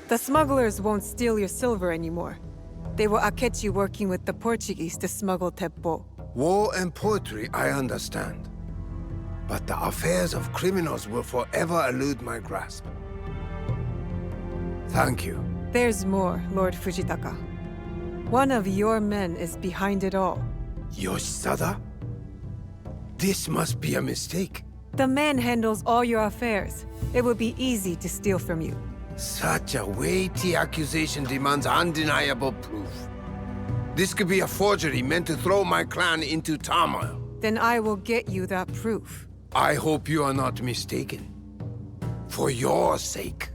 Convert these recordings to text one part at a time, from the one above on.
The smugglers won't steal your silver anymore. They will catch you working with the Portuguese to smuggle teppo. War and poetry, I understand. But the affairs of criminals will forever elude my grasp. Thank you. There's more, Lord Fujitaka. One of your men is behind it all. Yoshisada? This must be a mistake. The man handles all your affairs. It would be easy to steal from you. Such a weighty accusation demands undeniable proof. This could be a forgery meant to throw my clan into turmoil. Then I will get you that proof. I hope you are not mistaken. For your sake.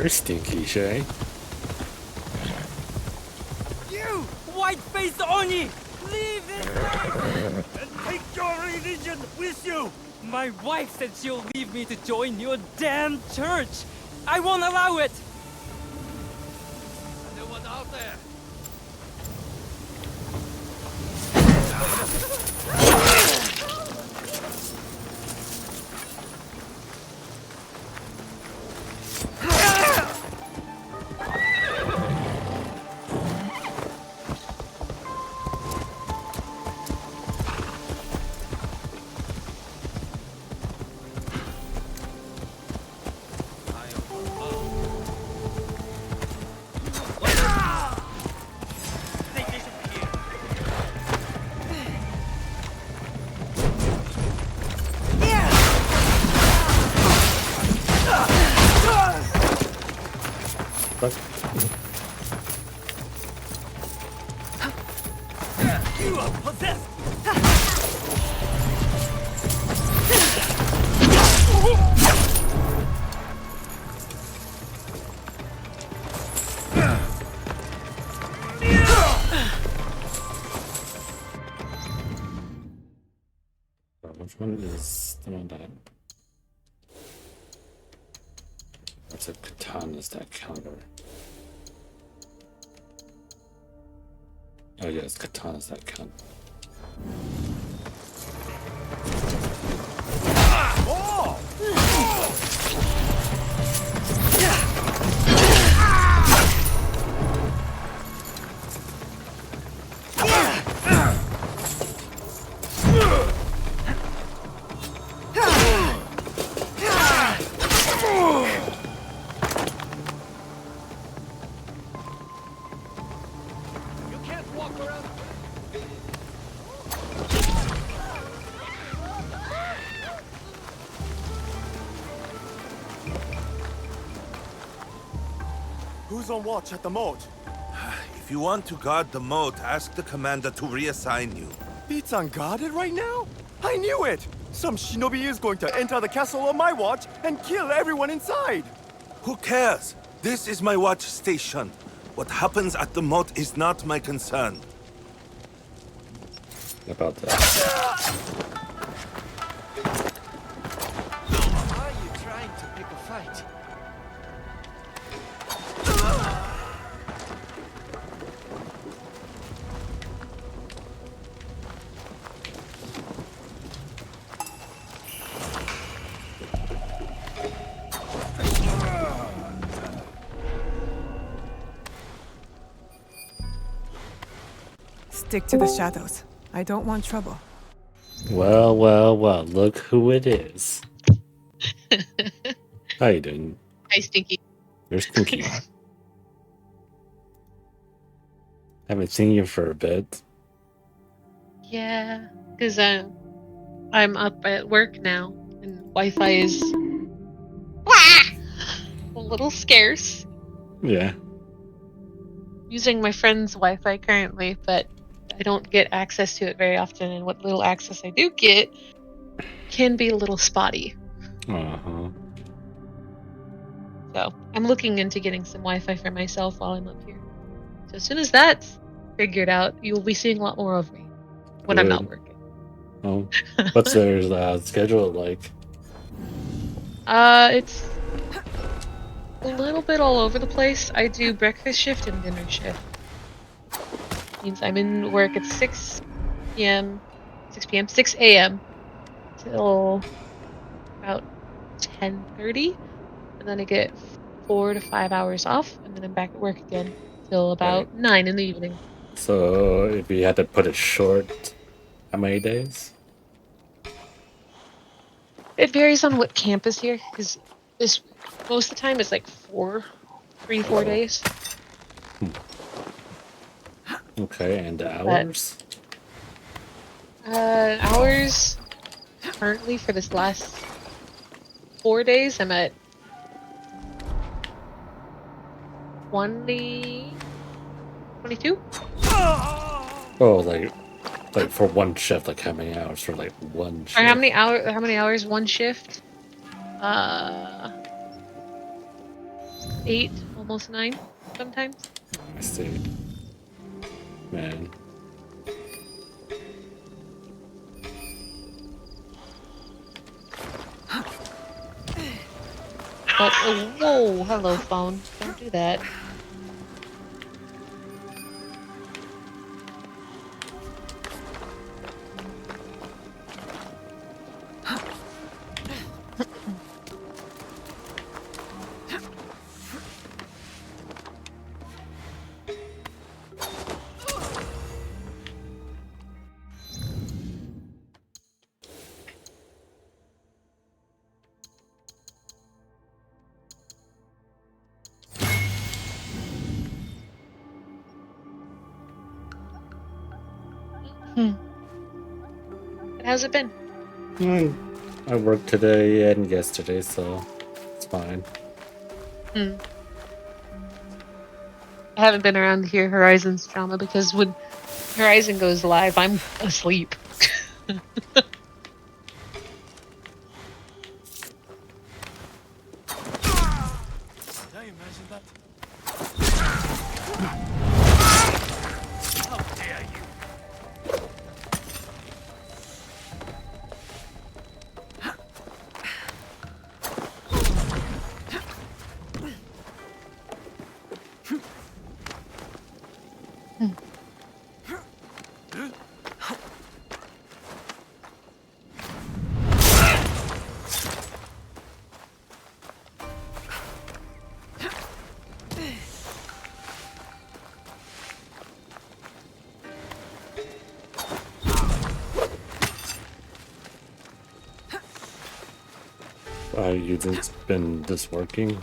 Thirsty cliche. You, white-faced Oni! Leave this place and take your religion with you! My wife said she'll leave me to join your damn church! I won't allow it! Anyone out there? You are possessed! Which one is the one that? What's a katana's that counter? Oh yes, katana's that count. Who's on watch at the moat? If you want to guard the moat, ask the commander to reassign you. It's unguarded right now? I knew it! Some shinobi is going to enter the castle on my watch and kill everyone inside! Who cares? This is my watch station. What happens at the moat is not my concern. About that. Why are you trying to pick a fight? Stick to the shadows. I don't want trouble. Well, well, well. Look who it is. How you doing? Hi, Stinky. You're stinky. Haven't seen you for a bit. Yeah, because I'm up at work now, and Wi-Fi is a little scarce. Yeah. Using my friend's Wi-Fi currently, but I don't get access to it very often, and what little access I do get can be a little spotty. Uh-huh. So I'm looking into getting some Wi-Fi for myself while I'm up here. So as soon as that's figured out, you will be seeing a lot more of me when I'm not Good. working. Oh. What's their schedule like? It's a little bit all over the place. I do breakfast shift and dinner shift. Means I'm in work at 6 a.m. till about 10:30, and then I get 4 to 5 hours off, and then I'm back at work again till about 9 in the evening. So, if you had to put it short, how many days? It varies on what camp is here, because this most of the time it's like 4 days. Okay, and the hours? Hours currently for this last 4 days, I'm at 22. Oh, like for one shift, like how many hours for like one shift? Or how many hours one shift? 8, almost 9 sometimes. I see. Man. But whoa, hello phone. Don't do that. But how's it been? I worked today and yesterday, so it's fine. I haven't been around to hear Horizon's drama because when Horizon goes live, I'm asleep. Can you imagine that? How dare you! You just been just working?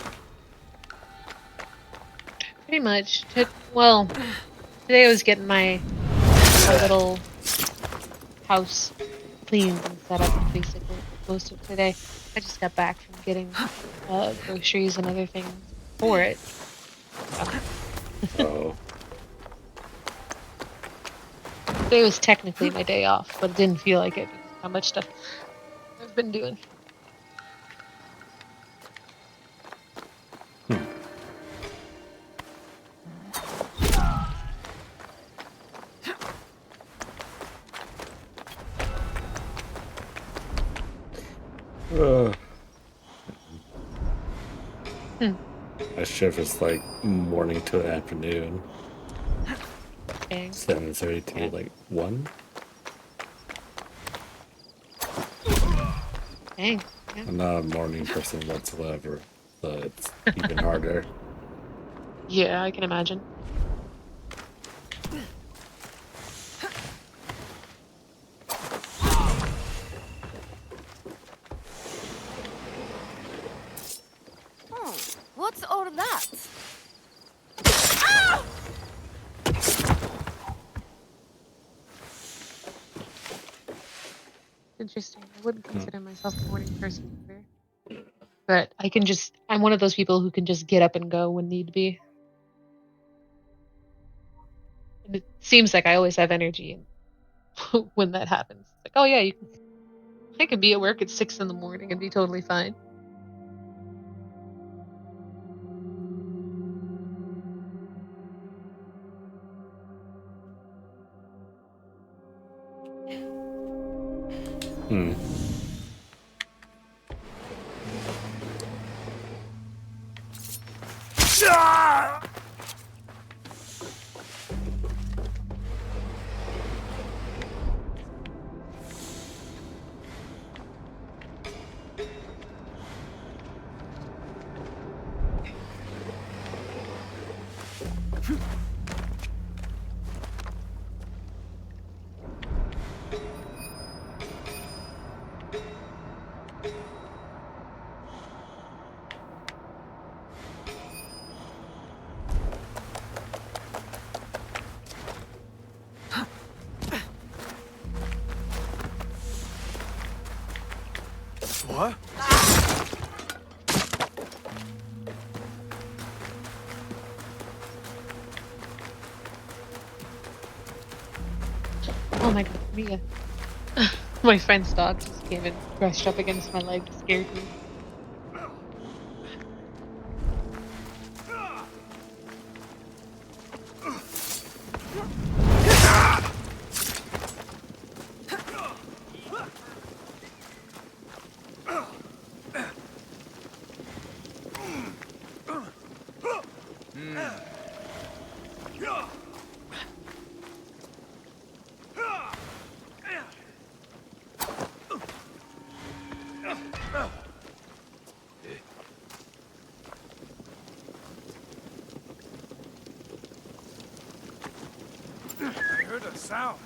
Pretty much. Well, today I was getting my little house cleaned and set up basically most of today. I just got back from getting groceries and other things for it. Oh. Today was technically my day off, but it didn't feel like it. How much stuff I've been doing. My shift is like morning to afternoon. Dang. 7:30 to like 1. Dang. Yeah. I'm not a morning person whatsoever, so it's even harder. Yeah, I can imagine. What's all that? Interesting. I wouldn't consider myself a morning person either. But I'm one of those people who can just get up and go when need be. And it seems like I always have energy when that happens. Like, oh yeah, I can be at work at 6 in the morning and be totally fine. Hmm. What? Oh my god, Mia. My friend's dog just came and brushed up against my leg, scared me. I heard a sound.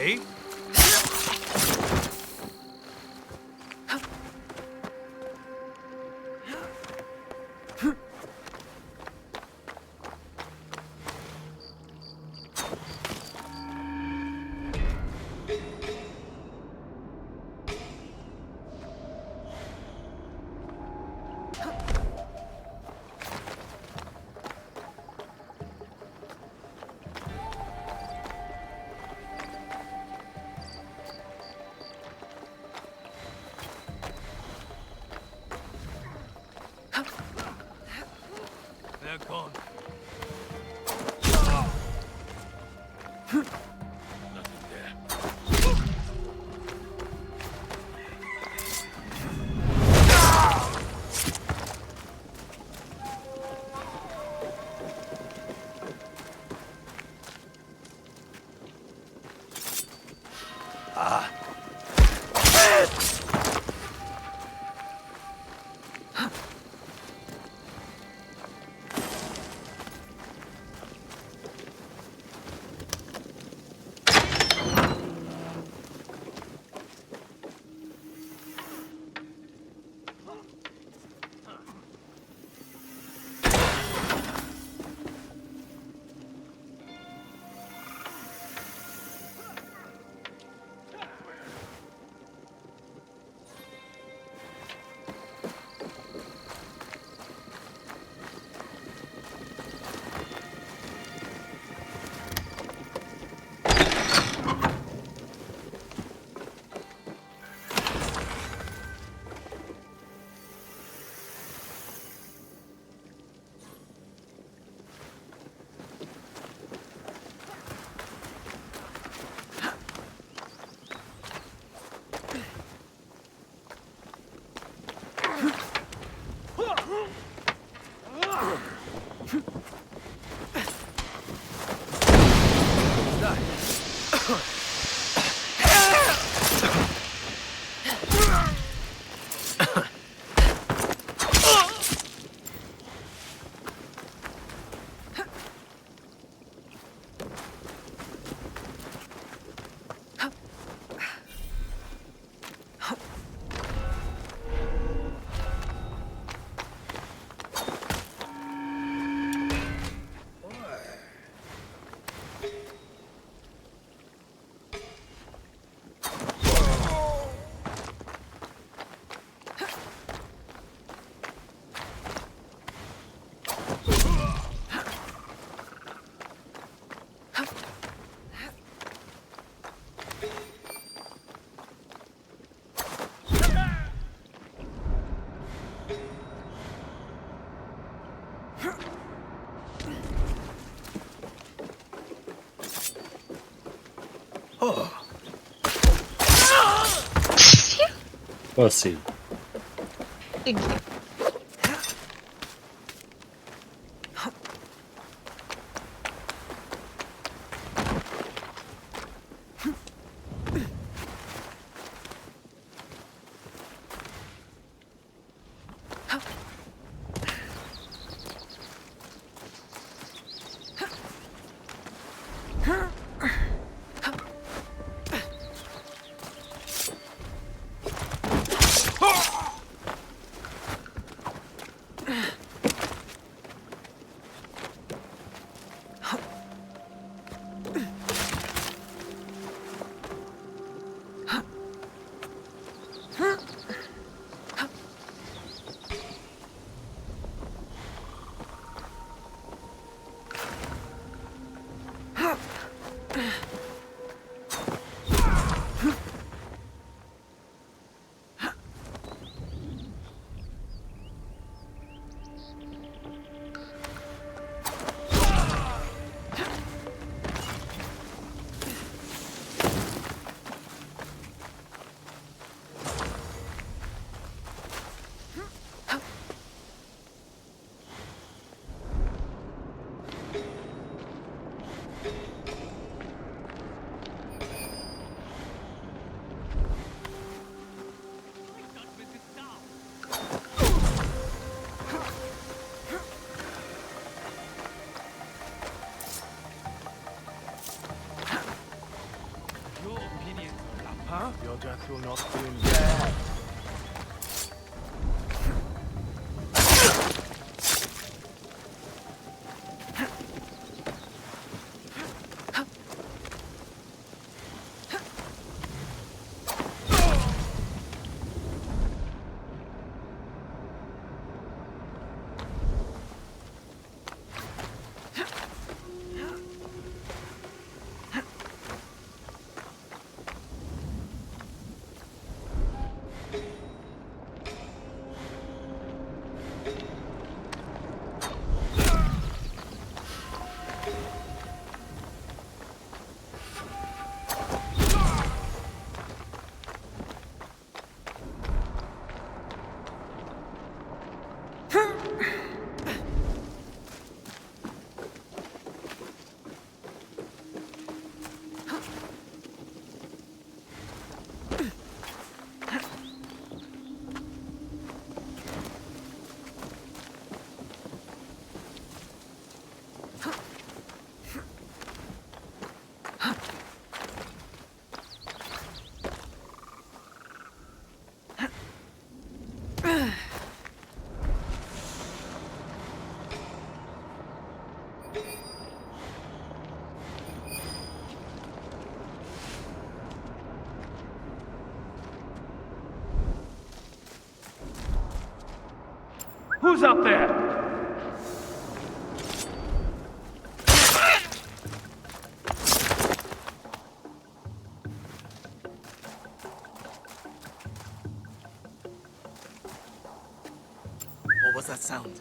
Hey? They're gone. Nothing there. Let's see. Thank you. You're not doing bad. Who's up there? What was that sound?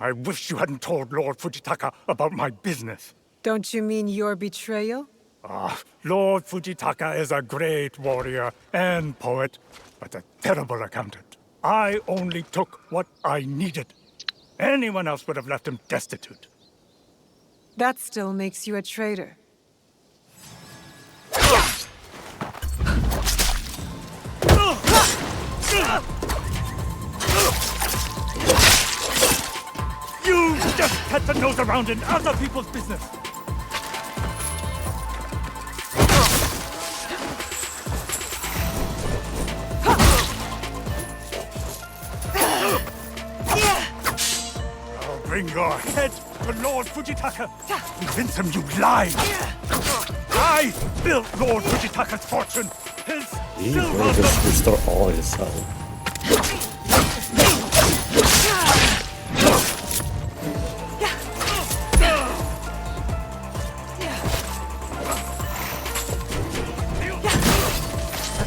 I wish you hadn't told Lord Fujitaka about my business. Don't you mean your betrayal? Lord Fujitaka is a great warrior and poet, but a terrible accountant. I only took what I needed. Anyone else would have left him destitute. That still makes you a traitor. You just had to nose around in other people's business. I'll bring your head to Lord Fujitaka. Convince him you lied. I built Lord Fujitaka's fortune. His He silver really just restore all his health.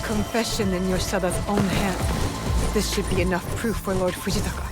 Confession in Yoshada's own hand. This should be enough proof for Lord Fujitaka.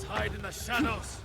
hide in the shadows.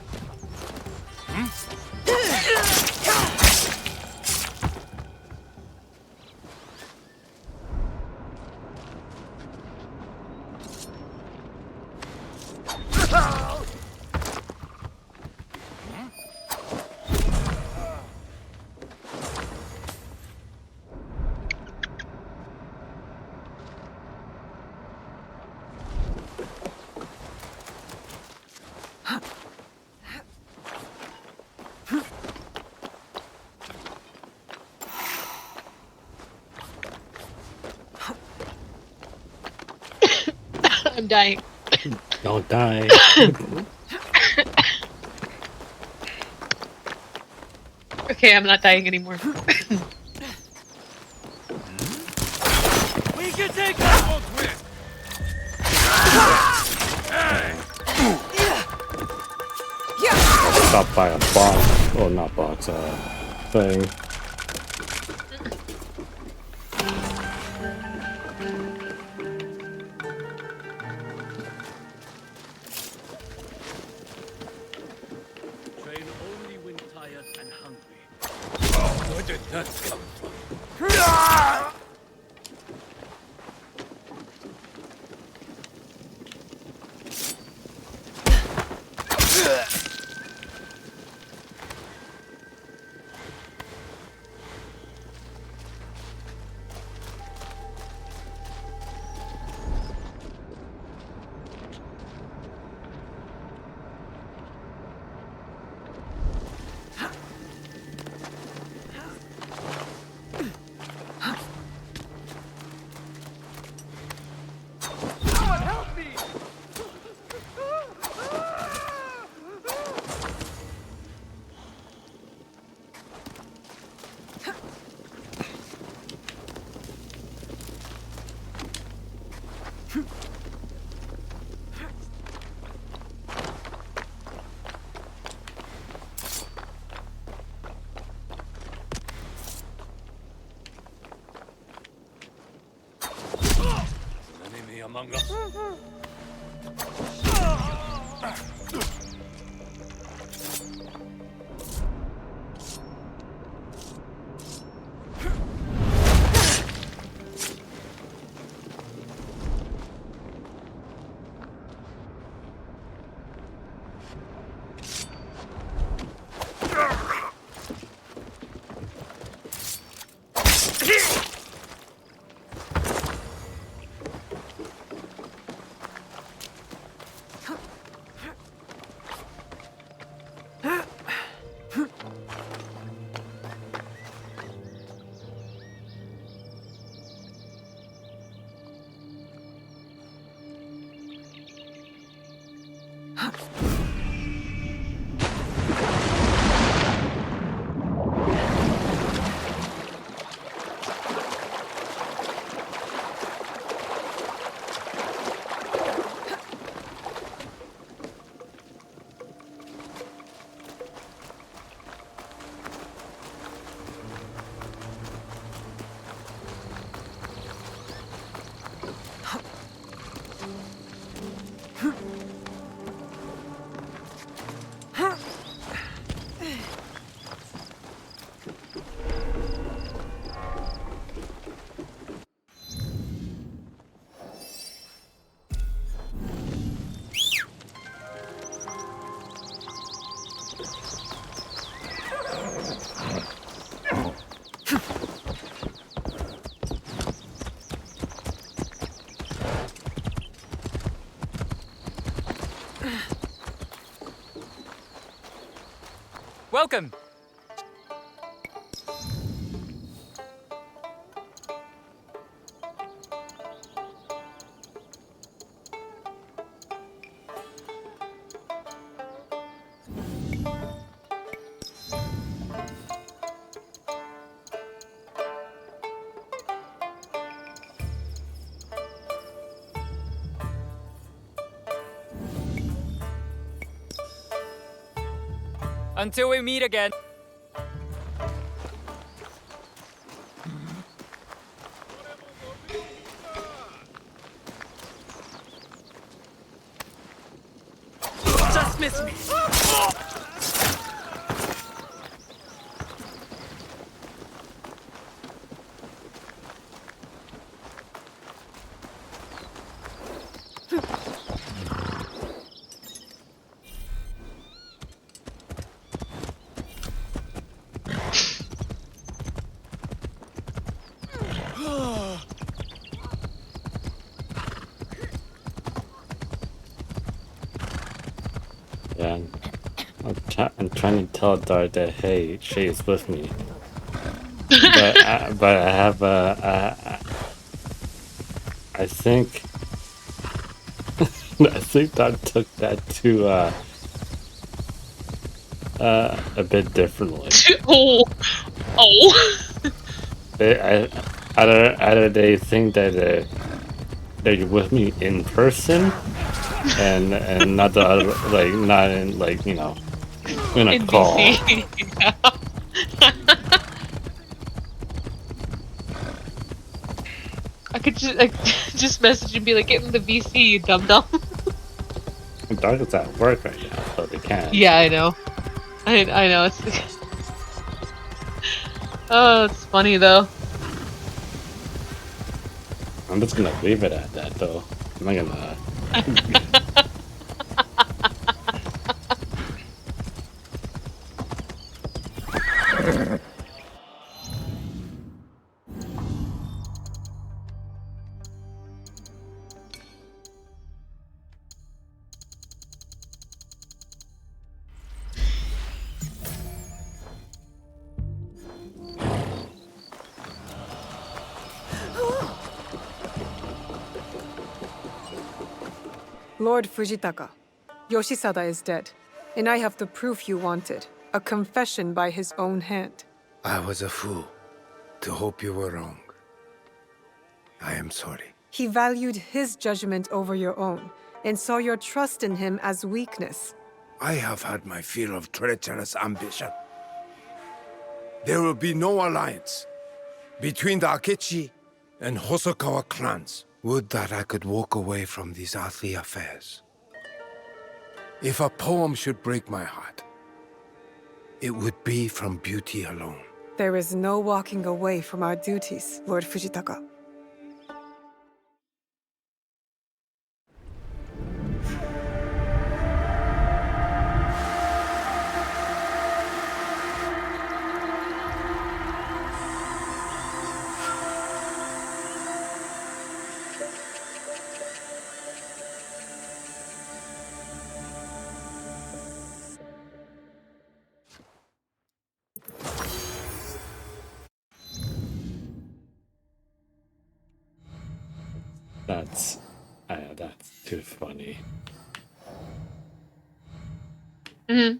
I'm dying. Don't die. Okay, I'm not dying anymore. We can take that! Stopped by a box. Oh, not box. Thing. Train only when tired and hungry. Where did that come from? Enemy among us. Welcome! Until we meet again. Just dismiss me. Yeah, I'm trying to tell Dart that hey, Shay is with me, but I have I think I think Dart took that to a bit differently. Oh. Either they think that that you're with me in person, and not the other, like not in like in a In call. BC. I could just message and be like, get in the VC, you dum dum. Dart is at work right now, so they can't. Yeah, I know. I know. It's oh, it's funny though. I'm just gonna leave it at that though. I'm not gonna. Lord Fujitaka, Yoshisada is dead, and I have the proof you wanted, a confession by his own hand. I was a fool to hope you were wrong. I am sorry. He valued his judgment over your own, and saw your trust in him as weakness. I have had my fill of treacherous ambition. There will be no alliance between the Akechi and Hosokawa clans. Would that I could walk away from these earthly affairs. If a poem should break my heart, it would be from beauty alone. There is no walking away from our duties, Lord Fujitaka. That's too funny. Mm-hmm.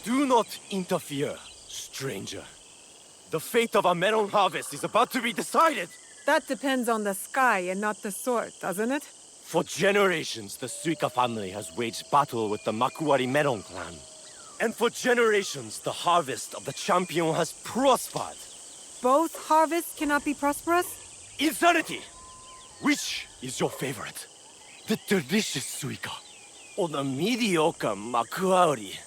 Do not interfere, stranger. The fate of our melon harvest is about to be decided. That depends on the sky and not the sword, doesn't it? For generations, the Suika family has waged battle with the Makuari Melon clan. And for generations, the harvest of the champion has prospered. Both harvests cannot be prosperous? Insanity! Which is your favorite? The delicious Suika or the mediocre Makuari?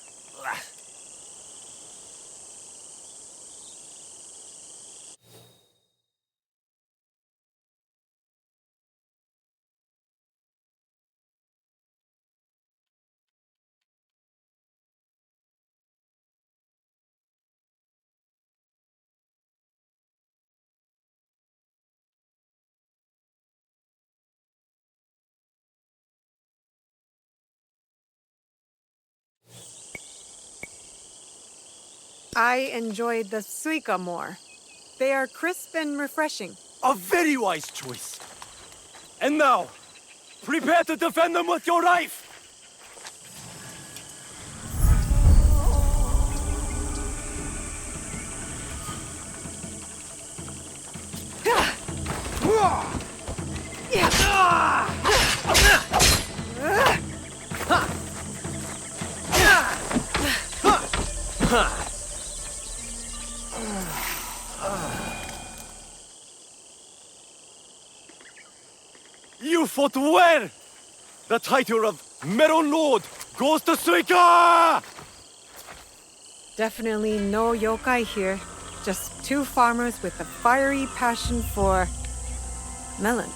I enjoyed the suika more. They are crisp and refreshing. A very wise choice. And now, prepare to defend them with your life! You fought well! The title of Melon Lord goes to Suika! Definitely no yokai here. Just two farmers with a fiery passion for melons.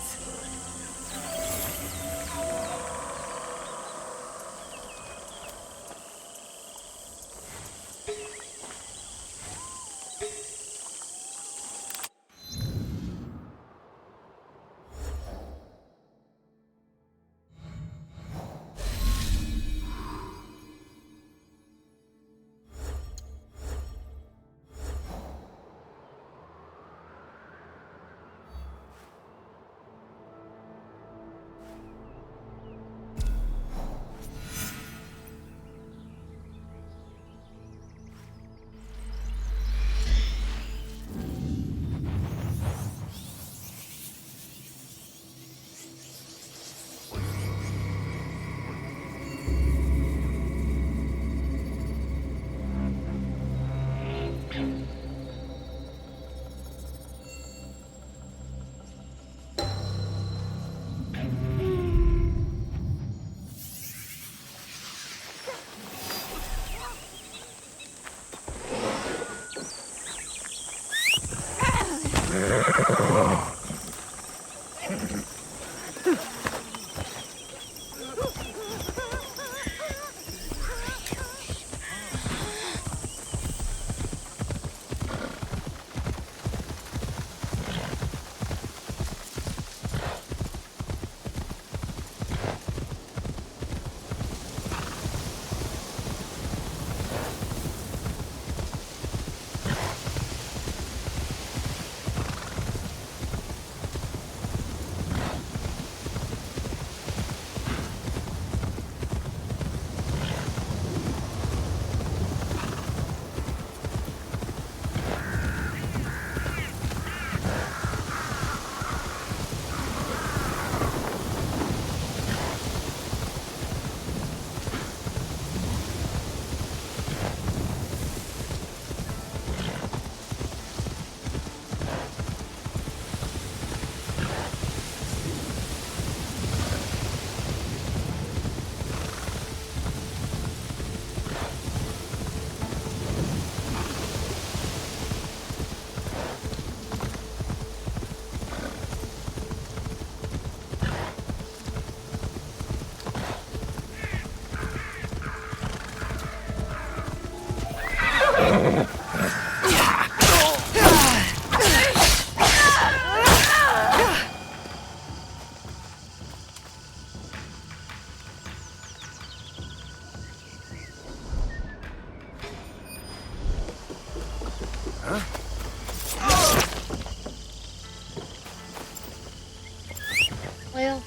Well,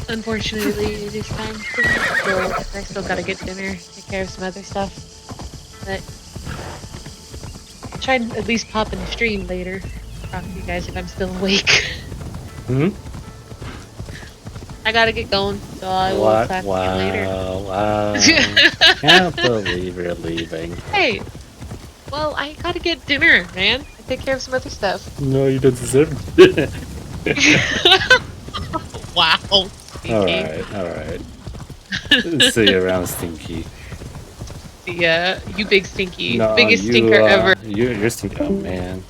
Unfortunately, it is time for me to go. I still gotta get dinner, take care of some other stuff. But I'll try and at least pop in the stream later. Talk to you guys if I'm still awake. Hmm? I gotta get going, so I will What? talk to you later. Wow. Can't believe you're leaving. Hey, well, I gotta get dinner, man. I take care of some other stuff. No, you don't deserve it. Wow. Alright. See you around, Stinky. Yeah, you big stinky. No, Biggest you, stinker ever. You're Stinky. Oh, man.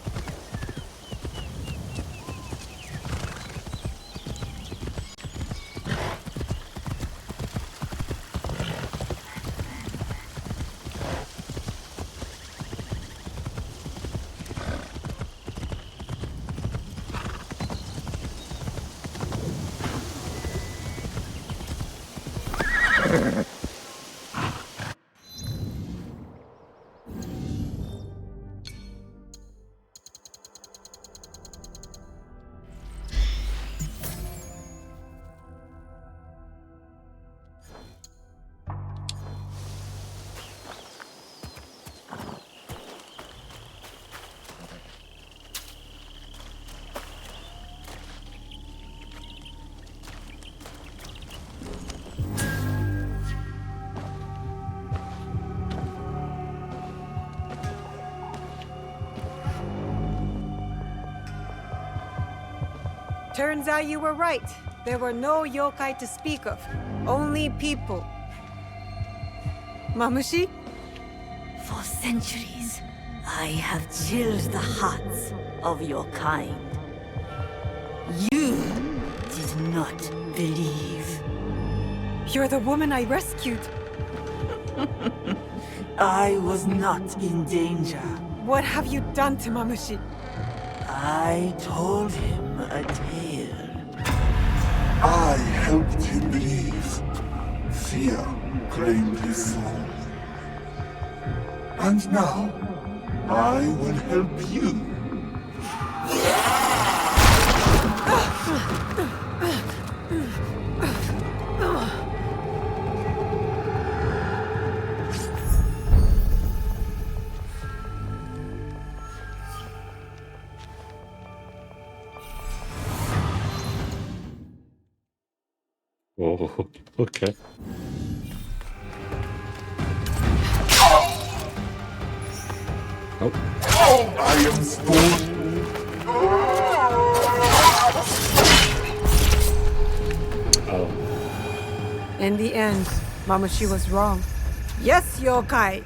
Turns out you were right. There were no yokai to speak of. Only people. Mamushi? For centuries, I have chilled the hearts of your kind. You did not believe. You're the woman I rescued. I was not in danger. What have you done to Mamushi? I told him a tale. I helped him believe. Fear claimed his soul. And now, I will help you. Oh, okay. Oh. I am sworn. Oh. In the end, Mamushi was wrong. Yes, yokai!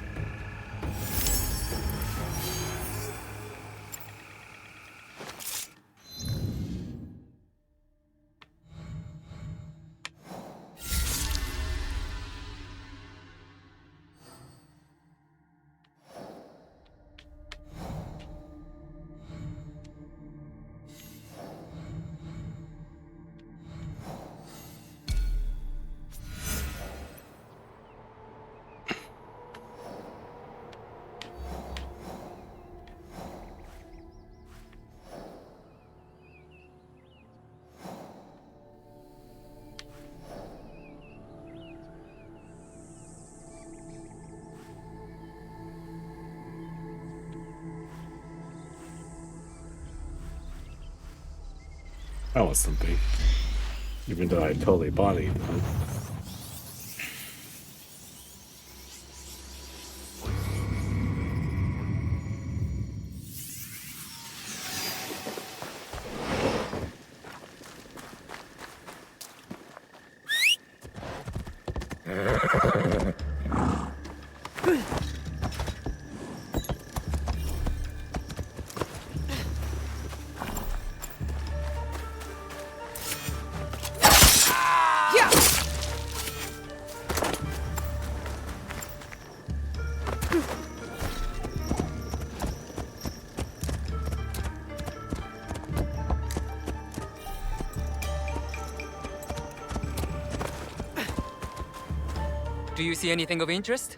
That was something. Even though I totally bodied them. Do you see anything of interest?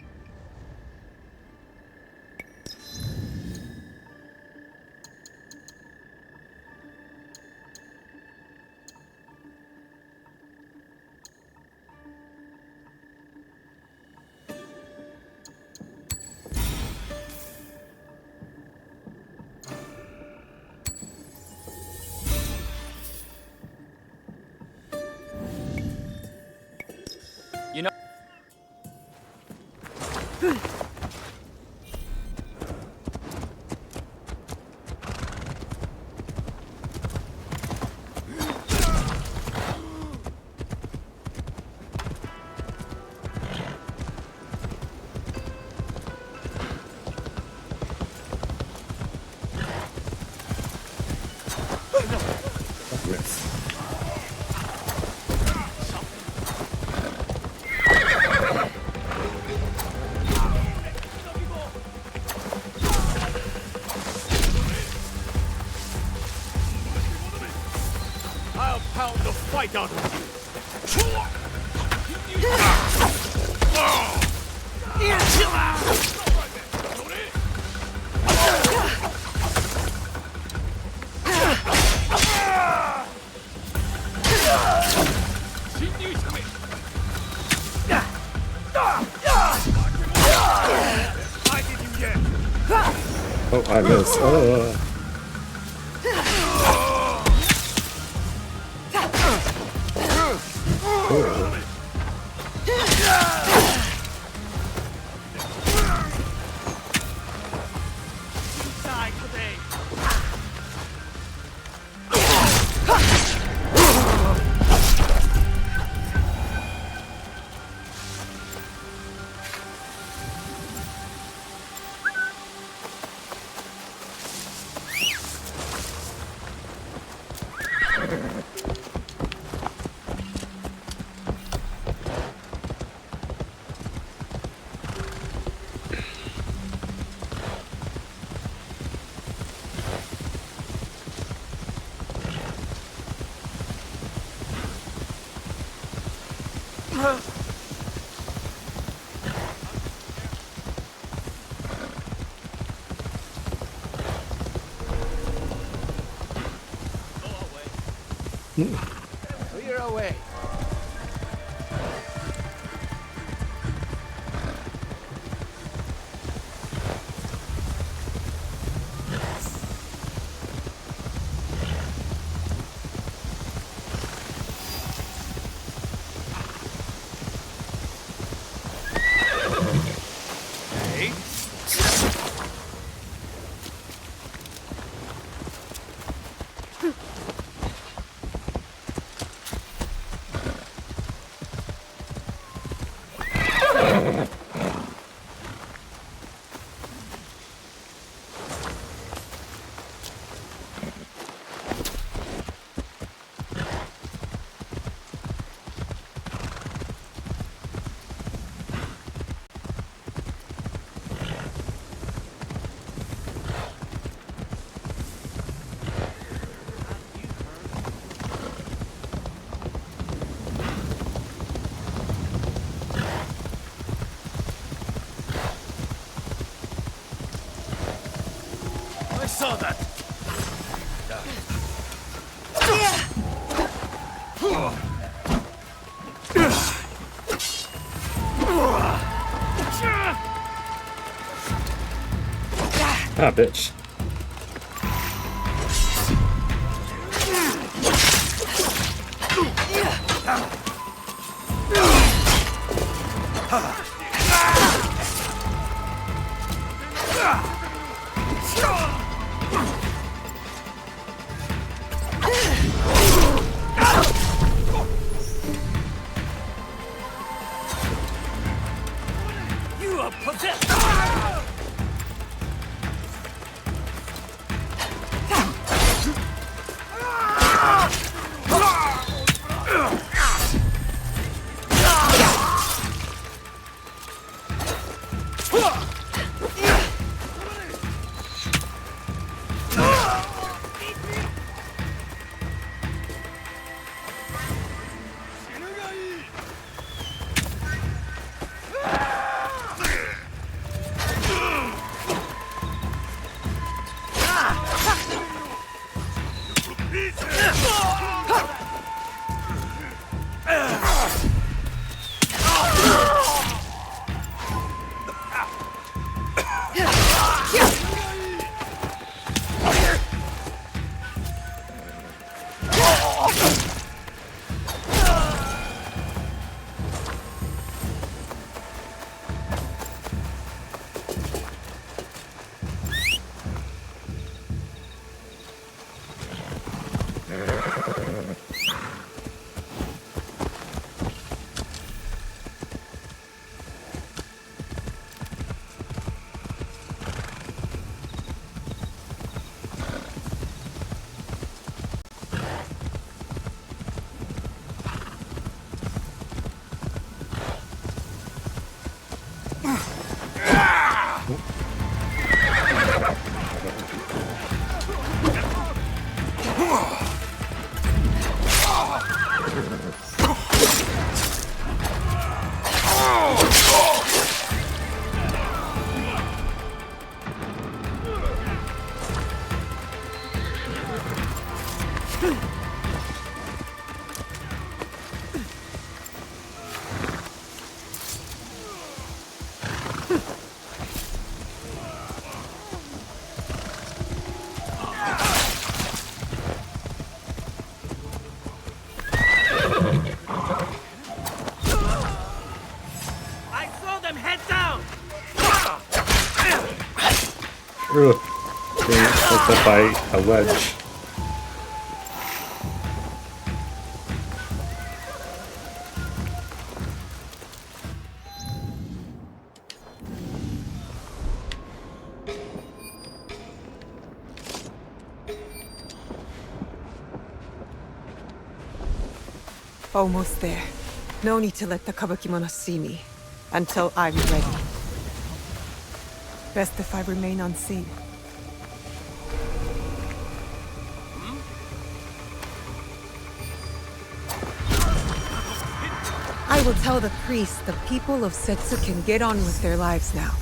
I'll pound the fight out of you. Oh, I missed. Oh. Clear away. I saw that. Ah, bitch. You are possessed! I saw them head down. Ugh. Being hooked up by a wedge. Almost there. No need to let the Kabakimono see me until I'm ready. Best if I remain unseen. I will tell the priest the people of Setsu can get on with their lives now.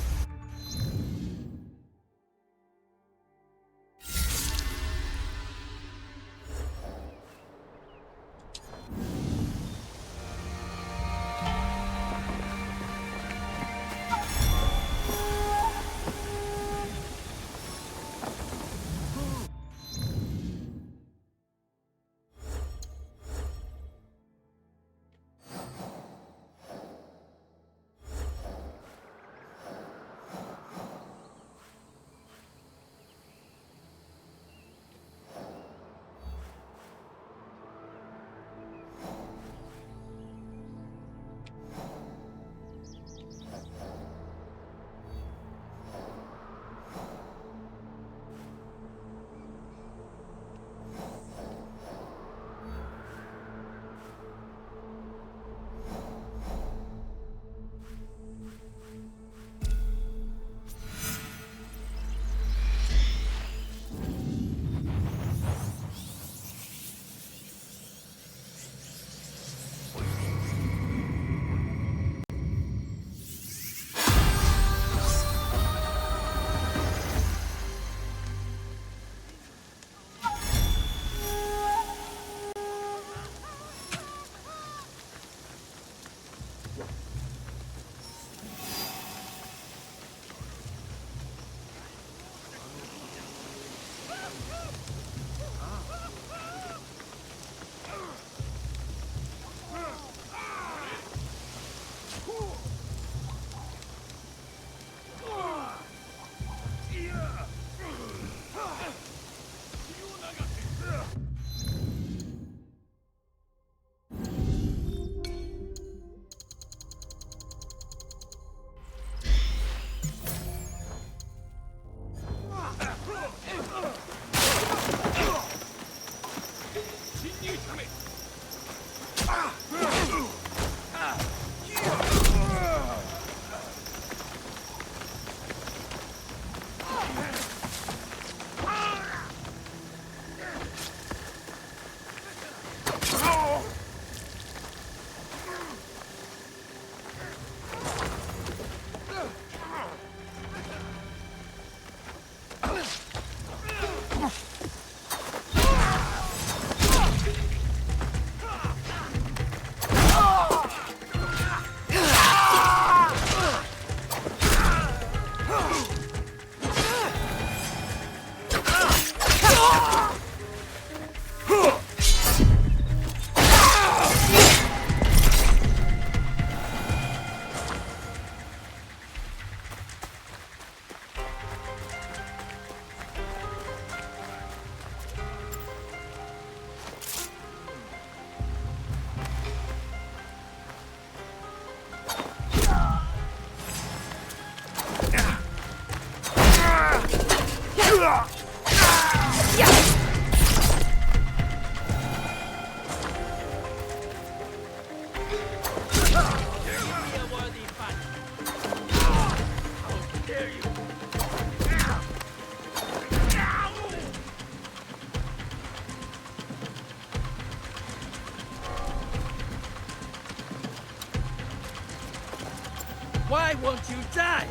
Why won't you die?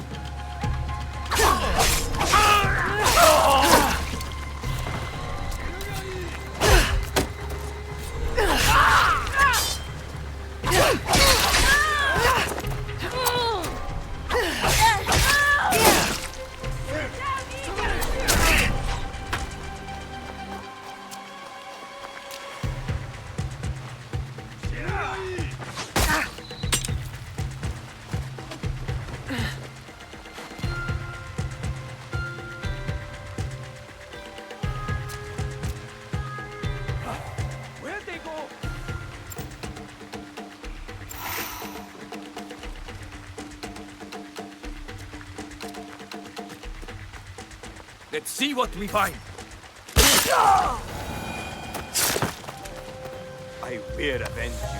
Let's see what we find. I will avenge you.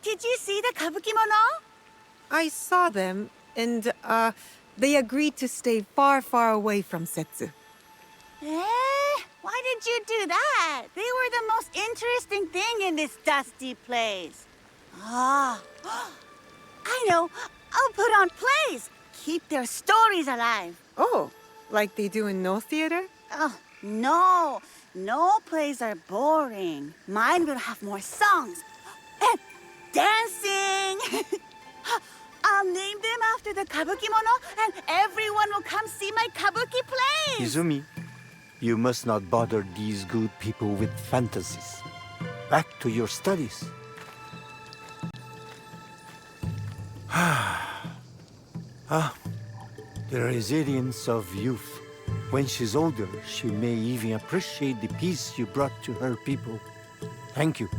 Did you see the kabukimono? I saw them, and, they agreed to stay far, far away from Setsu. Why did you do that? They were the most interesting thing in this dusty place. Ah, I know. I'll put on plays. Keep their stories alive. Oh, like they do in No Theater? Oh, no. No plays are boring. Mine will have more songs. And dancing. I'll name them after the kabukimono, and everyone will come see my kabuki plays. Izumi, you must not bother these good people with fantasies. Back to your studies. The resilience of youth. When she's older, she may even appreciate the peace you brought to her people. Thank you.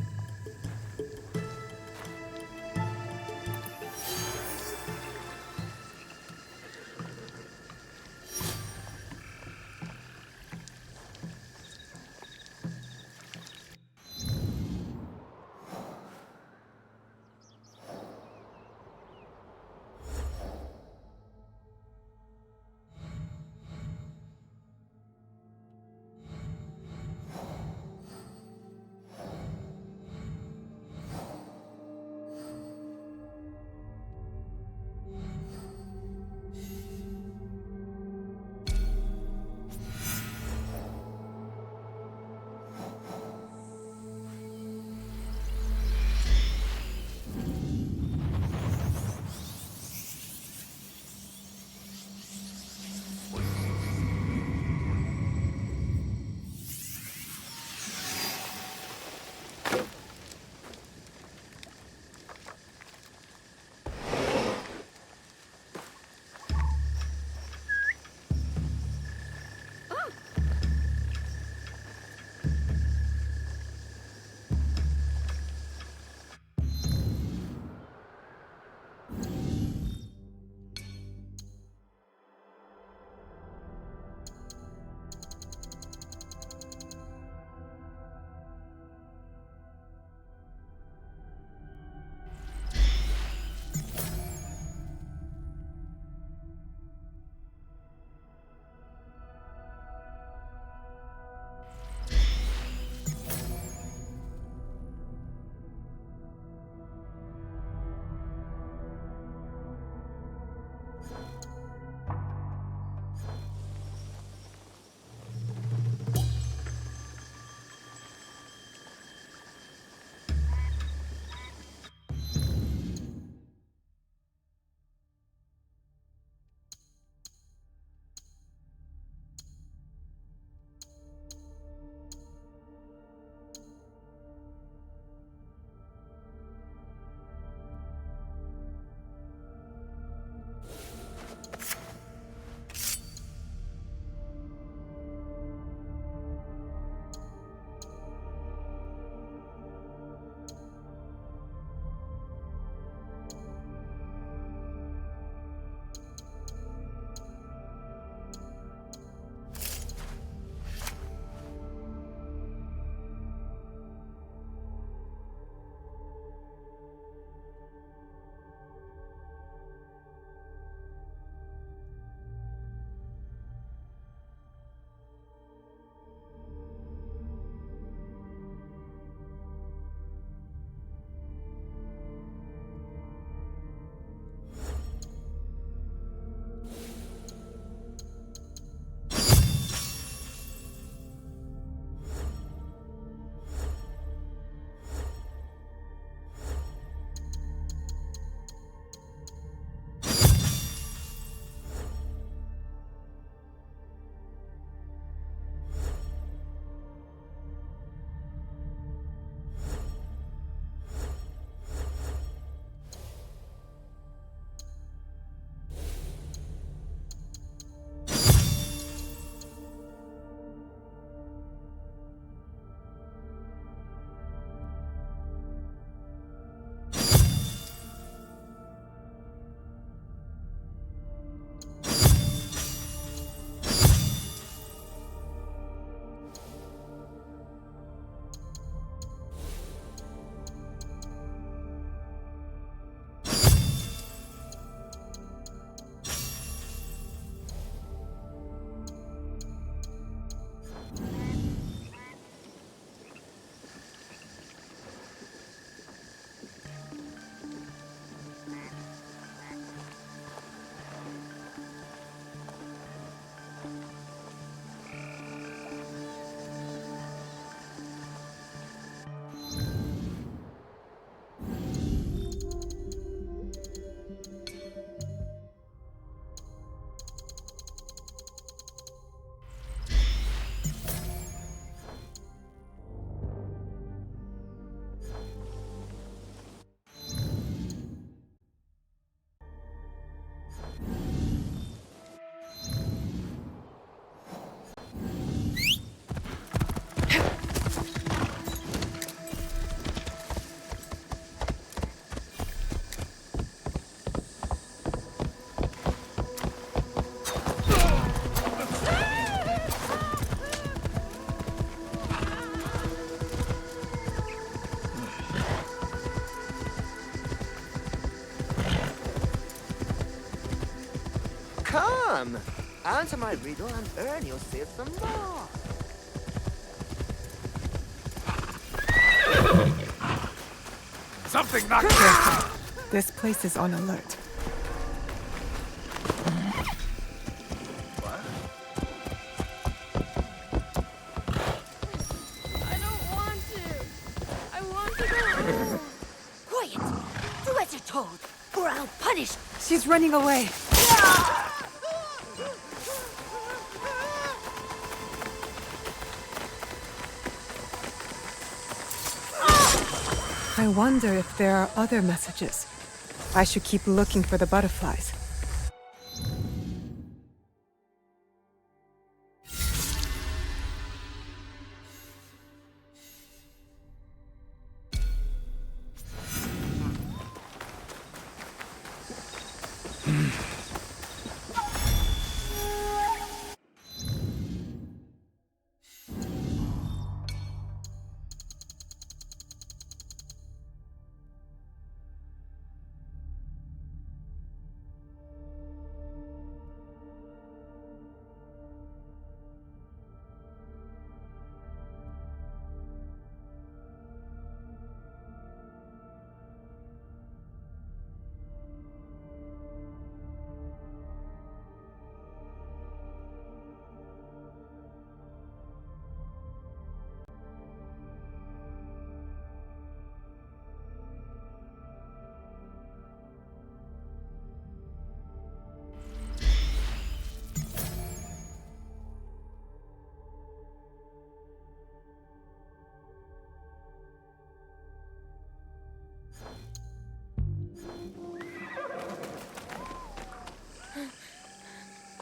Come, answer my riddle and earn yourself some more. Something knocked Careful. This place is on alert. I don't want to. I want to go home. Quiet! Do as you're told, or I'll punish. She's running away. I wonder if there are other messages. I should keep looking for the butterflies.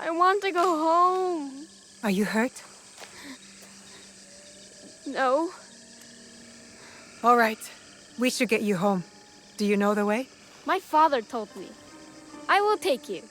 I want to go home. Are you hurt? No. All right. We should get you home. Do you know the way? My father told me. I will take you.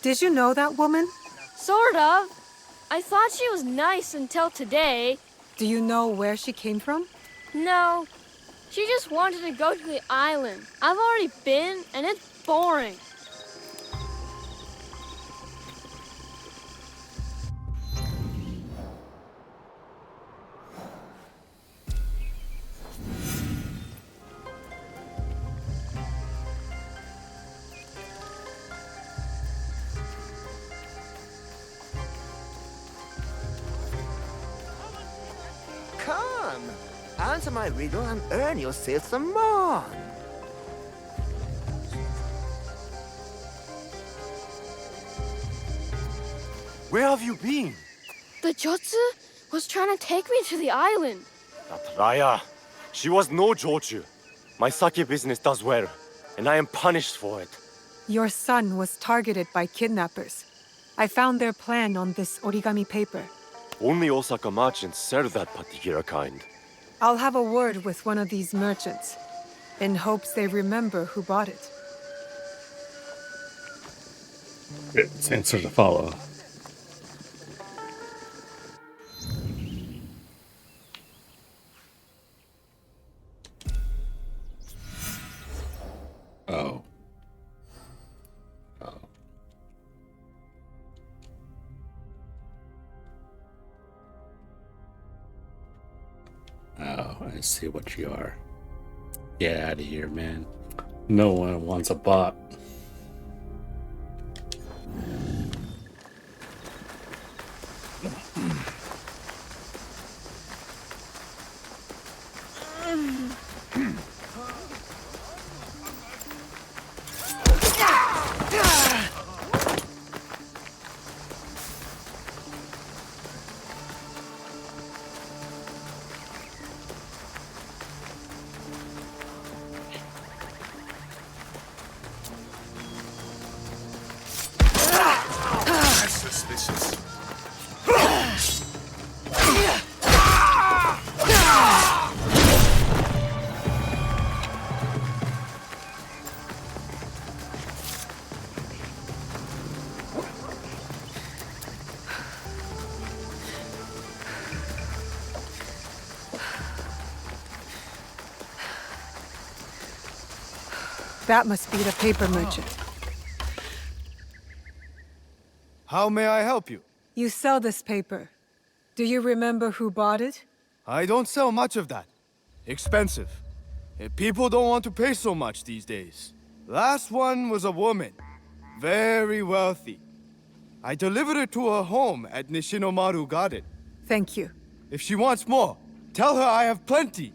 Did you know that woman? Sort of. I thought she was nice until today. Do you know where she came from? No. She just wanted to go to the island. I've already been, and it's boring. Come, answer my riddle and earn yourself some more. Where have you been? The Jotsu was trying to take me to the island. That Raya. She was no Jochu. My sake business does well, and I am punished for it. Your son was targeted by kidnappers. I found their plan on this origami paper. Only Osaka merchants sell that particular kind. I'll have a word with one of these merchants, in hopes they remember who bought it. It's answer to follow. Oh. Oh. Oh, I see what you are. Get out of here, man. No one wants a bot. That must be the paper merchant. How may I help you? You sell this paper. Do you remember who bought it? I don't sell much of that. Expensive. People don't want to pay so much these days. Last one was a woman. Very wealthy. I delivered her to her home at Nishinomaru Garden. Thank you. If she wants more, tell her I have plenty.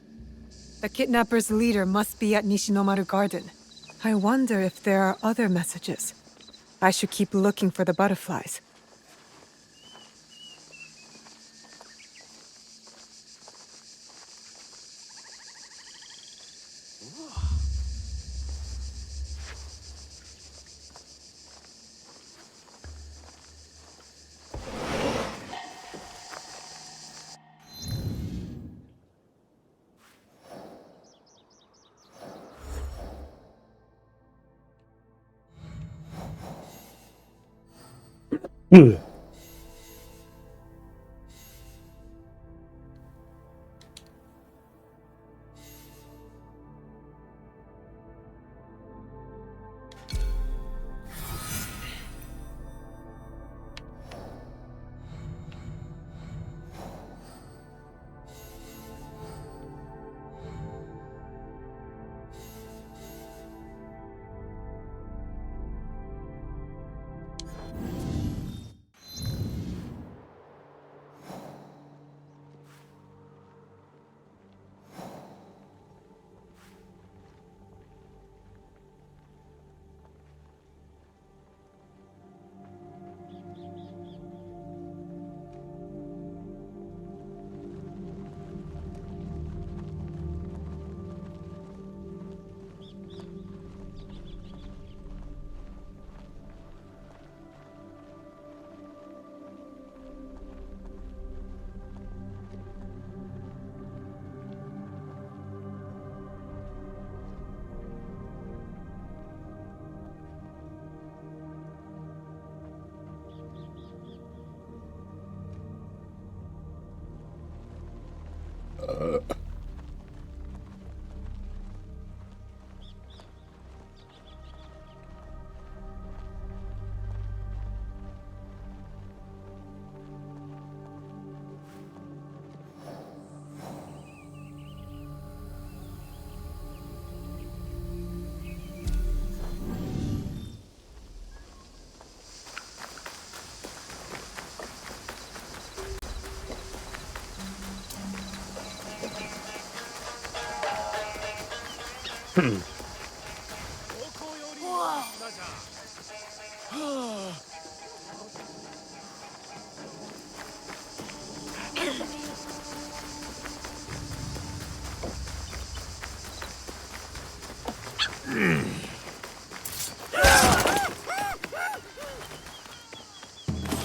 The kidnapper's leader must be at Nishinomaru Garden. I wonder if there are other messages. I should keep looking for the butterflies.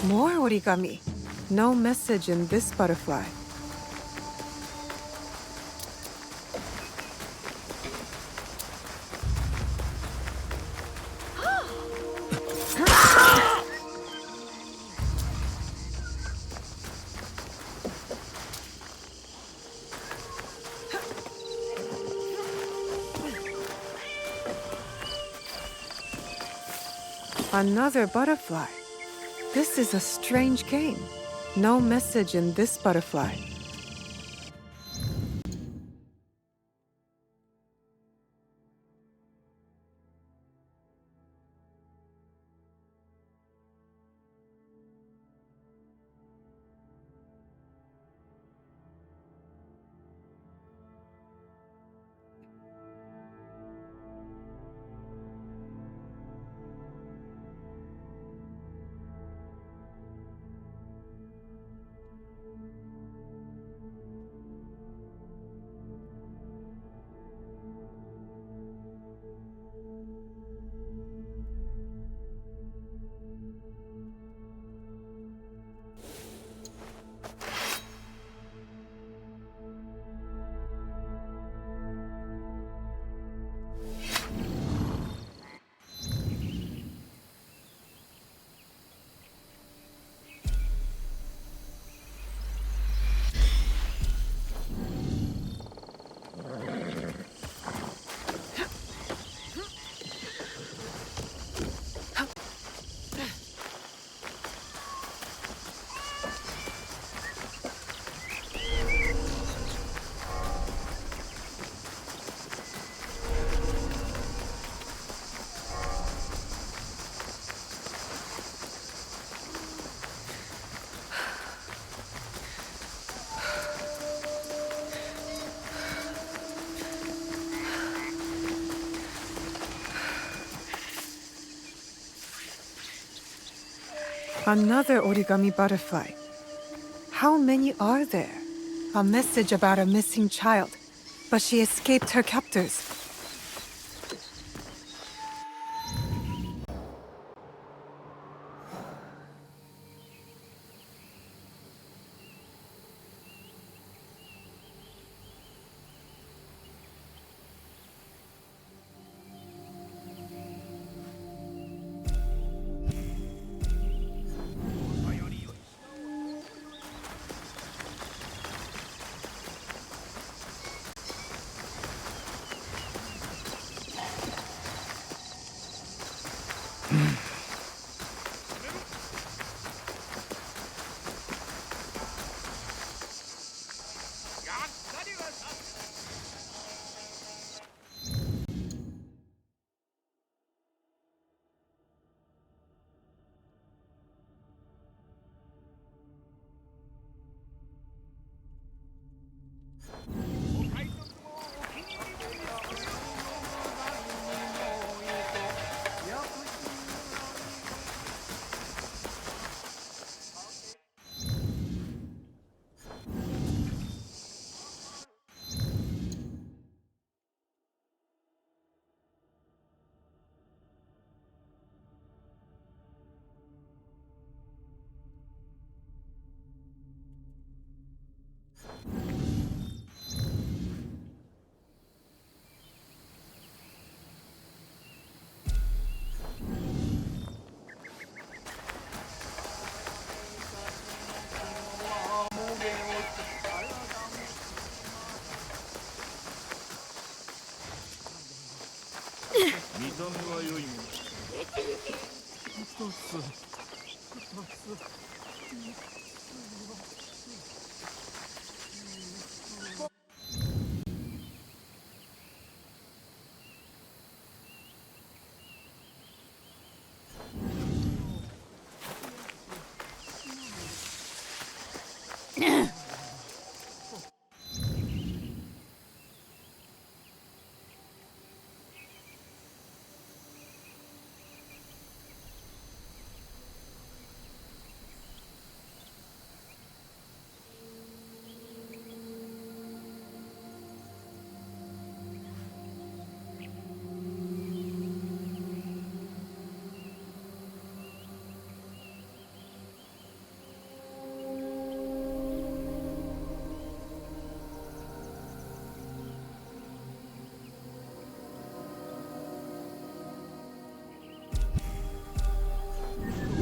More origami. No message in this butterfly. Another butterfly. This is a strange game. No message in this butterfly. Another origami butterfly. How many are there? A message about a missing child, but she escaped her captors.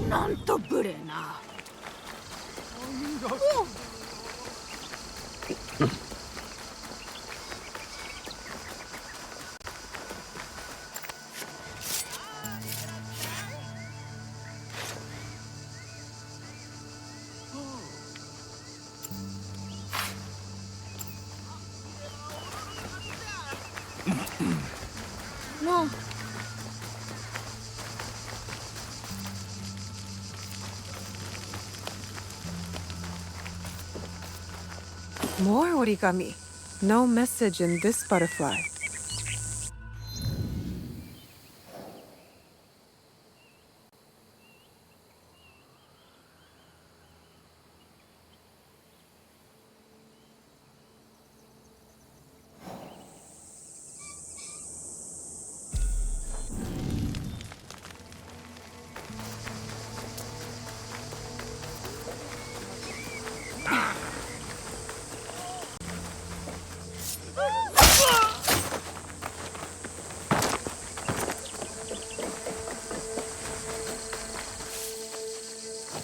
なんと無礼な。もう。More origami. No message in this butterfly.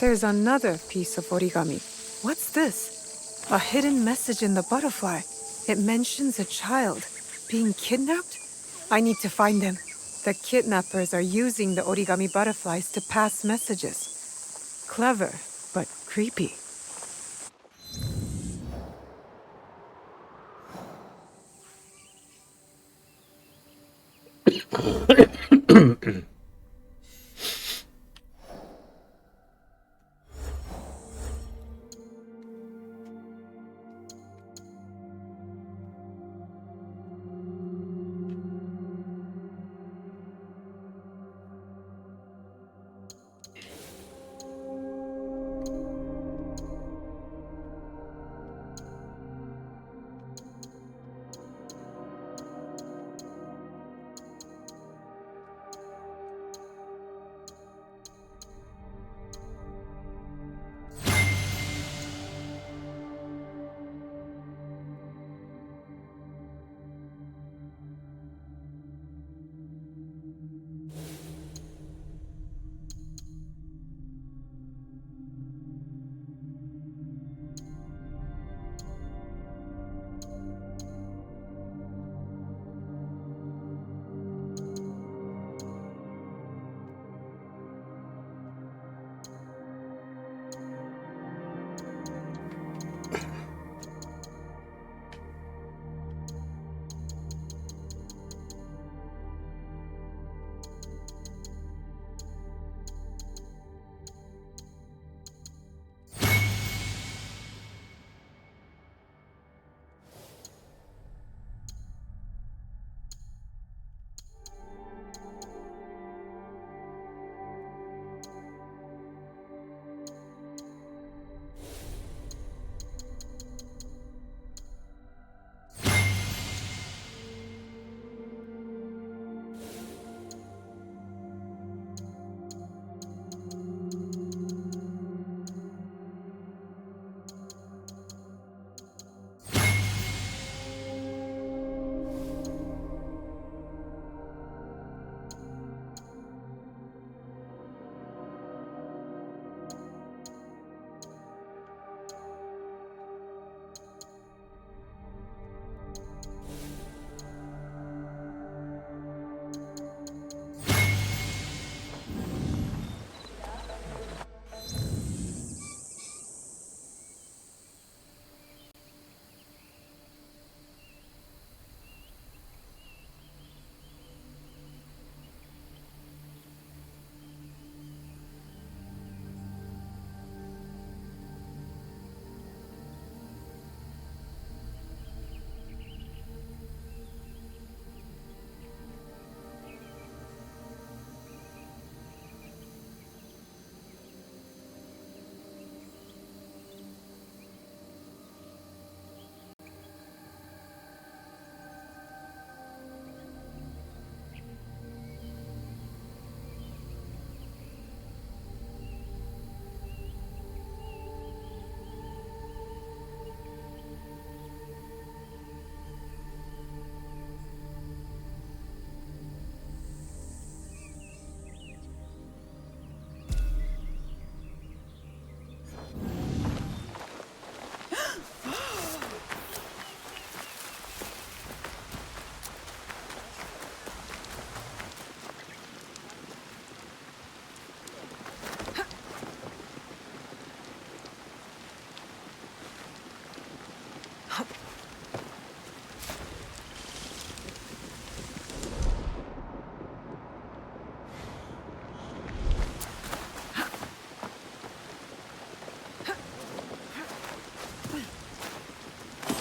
There's another piece of origami. What's this? A hidden message in the butterfly. It mentions a child being kidnapped? I need to find them. The kidnappers are using the origami butterflies to pass messages. Clever, but creepy.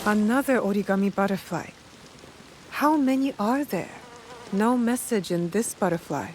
Another origami butterfly. How many are there? No message in this butterfly.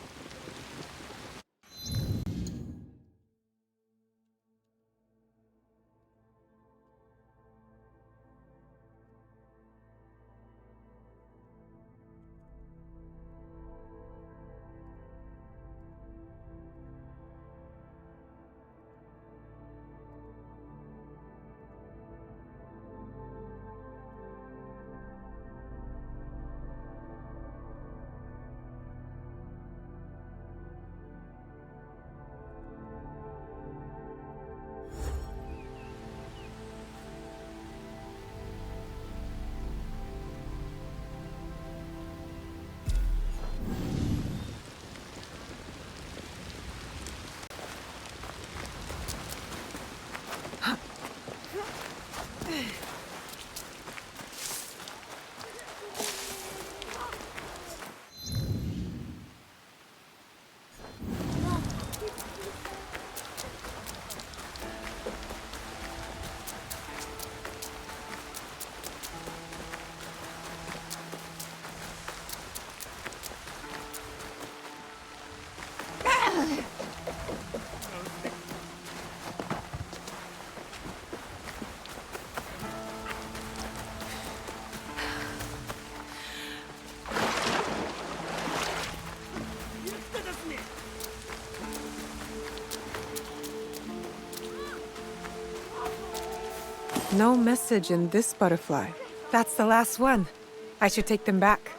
No message in this butterfly. That's the last one. I should take them back.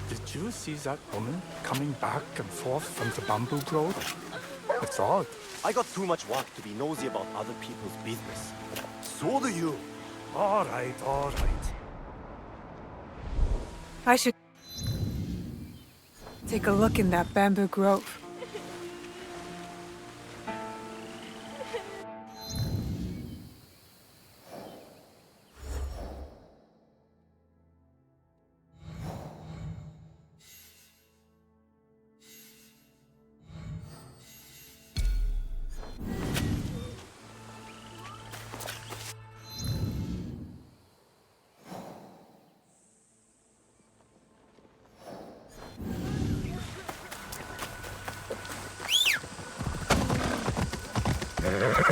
Did you see that woman coming back and forth from the bamboo grove? It's odd. I got too much work to be nosy about other people's business. So do you. All right, all right. I should take a look in that bamboo grove. Whoa!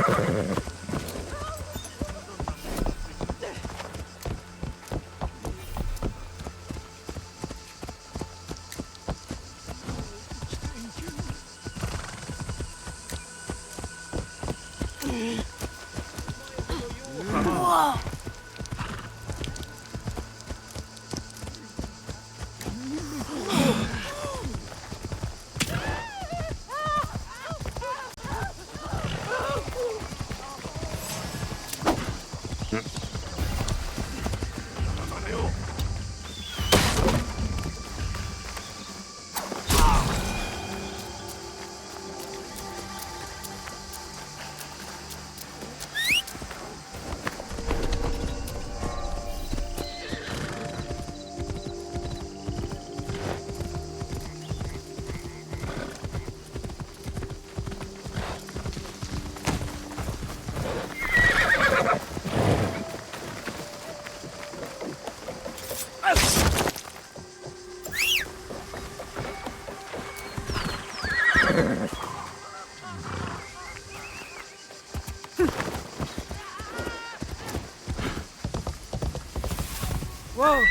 Whoa!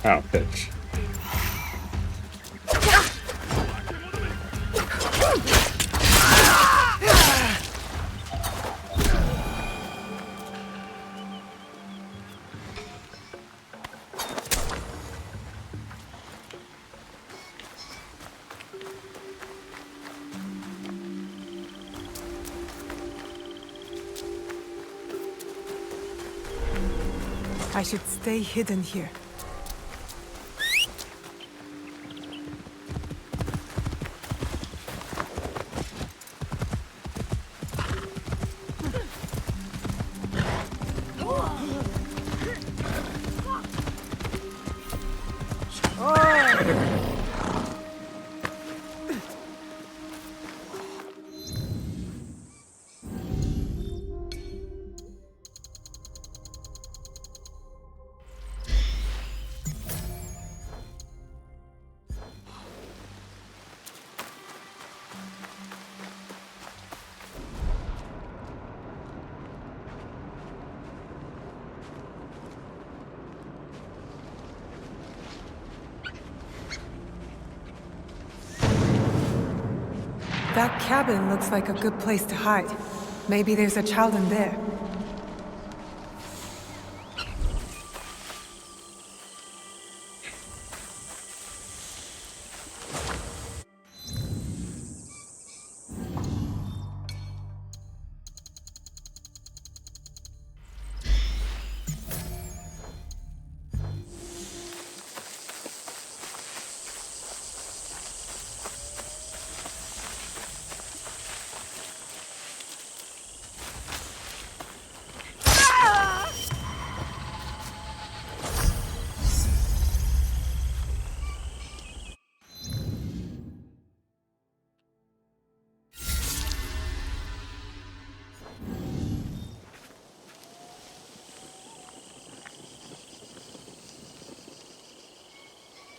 Oh, bitch. I should stay hidden here. That cabin looks like a good place to hide. Maybe there's a child in there.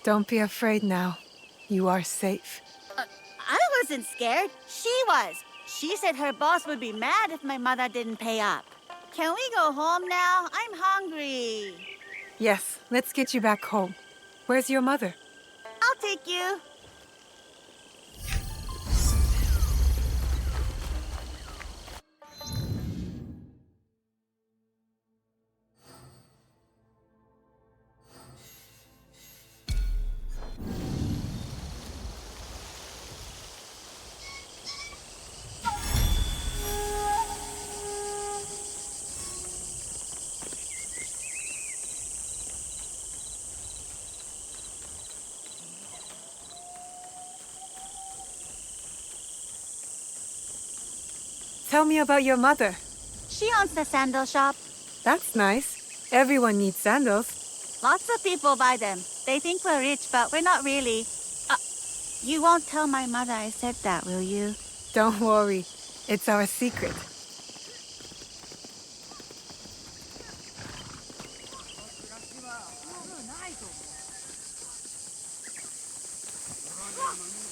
Don't be afraid now. You are safe. I wasn't scared. She was. She said her boss would be mad if my mother didn't pay up. Can we go home now? I'm hungry. Yes, let's get you back home. Where's your mother? I'll take you. Tell me about your mother. She owns the sandal shop. That's nice. Everyone needs sandals. Lots of people buy them. They think we're rich, but we're not really. You won't tell my mother I said that, will you? Don't worry. It's our secret.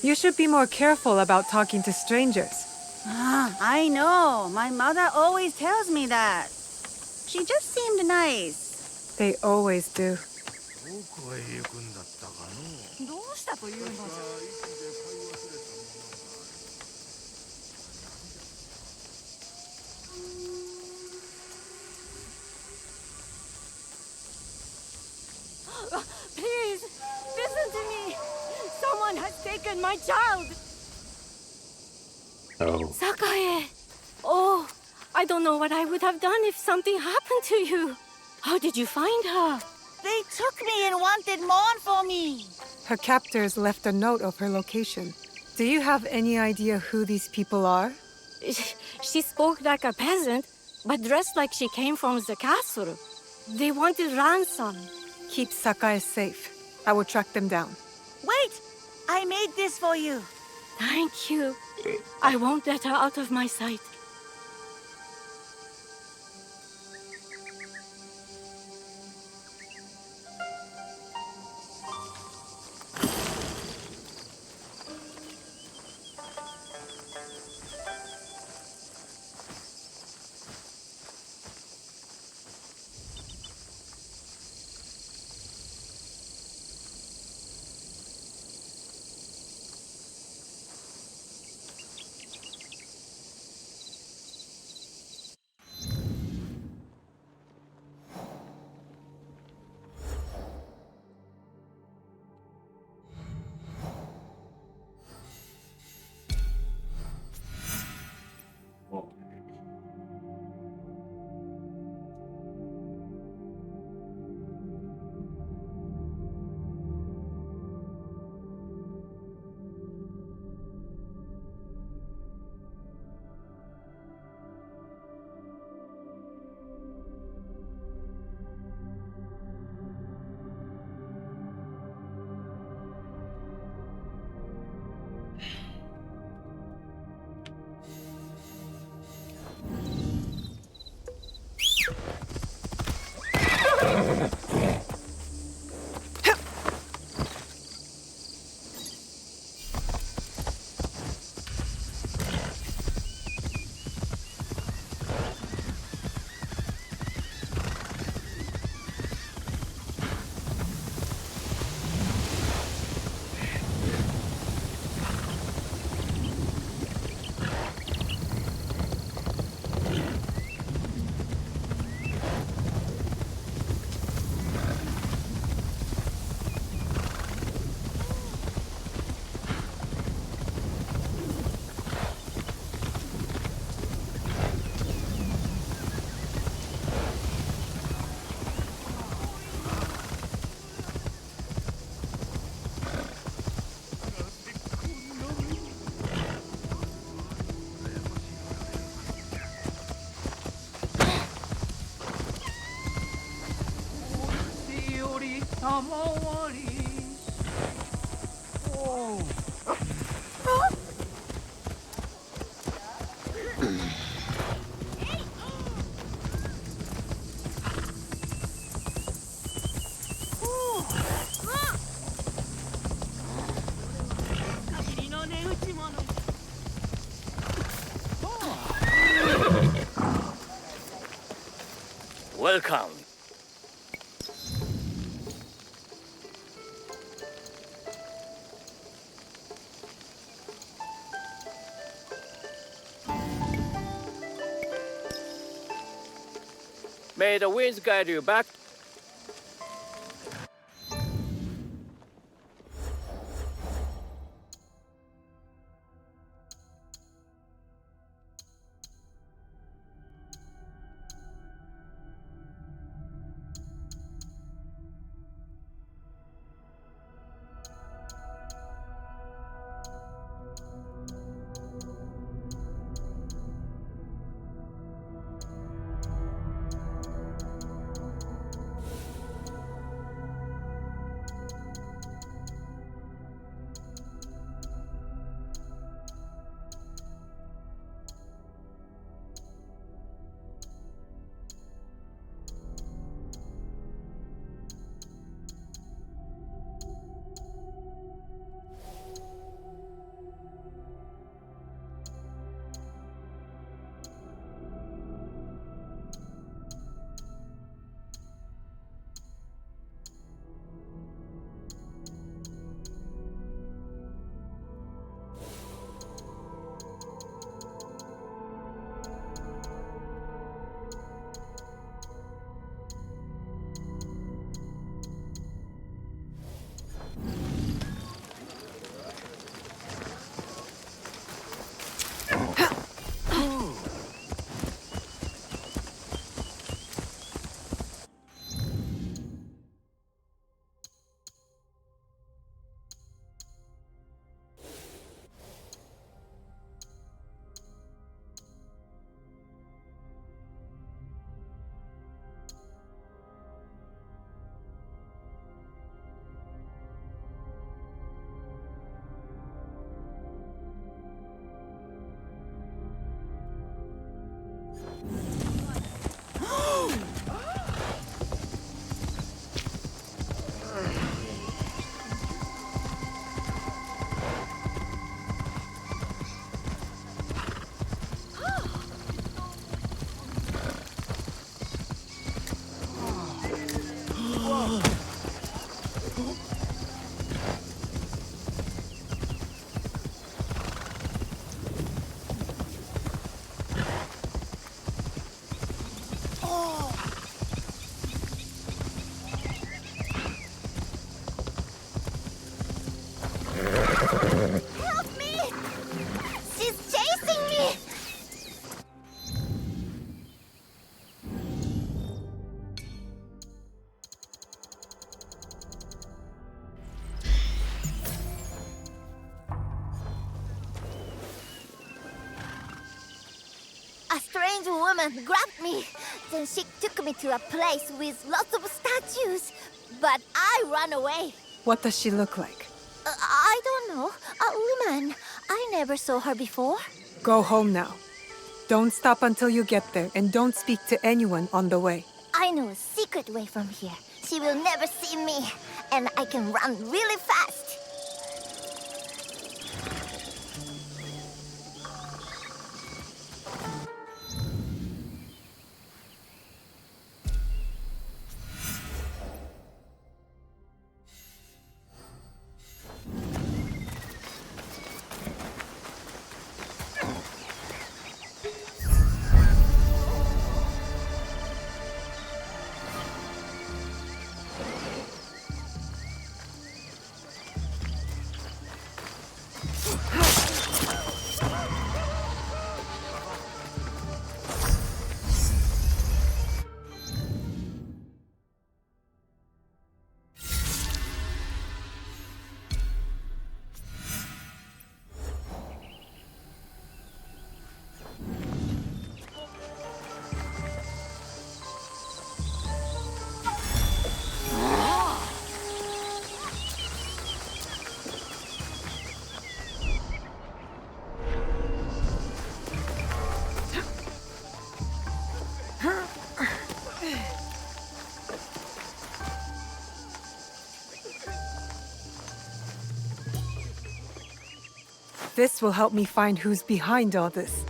You should be more careful about talking to strangers. I know. My mother always tells me that. She just seemed nice. They always do. どこへ行くんだったかの？どうしたというのじゃ。Please, listen to me. Someone has taken my child. Oh. Sakae. Oh, I don't know what I would have done if something happened to you. How did you find her? They took me and wanted more for me. Her captors left a note of her location. Do you have any idea who these people are? She spoke like a peasant, but dressed like she came from the castle. They wanted ransom. Keep Sakae safe. I will track them down. Wait! I made this for you. Thank you. I won't let her out of my sight. Welcome. May the winds guide you back. Help me! She's chasing me! A strange woman grabbed me. Then she took me to a place with lots of statues. But I ran away. What does she look like? I don't know. A woman. I never saw her before. Go home now. Don't stop until you get there, and don't speak to anyone on the way. I know a secret way from here. She will never see me. And I can run really fast. This will help me find who's behind all this.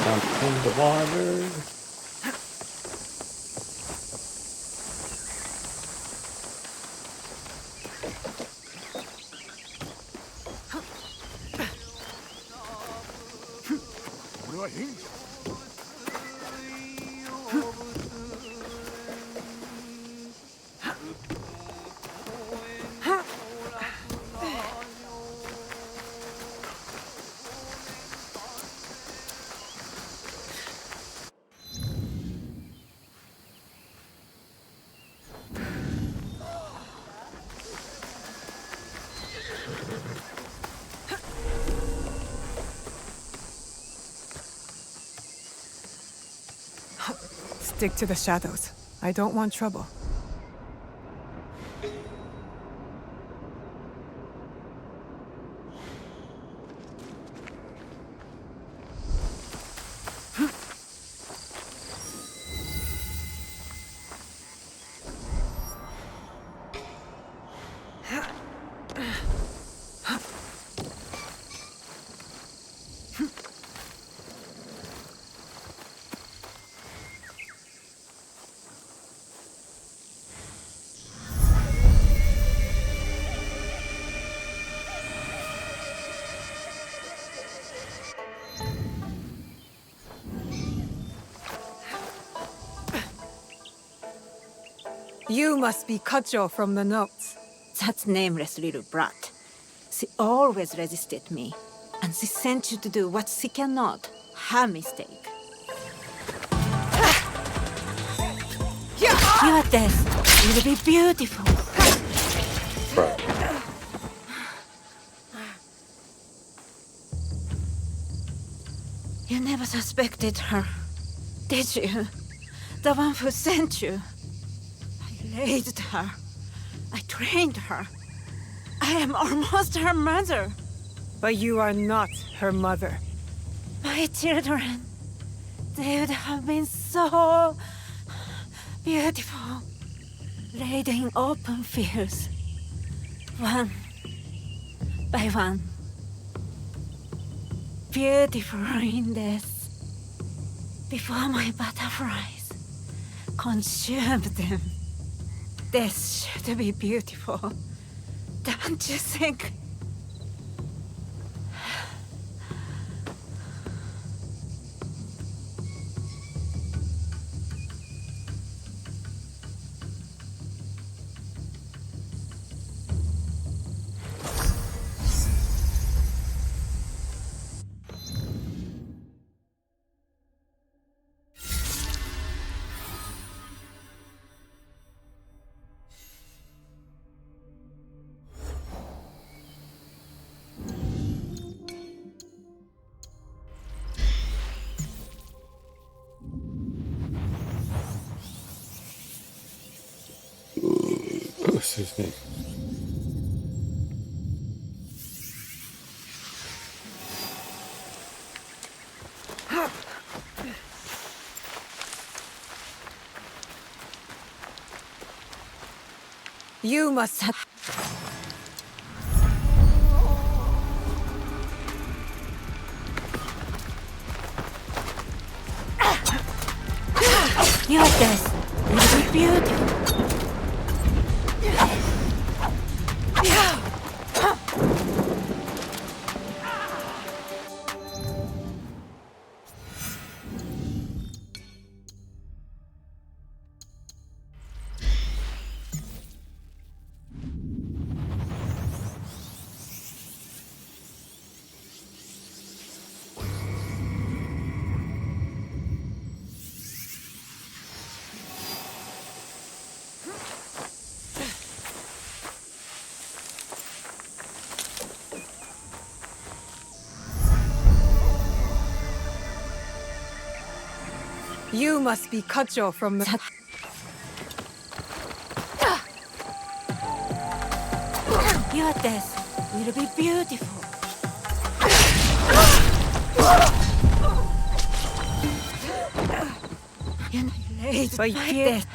Jump in the water. Stick to the shadows. I don't want trouble. You must be Kacho from the notes. That nameless little brat. She always resisted me, and she sent you to do what she cannot. Her mistake. Your death will be beautiful. You never suspected her. Did you? The one who sent you? I raised her. I trained her. I am almost her mother. But you are not her mother. My children, they would have been so beautiful, laid in open fields, one by one. Beautiful in death, before my butterflies consumed them. Death should be beautiful, don't you think? Excuse me. You must have... Your death will be beautiful. You must be Kacho from the... Your death will be beautiful. You laid But my here- death.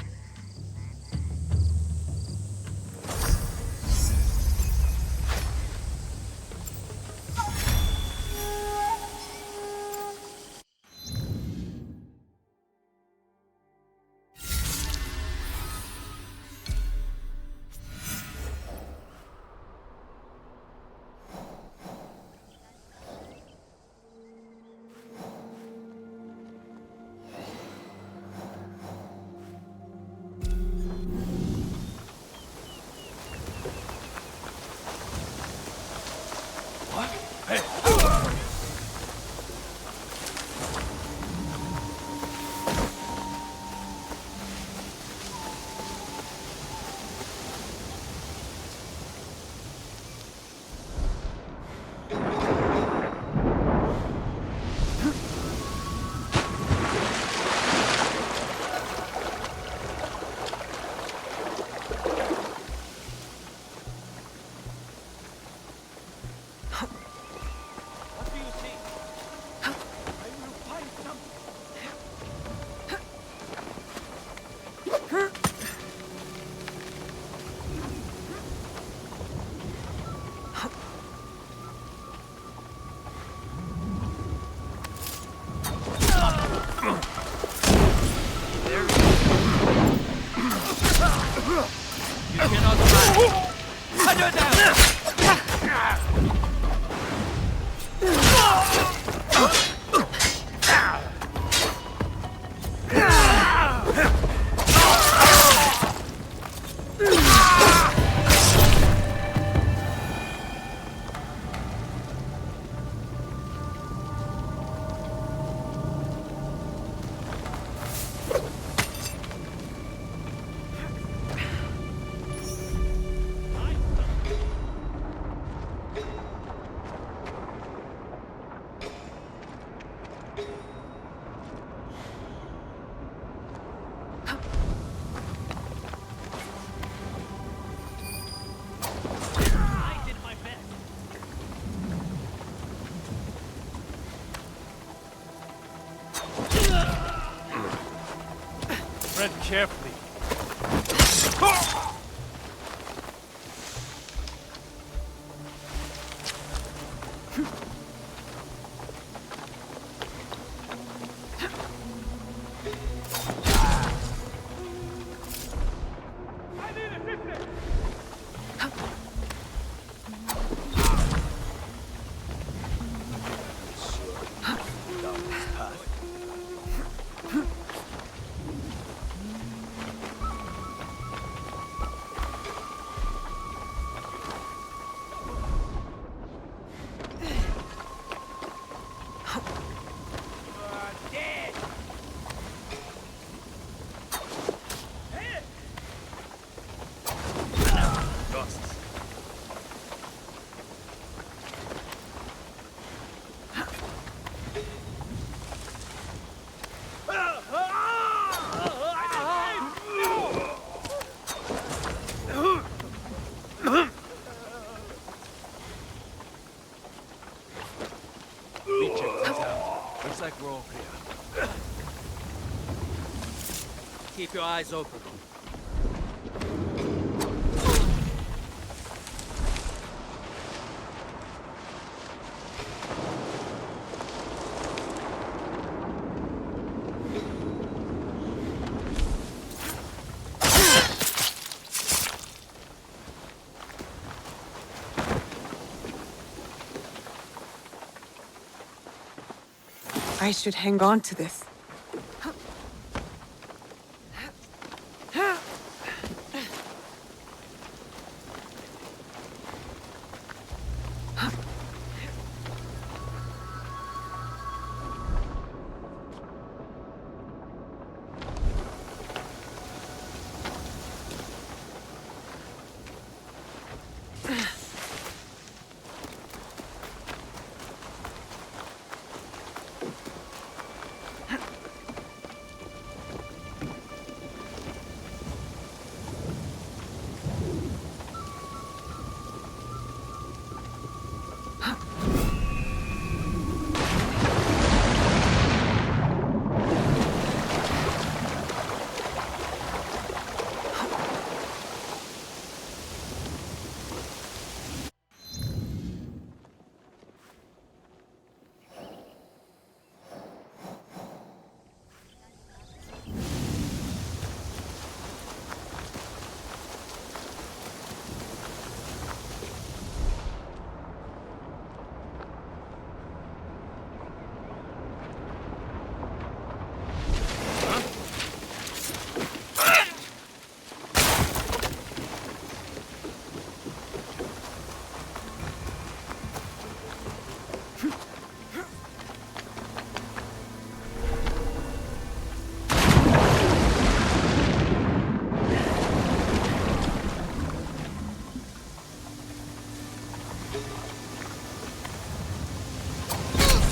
Tread carefully. Looks like we're all clear. Keep your eyes open. I should hang on to this.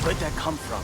Where'd that come from?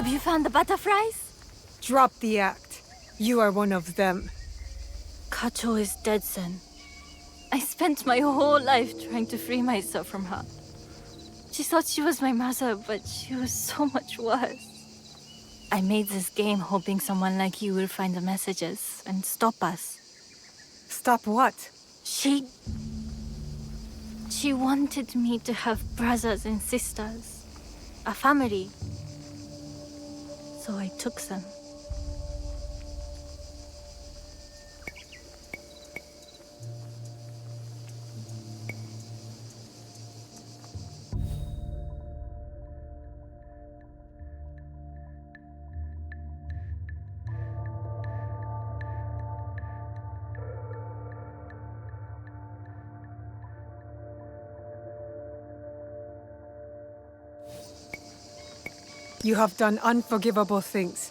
Have you found the butterflies? Drop the act. You are one of them. Kacho is dead, Sen. I spent my whole life trying to free myself from her. She thought she was my mother, but she was so much worse. I made this game hoping someone like you will find the messages and stop us. Stop what? She wanted me to have brothers and sisters, a family. So I took them. You have done unforgivable things,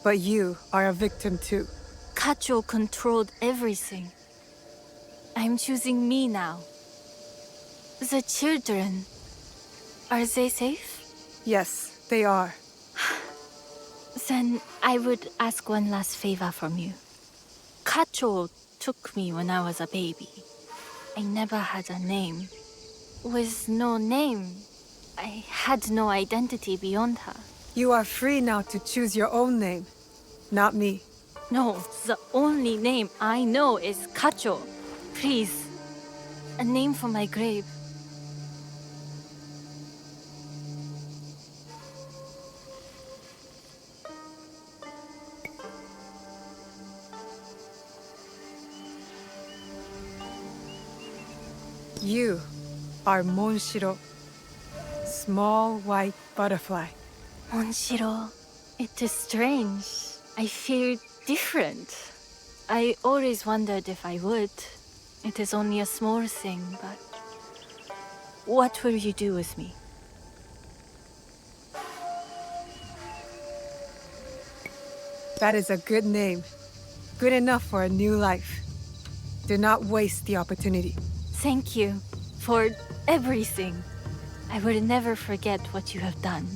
but you are a victim too. Kacho controlled everything. I'm choosing me now. The children, are they safe? Yes, they are. Then I would ask one last favor from you. Kacho took me when I was a baby. I never had a name. With no name, I had no identity beyond her. You are free now to choose your own name, not me. No, the only name I know is Kacho. Please, a name for my grave. You are Monshiro, small white butterfly. Monshiro, it is strange. I feel different. I always wondered if I would. It is only a small thing, but... What will you do with me? That is a good name. Good enough for a new life. Do not waste the opportunity. Thank you for everything. I will never forget what you have done.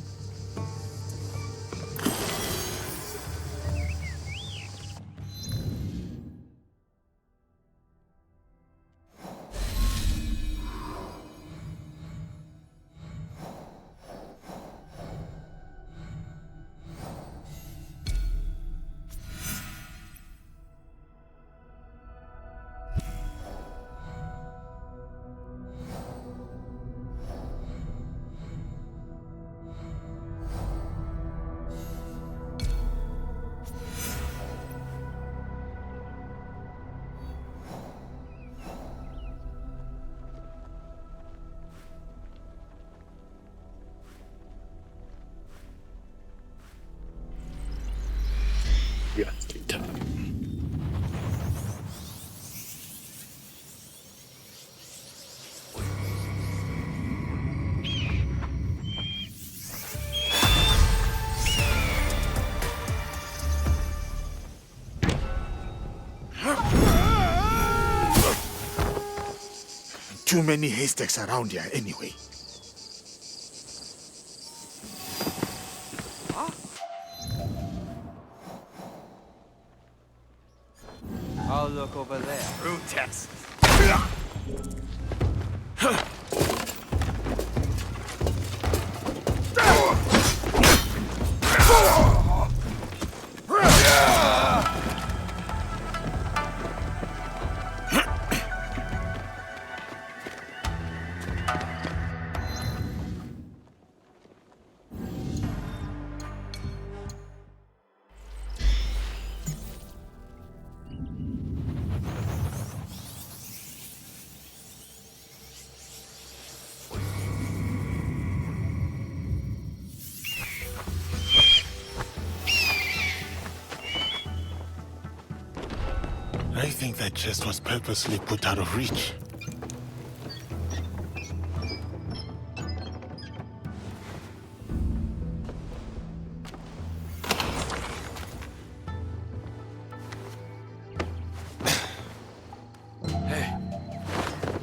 Too many haystacks around here anyway. I'll look over there. Root test. I think that chest was purposely put out of reach.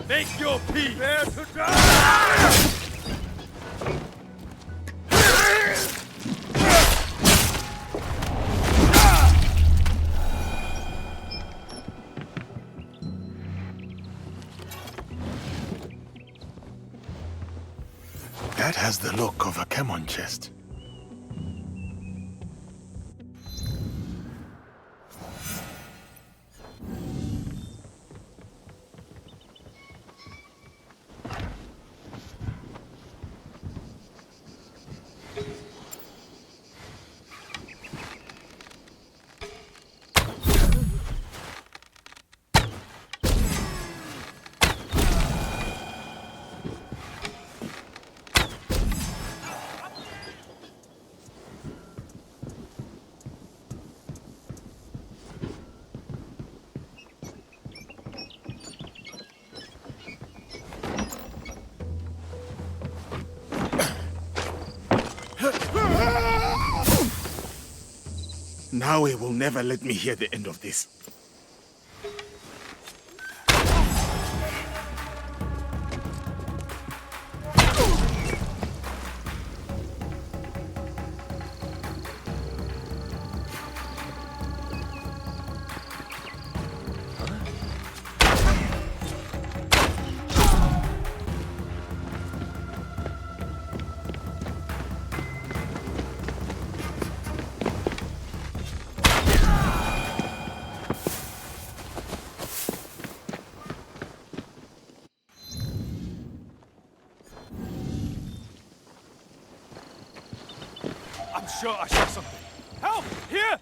Make your peace! Prepare to die! That has the look of a Kemon chest. Now he will never let me hear the end of this. I'm sure I saw something. Help! Here!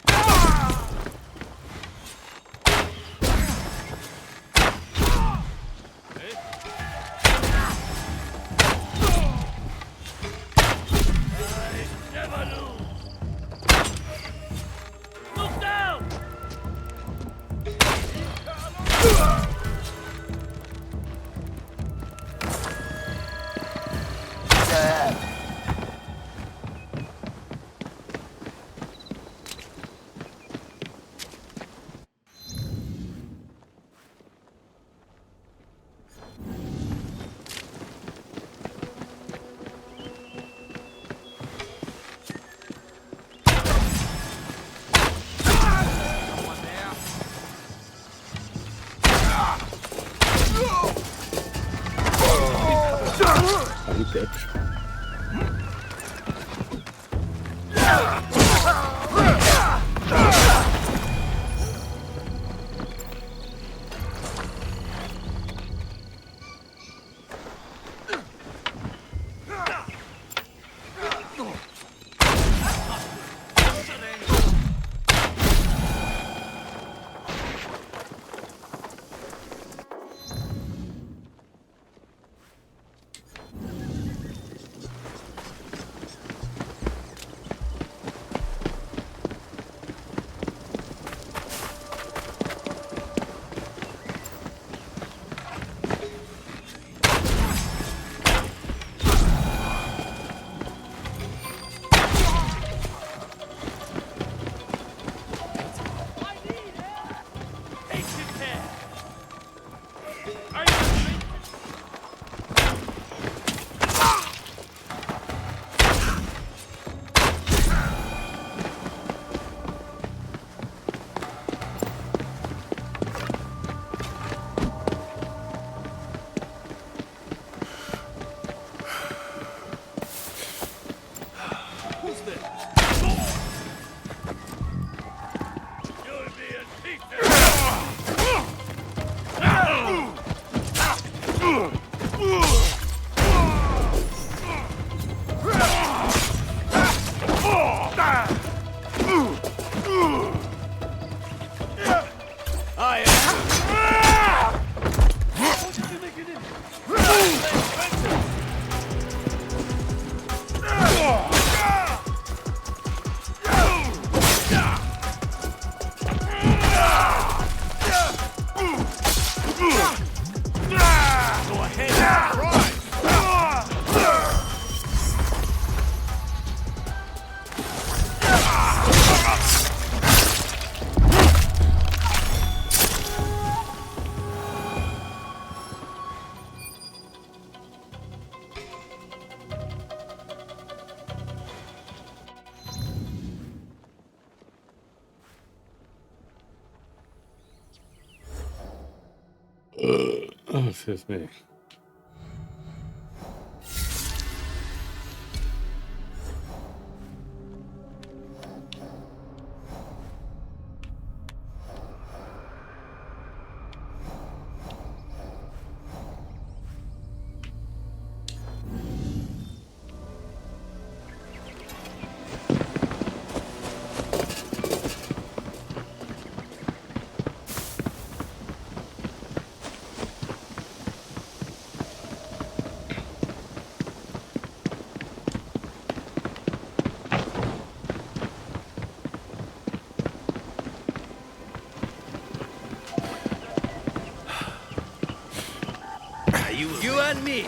Look down! Excuse me. on me!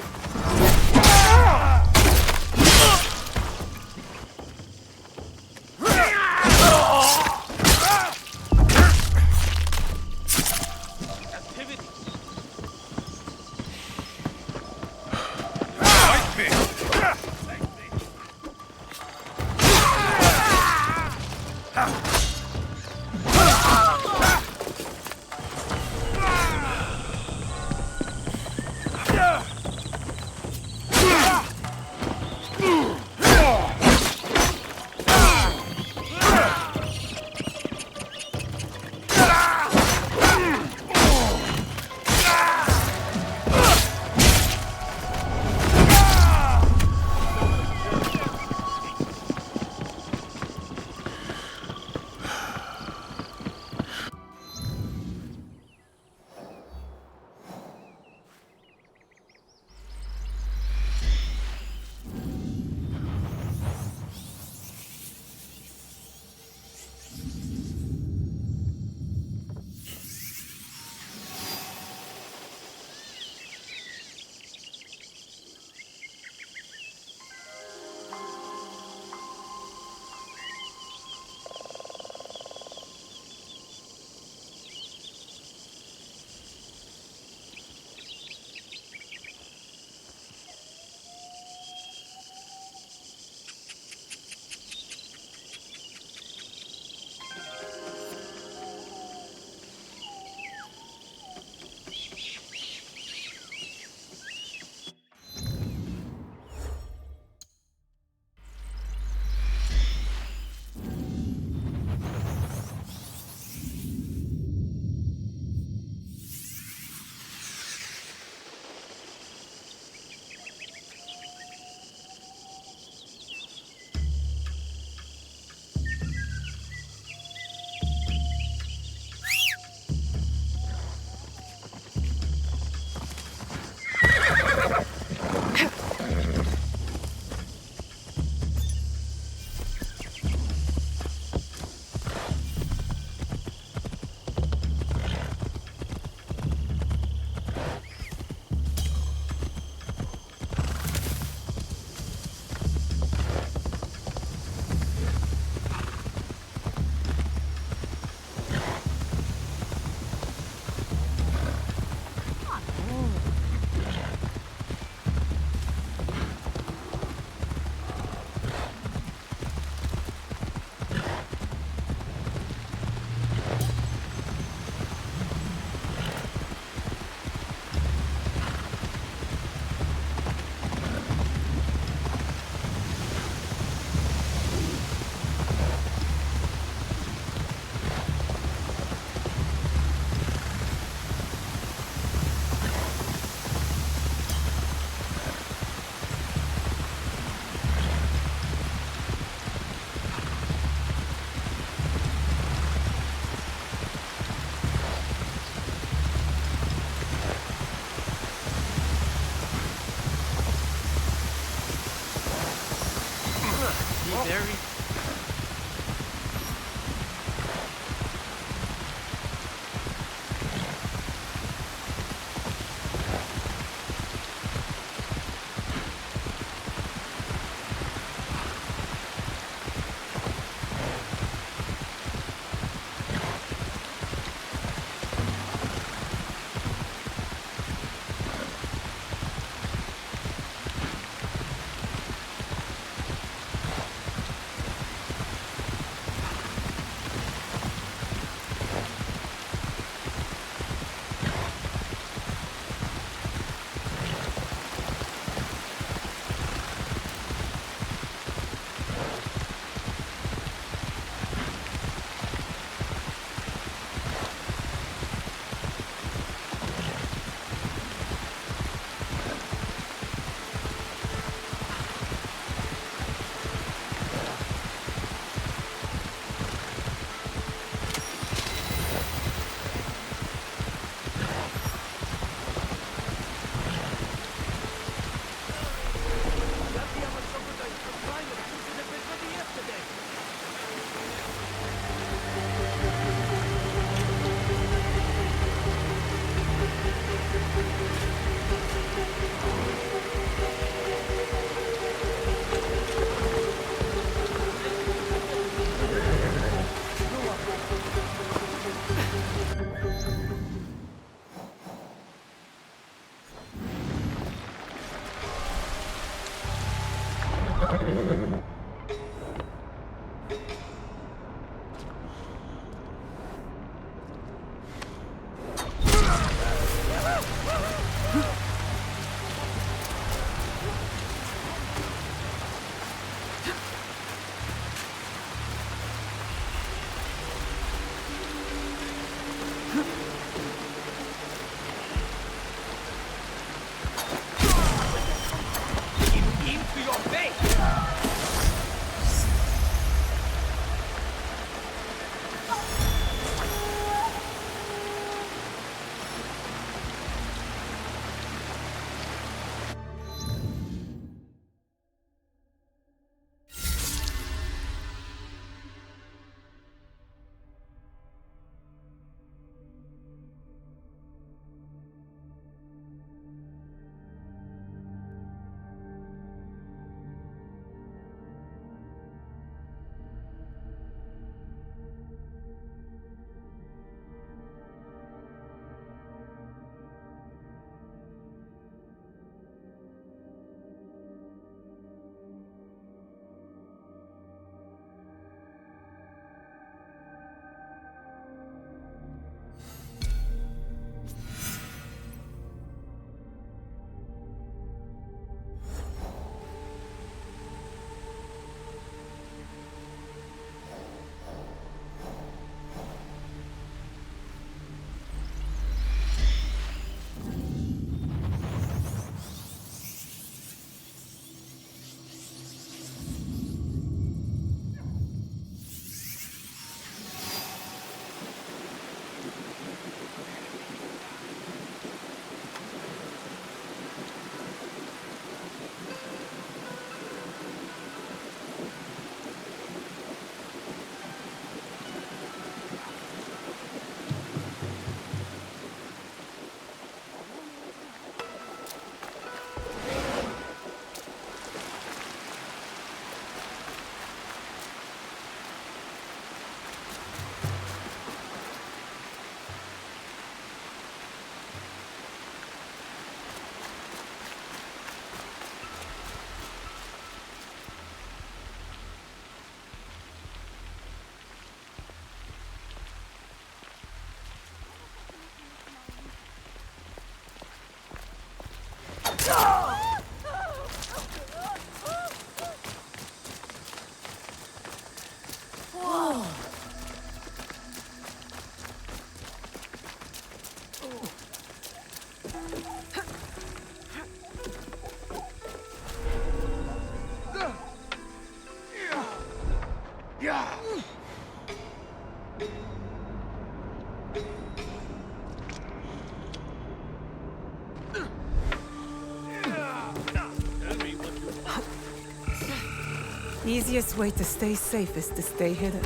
Easiest way to stay safe is to stay hidden.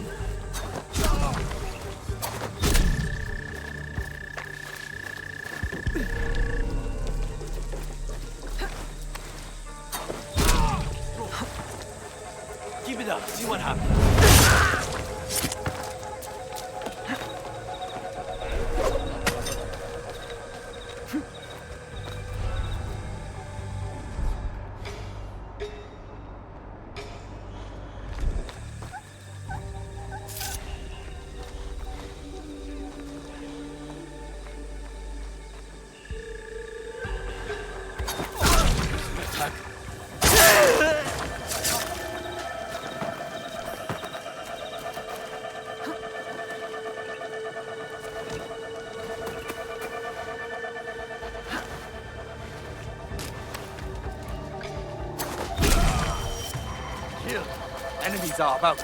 Keep it up. See what happens. Here, enemies are about.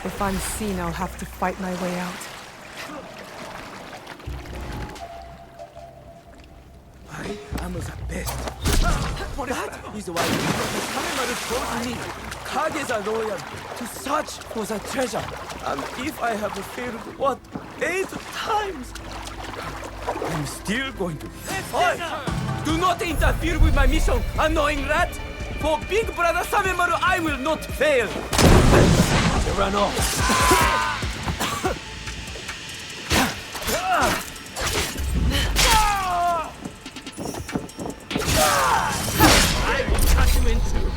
If I'm seen, I'll have to fight my way out. I am the best. That is why Samemaru told me Kages are loyal to search for the treasure. And if I have failed, 8 times? I'm still going to... Oi! Do not interfere with my mission, annoying rat! For Big Brother Samemaru, I will not fail! Run off! I will cut him in two.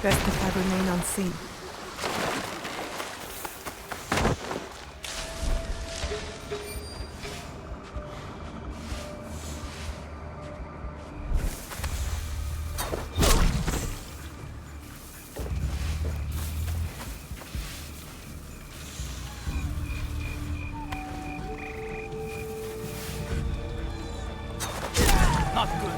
Best if I remain unseen. Not good.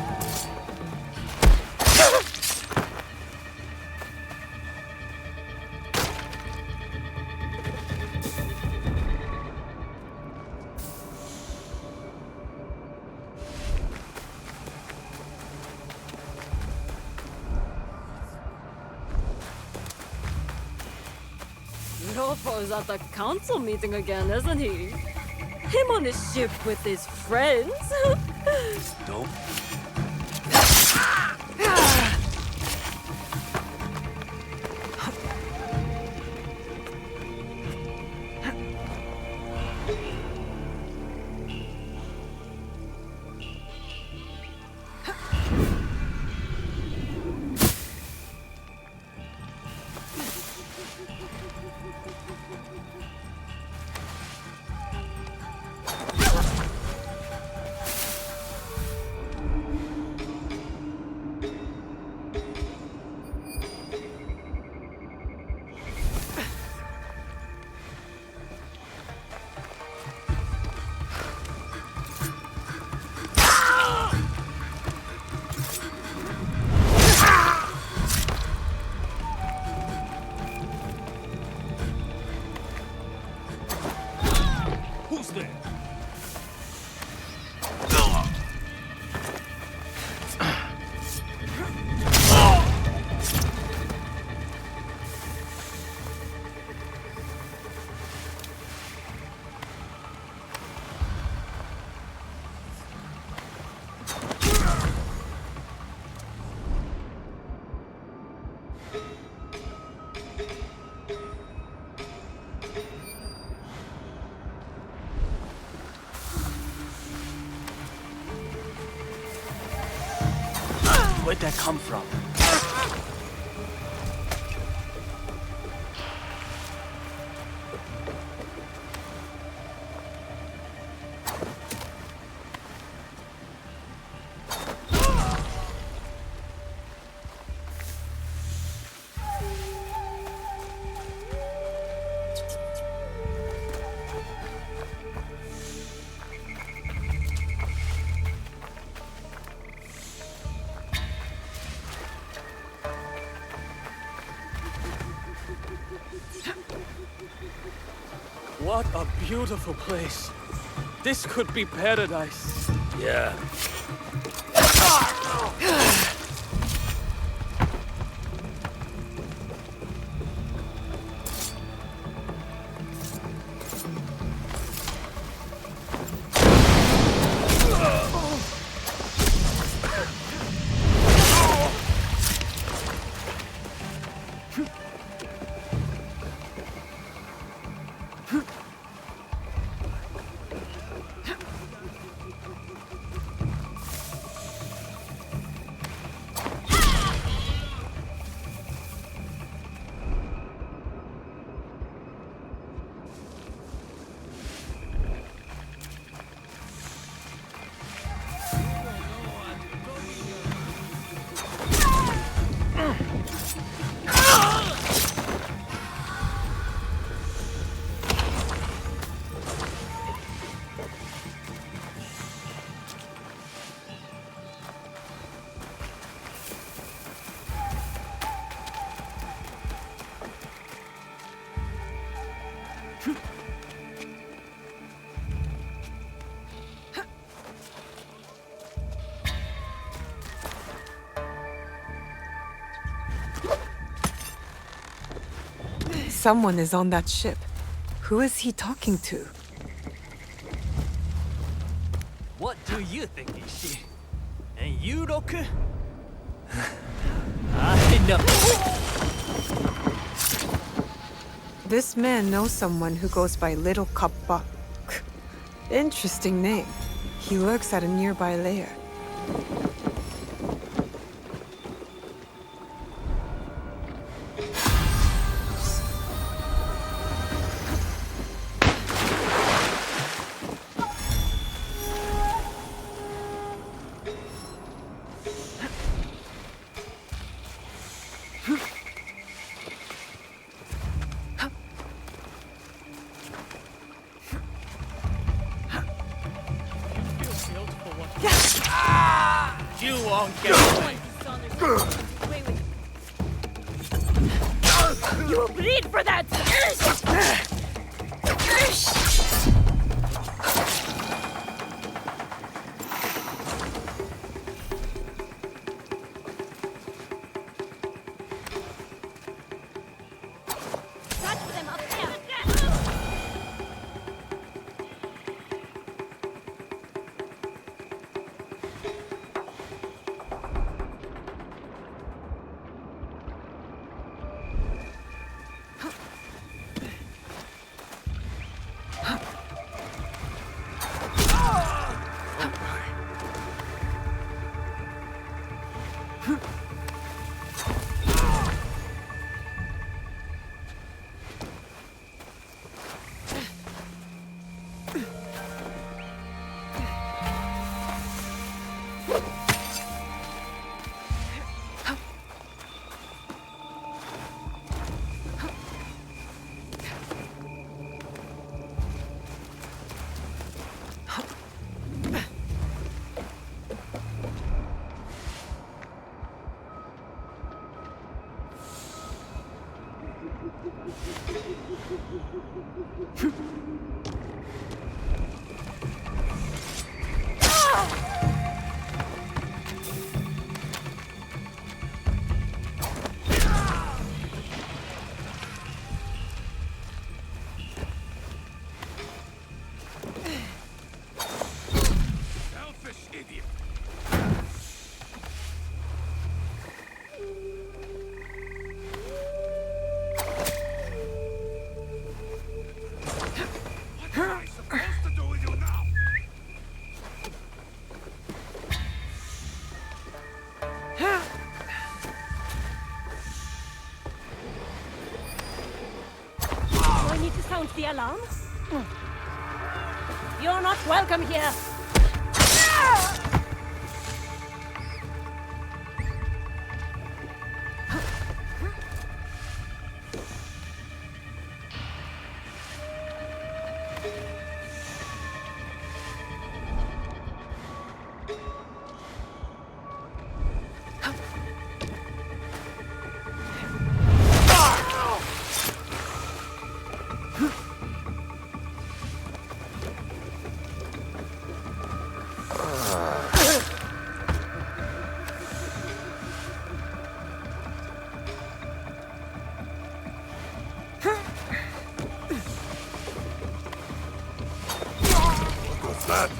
Rodolfo's at the council meeting again, isn't he? Him on his ship with his friends. Don't. almost there. Where'd that come from? What a beautiful place. This could be paradise. Yeah. Someone is on that ship. Who is he talking to? What do you think, Ishi? And you, Roku? I know. This man knows someone who goes by Little Kappa. Interesting name. He lurks at a nearby lair. You won't get away. You will bleed for that! Selfish idiot. What am I supposed to do with you now? Do I need to sound the alarm? You're not welcome here. What's that?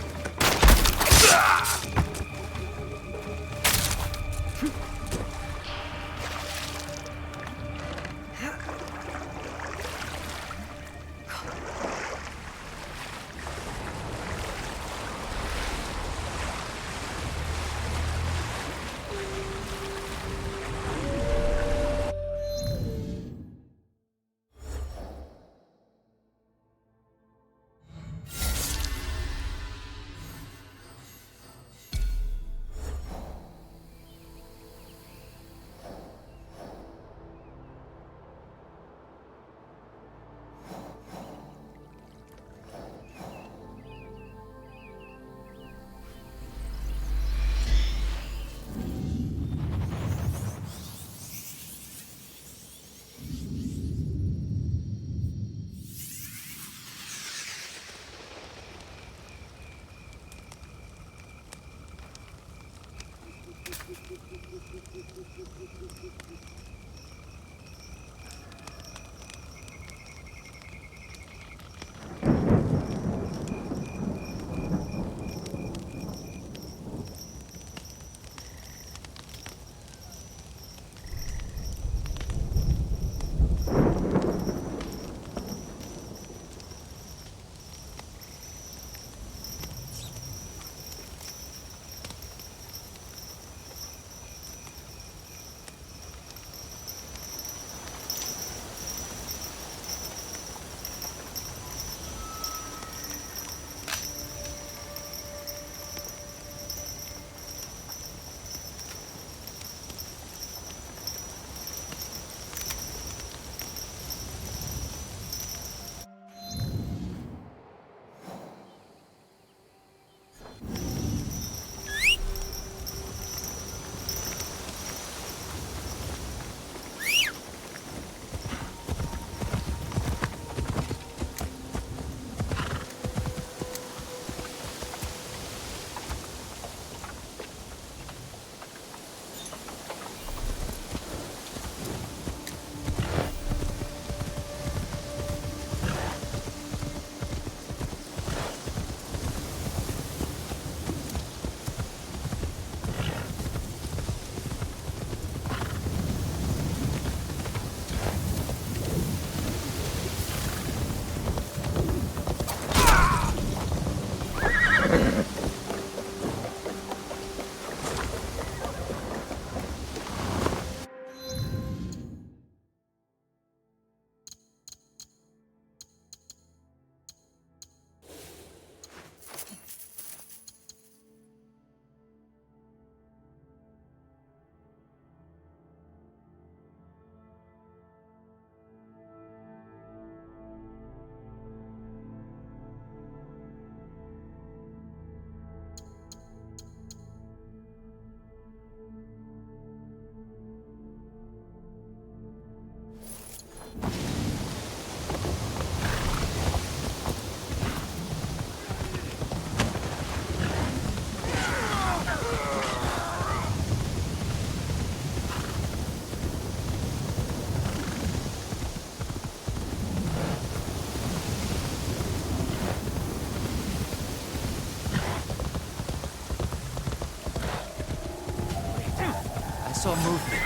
muscle movement.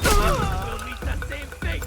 We'll meet the same fate.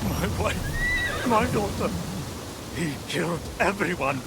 My wife, my daughter. He killed everyone.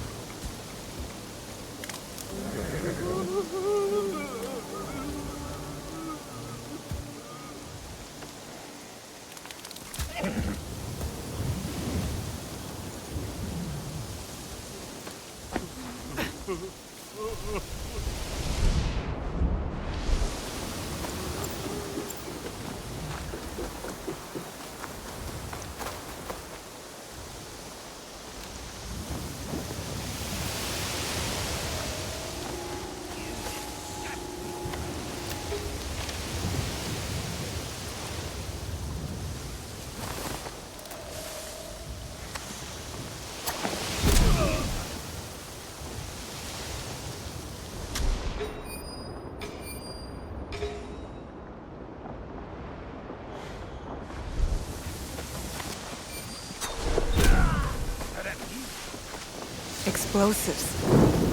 Explosives.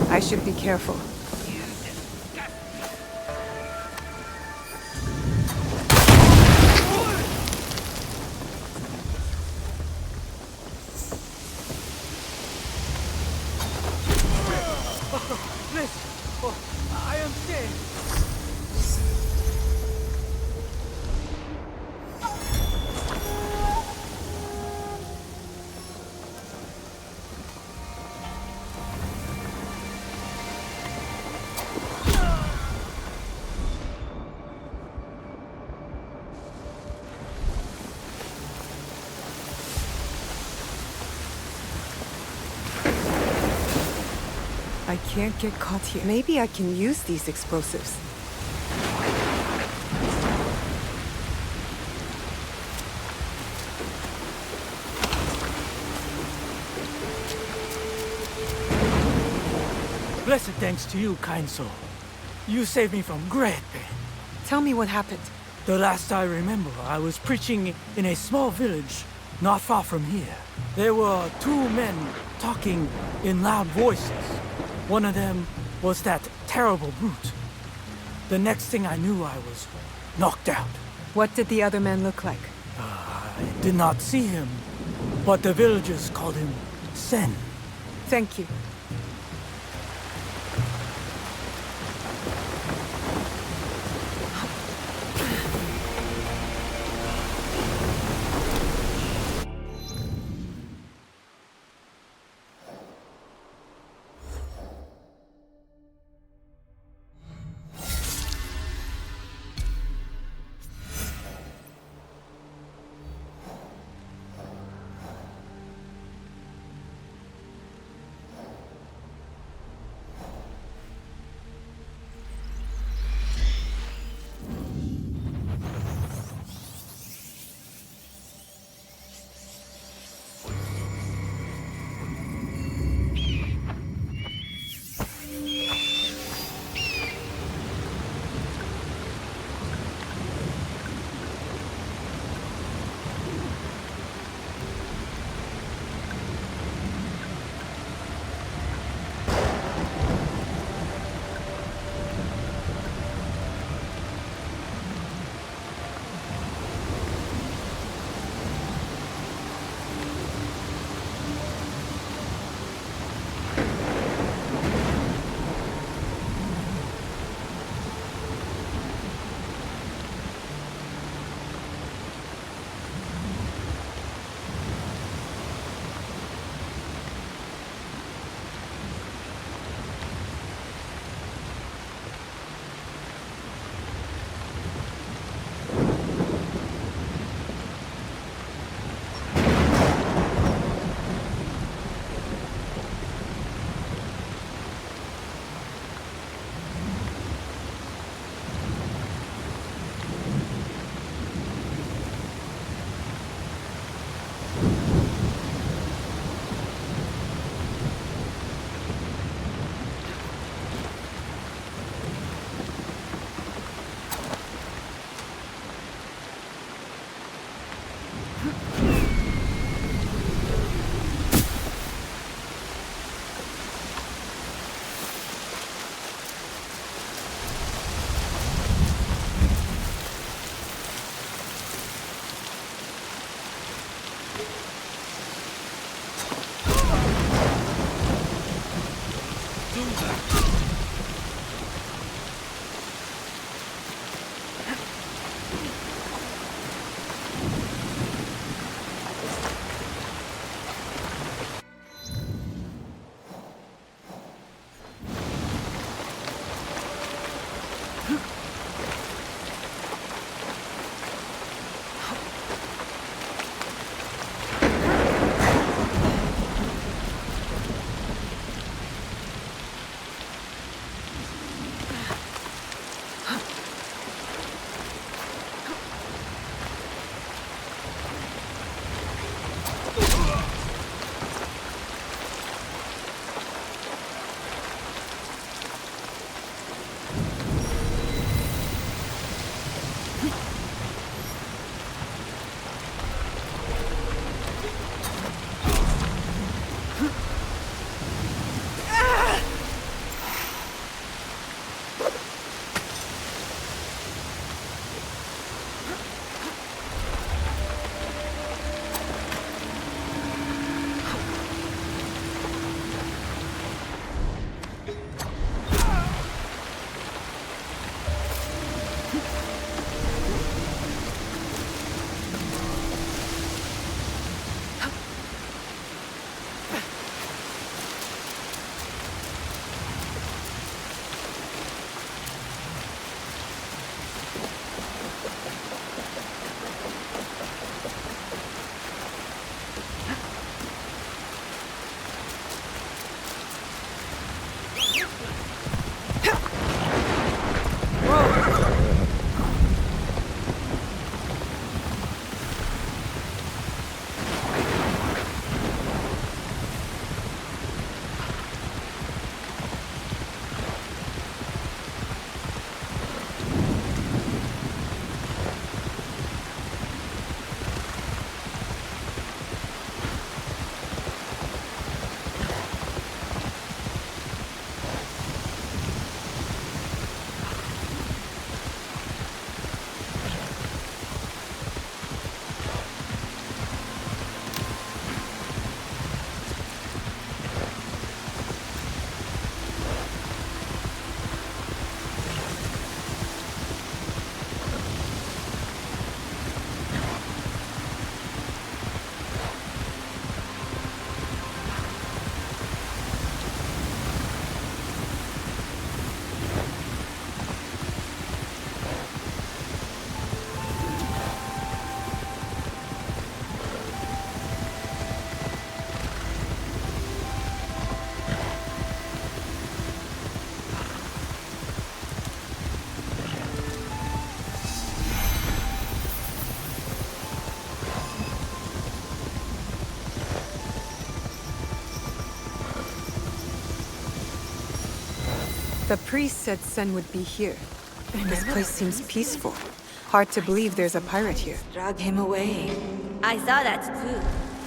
I should be careful. Please, I am safe. I can't get caught here. Maybe I can use these explosives. Blessed thanks to you, kind soul. You saved me from great pain. Tell me what happened. The last I remember, I was preaching in a small village not far from here. There were two men talking in loud voices. One of them was that terrible brute. The next thing I knew, I was knocked out. What did the other men look like? I did not see him, but the villagers called him Sen. Thank you. The priest said Sen would be here. This place seems peaceful. Hard to believe there's a pirate here. Drag him away. I saw that too.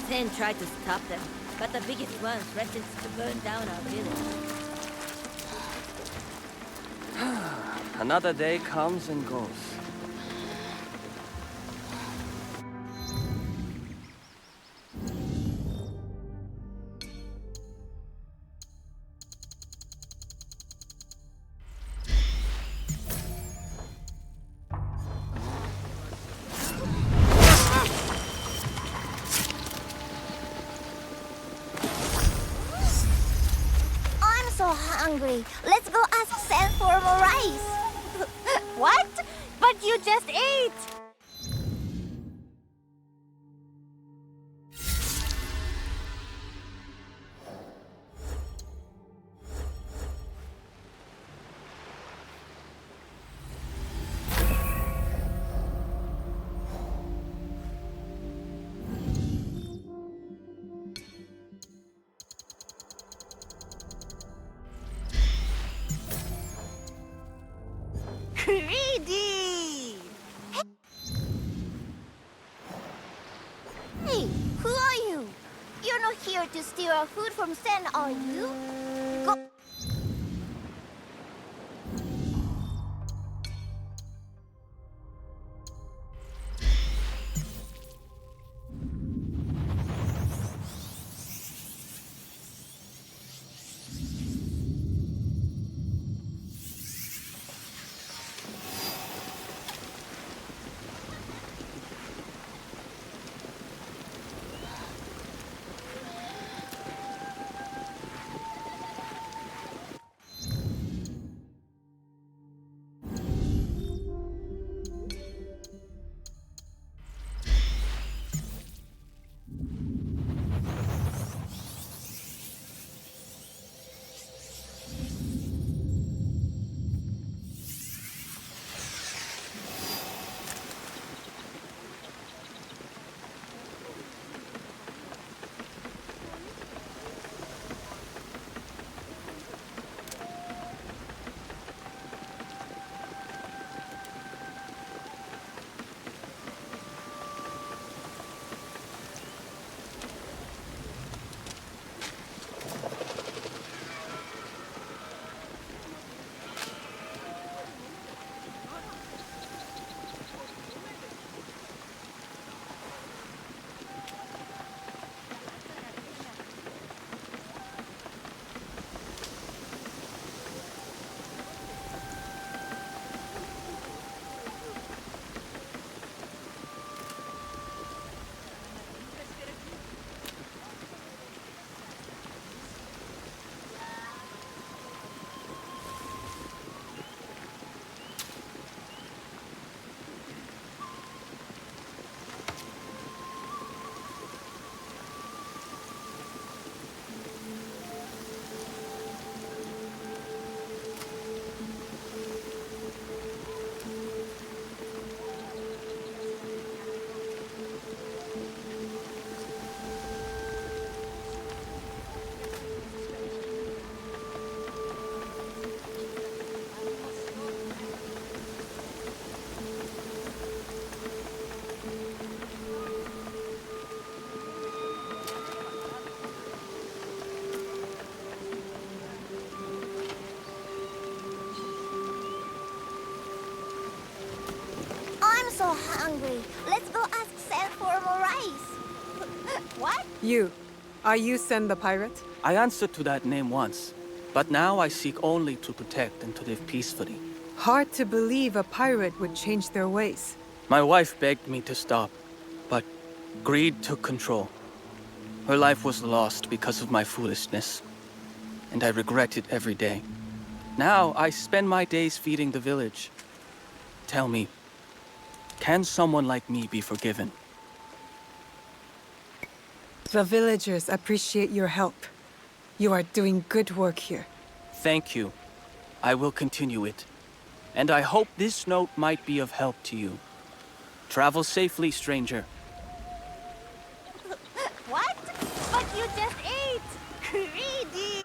Sen tried to stop them, but the biggest one threatened to burn down our village. Another day comes and goes. I'm so hungry. Let's go ask Sen for more rice. What? But you just ate! Greedy! Hey, who are you? You're not here to steal our food from Sen, are you? Go. so hungry. Let's go ask Sel for more rice. What? Are you Sen the pirate? I answered to that name once, but now I seek only to protect and to live peacefully. Hard to believe a pirate would change their ways. My wife begged me to stop, but greed took control. Her life was lost because of my foolishness, and I regret it every day. Now I spend my days feeding the village. Tell me, can someone like me be forgiven? The villagers appreciate your help. You are doing good work here. Thank you. I will continue it. And I hope this note might be of help to you. Travel safely, stranger. What? But you just ate! Greedy!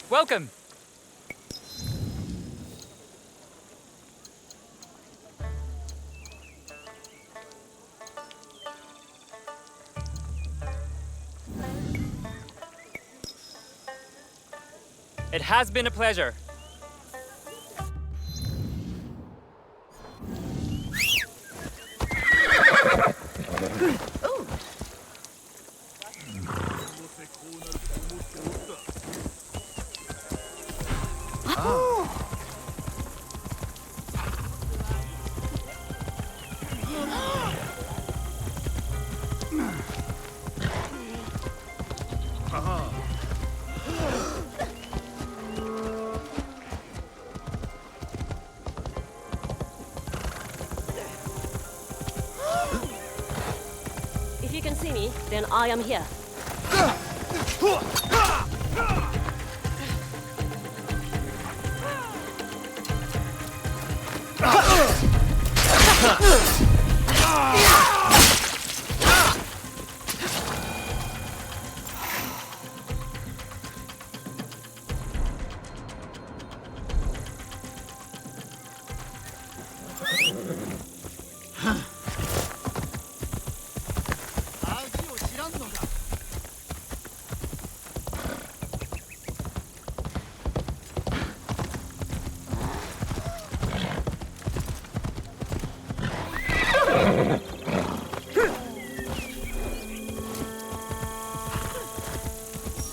Welcome. It has been a pleasure. If you can see me, then I am here.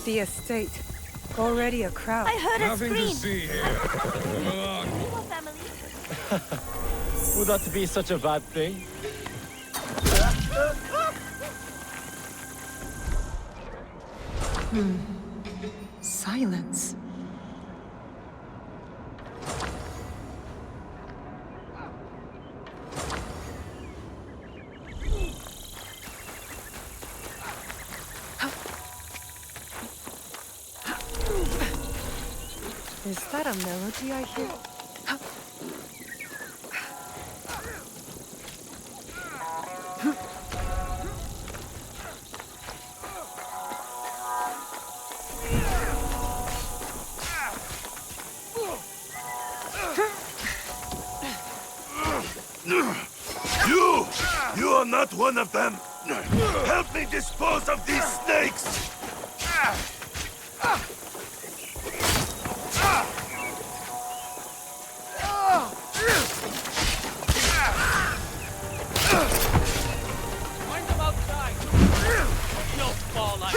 The estate. Already a crowd. I heard a Nothing scream. to see here. Hello, family. Would that be such a bad thing? Silence. Is that a melody I hear? You are not one of them. Help me dispose of these snakes. Find them outside. You'll fall like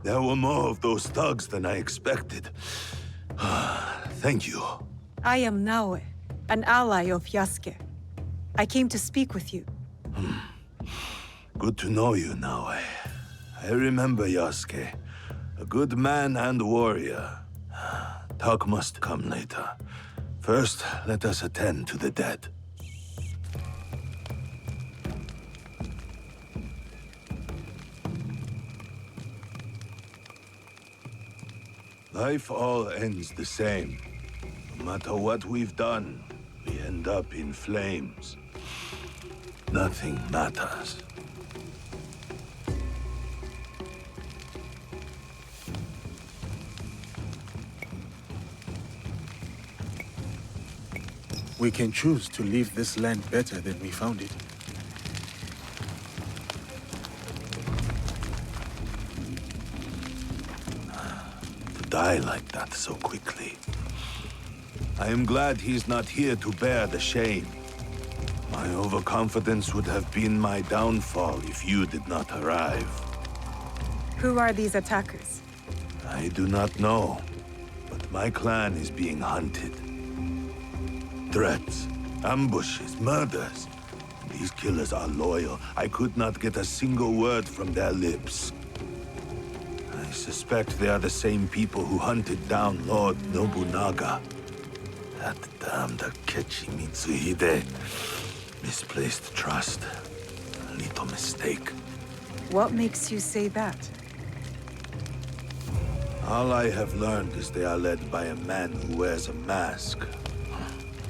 There were more of those thugs than I expected. Thank you. I am Naoe, an ally of Yasuke. I came to speak with you. Good to know you, Naoe. I remember Yasuke. A good man and warrior. Talk must come later. First, let us attend to the dead. Life all ends the same. No matter what we've done, we end up in flames. Nothing matters. We can choose to leave this land better than we found it. To die like that so quickly. I am glad he's not here to bear the shame. My overconfidence would have been my downfall if you did not arrive. Who are these attackers? I do not know, but my clan is being hunted. Threats, ambushes, murders. These killers are loyal. I could not get a single word from their lips. I suspect they are the same people who hunted down Lord Nobunaga. That damned Akechi Mitsuhide. Misplaced trust. A little mistake. What makes you say that? All I have learned is they are led by a man who wears a mask.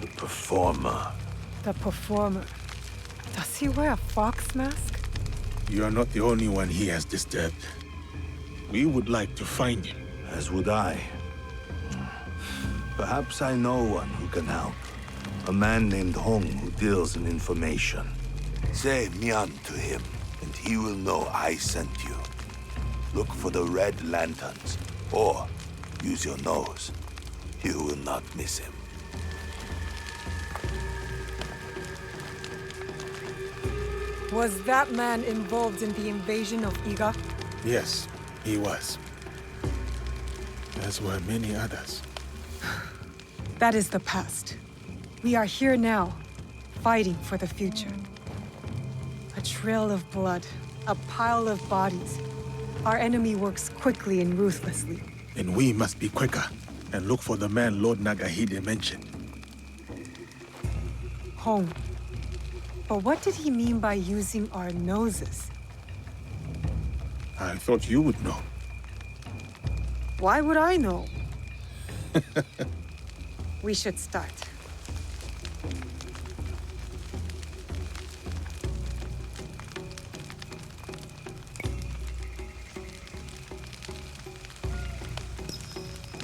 The Performer. The Performer. Does he wear a fox mask? You are not the only one he has disturbed. We would like to find him. As would I. Perhaps I know one who can help. A man named Hong who deals in information. Say Mian to him, and he will know I sent you. Look for the red lanterns, or use your nose. You will not miss him. Was that man involved in the invasion of Iga? Yes, he was. As were many others. That is the past. We are here now, fighting for the future. A trail of blood, a pile of bodies. Our enemy works quickly and ruthlessly. And we must be quicker and look for the man Lord Nagahide mentioned. Hong. But what did he mean by using our noses? I thought you would know. Why would I know? We should start.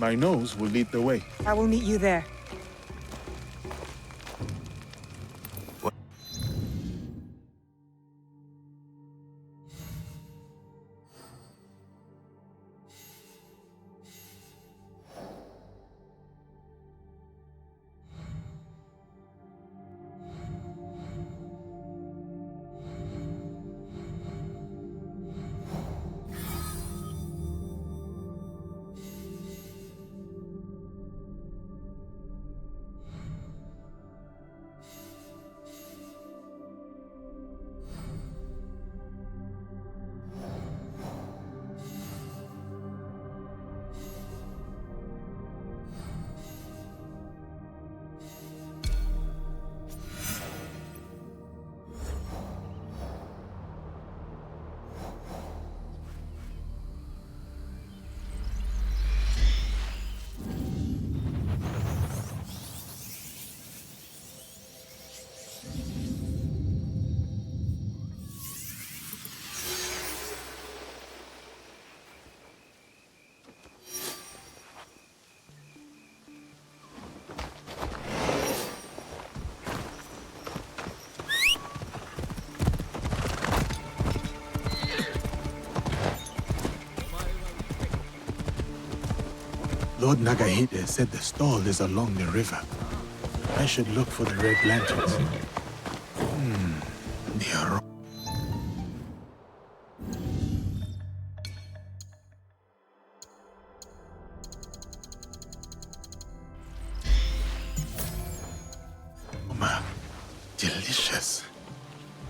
My nose will lead the way. I will meet you there. Lord Nagahide said the stall is along the river. I should look for the red lanterns. They are... Delicious.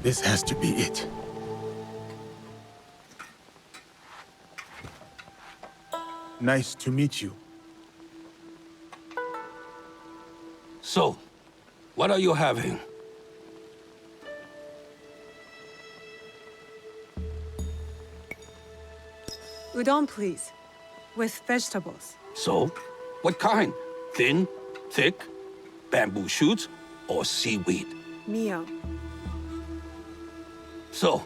This has to be it. Nice to meet you. So, what are you having? Udon, please. With vegetables. So, what kind? Thin, thick, bamboo shoots, or seaweed? Mio. So,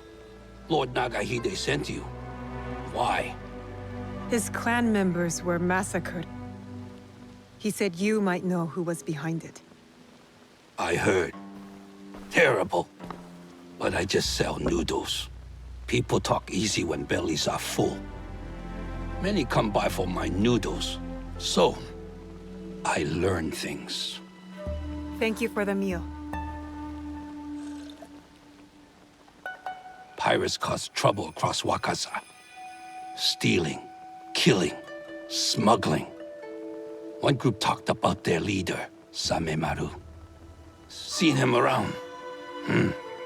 Lord Nagahide sent you. Why? His clan members were massacred. He said you might know who was behind it. I heard. Terrible. But I just sell noodles. People talk easy when bellies are full. Many come by for my noodles. So, I learn things. Thank you for the meal. Pirates cause trouble across Wakasa. Stealing, killing, smuggling. One group talked about their leader, Samemaru. Seen him around.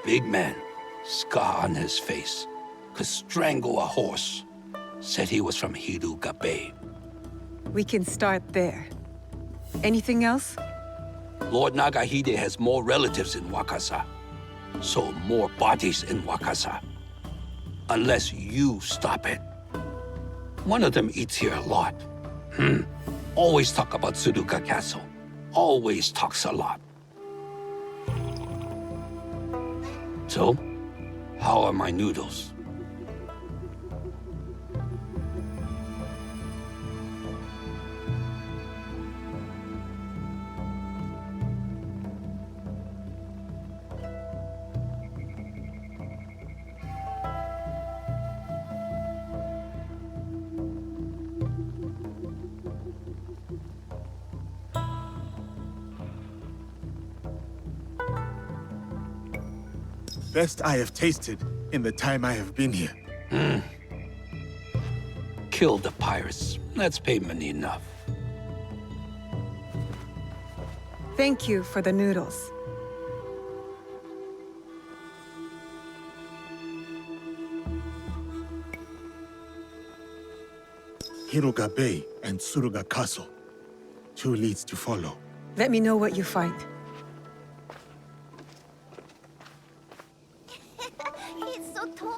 Big man, scar on his face. Could strangle a horse. Said he was from Hiruga Bay. We can start there. Anything else? Lord Nagahide has more relatives in Wakasa. So more bodies in Wakasa. Unless you stop it. One of them eats here a lot. Always talk about Suruga Castle. Always talks a lot. So, how are my noodles? Best I have tasted in the time I have been here. Kill the pirates. That's payment enough. Thank you for the noodles. Hiruga Bay and Suruga Castle. 2 leads to follow. Let me know what you find. He's so tall.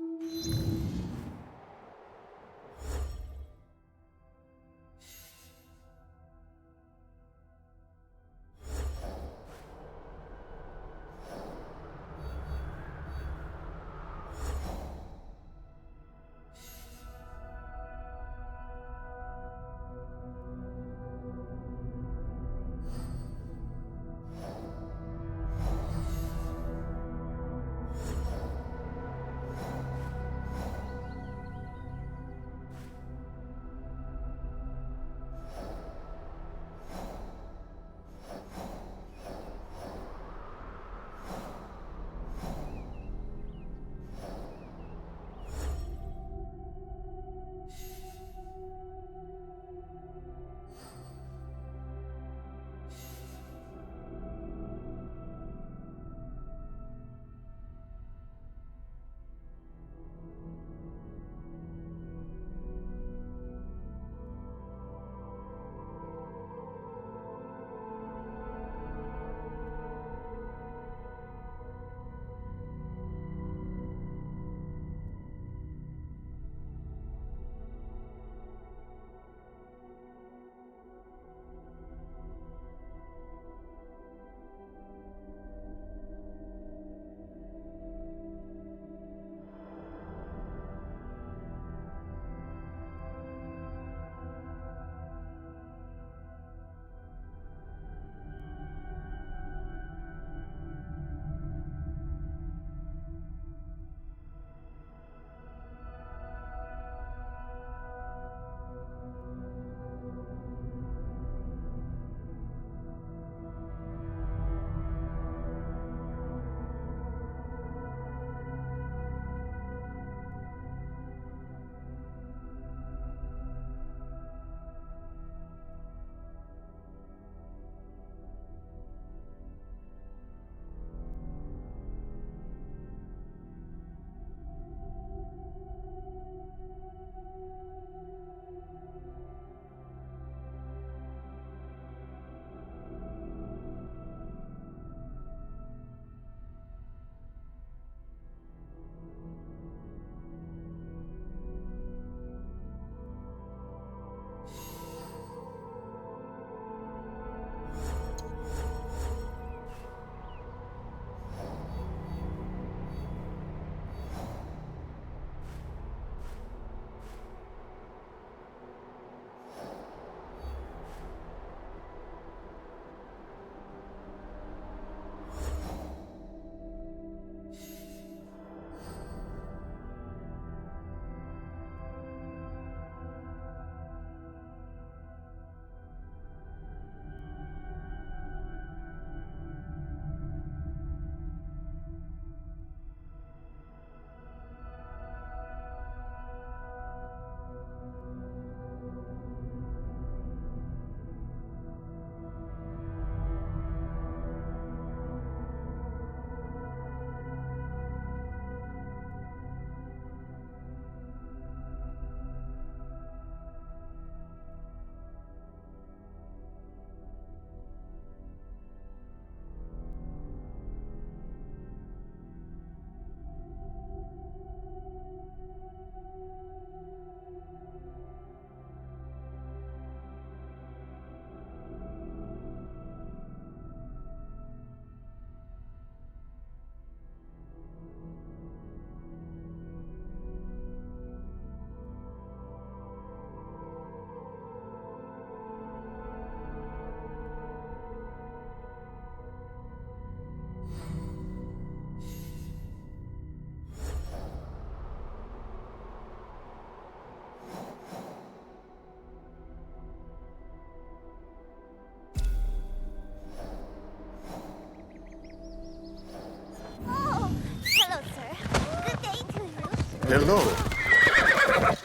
Hello.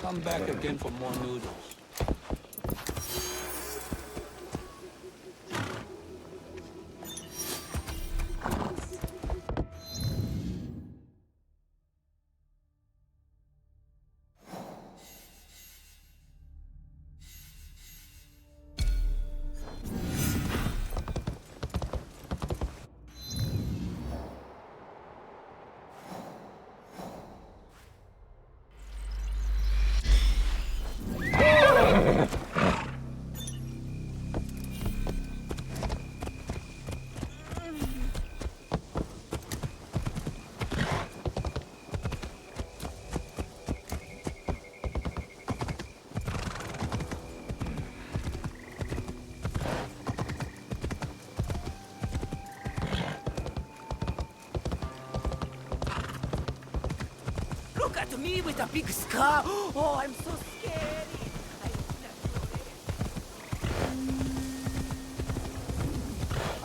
Come back again for more noodles. Look at me with a big scar. Oh, I'm so scared.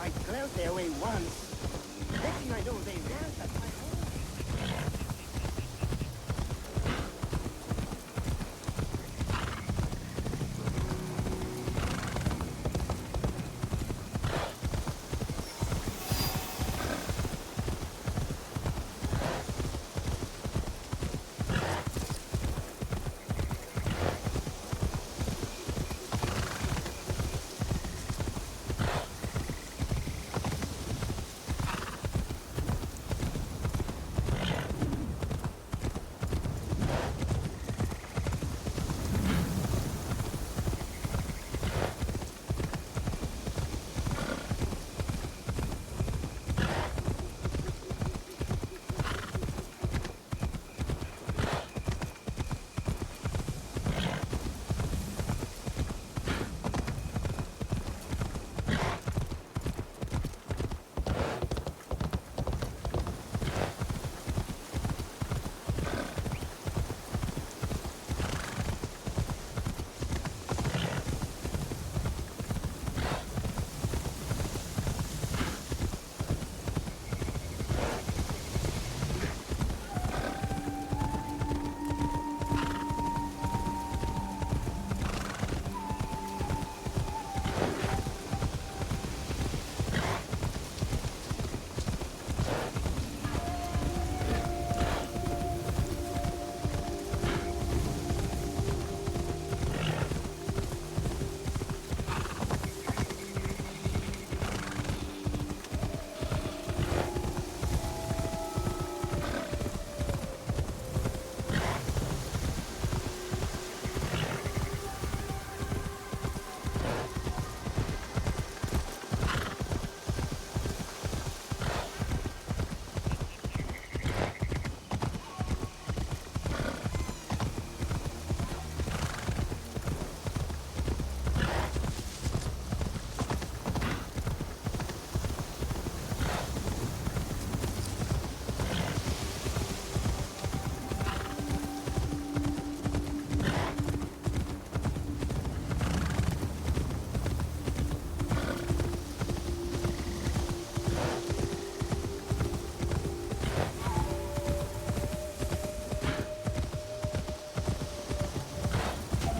I cleared their way once. Next thing I know, they ran at my home.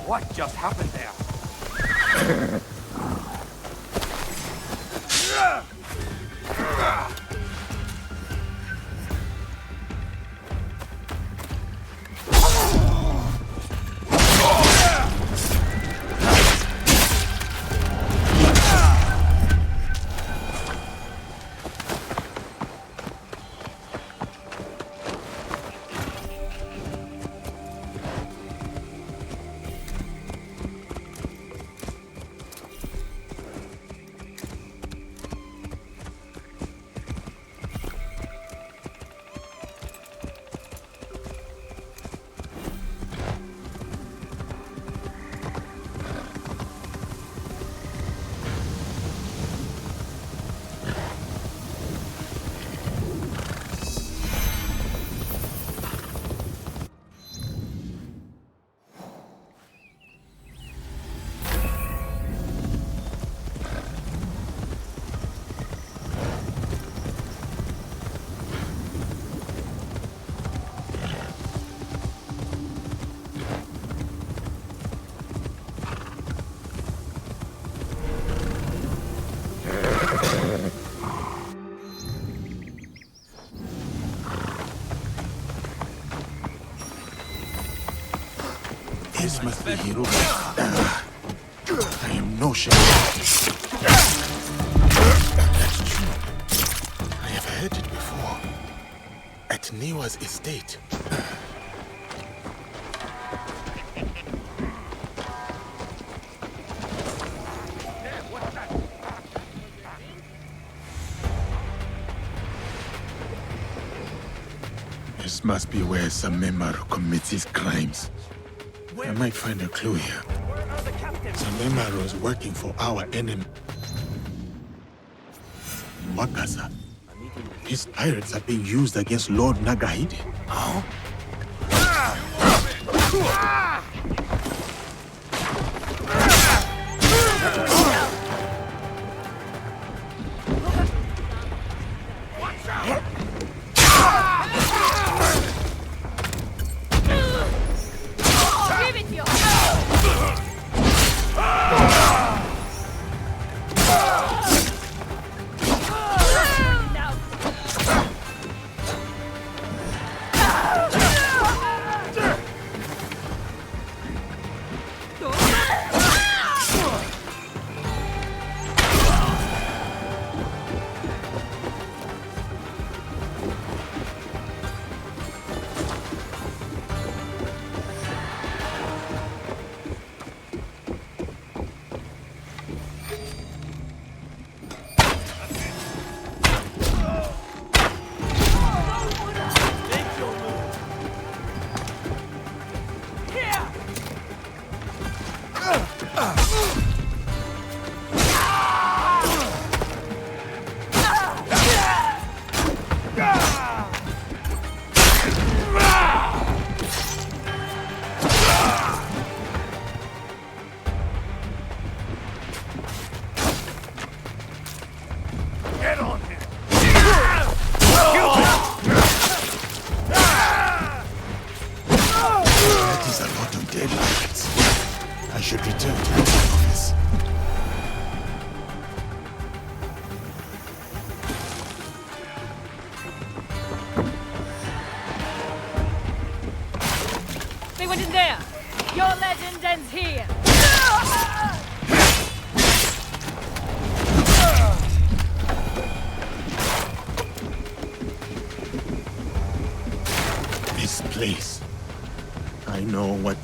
What just happened there? This must be Hiromi. I am no Shogun. That's true. I have heard it before. At Niwa's estate. This must be where Samemaru commits his crimes. I might find a clue here. Samemaru is working for our enemy. Wakaza. His pirates are being used against Lord Nagahide. Huh?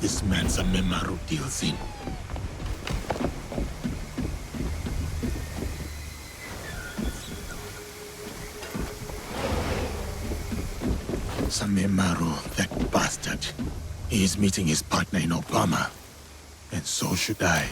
This man Samemaru deals in. Samemaru, that bastard. He is meeting his partner in Obama. And so should I.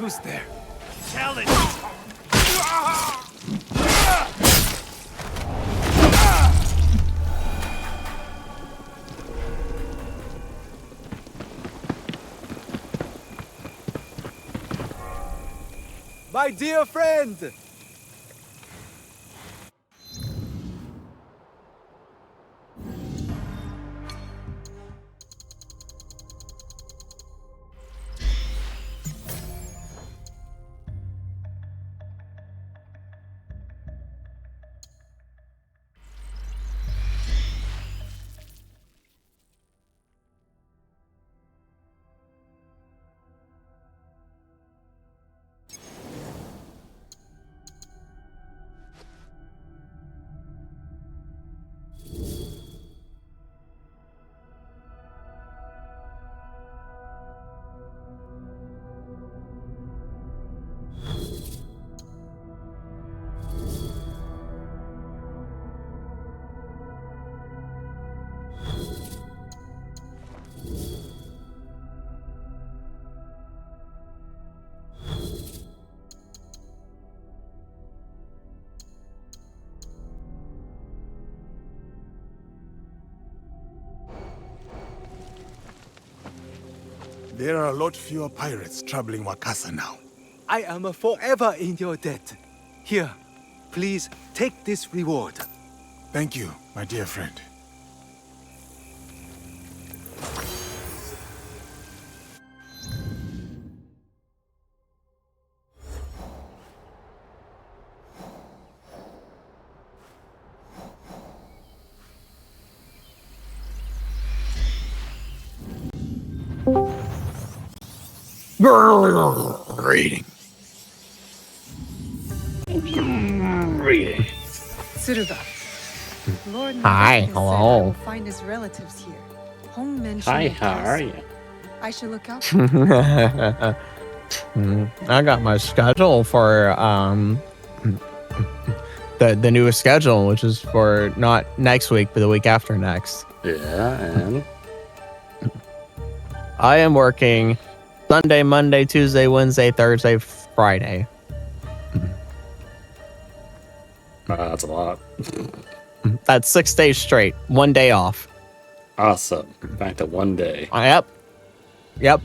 Who's there? Challenge! My dear friend! There are a lot fewer pirates troubling Wakasa now. I am forever in your debt. Here, please take this reward. Thank you, my dear friend. Reading. Tsuruga. Lord Hi, Nagaki said I hello. will find his relatives here. Hong mentioned Hi, the how are castle. you? I should look out. I got my schedule for the newest schedule, which is for not next week, but the week after next. Yeah, and I am working Sunday, Monday, Tuesday, Wednesday, Thursday, Friday. that's a lot. That's 6 days straight, 1 day off. Awesome. Back to 1 day. Yep. Yep.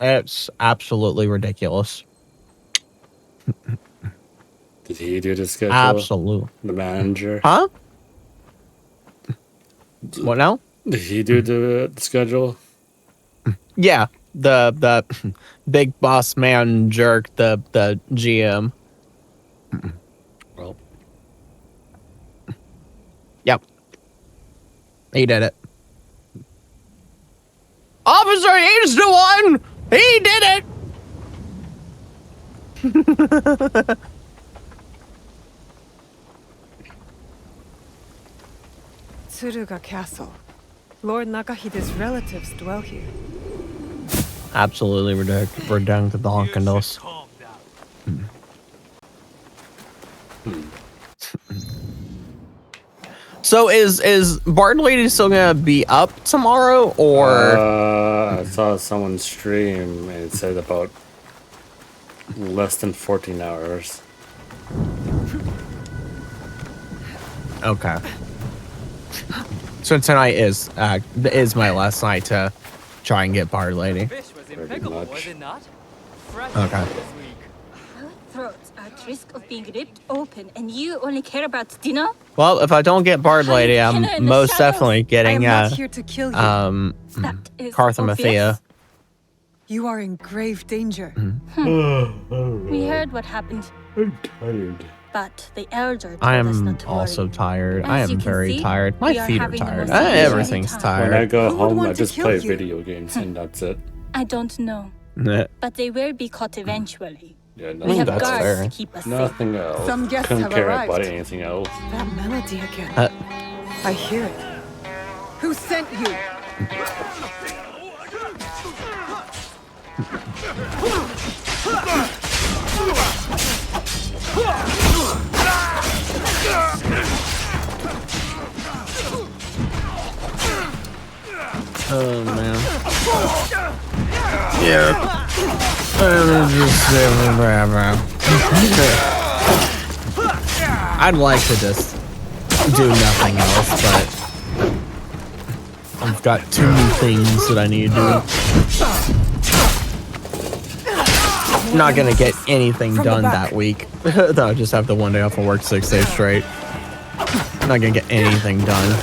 It's absolutely ridiculous. Did he do the schedule? Absolute. The manager? Huh? What now? Did he do the schedule? Yeah, the big boss man jerk, the GM. Well, yep, he did it. Officer, he's the one. He did it. Tsuruga Castle. Lord Nagahide's relatives dwell here. Absolutely ridiculous. So is Bard Lady still gonna be up tomorrow, or? I saw someone stream and it said about less than 14 hours. Okay. So tonight is my last night to try and get Bard Lady. Fish was impeccable, was it not? Fresh Okay. this week. Our throats are at risk of being ripped open, and you only care about dinner? Well, if I don't get Bard Lady, I'm Killer in the most shadows. definitely getting I am not here to kill you. is Carthomathea. You are in grave danger. We heard what happened, I'm tired. but the elder told I us am not to also worry. tired. As I you am can very see, tired. My we are feet are having the tired. most amazing Everything's time. When I tired. go would home, I want to just kill play you? video games and that's it. I don't know, but they will be caught eventually. Yeah, We have that's guards fair. to keep us safe. Nothing else. Some guests Couldn't have care arrived. about anything else. That melody again. Uh, I hear it. Who sent you? Oh man. Yeah. I'd like to just do nothing else, but I've got too many things that I need to do. Not gonna get anything done that week. I'll just have the one day off of work 6 days straight. Not gonna get anything done.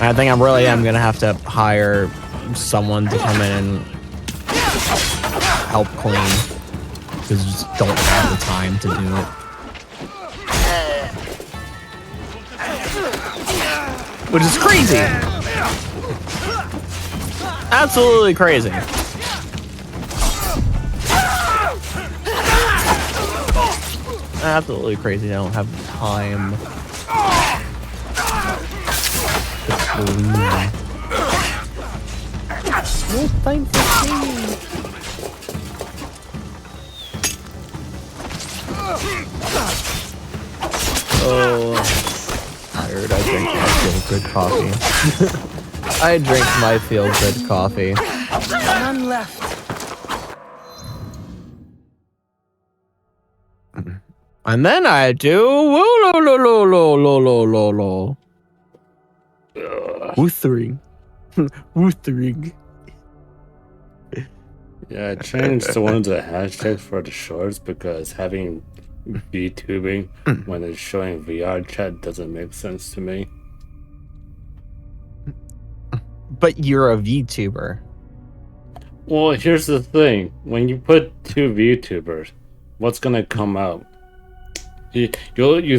I think I really am gonna have to hire someone to come in and help clean, because I just don't have the time to do it. Which is crazy. Absolutely crazy. Absolutely crazy. I don't have time to clean. No time for cleaning. Oh, tired. I drink my feel-good coffee. I drink my feel-good coffee. None left. And then I do woo-lo-lo-lo-lo-lo-lo-lo-lo. Wuthering. Wuthering. Yeah, I changed to one of the hashtags for the shorts because having VTubing when it's showing VR chat doesn't make sense to me. But you're a VTuber. Well, here's the thing. When you put two VTubers, what's gonna come out? You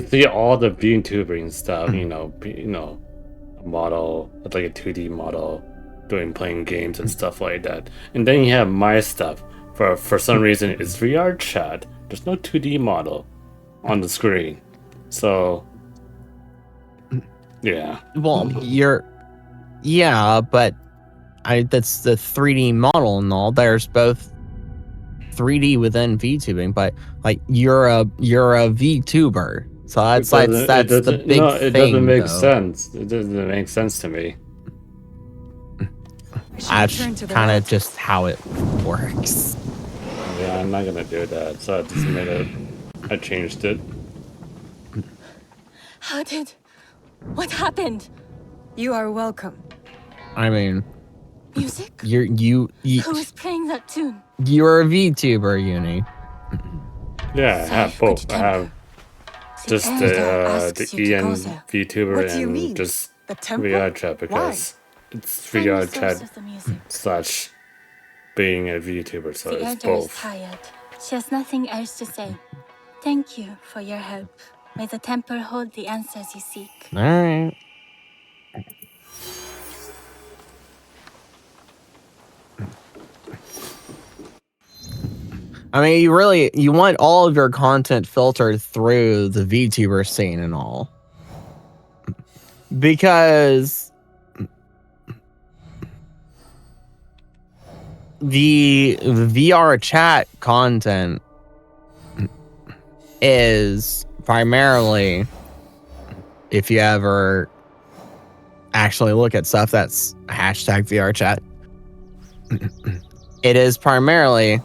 see all the VTubing stuff, you know, a model, like a 2D model, playing games and stuff like that. And then you have my stuff. For some reason, it's VR chat. There's no 2D model on the screen. So, yeah. Well, yeah, but that's the 3D model and all. There's both 3D within VTubing, but like you're a VTuber, so that's the big thing. It doesn't make sense. It doesn't make sense to me. That's kind of just how it works. Yeah, I'm not gonna do that. So I just made it. I changed it. What happened? You are welcome. I mean, Music? you Who is playing that tune? You're a VTuber, Uni. Yeah, I have both. I have just the EN VTuber What do you and mean? just The temple? VR chat because it's VR chat / being a VTuber, so The it's elder is both. tired. She has nothing else to say. Thank you for your help. May the temple hold the answers you seek. All right. I mean, you want all of your content filtered through the VTuber scene and all. Because the VR chat content is primarily, if you ever actually look at stuff that's hashtag VR chat, it is primarily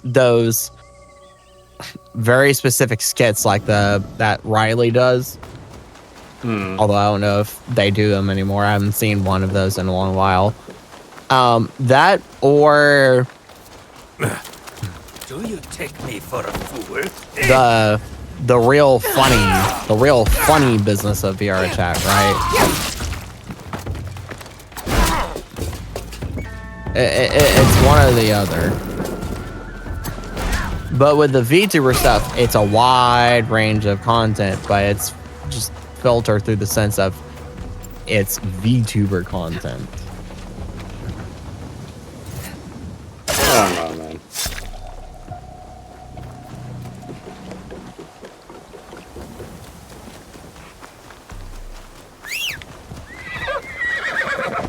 those very specific skits like that Riley does. Although I don't know if they do them anymore. I haven't seen one of those in a long while. That or Do you take me for a fool? the real funny business of VR chat, right? It's one or the other. But with the VTuber stuff, it's a wide range of content, but it's just filtered through the sense of it's VTuber content. I don't know, man.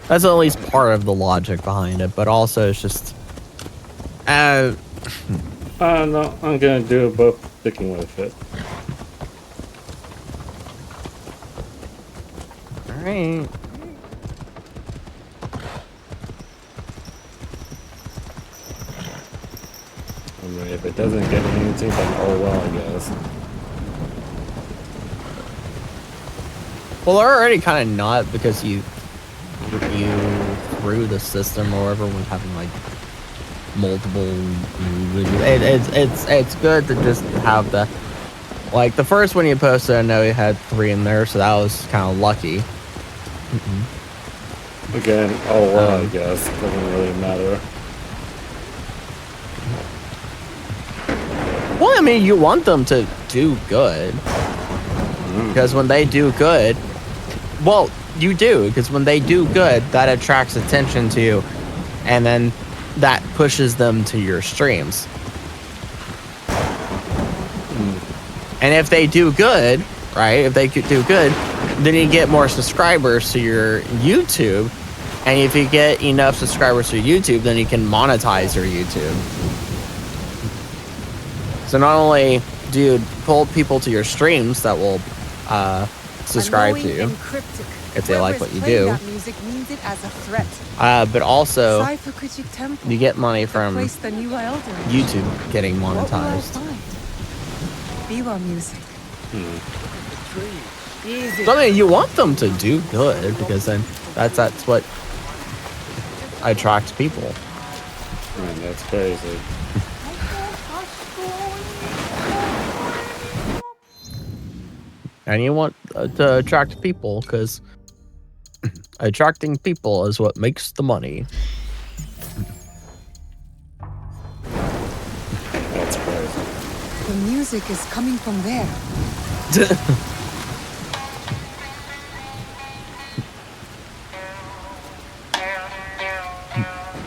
That's at least part of the logic behind it, but also it's just No, I'm gonna do both, sticking with it. Alright. mean, if it doesn't get anything, then oh well, I guess. Well, they're already kind of not because you through the system or whatever when having like multiple. It's good to just have the like the first one you posted. I know you had 3 in there, so that was kind of lucky. Again, oh well, I guess doesn't really matter. Well, I mean, you want them to do good because when they do good, well, you do because when they do good, that attracts attention to you, and then that pushes them to your streams. And if they do good, right? If they do good, then you get more subscribers to your YouTube. And if you get enough subscribers to YouTube, then you can monetize your YouTube. So not only do you pull people to your streams that will subscribe to you if they like what you do, but also you get money from YouTube getting monetized. Biwa music. So, I mean, you want them to do good because then that's what attracts people. Man, that's crazy. And you want to attract people because attracting people is what makes the money. That's crazy. The music is coming from there.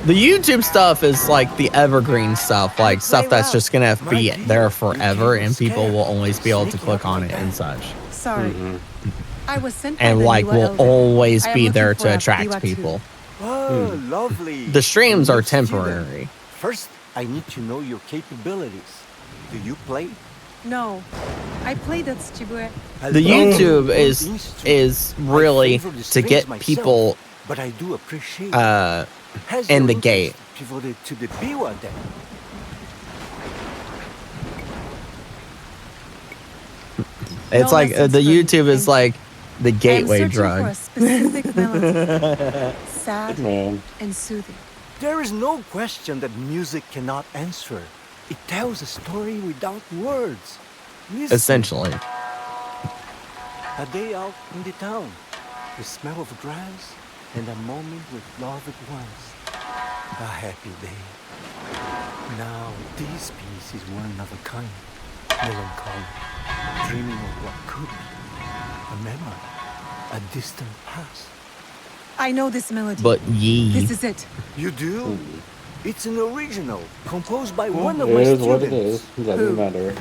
The YouTube stuff is like the evergreen stuff, like stuff that's just gonna be there forever and people will always be able to click on it and such. Sorry. I was sent by And the like Niwa will elder. always I am be looking there for to a attract Biwa too. people. Oh, lovely. The streams are Let's see them. temporary. First, I need to know your capabilities. Do you play? No, I played at Tsujibue. The YouTube is really to get people But I do appreciate Has in your the interest gate. pivoted to the Biwa then? It's like the YouTube is like the gateway I'm searching drug. for a specific melody. Sad Man. and soothing. There is no question that music cannot answer. It tells a story without words. Listen. Essentially. A day out in the town, the smell of grass, and a moment with loved ones. A happy day. Now this piece is one of a kind, melancholy, dreaming of what could be, a memory, a distant past. I know this melody. But ye. This is it. You do? It's an original, composed by Well, one of it my is students. what it is. Doesn't matter.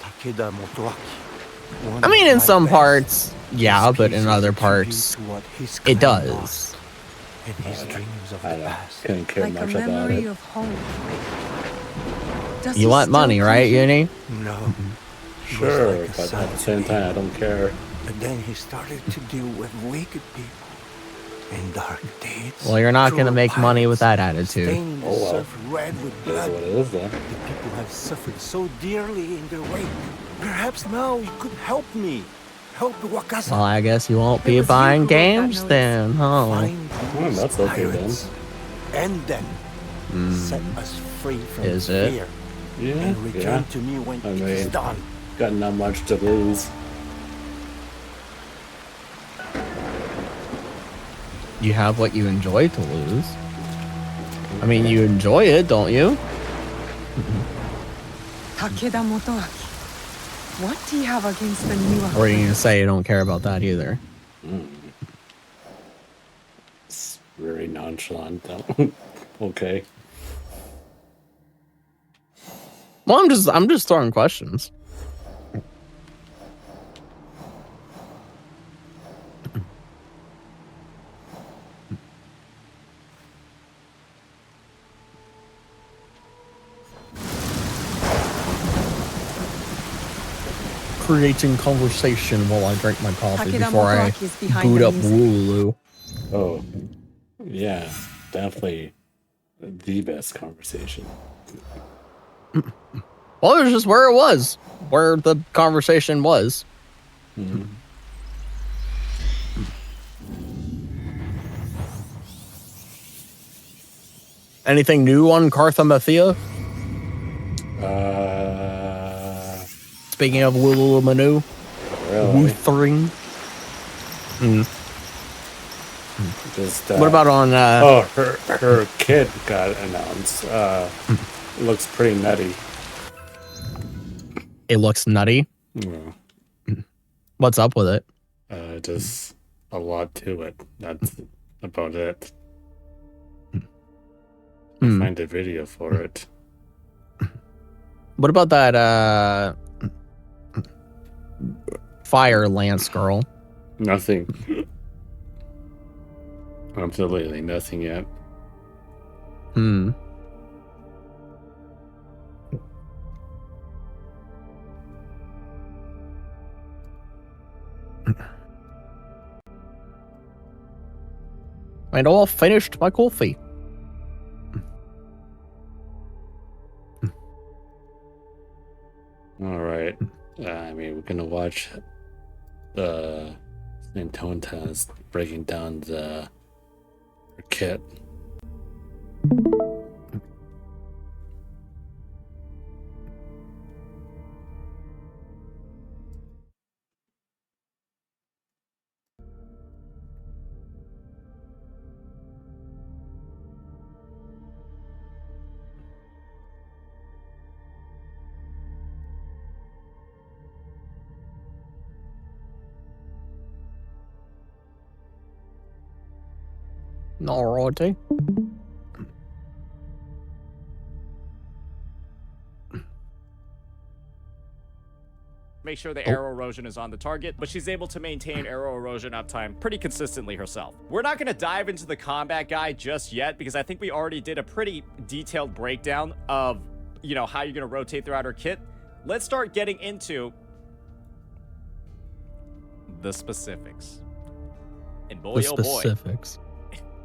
Takeda Motoaki. I mean, in some parts, yeah, but in other parts, it does. And his dreams of I the past. couldn't care Like a much about memory it. of home. Does You he want still money, come right, here? Uni? No. He was Sure, like a but son at the to same me. time, I don't care. But then he started to deal with wicked people and dark deeds. Well, you're not going to cruel make money with that pirates, attitude. staining the Oh, well. surf red with It is blood. what it is, then. The people have suffered so dearly in their wake. Perhaps now you could help me. Help Wakasa. Well, I guess you won't be It was you buying who wrote that games notice. then, huh? Find those that's okay then. pirates. And then set us free from Is it? fear. Yeah, And return yeah. to me when I it is mean, done. got not much to lose. You have what you enjoy to lose. I mean, you enjoy it, don't you? Takeda Motoaki. What do you have against the Niwa? Or are you going to say you don't care about that either? It's very nonchalant, though. Okay. Well, I'm just throwing questions. Creating conversation while I drink my coffee Takeda before I Motoaki is behind boot the up music. Wooloo. Oh, yeah, definitely the best conversation. Well, it was just where it was, where the conversation was. Mm-hmm. Anything new on Carthamothea? Speaking of Lulu Really? Wuthering. Just, What about on? her kid got announced. Looks pretty nutty. It looks nutty. Yeah. What's up with it? Just a lot to it. That's about it. I'll find a video for it. What about that Fire Lance girl? Nothing. Absolutely nothing yet. And all finished my coffee. All right. I mean, we're gonna watch Antontas breaking down her kit. Alrighty. Make sure the arrow erosion is on the target, but she's able to maintain arrow erosion uptime pretty consistently herself. We're not going to dive into the combat guide just yet because I think we already did a pretty detailed breakdown of, you know, how you're going to rotate throughout her kit. Let's start getting into the specifics. And boy, oh boy,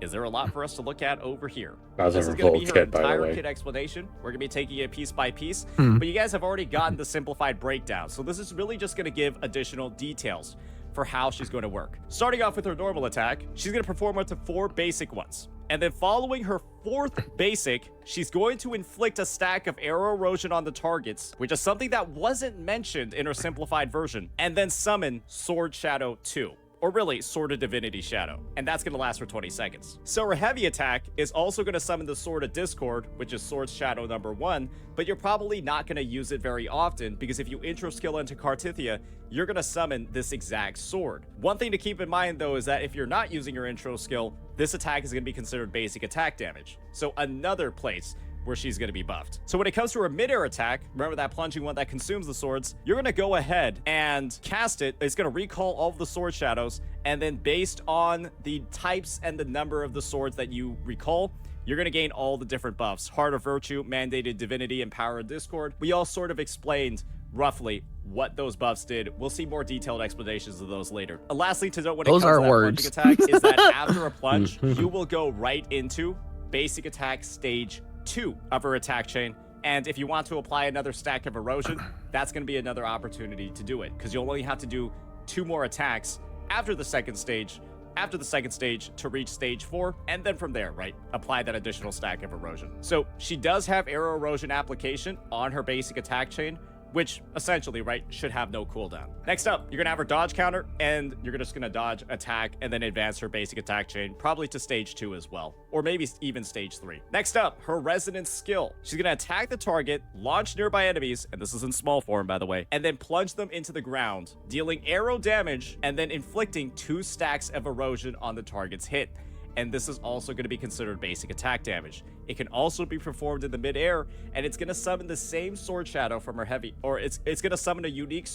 is there a lot for us to look at over here. That's this her is going to whole be her kit, by the entire way. kit explanation. We're going to be taking it piece by piece, Hmm. but you guys have already gotten the simplified breakdown. So this is really just going to give additional details for how she's going to work. Starting off with her normal attack, she's going to perform up to 4 basic ones. And then following her 4th basic, she's going to inflict a stack of arrow erosion on the targets, which is something that wasn't mentioned in her simplified version, and then summon Sword Shadow 2. Or really, Sword of Divinity Shadow. And that's going to last for 20 seconds. So her heavy attack is also going to summon the Sword of Discord, which is Sword Shadow number 1, but you're probably not going to use it very often, because if you intro skill into Cartithia, you're going to summon this exact sword. One thing to keep in mind, though, is that if you're not using your intro skill, this attack is going to be considered basic attack damage. So another place where she's going to be buffed. So when it comes to her mid-air attack, remember that plunging one that consumes the swords, you're going to go ahead and cast it. It's going to recall all of the sword shadows, and then based on the types and the number of the swords that you recall, you're going to gain all the different buffs. Heart of Virtue, Mandated Divinity, and Power of Discord. We all sort of explained roughly what those buffs did. We'll see more detailed explanations of those later. Lastly, to note when it comes to that plunging attack is that after a plunge, you will go right into basic attack stage 2 of her attack chain, and if you want to apply another stack of erosion, that's going to be another opportunity to do it, because you'll only have to do 2 more attacks after the second stage to reach stage 4, and then from there, right, apply that additional stack of erosion. So she does have arrow erosion application on her basic attack chain, which essentially, right, should have no cooldown. Next up, you're gonna have her dodge counter, and you're just gonna dodge, attack, and then advance her basic attack chain, probably to stage 2 as well, or maybe even stage 3. Next up, her resonance skill. She's gonna attack the target, launch nearby enemies, and this is in small form, by the way, and then plunge them into the ground, dealing arrow damage, and then inflicting 2 stacks of erosion on the target's hit. And this is also going to be considered basic attack damage. It can also be performed in the mid-air, and it's going to summon the same sword shadow from her heavy, or it's going to summon a unique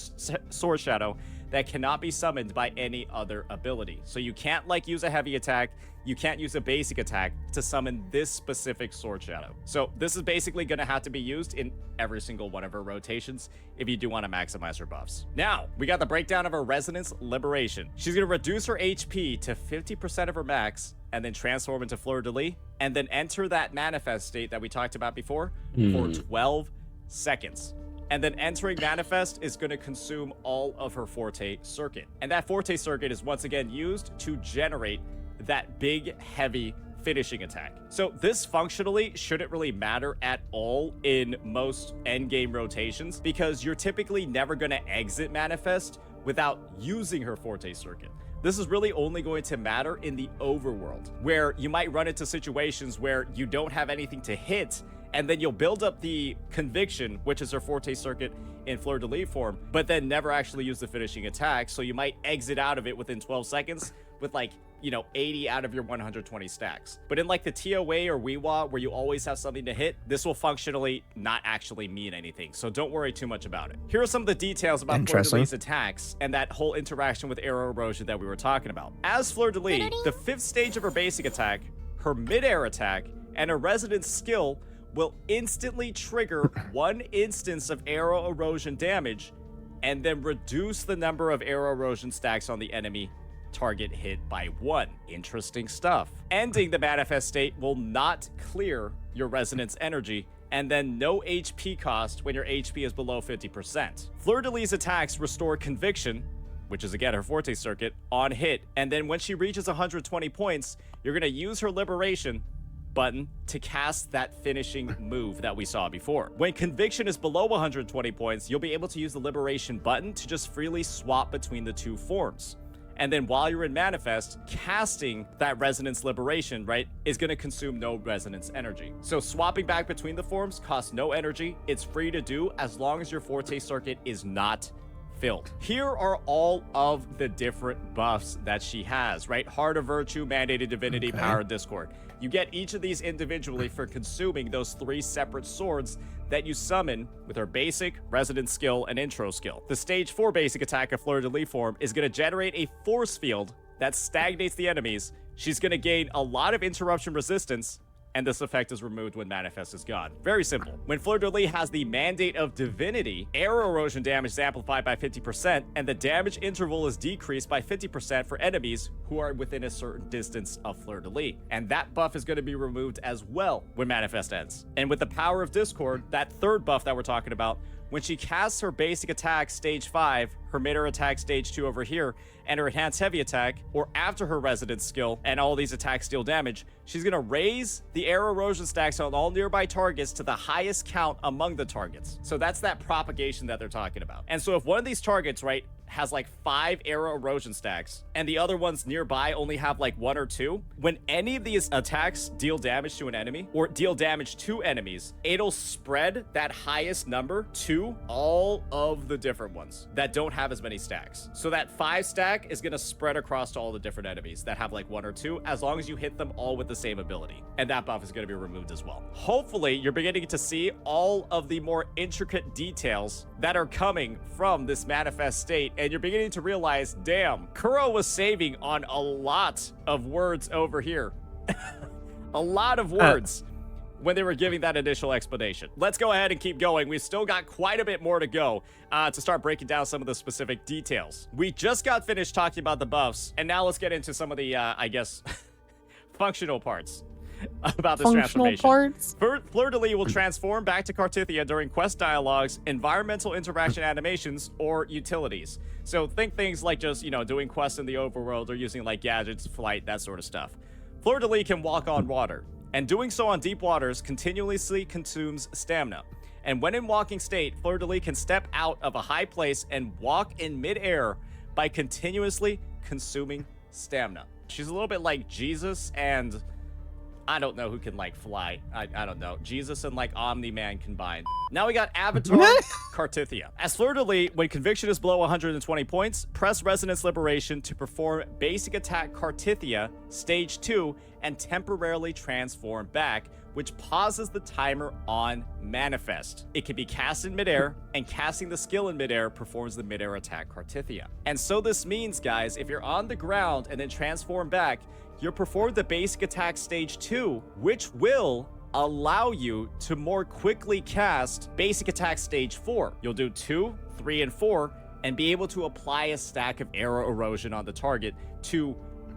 sword shadow that cannot be summoned by any other ability. So you can't like use a heavy attack, you can't use a basic attack to summon this specific sword shadow. So this is basically going to have to be used in every single one of her rotations if you do want to maximize her buffs. Now, we got the breakdown of her Resonance Liberation. She's going to reduce her HP to 50% of her max, and then transform into Fleur de Lis, and then enter that manifest state that we talked about before for 12 seconds. And then entering manifest is going to consume all of her Forte circuit. And that Forte circuit is once again used to generate that big, heavy finishing attack. So this functionally shouldn't really matter at all in most endgame rotations, because you're typically never going to exit manifest without using her Forte circuit. This is really only going to matter in the overworld, where you might run into situations where you don't have anything to hit, and then you'll build up the conviction, which is her Forte circuit in Fleur-de-Lis form, but then never actually use the finishing attack. So you might exit out of it within 12 seconds with 80 out of your 120 stacks. But in like the TOA or Weewa, where you always have something to hit, this will functionally not actually mean anything. So don't worry too much about it. Here are some of the details about Fleur-de-Lis attacks and that whole interaction with arrow erosion that we were talking about. As Fleur-de-Lis, the 5th stage of her basic attack, her mid-air attack, and her resonance skill will instantly trigger 1 instance of arrow erosion damage and then reduce the number of arrow erosion stacks on the enemy target hit by 1. Interesting stuff. Ending the manifest state will not clear your resonance energy, and then no HP cost when your HP is below 50%. Fleur-de-Lis attacks restore conviction, which is again her Forte circuit, on hit, and then when she reaches 120 points, you're going to use her liberation button to cast that finishing move that we saw before. When conviction is below 120 points, you'll be able to use the liberation button to just freely swap between the 2 forms. And then while you're in manifest, casting that resonance liberation, right, is going to consume no resonance energy. So swapping back between the forms costs no energy. It's free to do as long as your Forte circuit is not filled. Here are all of the different buffs that she has, right? Heart of Virtue, Mandated Divinity, Power of Discord. You get each of these individually for consuming those 3 separate swords that you summon with her basic, resonance skill, and intro skill. The stage 4 basic attack of Fleur-de-Lis form is going to generate a force field that stagnates the enemies. She's going to gain a lot of interruption resistance, and this effect is removed when manifest is gone. Very simple. When Fleur-de-Lis has the Mandate of Divinity, arrow erosion damage is amplified by 50%, and the damage interval is decreased by 50% for enemies who are within a certain distance of Fleur-de-Lis. And that buff is going to be removed as well when manifest ends. And with the Power of Discord, that 3rd buff that we're talking about, when she casts her basic attack stage 5, her mid-air attack stage 2 over here, and her enhanced heavy attack, or after her resonance skill and all these attacks deal damage, she's going to raise the arrow erosion stacks on all nearby targets to the highest count among the targets. So that's that propagation that they're talking about. And so if one of these targets, right, has like 5 arrow erosion stacks and the other ones nearby only have like 1 or 2, when any of these attacks deal damage to an enemy or deal damage to enemies, it'll spread that highest number to all of the different ones that don't have as many stacks. So that 5 stack is going to spread across to all the different enemies that have like 1 or 2, as long as you hit them all with the same ability. And that buff is going to be removed as well. Hopefully you're beginning to see all of the more intricate details that are coming from this manifest state, and you're beginning to realize, damn, Kuro was saving on a lot of words over here. A lot of words when they were giving that initial explanation. Let's go ahead and keep going. We've still got quite a bit more to go to start breaking down some of the specific details. We just got finished talking about the buffs, and now let's get into some of the, I guess, functional parts about this transformation. Parts? Fleur-de-Lis will transform back to Cartithia during quest dialogues, environmental interaction animations, or utilities. So think things like just, doing quests in the overworld or using like gadgets, flight, that sort of stuff. Fleur-de-Lis can walk on water, and doing so on deep waters continuously consumes stamina. And when in walking state, Fleur-de-Lis can step out of a high place and walk in midair by continuously consuming stamina. She's a little bit like Jesus and I don't know who can like fly. I don't know. Jesus and like Omni-Man combined. Now we got Avatar Cartithia. As Fleur-de-Lis, when conviction is below 120 points, press Resonance Liberation to perform basic attack Cartithia stage 2 and temporarily transform back, which pauses the timer on manifest. It can be cast in midair, and casting the skill in midair performs the midair attack Cartithia. And so this means, guys, if you're on the ground and then transform back, you'll perform the basic attack stage 2, which will allow you to more quickly cast basic attack stage 4. You'll do 2, 3, and 4, and be able to apply a stack of arrow erosion on the target to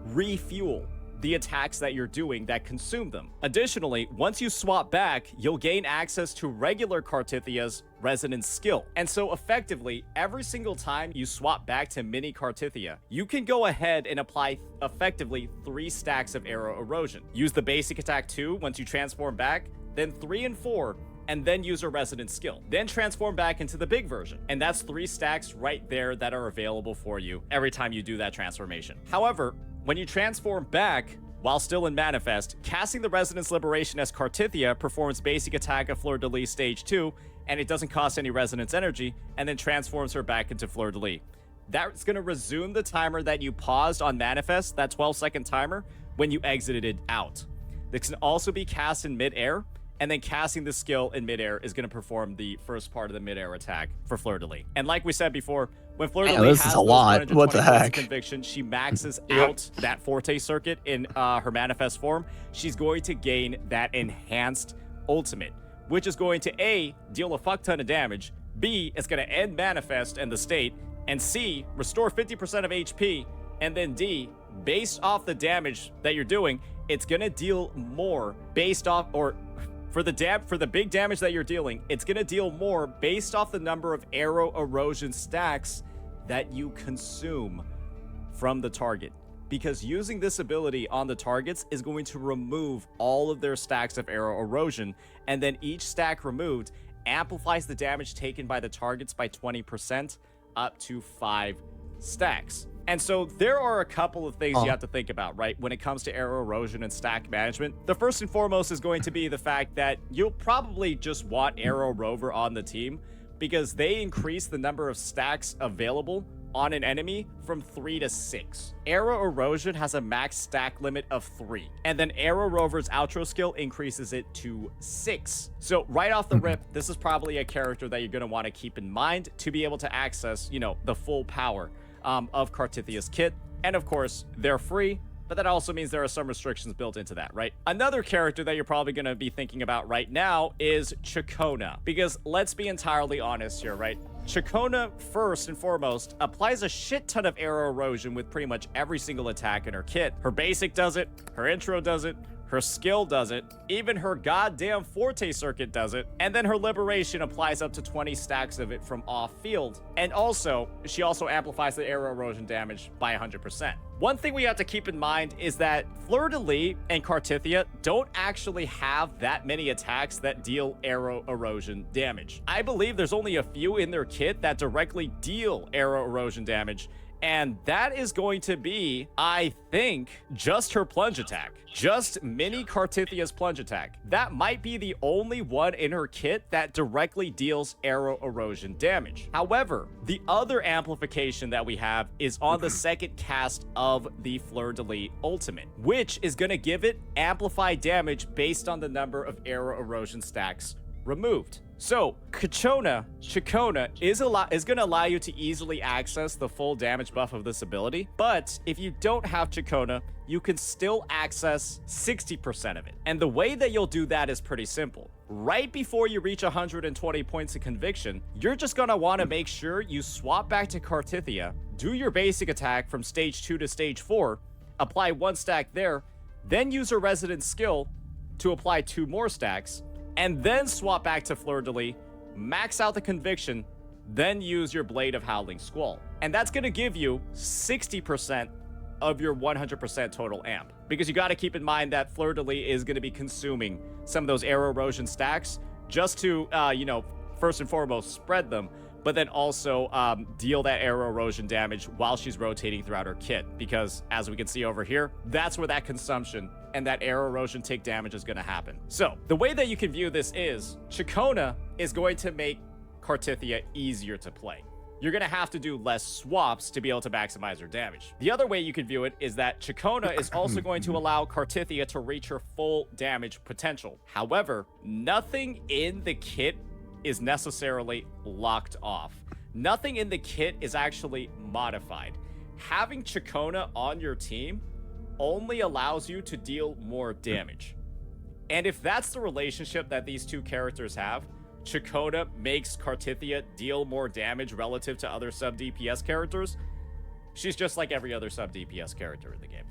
refuel the attacks that you're doing that consume them. Additionally, once you swap back, you'll gain access to regular Kartithia's resonance skill. And so effectively, every single time you swap back to mini Kartithia, you can go ahead and apply effectively 3 stacks of arrow erosion. Use the basic attack 2 once you transform back, then 3 and 4, and then use a resonance skill. Then transform back into the big version. And that's 3 stacks right there that are available for you every time you do that transformation. However, when you transform back, while still in Manifest, casting the Resonance Liberation as Kartithia performs basic attack of Fleur de Lis stage 2, and it doesn't cost any resonance energy, and then transforms her back into Fleur de Lis. That's going to resume the timer that you paused on Manifest, that 12-second timer, when you exited it out. This can also be cast in mid-air, and then casting the skill in midair is going to perform the first part of the midair attack for Fleur de Lis. And like we said before, when Fleur de Lis has a lot. What the heck? Conviction, she maxes out that Forte circuit in her manifest form. She's going to gain that enhanced ultimate, which is going to A, deal a fuck ton of damage, B, it's going to end manifest and the state, and C, restore 50% of HP, and then D, based off the damage that you're doing, it's going to deal more based off, or for the big damage that you're dealing, it's going to deal more based off the number of arrow erosion stacks that you consume from the target. Because using this ability on the targets is going to remove all of their stacks of arrow erosion, and then each stack removed amplifies the damage taken by the targets by 20% up to 5 stacks. And so there are a couple of things you have to think about, right, when it comes to arrow erosion and stack management. The first and foremost is going to be the fact that you'll probably just want Arrow Rover on the team because they increase the number of stacks available on an enemy from 3 to 6. Arrow Erosion has a max stack limit of 3, and then Arrow Rover's outro skill increases it to 6. So right off the rip, this is probably a character that you're going to want to keep in mind to be able to access, you know, the full power of Kartithia's kit. And of course, they're free, but that also means there are some restrictions built into that, right? Another character that you're probably going to be thinking about right now is Chakona, because let's be entirely honest here, right? Chakona, first and foremost, applies a shit ton of arrow erosion with pretty much every single attack in her kit. Her basic does it, her intro does it, her skill does it, even her goddamn Forte circuit does it, and then her liberation applies up to 20 stacks of it from off-field. And also, she also amplifies the arrow erosion damage by 100%. One thing we have to keep in mind is that Fleur de Lis and Kartithia don't actually have that many attacks that deal arrow erosion damage. I believe there's only a few in their kit that directly deal arrow erosion damage, and that is going to be, I think, just her plunge attack. Just mini Kartithia's plunge attack. That might be the only one in her kit that directly deals arrow erosion damage. However, the other amplification that we have is on the second cast of the Fleur de Lis ultimate, which is going to give it amplified damage based on the number of arrow erosion stacks removed. So, Chakona is going to allow you to easily access the full damage buff of this ability, but if you don't have Chakona, you can still access 60% of it. And the way that you'll do that is pretty simple. Right before you reach 120 points of conviction, you're just going to want to make sure you swap back to Kartithia, do your basic attack from stage 2 to stage 4, apply 1 stack there, then use her resident skill to apply 2 more stacks, and then swap back to Fleur de Lis, max out the conviction, then use your Blade of Howling Squall. And that's going to give you 60% of your 100% total amp. Because you got to keep in mind that Fleur de Lis is going to be consuming some of those arrow erosion stacks just to, first and foremost, spread them, but then also deal that arrow erosion damage while she's rotating throughout her kit. Because as we can see over here, that's where that consumption and that arrow erosion take damage is going to happen. So the way that you can view this is Chakona is going to make Kartithia easier to play. You're going to have to do less swaps to be able to maximize her damage. The other way you can view it is that Chakona is also going to allow Kartithia to reach her full damage potential. However, nothing in the kit is necessarily locked off. Nothing in the kit is actually modified. Having Chakona on your team only allows you to deal more damage. And if that's the relationship that these two characters have, Chakona makes Kartithia deal more damage relative to other sub-DPS characters, she's just like every other sub-DPS character in the game.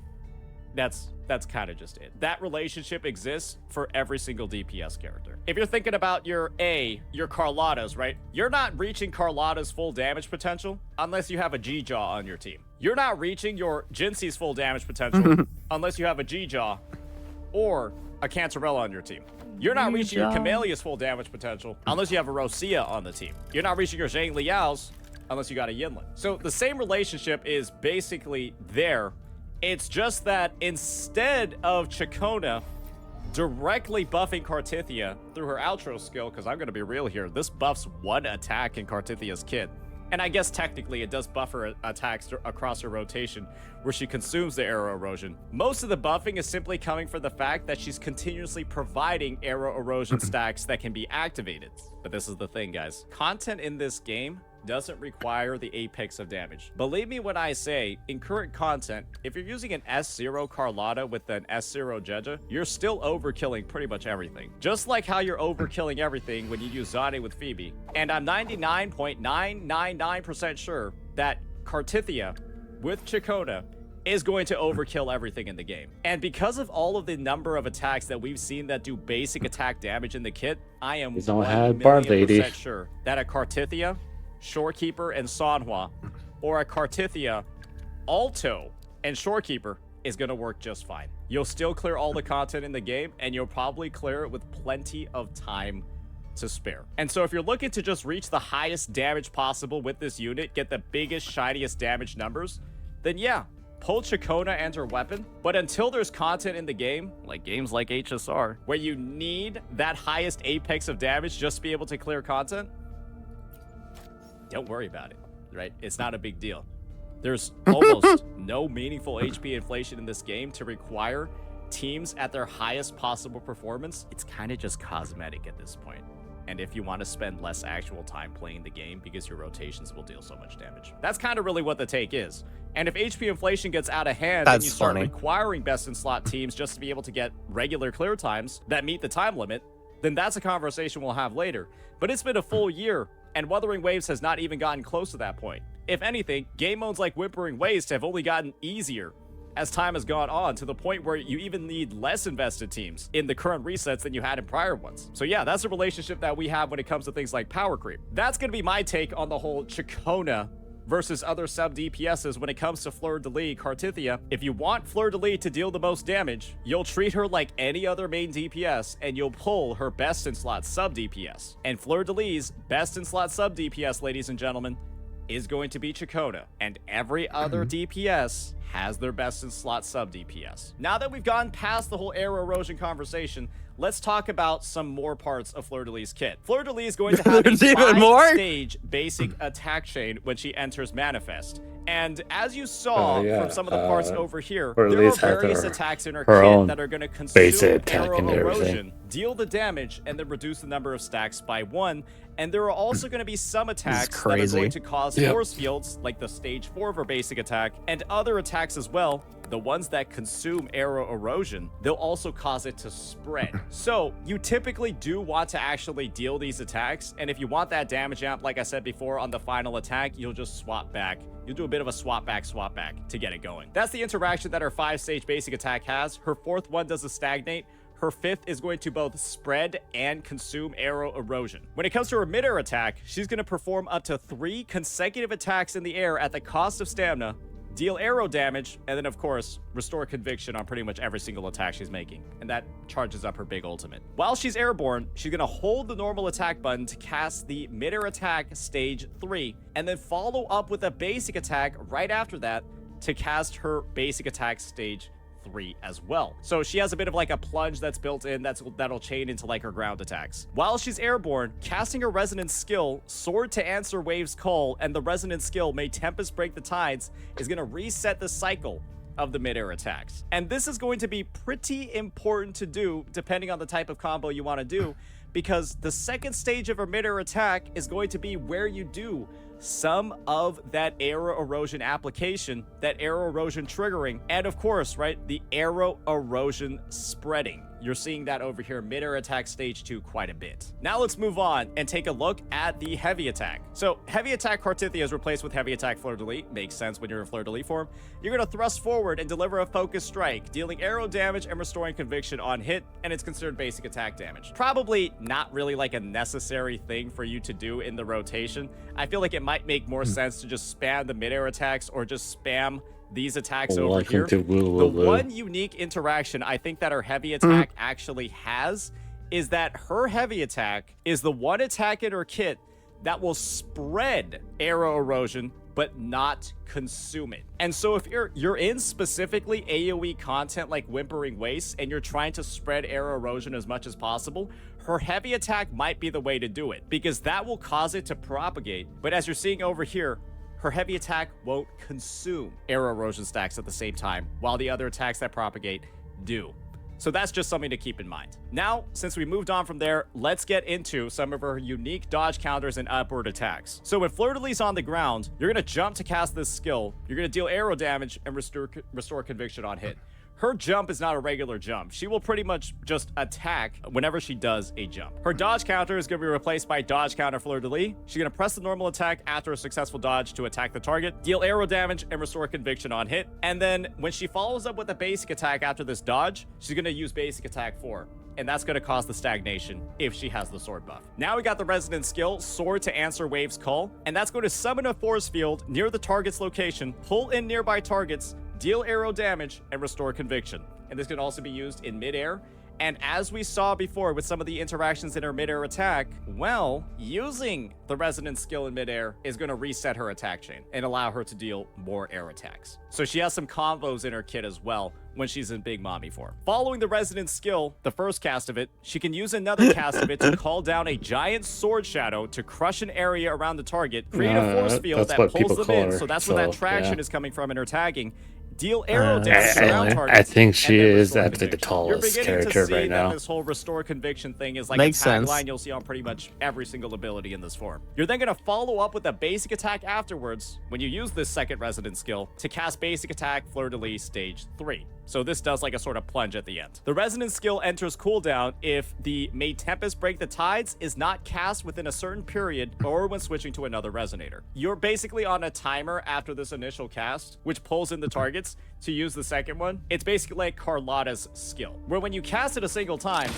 That's kind of just it. That relationship exists for every single DPS character. If you're thinking about your Carlotta's, right? You're not reaching Carlotta's full damage potential unless you have a G-Jaw on your team. You're not reaching your Jinxie's full damage potential unless you have a G-Jaw or a Cantarella on your team. You're not reaching your Camelia's full damage potential unless you have a Rosia on the team. You're not reaching your Zhang Liao's unless you got a Yinlin. So the same relationship is basically there. It's just that instead of Chakona directly buffing Kartithia through her outro skill, because I'm going to be real here, this buffs one attack in Kartithia's kit. And I guess technically it does buff her attacks across her rotation where she consumes the arrow erosion. Most of the buffing is simply coming from the fact that she's continuously providing arrow erosion stacks that can be activated. But this is the thing, guys. Content in this game doesn't require the apex of damage. Believe me when I say, in current content, if you're using an S0 Carlotta with an S0 Jeja, you're still overkilling pretty much everything. Just like how you're overkilling everything when you use Zane with Phoebe. And I'm 99.999% sure that Kartithia with Chakona is going to overkill everything in the game. And because of all of the number of attacks that we've seen that do basic attack damage in the kit, I am 1,000,000% sure that a Kartithia, Shorekeeper, and Sanhua, or a Kartithia, Alto, and Shorekeeper is going to work just fine. You'll still clear all the content in the game, and you'll probably clear it with plenty of time to spare. And so if you're looking to just reach the highest damage possible with this unit, get the biggest, shiniest damage numbers, then yeah, pull Chakona and her weapon. But until there's content in the game, like games like HSR, where you need that highest apex of damage just to be able to clear content, don't worry about it, right? It's not a big deal. There's almost no meaningful HP inflation in this game to require teams at their highest possible performance. It's kind of just cosmetic at this point. And if you want to spend less actual time playing the game because your rotations will deal so much damage. That's kind of really what the take is. And if HP inflation gets out of hand and you start requiring best-in-slot teams just to be able to get regular clear times that meet the time limit, then that's a conversation we'll have later. But it's been a full year, and Wuthering Waves has not even gotten close to that point. If anything, game modes like Whimpering Waste have only gotten easier as time has gone on, to the point where you even need less invested teams in the current resets than you had in prior ones. So yeah, that's a relationship that we have when it comes to things like power creep. That's going to be my take on the whole Chakona versus other sub DPSs when it comes to Fleur-de-Lis Kartithia. If you want Fleur-de-Lis to deal the most damage, you'll treat her like any other main DPS and you'll pull her best in slot sub DPS. And Fleur-de-Lis best in slot sub DPS, ladies and gentlemen, is going to be Chakona, and every other DPS has their best in slot sub DPS. Now that we've gone past the whole arrow erosion conversation, let's talk about some more parts of Fleur-de-Lis' kit. Fleur-de-Lis is going to have a 5-stage basic attack chain when she enters Manifest. And as you saw from some of the parts over here, there are various attacks in her kit that are going to consume arrow erosion, deal the damage, and then reduce the number of stacks by 1. And there are also going to be some attacks that are going to cause force fields, like the stage 4 of her basic attack, and other attacks as well. The ones that consume arrow erosion, they'll also cause it to spread. So you typically do want to actually deal these attacks, and if you want that damage amp, like I said before, on the final attack, you'll just swap back. You'll do a bit of a swap back to get it going. That's the interaction that her 5-stage basic attack has. Her 4th one does a stagnate. Her 5th is going to both spread and consume arrow erosion. When it comes to her mid-air attack, she's going to perform up to 3 consecutive attacks in the air at the cost of stamina, deal arrow damage, and then of course, restore conviction on pretty much every single attack she's making. And that charges up her big ultimate. While she's airborne, she's gonna hold the normal attack button to cast the mid-air attack stage 3, and then follow up with a basic attack right after that to cast her basic attack stage 3 as well. So she has a bit of like a plunge that's built in that'll chain into like her ground attacks. While she's airborne, casting her resonance skill, Sword to Answer Wave's Call, and the resonance skill, May Tempest Break the Tides, is going to reset the cycle of the mid-air attacks. And this is going to be pretty important to do depending on the type of combo you want to do, because the second stage of her mid-air attack is going to be where you do some of that arrow erosion application, that arrow erosion triggering, and of course, right, the arrow erosion spreading. you're seeing that over here, mid-air attack stage 2 quite a bit. Now let's move on and take a look at the heavy attack. So heavy attack Cartithia is replaced with heavy attack Fleur-de-Lis. Makes sense when you're in Fleur-de-Lis form. You're going to thrust forward and deliver a focus strike, dealing arrow damage and restoring conviction on hit, and it's considered basic attack damage. Probably not really like a necessary thing for you to do in the rotation. I feel like it might make more sense to just spam the mid-air attacks or just spam these attacks over here. The one unique interaction I think that her heavy attack actually has is that her heavy attack is the one attack in her kit that will spread arrow erosion but not consume it. And so if you're in specifically AoE content like Whimpering Wastes and you're trying to spread arrow erosion as much as possible, her heavy attack might be the way to do it, because that will cause it to propagate. But as you're seeing over here, her heavy attack won't consume arrow erosion stacks at the same time, while the other attacks that propagate do. So that's just something to keep in mind. Now, since we moved on from there, let's get into some of her unique dodge counters and upward attacks. So when Fleur-de-Lis on the ground, you're going to jump to cast this skill, you're going to deal arrow damage and restore conviction on hit. Her jump is not a regular jump. She will pretty much just attack whenever she does a jump. Her dodge counter is going to be replaced by dodge counter Fleur-de-Lis. She's going to press the normal attack after a successful dodge to attack the target, deal arrow damage, and restore conviction on hit. And then when she follows up with a basic attack after this dodge, she's going to use basic attack 4. And that's going to cause the stagnation if she has the sword buff. Now we got the resonant skill, Sword to Answer Wave's Call, and that's going to summon a force field near the target's location, pull in nearby targets, deal arrow damage, and restore conviction. And this can also be used in midair. And as we saw before with some of the interactions in her midair attack, well, using the resonance skill in midair is going to reset her attack chain and allow her to deal more air attacks. So she has some combos in her kit as well when she's in Big Mommy form. Following the resonance skill, the first cast of it, she can use another cast of it to call down a giant sword shadow to crush an area around the target, create a force field that pulls them in. So that's where that traction is coming from in her tagging. Deal arrow damage around targets. I think she is actually the tallest character right now. This whole restore conviction thing is like Makes a tagline sense. you'll see on pretty much every single ability in this form. You're then going to follow up with a basic attack afterwards when you use this second resonant skill to cast basic attack Fleur-de-Lis stage 3. So this does like a sort of plunge at the end. The resonant skill enters cooldown if the May Tempest Break the Tides is not cast within a certain period or when switching to another resonator. You're basically on a timer after this initial cast, which pulls in the targets to use the second one. It's basically like Carlotta's skill, where when you cast it a single time,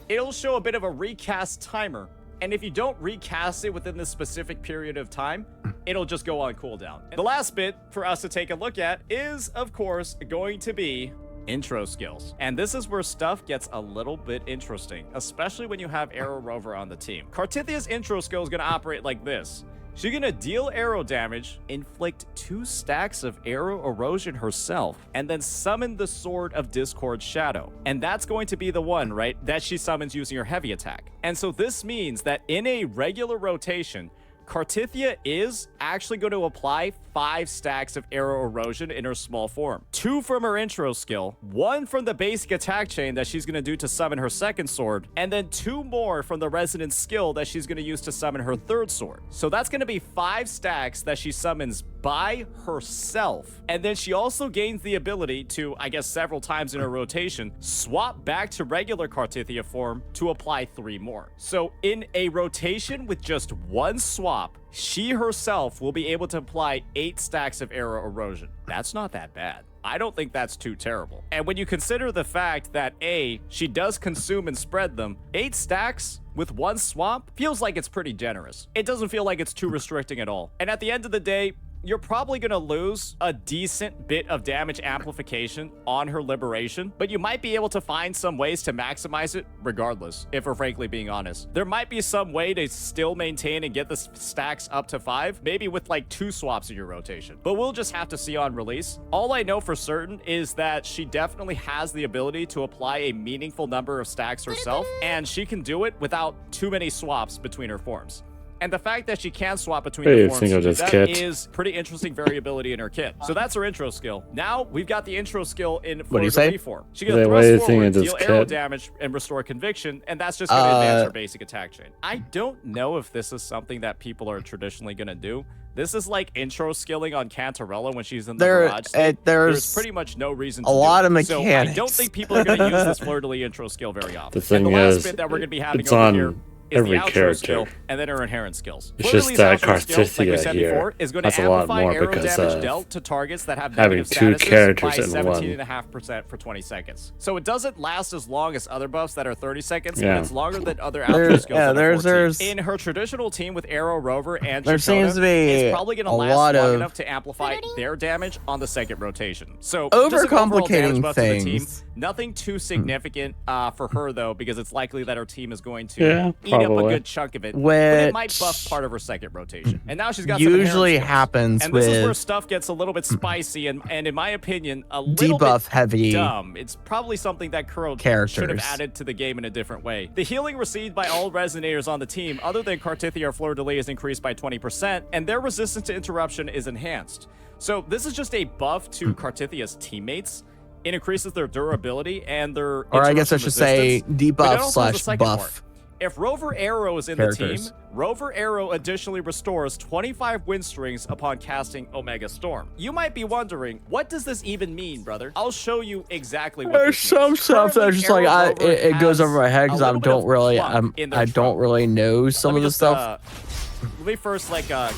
it'll show a bit of a recast timer. And if you don't recast it within this specific period of time, it'll just go on cooldown. And the last bit for us to take a look at is, of course, going to be intro skills. And this is where stuff gets a little bit interesting, especially when you have Arrow Rover on the team. Cartithia's intro skill is going to operate like this. She's going to deal arrow damage, inflict 2 stacks of arrow erosion herself, and then summon the Sword of Discord Shadow. And that's going to be the one, right, that she summons using her heavy attack. And so this means that in a regular rotation, Cartithia is actually going to apply 5 stacks of arrow erosion in her small form. 2 from her intro skill, 1 from the basic attack chain that she's going to do to summon her second sword, and then 2 more from the resonance skill that she's going to use to summon her third sword. So that's going to be 5 stacks that she summons by herself. And then she also gains the ability to, I guess several times in her rotation, swap back to regular Cartithia form to apply 3 more. So in a rotation with just 1 swap, she herself will be able to apply 8 stacks of arrow erosion. That's not that bad. I don't think that's too terrible. And when you consider the fact that A, she does consume and spread them, 8 stacks with 1 swap feels like it's pretty generous. It doesn't feel like it's too restricting at all. And at the end of the day, you're probably going to lose a decent bit of damage amplification on her liberation, but you might be able to find some ways to maximize it regardless, if we're frankly being honest. There might be some way to still maintain and get the stacks up to 5, maybe with like 2 swaps in your rotation, but we'll just have to see on release. All I know for certain is that she definitely has the ability to apply a meaningful number of stacks herself, and she can do it without too many swaps between her forms. And the fact that she can swap between the forms, that is pretty interesting variability in her kit. So that's her intro skill. Now, we've got the intro skill in Fleur-de-Lis form. She can thrust forward, deal arrow damage, and restore conviction, and that's just going to advance her basic attack chain. I don't know if this is something that people are traditionally going to do. This is like intro skilling on Cantarella when she's in the garage. There's pretty much no reason a to lot do of it. So I mechanics. don't think people are going to use this fleur-de-lis intro skill very often. The thing and the last is, bit that we're going to be having it's over on here is every the outro character. skill and then her inherent skills. It's just Fleur-de-Lis's that outro skill, like we Cartithia said here before, is going to has a lot amplify more arrow because damage of dealt to targets that have having negative 2 statuses characters by in one. 17.5% for 20 seconds. So it doesn't last as long as other buffs that are 30 seconds, Yeah. but it's longer than other outro skills that are 14. there's In her traditional team with Arrow, Rover, and There Chakotay, seems to be it's probably going to a last lot long of enough to amplify their damage on the second rotation. So just an overall damage overcomplicating buff to the team. things. Nothing too significant for her though, because it's likely that her team is going to Yeah, eat up a probably. good chunk of it. But it might Which buff part of her second rotation. And now she's got some usually inherent skills. happens And this is where with stuff gets a little bit spicy and in my opinion a little debuff bit heavy dumb. It's probably something that Kuro should characters. have added to the game in a different way. The healing received by all resonators on the team other than Cartithia or Fleur-de-Lis is increased by 20%, and their resistance to interruption is enhanced. So this is just a buff to Cartithia's teammates. It increases their durability and their Or I guess I interruption should say resistance. But it debuff also has a slash second buff. part. If Rover Arrow is in the characters. team, Rover Arrow additionally restores 25 win strings upon casting Omega Storm. You might be wondering, what does this even mean, brother? I'll show you exactly what There's this some means. stuff that's just like Arrow Rover it goes has over my head because a I little bit don't of really clunk in their I don't really know some Let of me the just, stuff. Let me first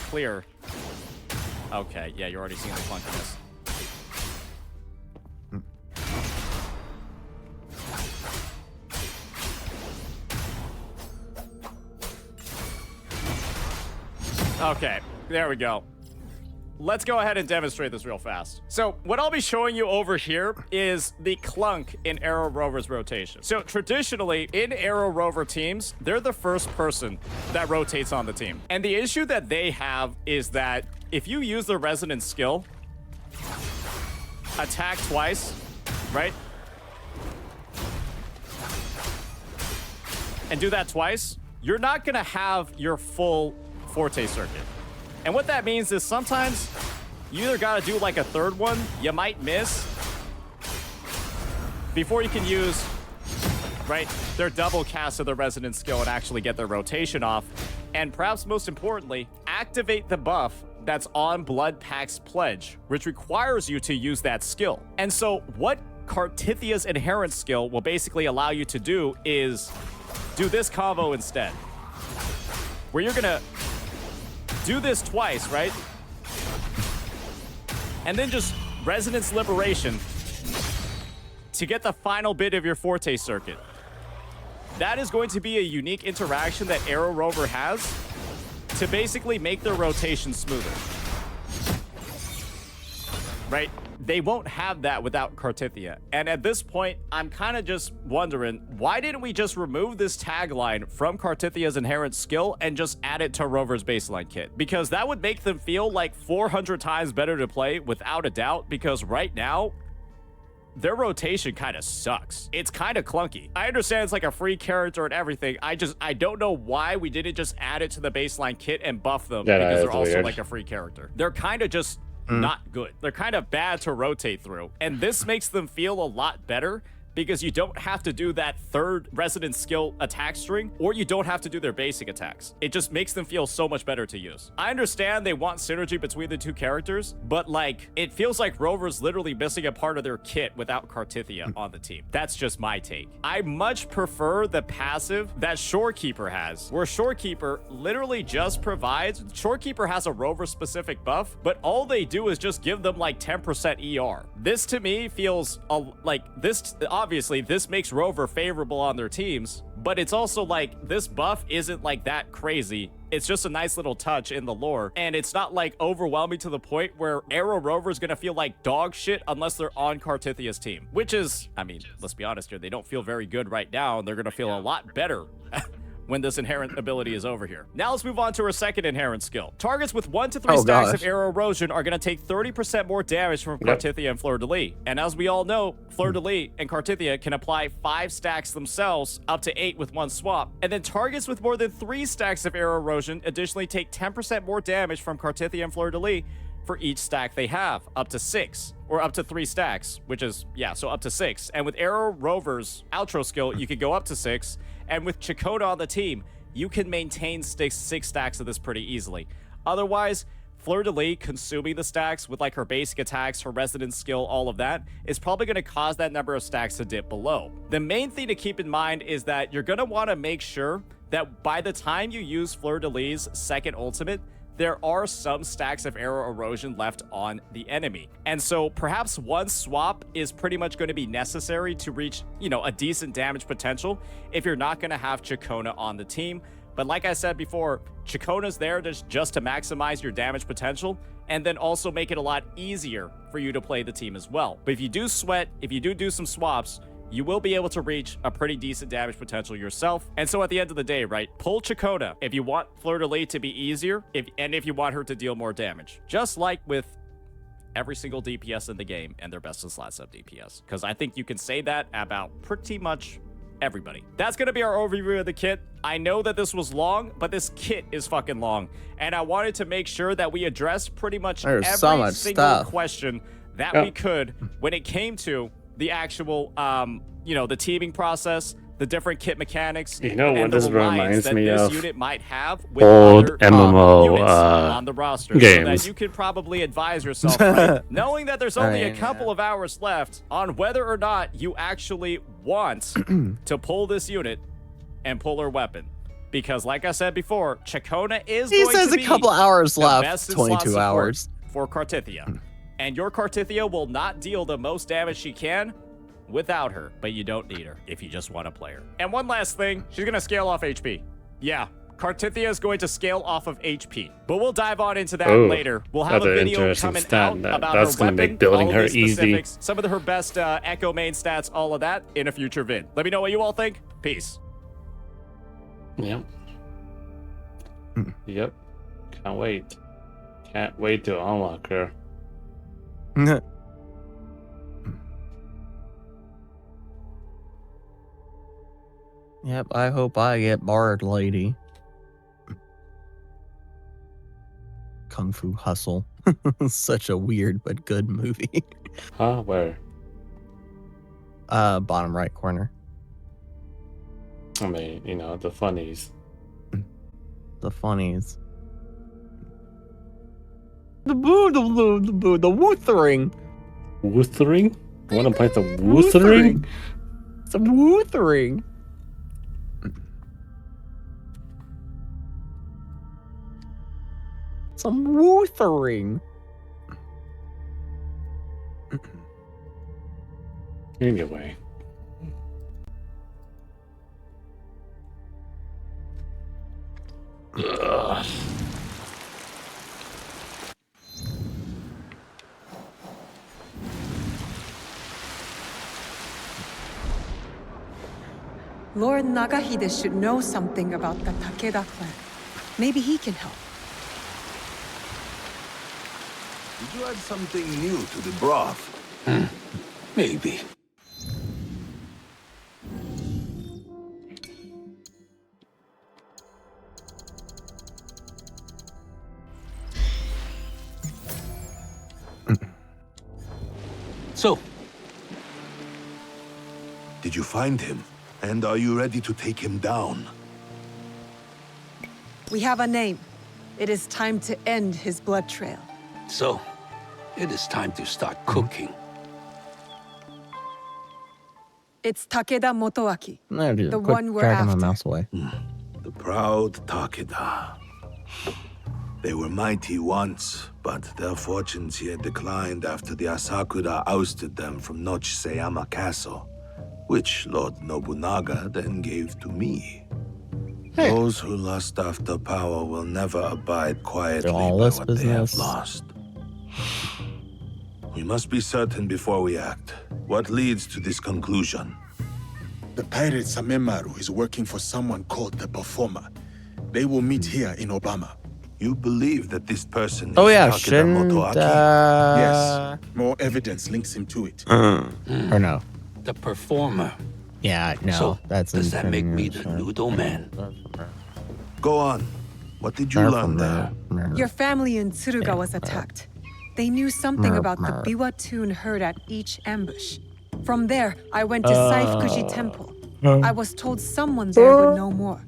clear. Okay, yeah, you're already seeing the clunkiness. Okay, there we go. Let's go ahead and demonstrate this real fast. So what I'll be showing you over here is the clunk in Arrow Rover's rotation. So traditionally in Arrow Rover teams, they're the first person that rotates on the team. And the issue that they have is that if you use the resonance skill, attack twice, right? And do that twice, you're not gonna have your full Forte circuit. And what that means is sometimes you either gotta do like a third one, you might miss, before you can use, right, their double cast of the resonance skill and actually get their rotation off. And perhaps most importantly, activate the buff that's on Blood Pack's Pledge, which requires you to use that skill. And so what Cartithia's inherent skill will basically allow you to do is do this combo instead, where you're gonna do this twice, right? And then just Resonance Liberation to get the final bit of your Forte circuit. That is going to be a unique interaction that Arrow Rover has to basically make their rotation smoother. Right? They won't have that without Cartithia. And at this point, I'm kind of just wondering, why didn't we just remove this tagline from Cartithia's inherent skill and just add it to Rover's baseline kit? Because that would make them feel like 400 times better to play without a doubt, because right now, their rotation kind of sucks. It's kind of clunky. I understand it's like a free character and everything. I don't know why we didn't just add it to the baseline kit and buff them, because they're also weird. like a free character. They're kind of just not good. They're kind of bad to rotate through. And this makes them feel a lot better because you don't have to do that third resonance skill attack string, or you don't have to do their basic attacks. It just makes them feel so much better to use. I understand they want synergy between the two characters, but like, it feels like Rover's literally missing a part of their kit without Cartithia on the team. That's just my take. I much prefer the passive that Shorekeeper has, where Shorekeeper literally just provides, Shorekeeper has a Rover specific buff, but all they do is just give them like 10% ER. This to me feels like this, obviously this makes Rover favorable on their teams, but it's also like this buff isn't like that crazy. It's just a nice little touch in the lore, and it's not like overwhelming to the point where Arrow Rover is gonna feel like dog shit unless they're on Cartithia's team, which is, I mean, let's be honest here, they don't feel very good right now, and they're gonna feel a lot better when this inherent ability is over here. Now let's move on to our second inherent skill. Targets with 1 to 3 stacks of Arrow Erosion are going to take 30% more damage from Cartithia and Fleur-de-Lis. And as we all know, Fleur-de-Lis and Cartithia can apply 5 stacks themselves, up to 8 with 1 swap. And then targets with more than 3 stacks of Arrow Erosion additionally take 10% more damage from Cartithia and Fleur-de-Lis for each stack they have, up to 6. Or up to 3 stacks, which is, yeah, so up to 6. And with Arrow Rover's outro skill, you could go up to 6. And with Chakotay on the team, you can maintain 6 stacks of this pretty easily. Otherwise, Fleur-de-Lis consuming the stacks with like her basic attacks, her resonance skill, all of that is probably going to cause that number of stacks to dip below. The main thing to keep in mind is that you're going to want to make sure that by the time you use Fleur-de-Lis' second ultimate, there are some stacks of arrow erosion left on the enemy. And so perhaps one swap is pretty much going to be necessary to reach, you know, a decent damage potential if you're not going to have Chakona on the team. But like I said before, Chakona's there just to maximize your damage potential and then also make it a lot easier for you to play the team as well. But if you do do some swaps, you will be able to reach a pretty decent damage potential yourself. And so at the end of the day, right, pull Chakona if you want Fleur-de-Lis to be easier and if you want her to deal more damage. Just like with every single DPS in the game and their best in slot sub DPS. Because I think you can say that about pretty much everybody. That's going to be our overview of the kit. I know that this was long, but this kit is fucking long. And I wanted to make sure that we addressed pretty much every single question that we could when it came to the actual, you know, the teaming process, the different kit mechanics, you know what this reminds me this of? unit might have with Old other MMO units on the roster, so games. that you could probably advise yourself, right, knowing that there's only a couple of hours left, on whether or not you actually want to pull this unit and pull her weapon. Because like I said before, Chakona is He going says to be a couple hours the left. best in slot 22 support hours. for Kartithia. And your Kartithia will not deal the most damage she can without her, but you don't need her if you just want to play her. And one last thing, she's going to scale off HP. Yeah, Kartithia is going to scale off of HP, but we'll dive on into that later. We'll have a video coming out about that's her gonna weapon, make building all her these easy. specifics, some of her best Echo main stats, all of that in a future vid. Let me know what you all think. Peace. Yep. Yep. Can't wait. Can't wait to unlock her. Yep, I hope I get Bard Lady. Kung Fu Hustle. Such a weird but good movie. Huh? Where? Bottom right corner. I mean, you know, the funnies. The funnies. The Wuthering. Wuthering? You want to play some Wuthering? Some Wuthering. Some Wuthering. Anyway. Ugh. Lord Nagahide should know something about the Takeda clan. Maybe he can help. Did you add something new to the broth? Maybe. So, did you find him? And are you ready to take him down? We have a name. It is time to end his blood trail. So, it is time to start cooking. It's Takeda Motoaki, No, dude, the quit one we're dragging my after. mouse away. The proud Takeda. They were mighty once, but their fortunes here declined after the Asakura ousted them from Nochiseyama Castle, which Lord Nobunaga then gave to me. Those who lust after power will never abide quietly by all this what they have business. lost. We must be certain before we act. What leads to this conclusion? The pirate Samemaru is working for someone called the Performer. They will meet here in Obama. You believe that this person is Oh yeah, Takeda shouldn't Motoaki? Yes, more evidence links him to it. Or no. The Performer. Yeah, no. So, that's does that make me the Noodle Man? Go on. What did you learn there? Your family in Tsuruga was attacked. They knew something about the Biwa tune heard at each ambush. From there, I went to Saifukuji Temple. I was told someone there would know more.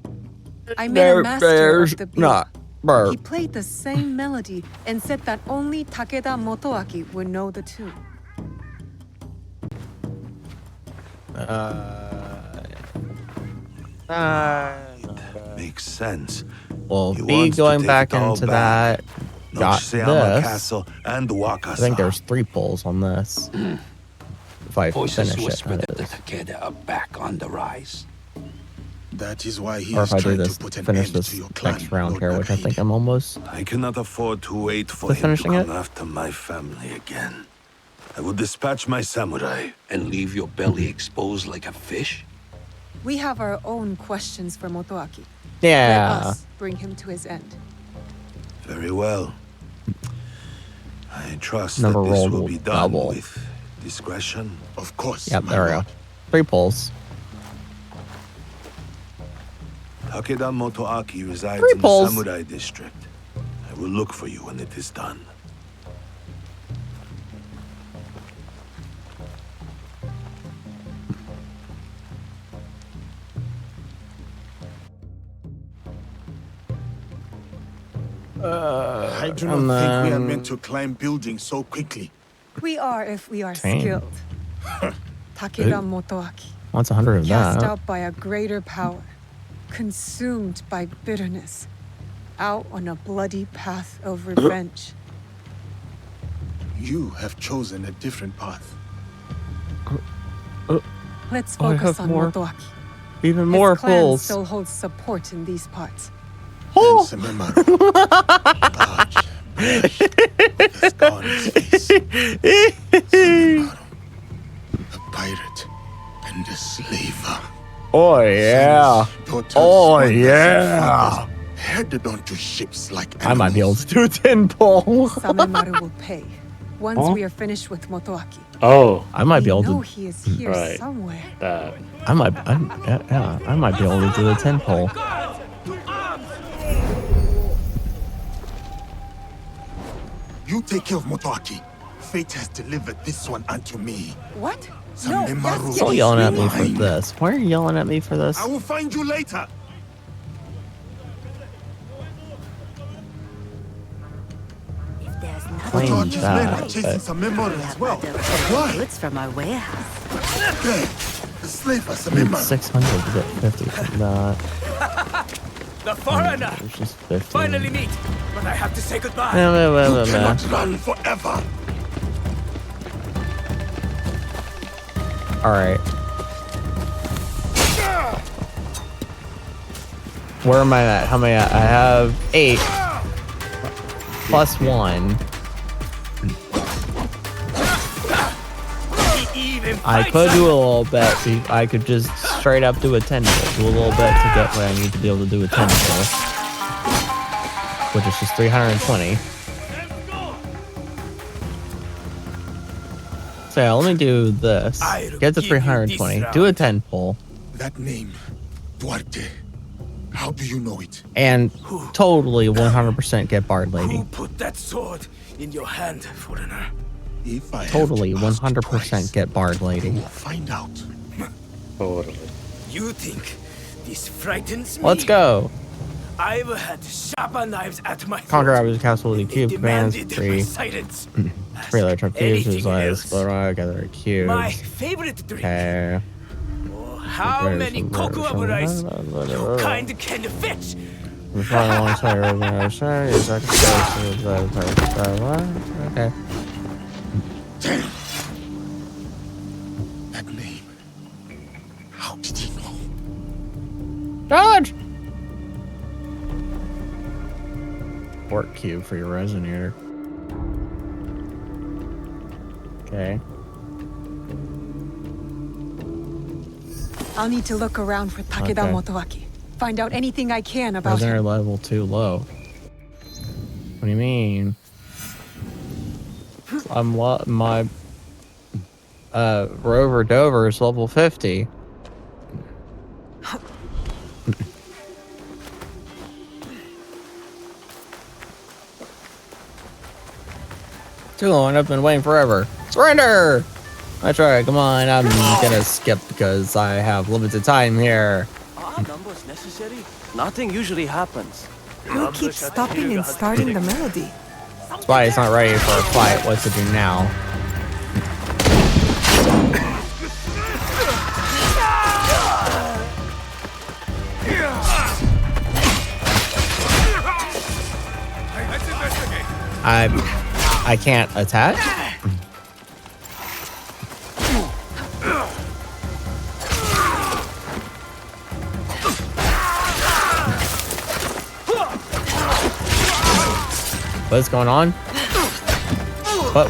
I met a master of the Biwa. Bro. He played the same melody and said that only Takeda Motoaki would know the tune. Makes sense. Well, He B wants to going take back it all into back. that. Got Nochiyama this. Castle and Wakasa. I think there's 3 pulls on this. If I Voices finish it, whisper that that the is. Takeda are back on the rise. That is why he Or is if I do trying this, to put an finish end this to your clan, next round Lord here, which I Nagaide. think I'm almost. I cannot afford to wait for To him to finishing come it? after my family again. I will dispatch my samurai. And leave your belly exposed like a fish? We have our own questions for Motoaki. Yeah. Let us bring him to his end. Very well. I trust Number that this rolled will will be done double. with discretion. Of course. Yep, there we go. 3 pulls. Takeda Motoaki resides 3 in the pulls. samurai district. I will look for you when it is done. I do not and think we are then- meant to climb buildings so quickly. We are if we are Dang. skilled. Takeda Motoaki, What's 100 of cast that? out by a greater power, consumed by bitterness, out on a bloody path of revenge. You have chosen a different path. Let's Oh, I focus have on more. Motoaki. Even His more clan pulls. still holds support in these parts. Oh! And Samemaru, large, brash, with a scar on his face. Samemaru, a pirate and a slaver. Oh, yeah. Daughters, Oh, mothers, and yeah. fathers, headed onto ships like I might be able animals. to do a 10 pull. Samemaru will pay once Huh? we are finished with Motoaki. Oh, I might be able We know to. he is here Right. somewhere. that. I might be able to do a 10 pull. You take care of Motoaki. Fate has delivered this one unto me. What? Samemaru Still is yelling at me for mine. this. Why are you yelling at me for this? I will find you later. Claim Motoaki's men are that, chasing but Samemaru as well. Why? Goods from our warehouse. There, the slave for need Samemaru. 600 to get 50 from that. The foreigner! It's just 50. Finally meet, but I have to say goodbye. You cannot run forever. Alright. Where am I at? How am I at? I have 8 plus 1. I could do a little bit. I could just straight up do a 10 pull. Do a little bit to get where I need to be able to do a 10 pull. Which is just 320. So yeah, let me do this. Get to 320. Do a 10 pull. That name, Duarte. How do you know it? And totally 100% get Bard Lady. Put that sword in your hand, foreigner. If I Totally 100% get Bard Lady. find out. Totally. You think this frightens me? Let's go. I've had sharper knives at my Conquer throat. Obby's Castle with a cube commands Demanded 3. my silence. 3 electric cubes, Anything whose eyes else? float around together cubes. My favorite drink. Okay. How many cocoa rice your kind can fetch? We find alongside your organization, is that okay. That name. How did he know? Dodge! Work cube for your resonator. Okay. I'll need to look around for Takeda Okay. Motoaki. Find out anything I can about him. Resonator level too low. What do you mean? My Rover Dover is level 50. Too long, I've been waiting forever. Surrender! That's right, come on, I'm gonna skip because I have limited time here. Are numbers necessary? Nothing usually happens. Who keeps stopping and starting the melody? That's why it's not ready for a fight. What's it do now? I can't attack? What's going on? What?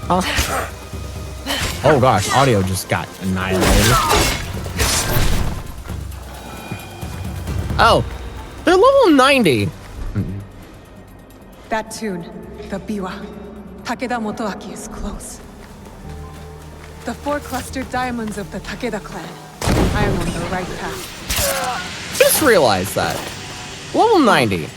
Huh? Oh gosh, audio just got annihilated. Oh, they're level 90. That tune, the biwa. Takeda Motoaki is close. The 4 clustered diamonds of the Takeda clan. I am on the right path. Just realized that. Level 90.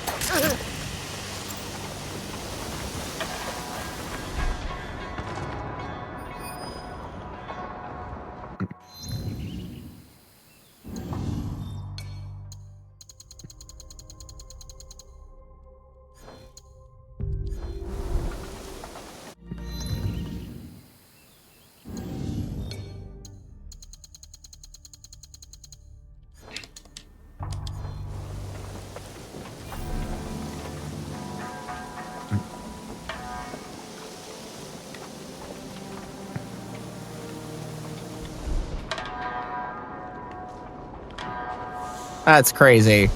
That's crazy.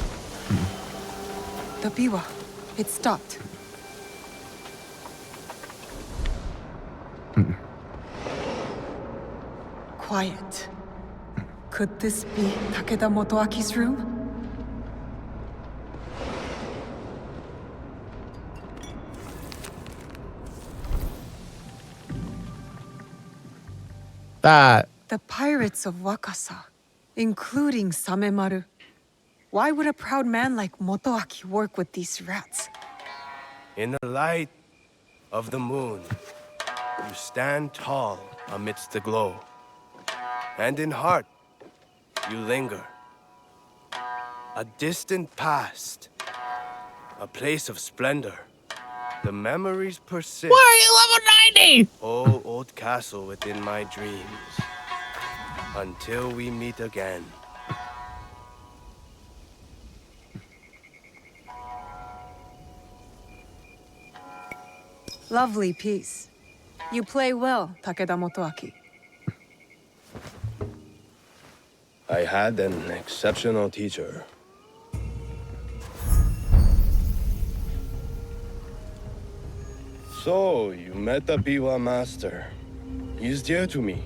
The biwa. It stopped. Quiet. Could this be Takeda Motoaki's room? That. The pirates of Wakasa, including Samemaru. Why would a proud man like Motoaki work with these rats? In the light of the moon, you stand tall amidst the glow. And in heart, you linger. A distant past, a place of splendor. The memories persist. Why are you level 90? Oh, old castle within my dreams. Until we meet again. Lovely piece. You play well, Takeda Motoaki. I had an exceptional teacher. So, you met the Biwa master. He is dear to me.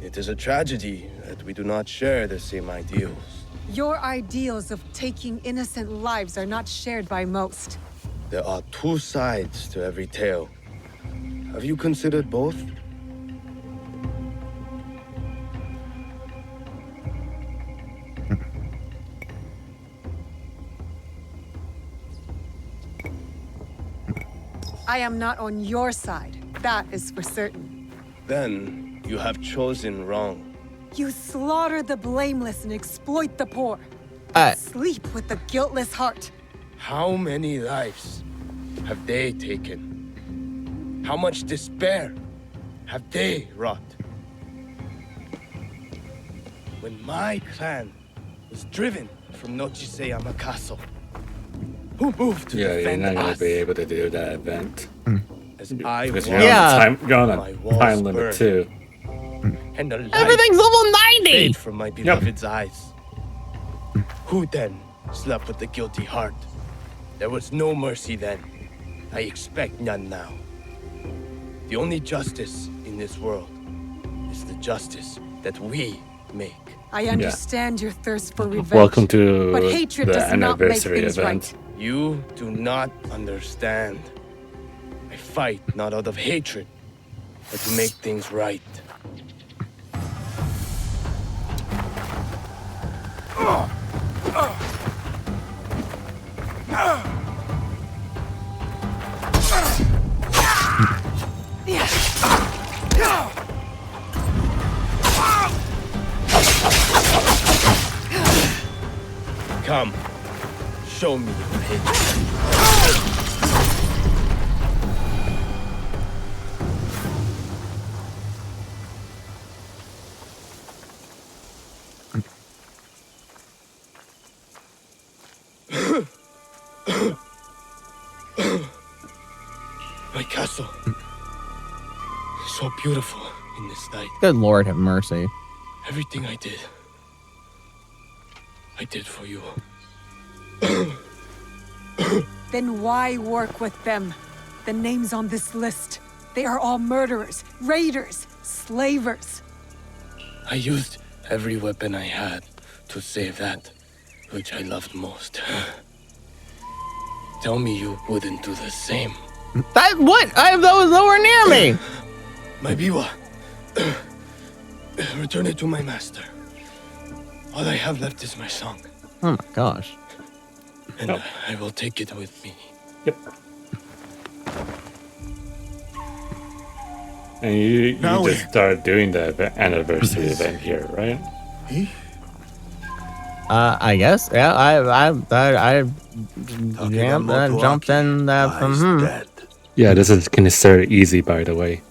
It is a tragedy that we do not share the same ideals. Your ideals of taking innocent lives are not shared by most. There are 2 sides to every tale. Have you considered both? I am not on your side. That is for certain. Then you have chosen wrong. You slaughter the blameless and exploit the poor. Sleep with the guiltless heart. How many lives have they taken? How much despair have they wrought? When my clan was driven from Nochiseyama Castle, who moved to Yeah, you're defend not gonna us? be able to do that event. As I Because walked, you're on my a walls time limit burned, too. and the light Everything's level 90! faded from my beloved's eyes. Who then slept with the guilty heart? There was no mercy then. I expect none now. The only justice in this world is the justice that we make. I understand your thirst for revenge. Welcome to but hatred the does not make anniversary things event. right. You do not understand. I fight not out of hatred, but to make things right. Come, show me your hate. My castle. So beautiful in this night. Good Lord, have mercy. Everything I did for you. Then why work with them? The names on this list, they are all murderers, raiders, slavers. I used every weapon I had to save that which I loved most. Tell me you wouldn't do the same. That was nowhere near me. My biwa. Return it to my master. All I have left is my song. Oh my gosh. And I will take it with me. Yep. And you just started doing the anniversary event here, right? I guess. Yeah, I jumped in from Yeah, this is considered easy, by the way.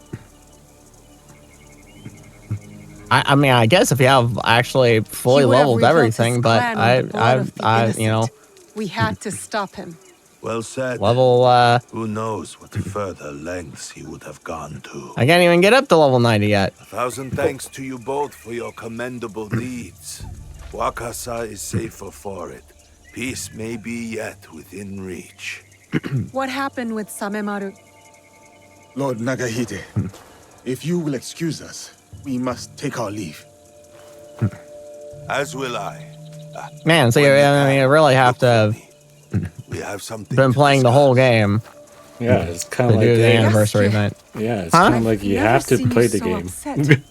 I mean, I guess if you have actually fully He would have leveled rebuilt everything, his but clan with the blood of the I you know, innocent. We had to stop him. Well said. level, Who knows what further lengths he would have gone to. I can't even get up to level 90 yet. 1,000 thanks to you both for your commendable deeds. Wakasa is safer for it. Peace may be yet within reach. What happened with Samemaru? Lord Nagahide, if you will excuse us, we must take our leave. As will I. Man, so I mean, you really have to have We have something been playing the whole game. Yeah, it's kind to of like do the they- anniversary event. Yeah, it's kind of like you have to play the game.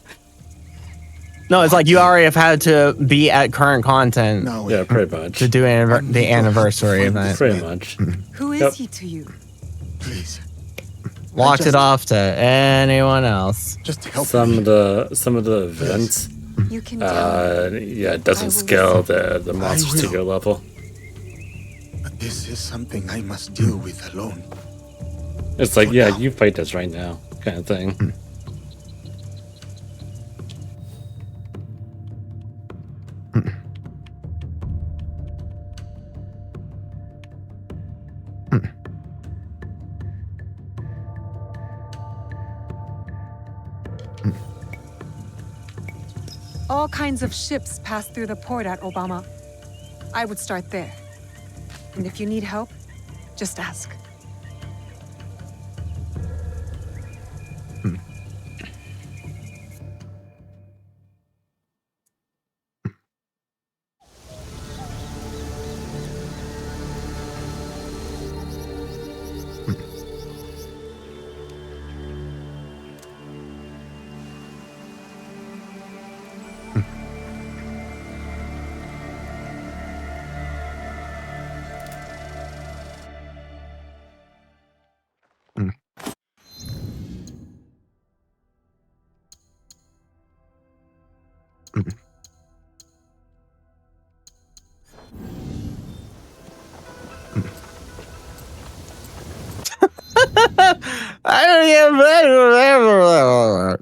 No, it's like you already have had to be at current content. Yeah, pretty much. To do the anniversary event. Pretty much. Who is he to you? Locked it off to anyone else. Just to help Some of the events. You can yeah, it doesn't scale the monsters to your level. But this is something I must deal with alone. It's like, yeah, you fight this right now, kind of thing. All kinds of ships pass through the port at Obama. I would start there. And if you need help, just ask.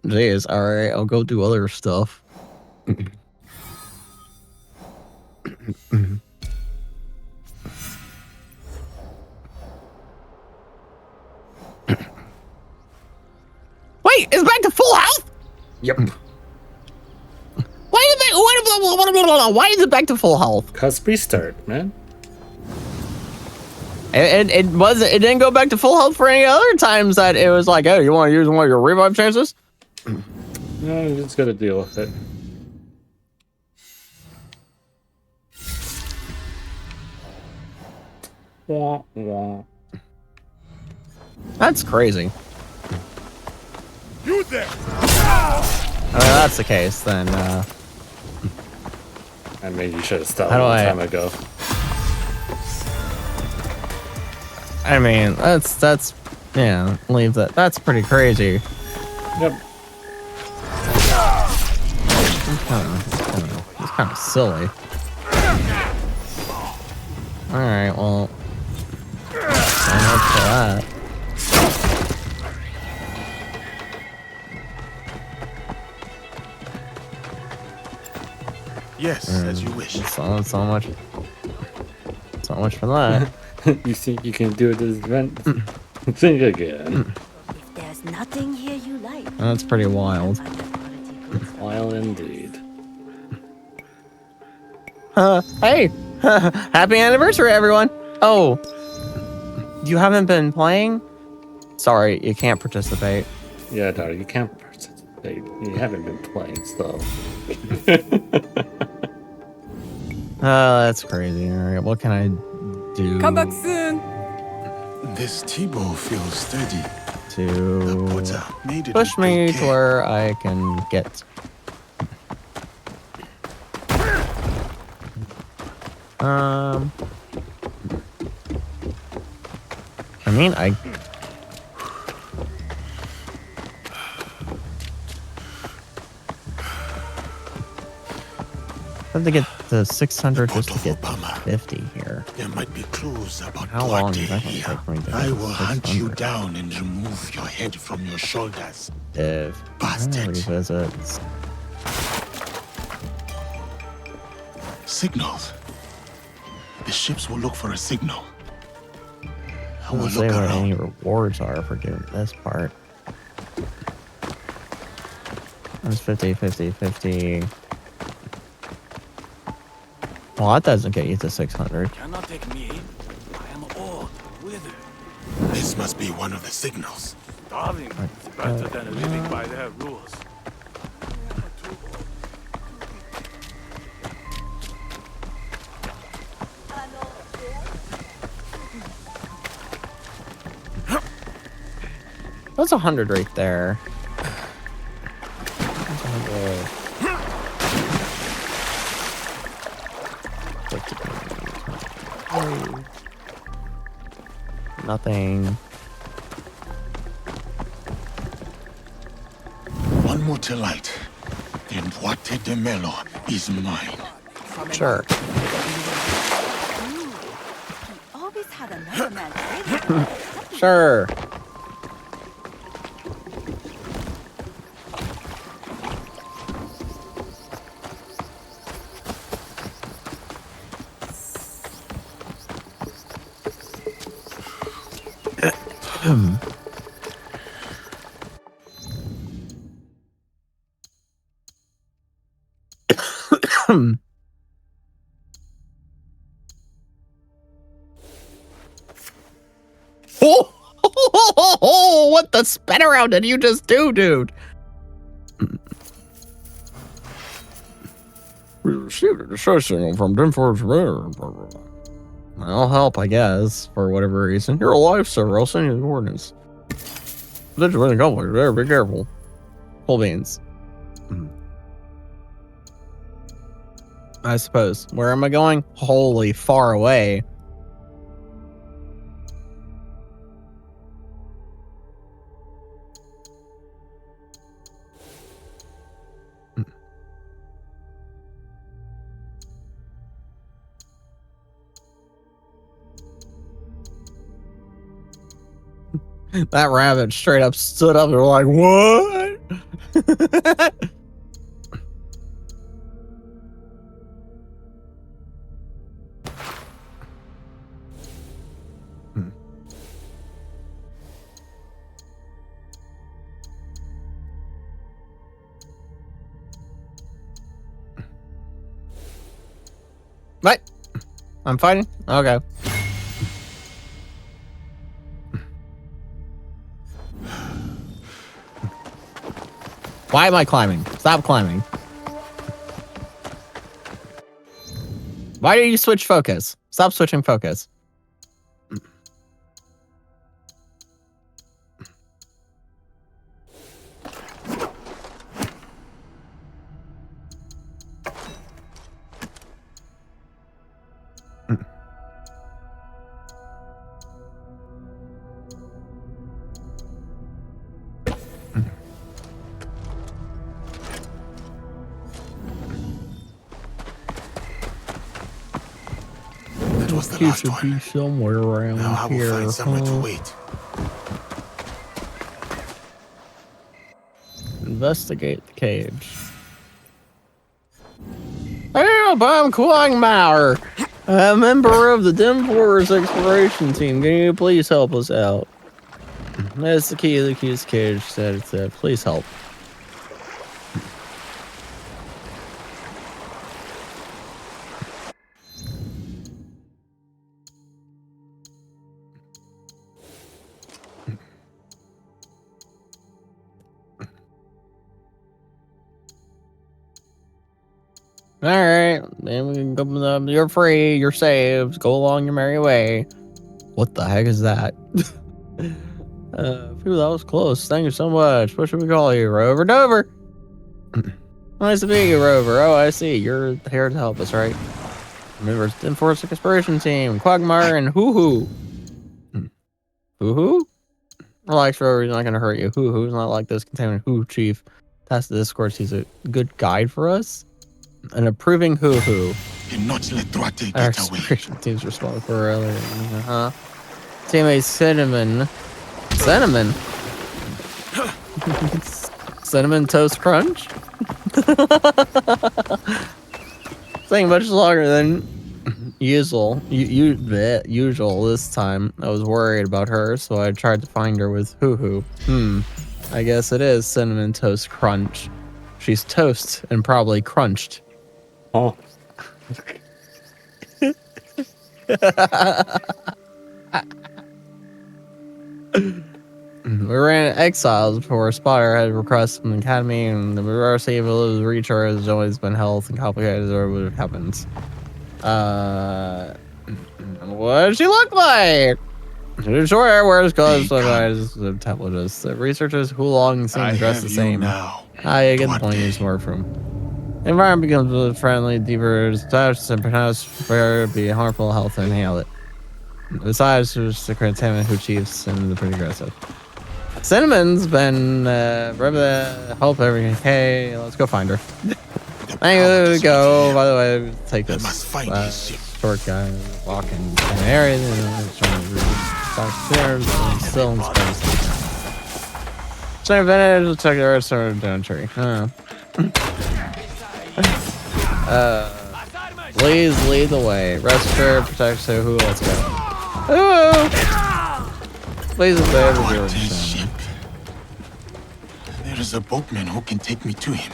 Jeez, alright, I'll go do other stuff. Wait, it's back to full health? Yep. Why is it back to full health? Cause restart, man. It didn't go back to full health for any other times that it was like, oh, you want to use one of your revive chances? No, you just gotta deal with it. Wah, wah. That's crazy. You there! I mean, that's the case, then, I mean, you should have stopped How a do long I- time ago. I mean, that's, yeah, leave that. That's pretty crazy. Yep. It's kind of silly. Alright, well. Sign up for that. Yes, as you wish. So much for that. You think you can do this event thing again? There's nothing here you like. That's pretty wild. Wild indeed. Hey! Happy anniversary, everyone! Oh, you haven't been playing? Sorry, you can't participate. Yeah, Dar, you can't participate. You haven't been playing, so. That's crazy. Alright, what can I do? Come back soon. This T-bow feels steady. To made it push me to where I can get. I mean, I have to get the 600 just to get 50 here. There might be clues about How long is that going to take for me to get I will hunt you 600? down and remove your head from your shoulders. If revisits. Signals. The ships will look for a signal. I will Doesn't say look what around. any rewards are for doing this part. That's 50, 50, 50. Well, that doesn't get you to 600. Cannot take me. I am old, withered. This must be one of the signals. Starving is better than living by their rules. That's 100 right there. That's 100. 50. Nothing. One more to light. Then Boite de Melo is mine. Sure. Always had another man. Sure. Oh, what the spin around did you just do, dude? We received a distress signal from Dinfords. I'll help, I guess, for whatever reason. You're alive, sir. I'll send you the coordinates. Be careful. Full beans. I suppose. Where am I going? Holy, far away. That rabbit straight up stood up and were like, what? What? I'm fighting? Okay. Why am I climbing? Stop climbing. Why do you switch focus? Stop switching focus. was the He last should one. be somewhere around Now I will here. find somewhere to huh? wait. Investigate the cage. Help, I'm Quagmire, a member of the Dim Forest Exploration Team. Can you please help us out? That's the key. The key is cage. Said, please help. All right, then we can go. You're free. You're saved. Go along your merry way. What the heck is that? Phew, that was close. Thank you so much. What should we call you, Rover? Dover. Nice to meet you, Rover. Oh, I see. You're here to help us, right? Members of the Forest Exploration Team, Quagmire and Hoo-Hoo. Hoo-Hoo? Relax, Rover. He's not going to hurt you. Hoo-Hoo's not like this contaminant Hoo Chief. Task the Discord. He's a good guide for us. An approving Hoo-Hoo. Cannot let Duarte Our get away. exploration team's responsible for earlier. Teammate Cinnamon. Cinnamon? Cinnamon Toast Crunch? Saying much longer than usual this time. I was worried about her, so I tried to find her with Hoo-Hoo. I guess it is Cinnamon Toast Crunch. She's toast and probably crunched. Oh. We ran exiles before Spotter had requests from the academy, and the rarity of the reacher has always been health and complicated or what happens. What does she look like? Short hair, wears clothes, otherwise the intelligence. The researchers Hulong seem dressed the same. I get the point. Use more from. The environment becomes really friendly, deeper, touched, and perhaps fair be harmful health and inhale it. Besides, there's the contaminant who chiefs and the pretty aggressive. Cinnamon's been help everything. Hey, let's go find her. There we go. By the way, take this short guy walking in the area and trying to read stairs and still in space. Center advantage, we'll check the rest of the down tree. Please lead the way. Rescue, protect, so who? Let's go. Ooh! Please obey the direction. There is a boatman who can take me to him.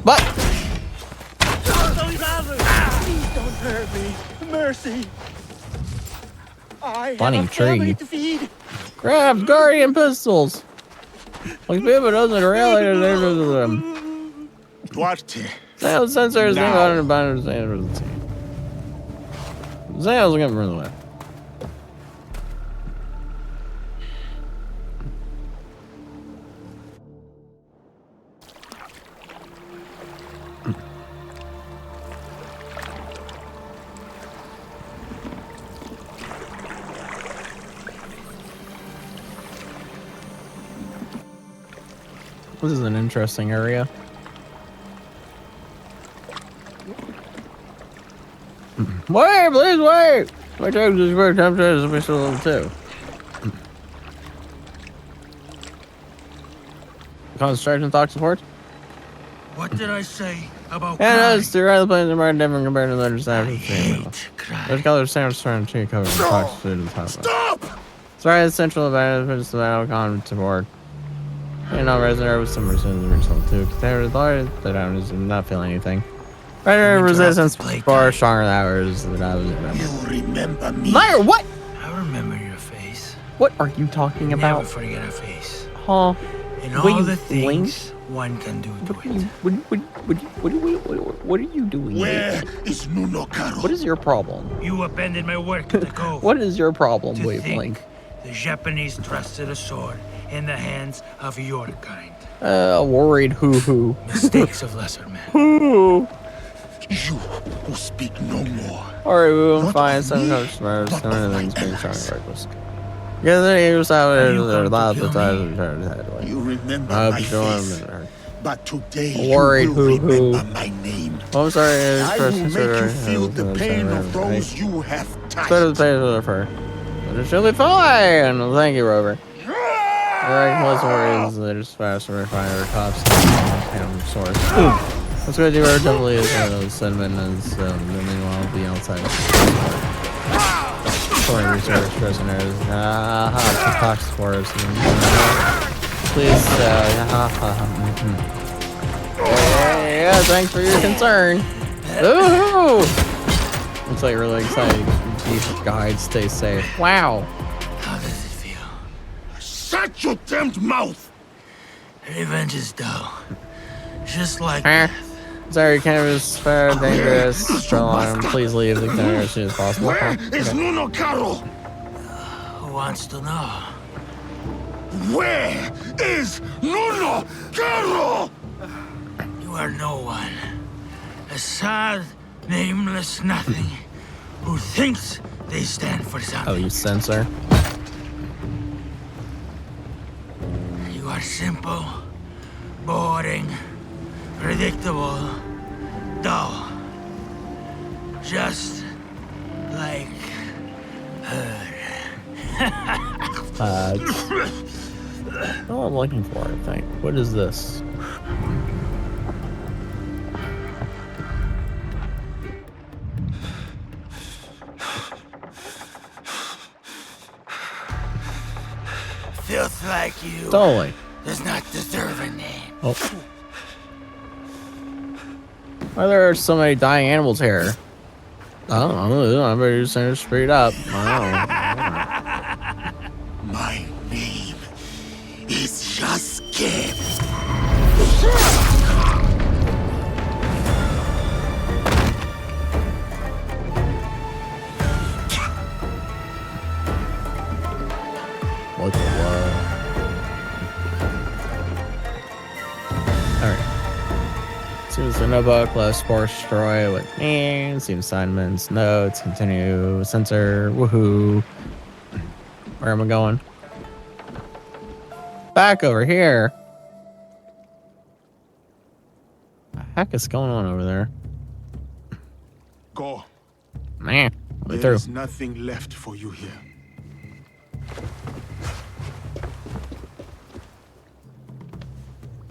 What? Please don't hurt me. Mercy. I Funny have a family tree. to feed. Grab guardian pistols. Like people doesn't realize there's them. Duarte. Now sensors think on the binder standards. Zale's gonna run away. This is an interesting area. Wait, please wait! My dog is very tempted as a missile level 2. Concentration talk support? What did I say about Yeah, no, crime? it's the rather planes are very different compared to the other side of the same. There's color standards trying to cover the talk to the top. Stop! Sorry, the central advantage is the battle con support. You know, resident with some resistance result too. Container authority, that I was not feeling anything. Better resistance far stronger than ours that I was remember. You remember me? Liar, what? I remember your face. What are you talking about? Never forget her face. Huh? And Will all you the blink? things one can do to it. What are you doing? Where is Nuno Caro? What is your problem? You abandoned my work at the cove. What is your problem, To Wavelink? think the Japanese trusted a sword in the hands of your kind. Worried hoo-hoo. Mistakes of lesser men. Hoo-hoo. You will speak no more. Alright, we will find some customers. Some of the things being strong reckless. Yeah, then he was out there. You remember my face, but today Worried you will hoo-hoo. remember my name. Oh, I'm sorry. I will make you feel the pain of those you have touched. Better the pain of her. But it should be fine. Thank you, Rover. Alright, most worries. They're just fast and refinery cops. And source. Let's go do our definitely is cinnamon as meanwhile be outside. Story research prisoners. Talk scores. Please, yeah, thanks for your concern. Ooh! Looks like you're really excited. Keep guide, stay safe. Wow. How does it feel? Shut your damned mouth! Revenge is dull. Just like Sorry, cannabis, fair, dangerous, strong. Please leave the counter as soon as possible. Where is Nuno Caro? Who wants to know? Where is Nuno Caro? You are no one. A sad, nameless nothing who thinks they stand for something. Oh, you censor. You are simple, boring, predictable, dull. Just like her. What I'm looking for, I think. What is this? Filth like you Totally. does not deserve a name. Oh. Why are there so many dying animals here? I don't know. I better just send it straight up. I My name is Yasuke. What the world? Alright. Seems the notebook, less sports destroy with me. Seems assignments, notes, continue, censor, woohoo. Where am I going? Back over here. What the heck is going on over there? Go. Man, way There through. is nothing left for you here.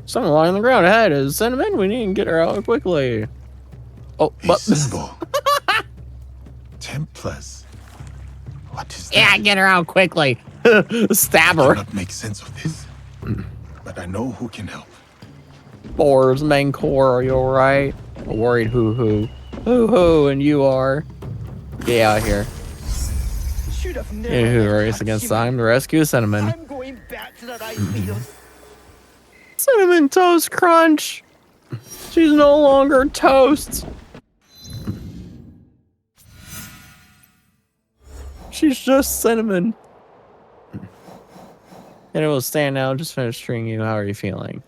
Something lying on the ground ahead is Cinnamon. We need to get her out quickly. Oh, but symbol. Templars. What is that? Yeah, get her out quickly. Stab her. I cannot make sense of this, but I know who can help. Boars, main core, are you alright? Worried hoo-hoo. Hoo-hoo, and you are. Get out here. Should have never Yeah, who race against time to rescue Cinnamon. I'm going back to that ideal. Cinnamon Toast Crunch. She's no longer toast. She's just cinnamon. And it will stand now. Just finished treating you. How are you feeling?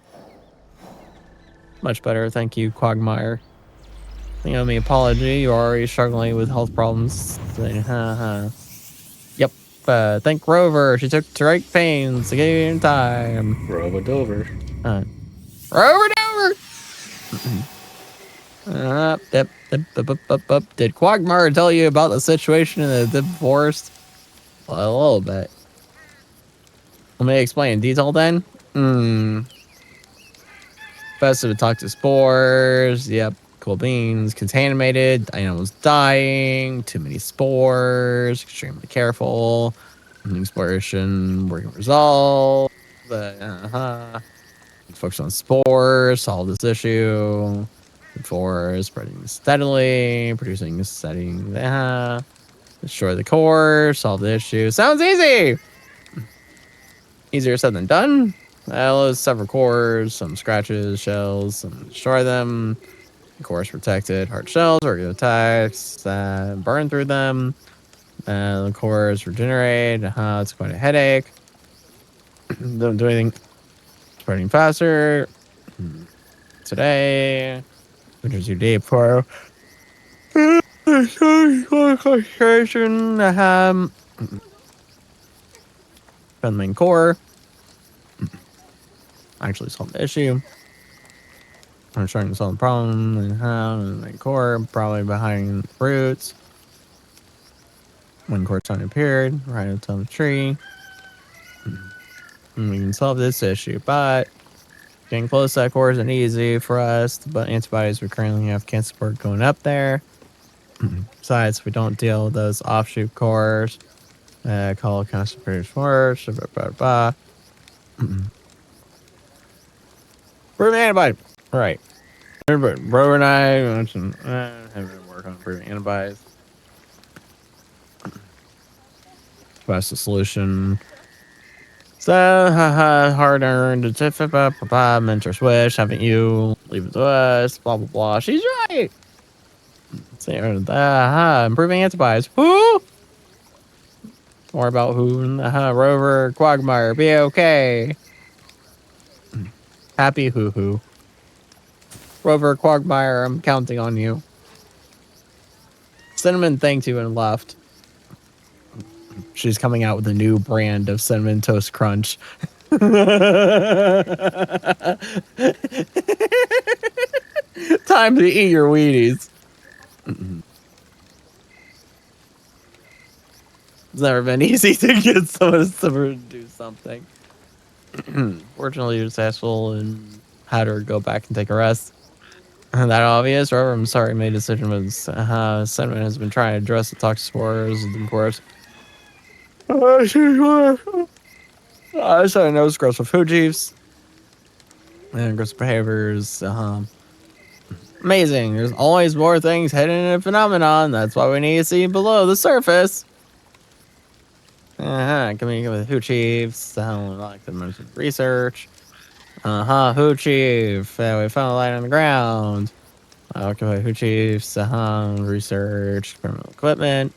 Much better. Thank you, Quagmire. You owe me apology. You're already struggling with health problems. Yep. Thank Rover. She took the right pains to get you in time. Rover Dover. Rover Dover! Did Quagmire tell you about the situation in the Dip Forest? Well, a little bit. Let me explain in detail then. Best to talk to spores. Yep. Cool beans. Contaminated. Animals dying. Too many spores. Extremely careful. Exploration. Working result. Focus on spores. Solve this issue. Before spreading steadily. Producing setting. Destroy the core. Solve the issue. Sounds easy! Easier said than done. Those several cores, some scratches, shells, and destroy them. Cores protected, hard shells, regular attacks, burn through them. The cores regenerate. It's quite a headache. Don't do anything. Spreading faster. Today, which is your day for concentration. The main core. Actually solve the issue. I'm trying to solve the problem. And how the main core probably behind roots. When core time appeared, right up on the tree. And we can solve this issue, but getting close to that core isn't easy for us. But antibodies, we currently have cancer support going up there. Besides, if we don't deal with those offshoot cores, call cancer superior force, Improving antibody. Right. Bro and I haven't been working on improving antibodies. That's the solution. So, hard earned, mentor switch, haven't you? Leave it to us, blah, blah, blah. She's right. Improving antibodies. Who? Don't worry about who. Rover, Quagmire, be okay. Happy hoo-hoo. Rover, Quagmire, I'm counting on you. Cinnamon thanked you and left. She's coming out with a new brand of Cinnamon Toast Crunch. Time to eat your Wheaties. It's never been easy to get someone to do something. Fortunately, you're successful and had her go back and take a rest. That obvious. However, I'm sorry I made a decision with Cinnamon has been trying to address the toxic spores and course. I said I know it's gross with food chiefs and aggressive behaviors. Amazing. There's always more things hidden in a phenomenon. That's why we need to see below the surface. Coming with Who Chiefs. Like the most research. Who Chief. We found a light on the ground. Okay, Who Chiefs. Research. Criminal equipment.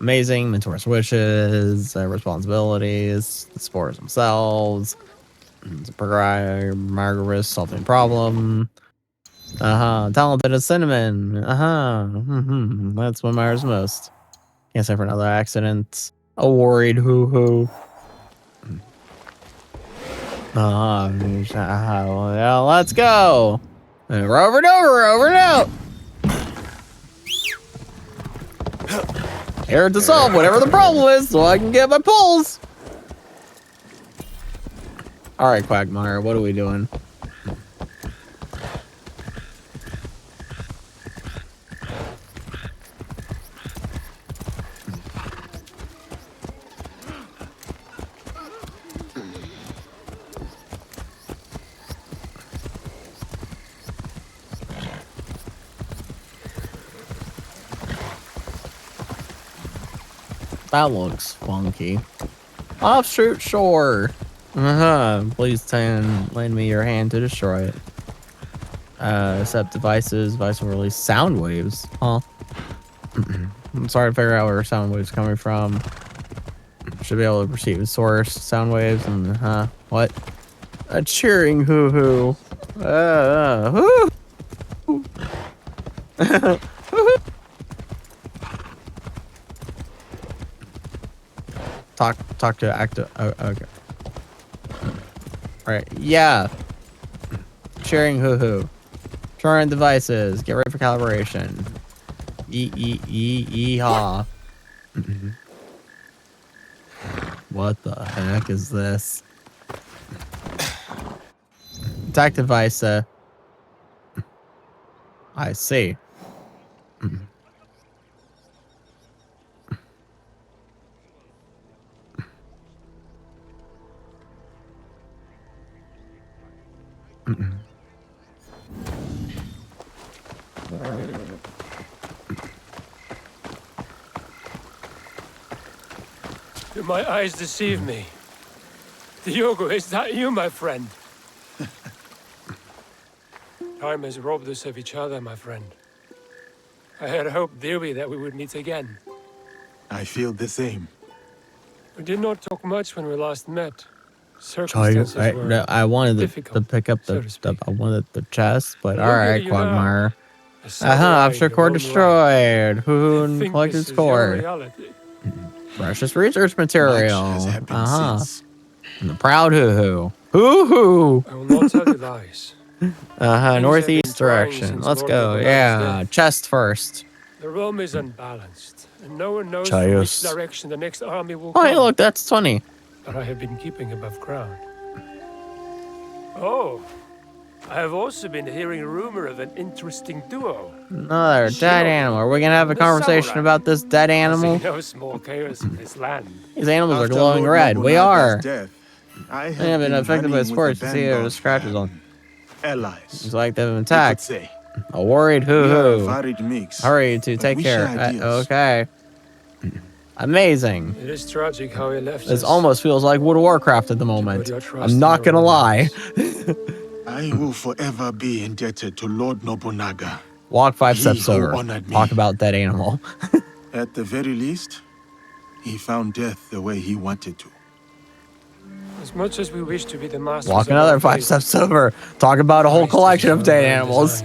Amazing. Mentor's wishes. Responsibilities. The spores themselves. Margaret solving problem. Talented as Cinnamon. That's what matters most. Can't say for another accident. A worried hoo-hoo. Yeah, let's go. Over and over and out. Here to solve whatever the problem is so I can get my pulls. All right, Quagmire, what are we doing? That looks funky. Offshoot shore. Please lend me your hand to destroy it. Accept devices. Device will release sound waves. Huh? I'm sorry to figure out where sound waves are coming from. Should be able to perceive the source sound waves and what? A cheering hoo-hoo. Talk to active. Oh, okay. All right. Yeah. Sharing hoo-hoo. Trying devices. Get ready for calibration. Yeehaw. What the heck is this? Attack device. I see. Did my eyes deceive me? Diogo, is that you, my friend? Time has robbed us of each other, my friend. I had hoped dearly that we would meet again. I feel the same. We did not talk much when we last met. Charlie, I wanted to pick up I wanted the chest, but alright, Quagmire. Option core destroyed. Who collected score? Precious research material. And the proud hoo-hoo. Hoo-hoo! I will not tell you lies. Northeast direction. Let's go. Yeah, chest first. The realm is unbalanced, and no one knows Chayos. which direction the next army will Oh, come. hey, look, that's 20. But I have been keeping above ground. Oh, I have also been hearing rumor of an interesting duo. Another dead animal. Are we gonna have a conversation about this dead animal? No small chaos in this land. These animals are glowing red. We are. I have been affected by sports to see the scratches on. Allies. It's like they've been attacked. A worried hoo-hoo. Hurry to take care. Okay. Amazing. It is tragic how he left This us. almost feels like World of Warcraft at the moment. I'm not gonna lie. I will forever be indebted to Lord Nobunaga. Walk 5 He steps who over. honored me. Talk about dead animal. At the very least, he found death the way he wanted to. As much as we wish to be the masters Walk of another our 5 fate, steps over. Talk about a whole collection of dead animals.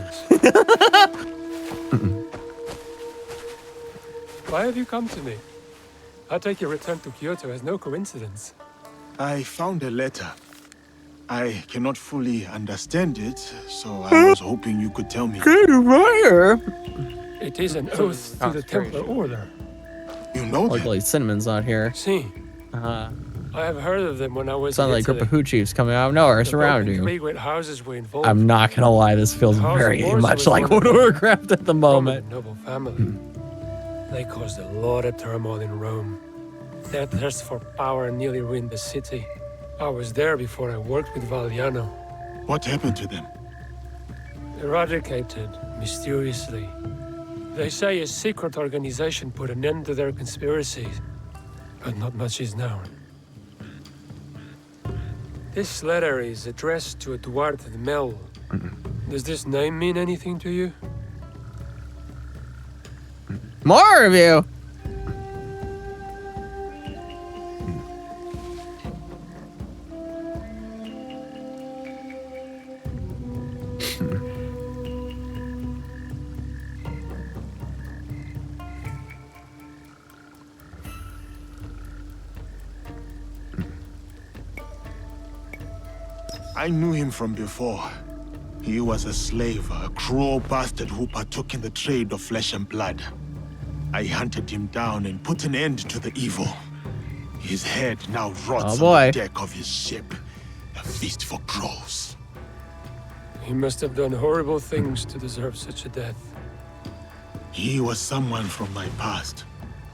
Why have you come to me? I take your return to Kyoto as no coincidence. I found a letter. I cannot fully understand it, so I was hoping you could tell me. It is an oath to the Templar Order. You know Luckily, Cinnamon's not here. See, I have heard of them when I was Sound in like a group Italy. of hoo chiefs coming out of nowhere The surrounding broken you. three-great houses were involved. I'm not gonna lie, this feels The House of very Borza much was like one World of of them. Warcraft at the moment. Noble family. They caused a lot of turmoil in Rome. Their thirst for power nearly ruined the city. I was there before I worked with Valliano. What happened to them? Eradicated, mysteriously. They say a secret organization put an end to their conspiracies, but not much is known. This letter is addressed to Eduardo de Mel. Does this name mean anything to you? More of you! I knew him from before. He was a slave, a cruel bastard who partook in the trade of flesh and blood. I hunted him down and put an end to the evil. His head now rots on the deck of his ship, a feast for crows. He must have done horrible things to deserve such a death. He was someone from my past,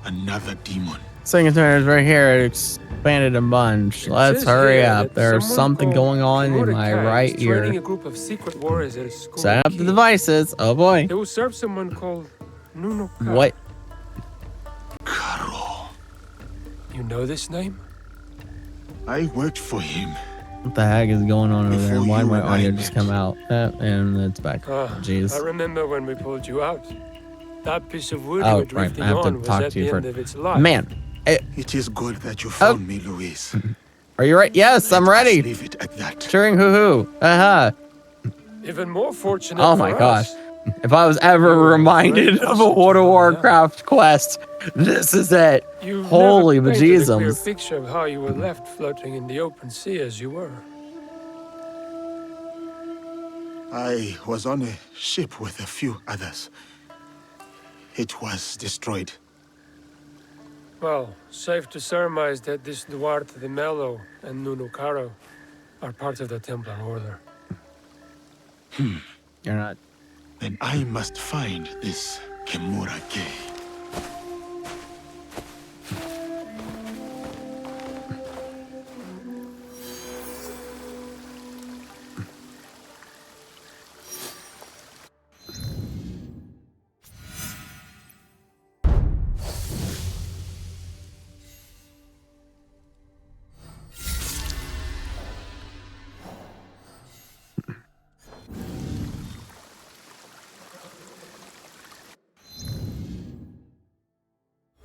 another demon. Second turn is right here. It expanded a bunch. Let's says hurry here up. that There's someone something called going on in my Mordecai right is training ear. a group of secret warriors at a school. Set up the devices. Oh boy. They will serve someone called Nuno Karo. What? You know this name? I worked for him. What the heck is going on over there? Why did my you and I audio just come out? And it's back. I Jeez. remember when we pulled you out. That piece of wood you Oh, were right. drifting I have to on was talk at to you the for end of its life. Man. It is good that you found me, Luis. Are you right? Yes, I'm ready. Leave it at that. Cheering hoo hoo. Even more fortunate Oh my for gosh. us. If I was ever reminded of a World of Warcraft quest, this is it. You've Holy never painted a clear bejesus. picture of how you were left floating in the open sea as you were. I was on a ship with a few others. It was destroyed. Well, safe to surmise that this Duarte de Mello and Nuno Caro are part of the Templar Order. You're not. Then I must find this Kimura Kei.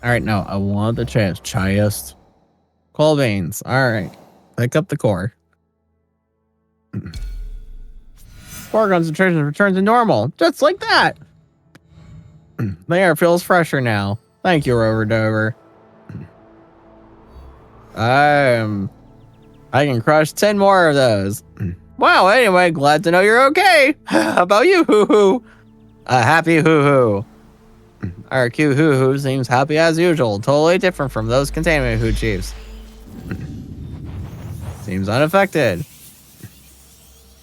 Alright, no, I want the chest. Coal veins. Alright. Pick up the core. Core concentration returns to normal. Just like that. The air feels fresher now. Thank you, Rover Dover. I can crush 10 more of those. Wow, anyway, glad to know you're okay. How about you, Hoo-Hoo? A happy Hoo-Hoo. Our cute Hoo-Hoo seems happy as usual, totally different from those containment Hoo Chiefs. Seems unaffected.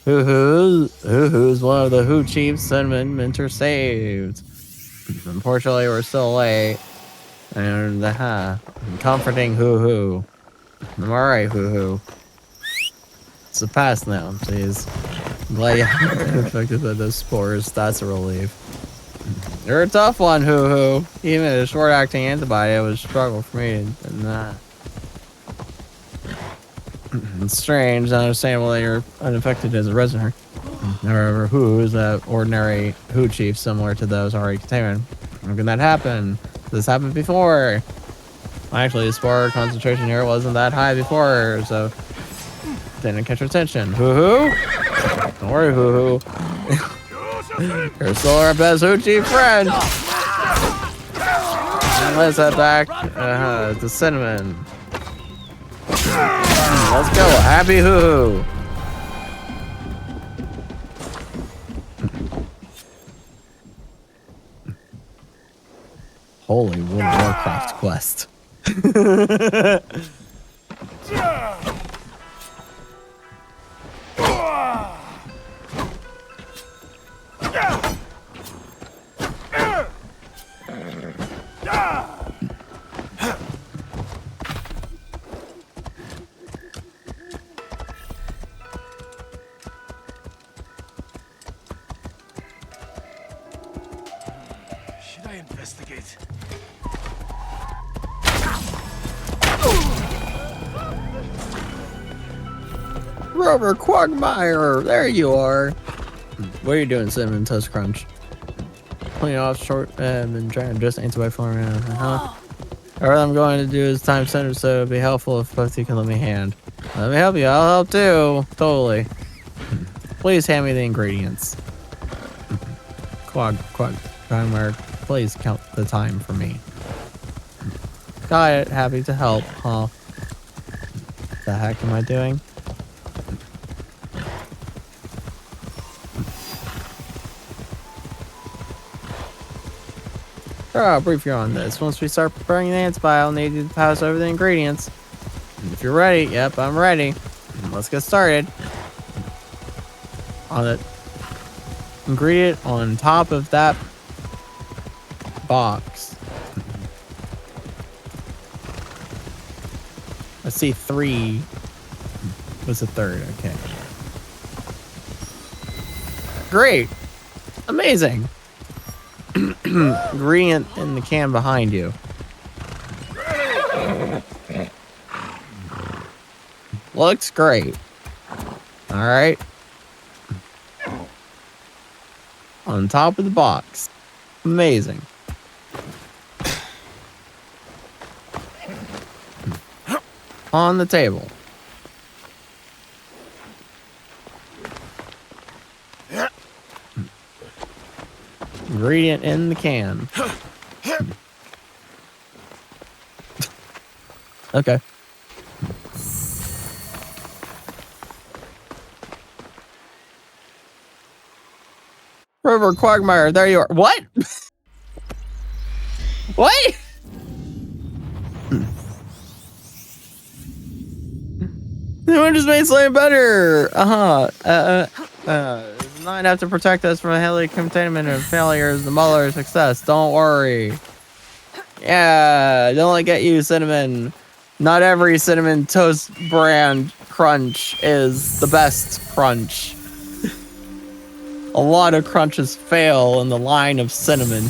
Hoo-Hoo's one of the Hoo Chiefs Cinnamon Minter saved. Unfortunately, we're still late. And comforting Hoo-Hoo. I'm alright, Hoo-Hoo. It's the past now, please. I'm glad you haven't been affected by those spores. That's a relief. You're a tough one, Hoo-Hoo. Even a short-acting antibody was a struggle for me. It's strange, understandable that you're unaffected as a resident. However, Hoo is an ordinary Hoo Chief similar to those already contained. How can that happen? This happened before. Actually, the spore concentration here wasn't that high before, so didn't catch your attention. Hoo-Hoo? Don't worry, Hoo-Hoo. You're still our best Hoo Chief friend. And let's head back to Cinnamon. Let's go, happy Hoo-Hoo. Holy World of Warcraft quest. Should I investigate? Rover Quagmire, there you are. What are you doing, Cinnamon Toast Crunch? Pulling off short and trying to just answer by phone. All I'm going to do is time center, so it'd be helpful if both you can lend me a hand. Let me help you. I'll help too. Totally. Please hand me the ingredients. Quagmire, please count the time for me. Got it. Happy to help, huh? The heck am I doing? I'll brief you on this. Once we start preparing the antibody, I'll need you to pass over the ingredients. And if you're ready, yep, I'm ready. Let's get started. On the ingredient on top of that box. I see 3. What's the third? Okay. Great. Amazing. Ingredient in the can behind you. Looks great. All right. On top of the box. Amazing. On the table. Ingredient in the can. Okay. Rover Quagmire, there you are. What? What? The wind just made slightly better. Not enough to protect us from heavy containment and failures. The Muller success. Don't worry. Yeah, don't let get you, Cinnamon. Not every Cinnamon Toast brand crunch is the best crunch. A lot of crunches fail in the line of cinnamon.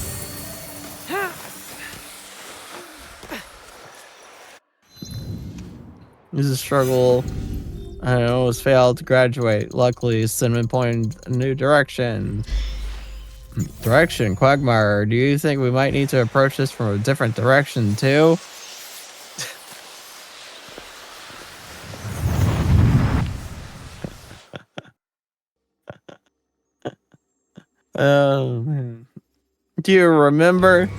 This is a struggle. I almost failed to graduate. Luckily, Cinnamon pointed a new direction. Direction, Quagmire. Do you think we might need to approach this from a different direction too? Man. Do you remember?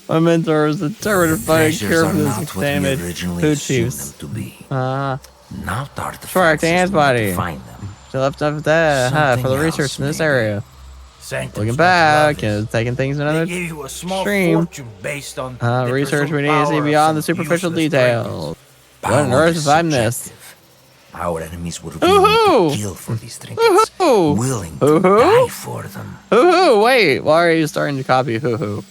My mentor was determined to find a cure for this examined food chiefs. Now Correct antibody. find them. She left up that for the research in this area. Looking back and taking things in another Gave you a small stream. fortune based on Research we need to see beyond the superficial details. What on earth if I missed? Our enemies would be willing to kill for these trinkets, willing to die for them. Hoo-hoo! Wait, why are you starting to copy Hoo-hoo?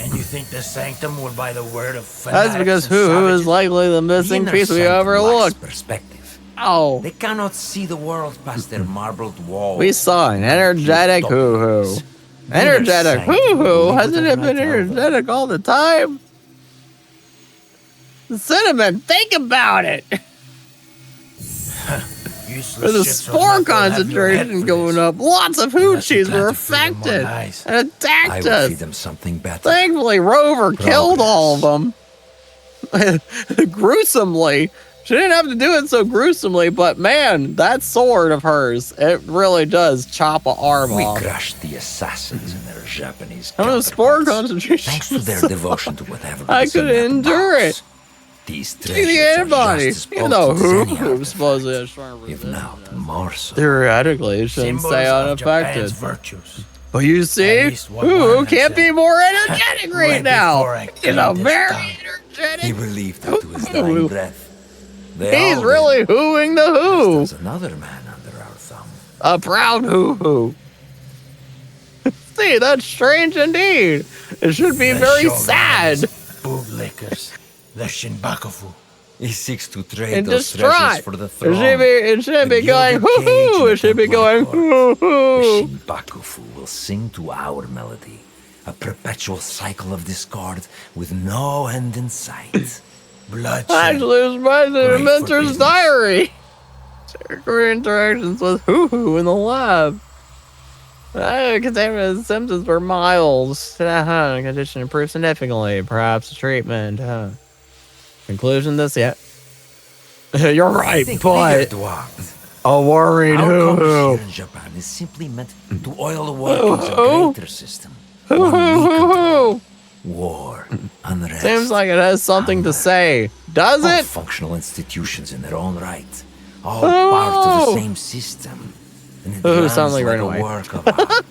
And you think the sanctum would buy the word of That's fanatics because and Hoo-hoo savages? is likely the missing inner piece we sanctum lacks overlooked. perspective. Oh. They cannot see the world past their marbled walls. We saw an energetic Hoo-hoo. Energetic Hoo-hoo? Hasn't it been energetic all the time? Cinnamon, think about it! With the spore concentration going up, lots of Hoochies were affected and attacked I will us. feed them something better. Thankfully, Rover killed all of them. Gruesomely. She didn't have to do it so gruesomely, but man, that sword of hers, it really does chop an arm off. We crushed the assassins in their Japanese How much spore concentration? thanks to their devotion to whatever I is in couldn't that endure box. it. These See the treasures are antibody. just as Even though potent as any Hoo of supposedly has stronger if not more so. Theoretically, it shouldn't Symbols stay of unaffected. Japan's virtues. But you see, Hoo can't be more energetic right now. He's a very He believed that to his dying breath. He's really hooing the Who. There's another man under our thumb. A proud Hoo. See, that's strange indeed. It should be very sad. Bootlickers, the Shinbakufu. He seeks to trade And those treasures distraught. for the throne. It should be going hoo-hoo. It should be going hoo-hoo. Shinbakufu will sing to our melody. A perpetual cycle of discord with no end in sight. Bloodshed. Actually, it was my mentor's diary. Secret interactions with Hoo in the lab. Contaminant symptoms for miles. Condition improved significantly. Perhaps treatment. Conclusion this yet. You're right, but a worried Our Hoo. compass here in Japan is simply meant to oil the workings of a greater system. War, unrest. Seems like it has something to say. Does all it? Functional institutions in their own right. All part of the same system. And it runs sounds like right a away. work of art.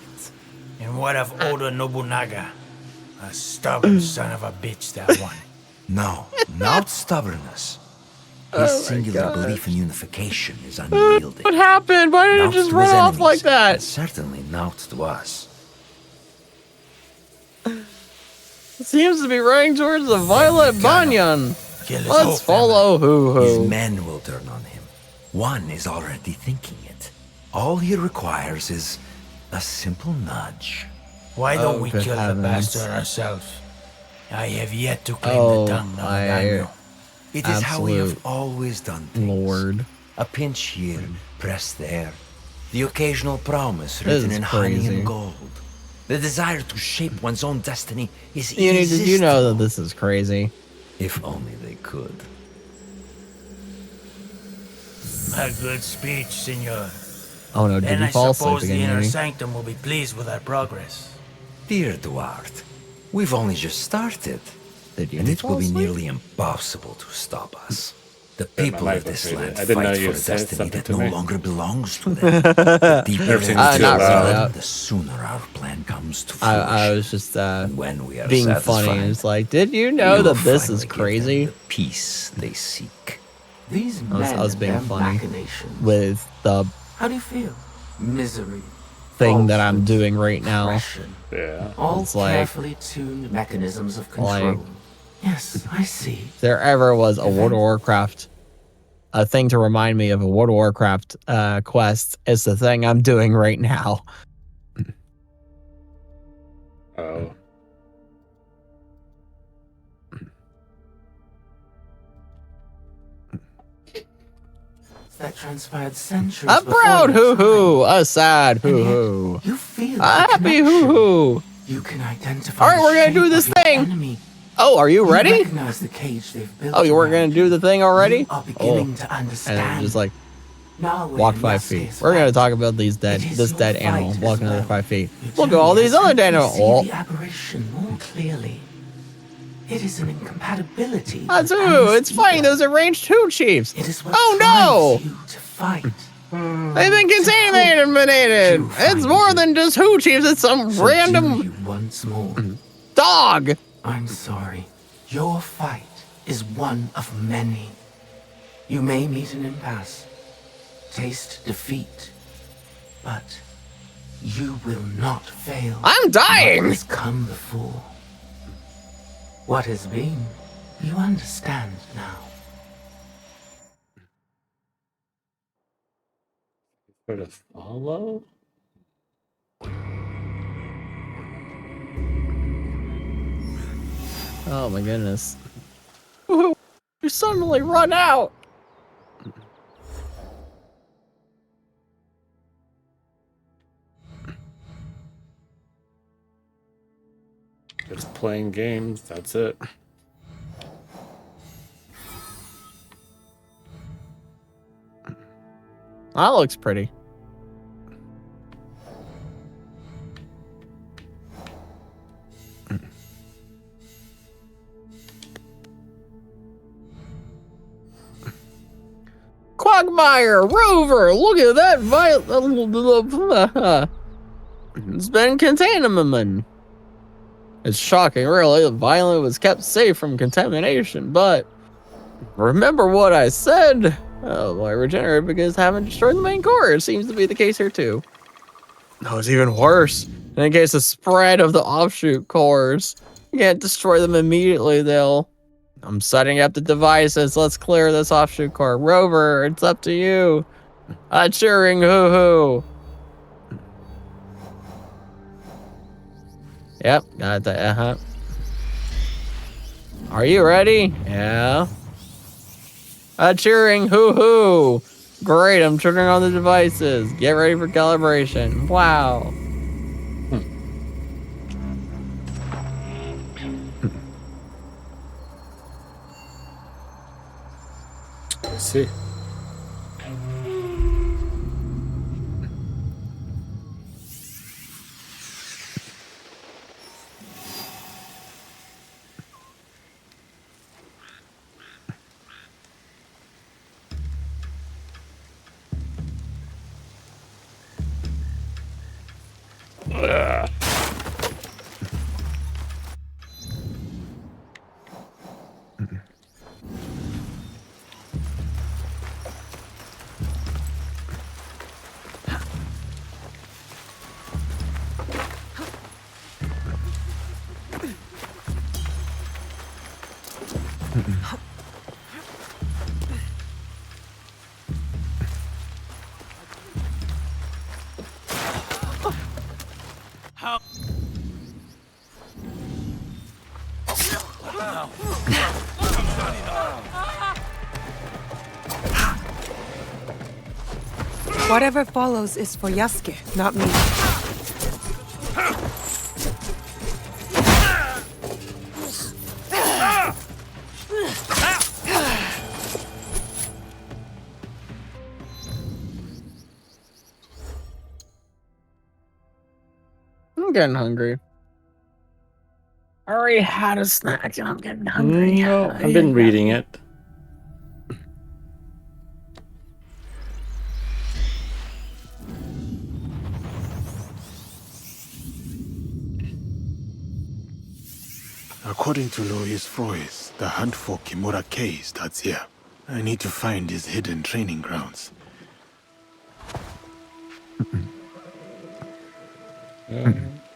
And what of Oda Nobunaga? A stubborn son of a bitch, that one. No, not stubbornness. His singular belief in unification is unyielding. What happened? Why did it Not just to run his off enemies, like that? and certainly not to us. It seems to be running towards the Violet Banyan. Kill his Let's whole follow His Hoo. men will turn on him. One is already thinking it. All he requires is a simple nudge. Why don't we good kill heavens. the bastard ourselves? I have yet to claim Oh, the tongue of my Daniel. It is how we have absolute always done things. Lord. A pinch here, press there. The occasional promise This written is in honey crazy. and gold. The desire to shape one's own destiny is Did you irresistible. know that this is crazy? If only they could. A good speech, senor. Oh no, did Then you I fall asleep suppose the again, inner maybe? sanctum will be pleased with our progress. Dear Duarte, we've only just started. And it will be nearly impossible to stop us. The people of this land I didn't know fight you for a said destiny something that to no me. longer belongs to them. The deeper Everything's they too dig, loud. the sooner our plan comes to fruition. I was just when we are being satisfied, funny. It's like, did you know we that will this is finally give them crazy? the peace they seek. These I was being funny with the How do you feel? Misery. thing that I'm doing right now. Oppression. Yeah. All It's like, carefully tuned mechanisms of control. like, Yes, I see. if there ever was a World of Warcraft, a thing to remind me of a World of Warcraft quest, it's the thing I'm doing right now. Oh. that transpired centuries A before proud your hoo-hoo, a sad hoo-hoo, feel a the happy connection. hoo-hoo. You can identify Alright, the we're gonna shape do this of your thing. enemy. Oh, are you ready? Recognize the cage they've built Oh, you weren't around gonna do the thing already? You are beginning to And understand. then just like Now we're walk in 5 Yasuke's feet. We're gonna fight. talk about this dead your animal fight walking as another well. 5 feet. Your Look at all journey these has other helped you animals. see Oh, the aberration more clearly. It is an incompatibility. Atsu, it's fine. Those are ranged two chiefs. It is what Oh drives no! you to fight. They've been contaminated. It's more than just who chiefs. It's some So random do you once more. dog. I'm sorry. Your fight is one of many. You may meet an impasse, taste defeat, but you will not fail. I'm dying. What has come before? What has been, you understand now. For the follow? Oh my goodness. Woohoo! You suddenly run out. Just playing games, that's it. That looks pretty. Quagmire, Rover, look at that it's been contaminated. It's shocking, really. The violent was kept safe from contamination, but remember what I said? Oh, why regenerate because haven't destroyed the main core. It seems to be the case here too. No, it's even worse. In case of spread of the offshoot cores, you can't destroy them immediately, though. I'm setting up the devices. Let's clear this offshoot core. Rover, it's up to you. A cheering hoo-hoo. Yep, got that. Are you ready? Yeah. A cheering hoo-hoo. Great, I'm turning on the devices. Get ready for calibration. Wow. Let's see. Ugh. How? Whatever follows is for Yasuke, not me. I'm getting hungry. I already had a snack and I'm getting hungry. No, I've been reading it. According to Louis Froys, the hunt for Kimura K starts here. I need to find his hidden training grounds.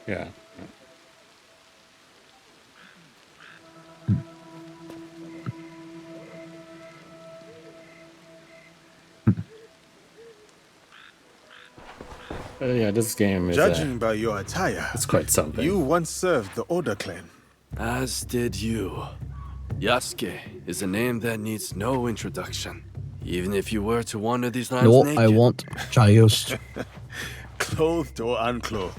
Yeah. Yeah, this game is. Judging by your attire, it's quite something. You once served the Oda clan. As did you. Yasuke is a name that needs no introduction. Even if you were to wander these lands No, naked. I won't. Just. Clothed or unclothed.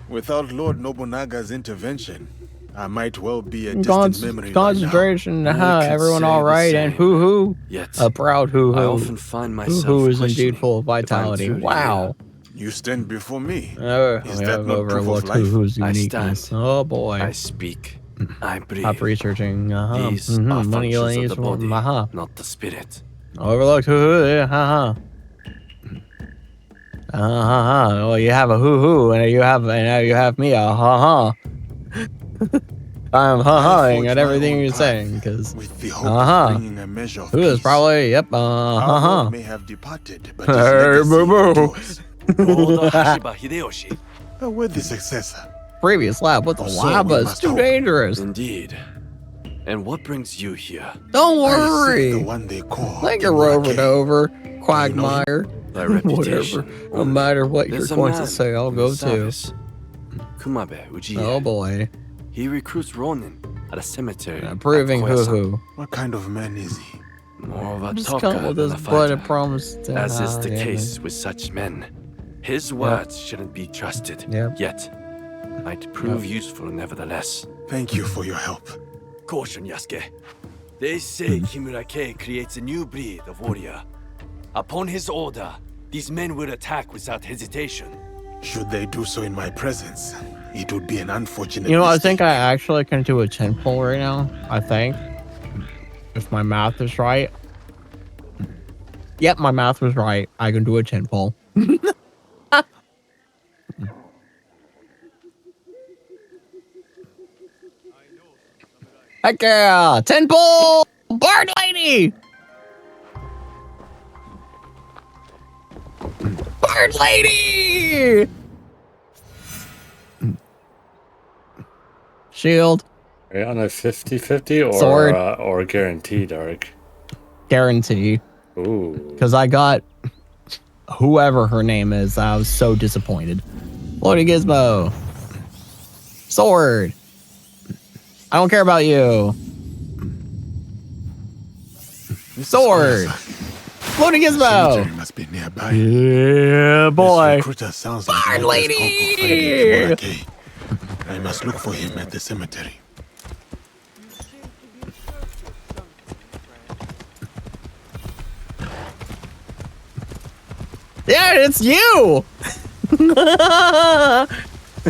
Without Lord Nobunaga's intervention, I might well be a distant memory by now. Concentration. You Haha, could everyone say all the right, and same. hoo hoo. Yet, A proud hoo hoo. I often find myself Hoo hoo is questioning indeed full of vitality. truly Wow. You stand before me. Oh, Is we that have not proof of overlooked life? hoo hoo's I uniqueness. stand. Oh boy. I speak. I breathe. Stop researching. These are Money functions of the body, Haha. not the spirit. Overlooked hoo hoo. Yeah, haha. Well, you have a hoo hoo, and now you have me. Ha ha. I'm ha-haing at everything you're saying, because bringing a measure of who is peace. probably yep. Our Ha Lord may have departed, but ha. his legacy Boo boo. endures. Oda Hashiba Hideyoshi. A worthy successor. Previous lab with the So we lava is must too hope. dangerous. Indeed. And what brings you here? Don't I seek worry. the one they call Like you're over and over, Quagmire. Thy Whatever. reputation. No matter what you're There's a going to man say, I'll in go the too. service. Kumabe Ujiie. Oh boy. He recruits Ronin at a cemetery. Proving at hoo Koyasan. hoo. What kind of man is he? More of a Just talker come with than this a blood fighter. and promise to As is the yeah, case with such men. His words shouldn't be trusted. Yep. Yet, might prove useful nevertheless. Thank you for your help. Caution, Yasuke. They say Kimura Kei creates a new breed of warrior. Upon his order, these men will attack without hesitation. Should they do so in my presence, it would be an unfortunate You know, I mistake. think I actually can do a 10 pull right now. I think. If my math is right. Yep, my math was right. I can do a 10 pull. Heck yeah! 10 pull! Bard lady! Bard lady! Shield. Are you on a 50-50 Sword. or guaranteed arc? Guarantee. Ooh. Because I got whoever her name is. I was so disappointed. Loading Gizmo. Sword. I don't care about you. Sword. Loading Cemetery Gizmo. must be nearby. Yeah, This boy. recruiter sounds like Bard the best hope of finding lady. Kimura. I must look for him at the cemetery. Yeah, it's you.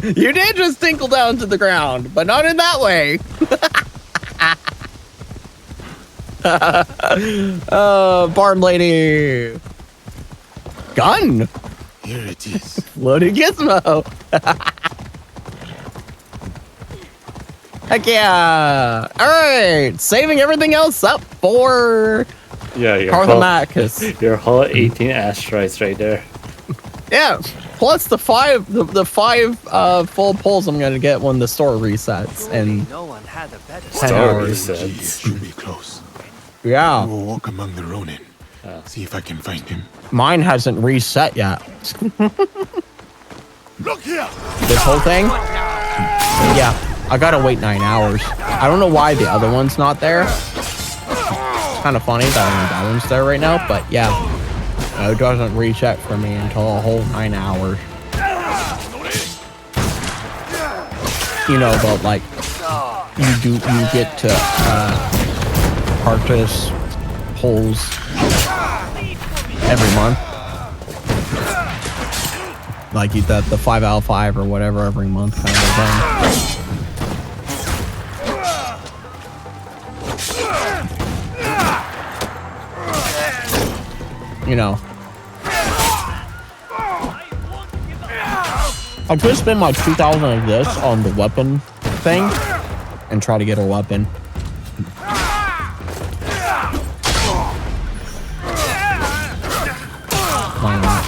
You did just tinkle down to the ground, but not in that way. Barn lady. Gun. Here it is. Loaded Gizmo. Heck yeah. All right. Saving everything else up for Yeah, your Carthomachus. Your whole 18 asteroids right there. Yeah. Plus the five full pulls I'm gonna get when the store resets and No one had a better 10 hours. It should be close. Yeah. I will walk among the Ronin. See if I can find him. Mine hasn't reset yet. Look here! This whole thing? Yeah. I gotta wait 9 hours. I don't know why the other one's not there. It's kind of funny that only that one's there right now, but yeah. It doesn't reset for me until a whole 9 hours. You know, but like, you get to purchase pulls every month. Like you the 5 out of 5 or whatever every month kind of thing. You know. I'm gonna spend my 2,000 of this on the weapon thing and try to get a weapon. Why not?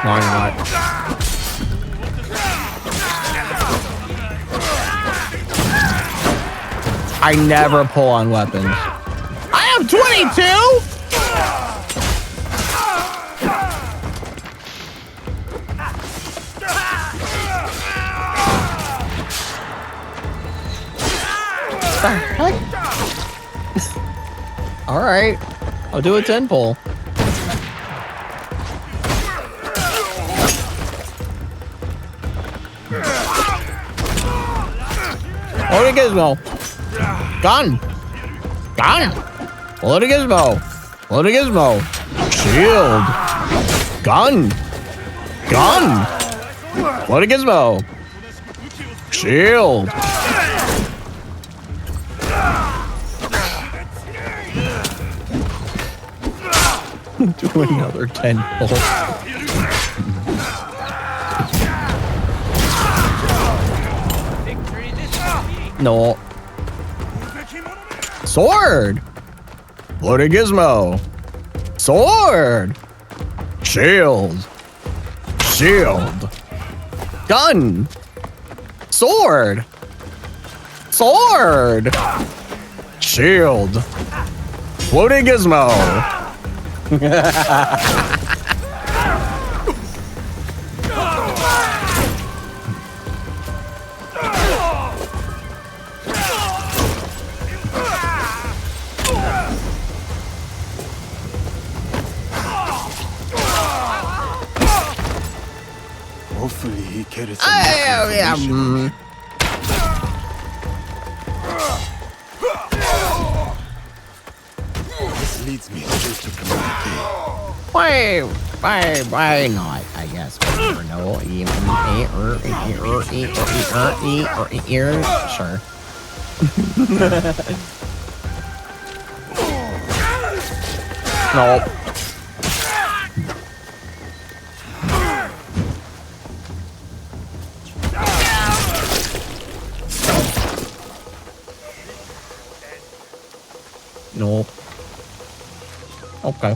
Why not? I never pull on weapons. I have 22? The heck? Alright. I'll do a 10 pull. Load a gizmo. Gun. Gun. Load a gizmo. Load a gizmo. Shield. Gun. Gun. Load a gizmo. Shield. Do another 10 pull. No. Sword. Load a gizmo. Sword. Shield. Shield. Gun. Sword. Sword. Shield. Floating gizmo. Hopefully he carries This leads me straight to community. Why not? I guess. Or no. Sure. Nope. No. Okay.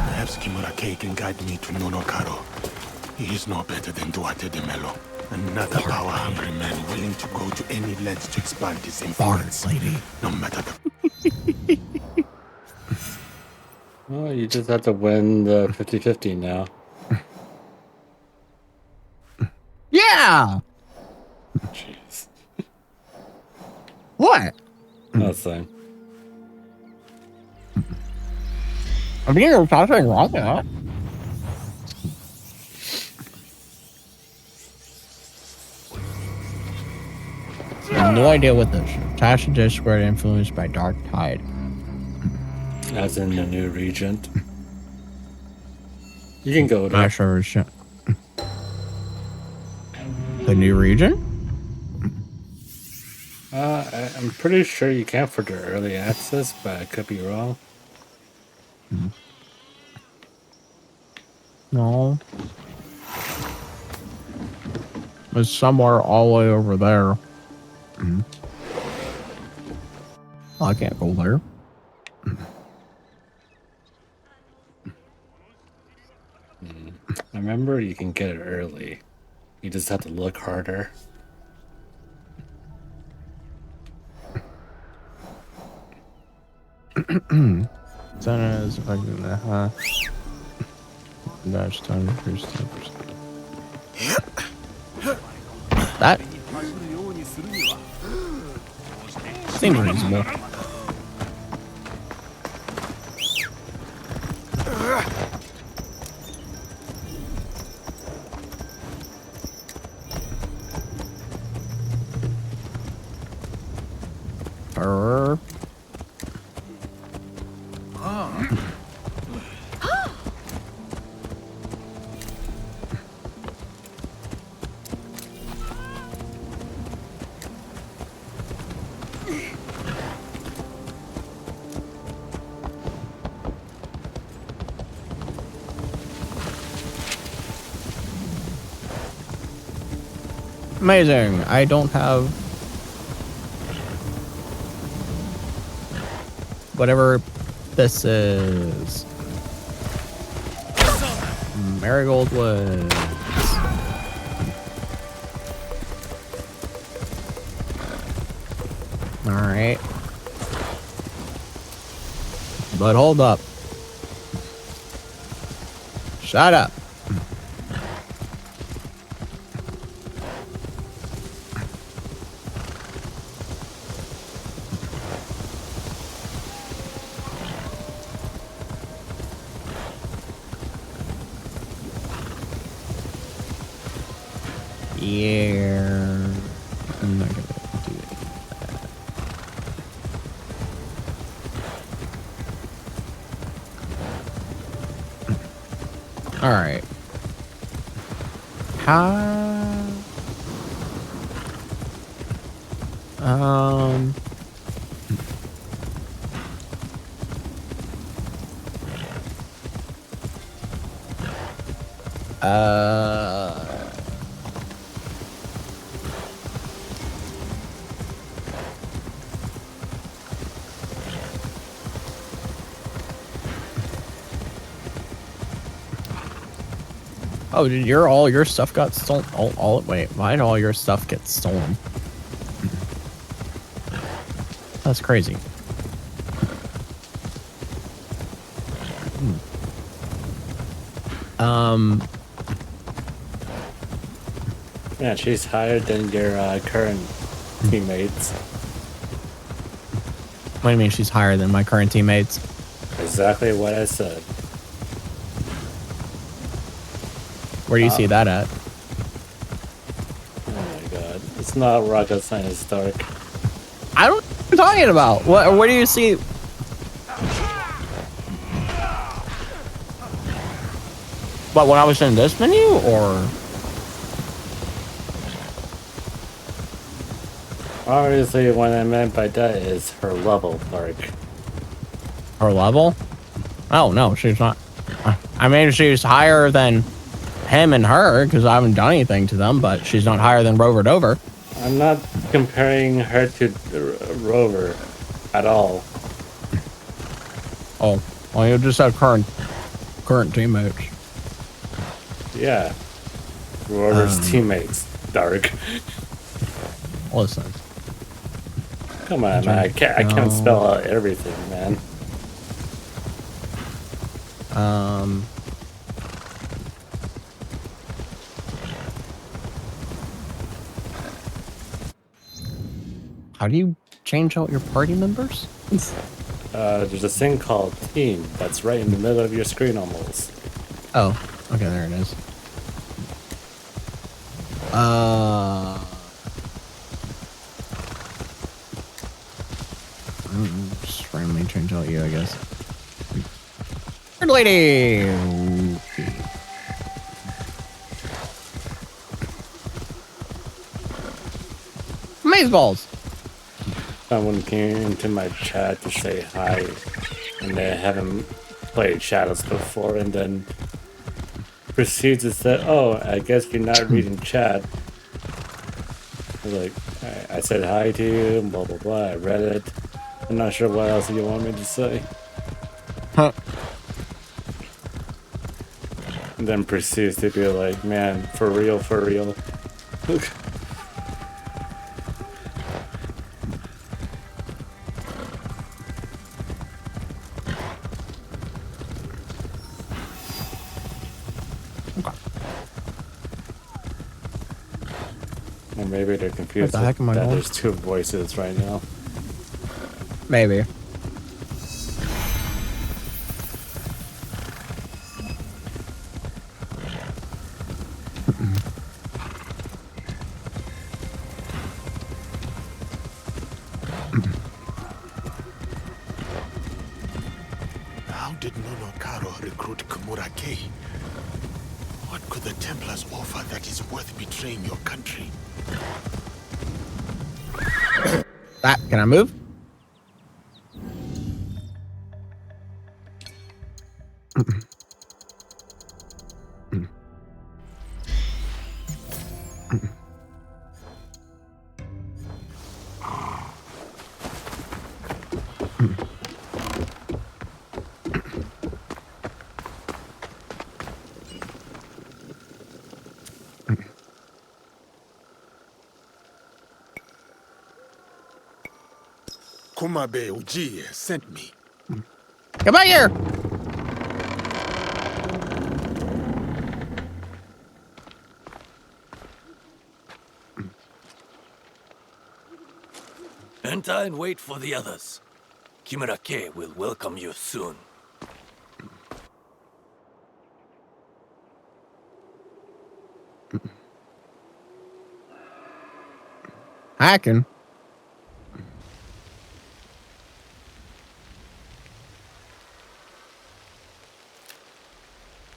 Perhaps Kimura-Kei can guide me to Nonokaro. He is no better than Duarte de Melo. Another power-hungry man willing to go to any lengths to expand his influence. Lady. No matter the... Well, you just have to win the 50-50 now. Yeah! Jeez. What? Nothing. I mean, there's nothing wrong with that. I have no idea what this is. Tasha Discord influenced by Dark Tide. As in the new regent. You can go to Not sure. The new region? I'm pretty sure you can for the early access, but I could be wrong. No. It's somewhere all the way over there. Oh, I can't go there. I remember you can get it early. You just have to look harder. Sana is fucking Dash time increase 10%. That seems reasonable. Amazing. I don't have whatever this is. Marigold Woods. All right. But hold up. Shut up. Yeah. I'm not gonna do that. Alright. Oh, did all your stuff got stolen? Wait, why did all your stuff get stolen? That's crazy. Yeah, she's higher than your current teammates. What do you mean she's higher than my current teammates? Exactly what I said. Where do you see that at? Oh my god. It's not rocket science, Dark. I don't know what you're talking about. Where do you see? But when I was in this menu, or? Obviously, what I meant by that is her level, Dark. Her level? Oh, no, she's not. I mean, she's higher than him and her, because I haven't done anything to them, but she's not higher than Rover Dover. I'm not comparing her to Rover at all. Oh, well, you just have current teammates. Yeah. Rover's teammates, Dark. Listen. Come on, man. I can't spell out everything, man. How do you change out your party members? There's a thing called Team that's right in the middle of your screen almost. Oh, okay, there it is. Just randomly change out you, I guess. Good lady! Amazeballs! Someone came into my chat to say hi, and they haven't played Shadows before, and then proceeds to say, "Oh, I guess you're not reading chat." I was like, I said hi to you, blah blah blah. I read it. I'm not sure what else you want me to say. Huh. And then proceeds to be like, "Man, for real, for real." Or maybe they're confused What the heck am I that doing? there's two voices right now. Maybe. How did Nonokaro recruit Kimura Kei? What could the Templars offer that is worth betraying your country? Can I move? Kumabe Ujiye sent me. Come back here! Enter and wait for the others. Kimura Kei will welcome you soon. Hacking.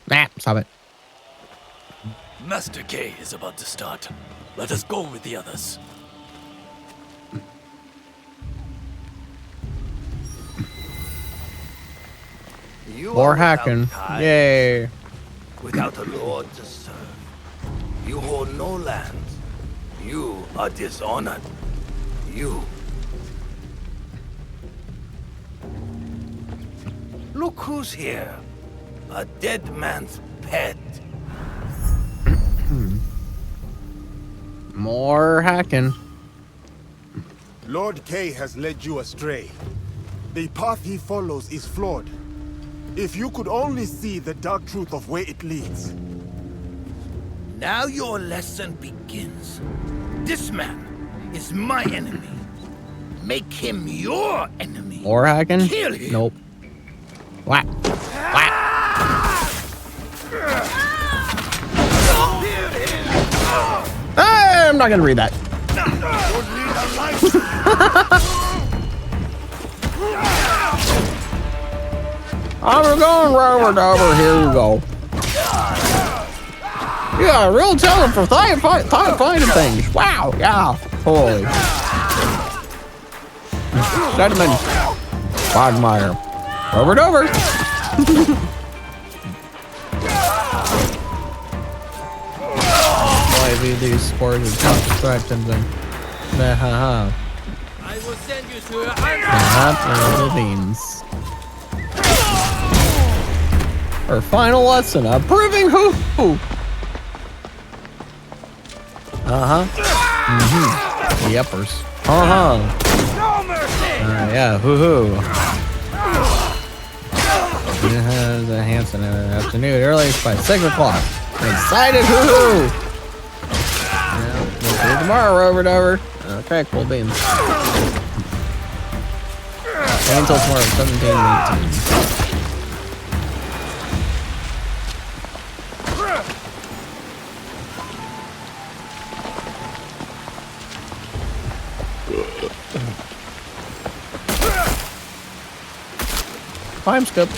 Nah, stop it. Master K is about to start. Let us go with the others. You More are without hacking. time, Yay. without a lord to serve. You hold no lands. You are dishonored. You. Look who's here. A dead man's pet. More hacking. Lord K has led you astray. The path he follows is flawed. If you could only see the dark truth of where it leads. Now your lesson begins. This man is my enemy. Make him your enemy. More hacking? Kill him. Nope. Whack. Whack. Hey, I'm not gonna read that. I'm going over. Here you go. You got a real talent for finding things. Wow. Yeah. Holy. Sediment. Quagmire. Over. These sports and top distractions and I will send you to the beans. Our final lesson, proving who. The uppers. Yeah, hoo. The Hanson afternoon, early by 6 o'clock. Excited, hoo. See you tomorrow, over. Okay, cool beans. Until tomorrow, 17 and 18. Time skip.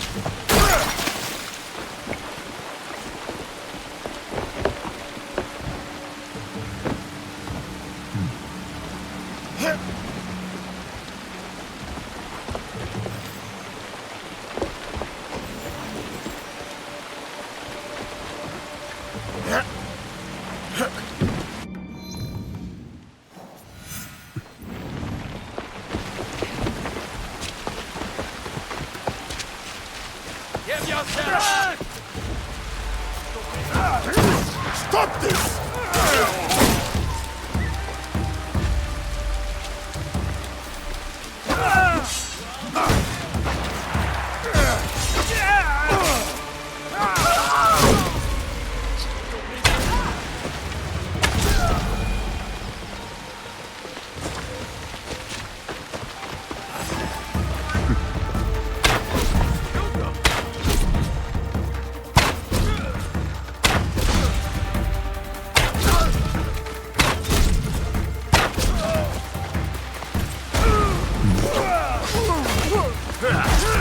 Stop this!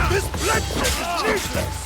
This bloodshed is useless!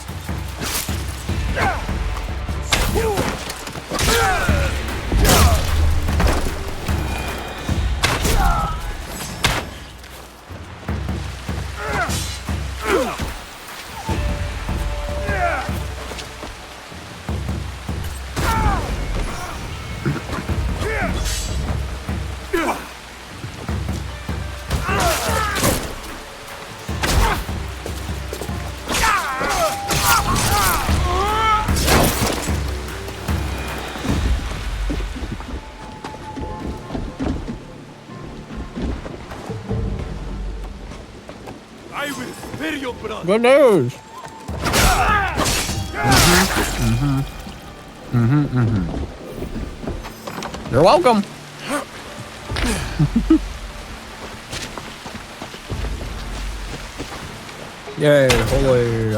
I will spare your blood. Good news. You're welcome. Yay, holy,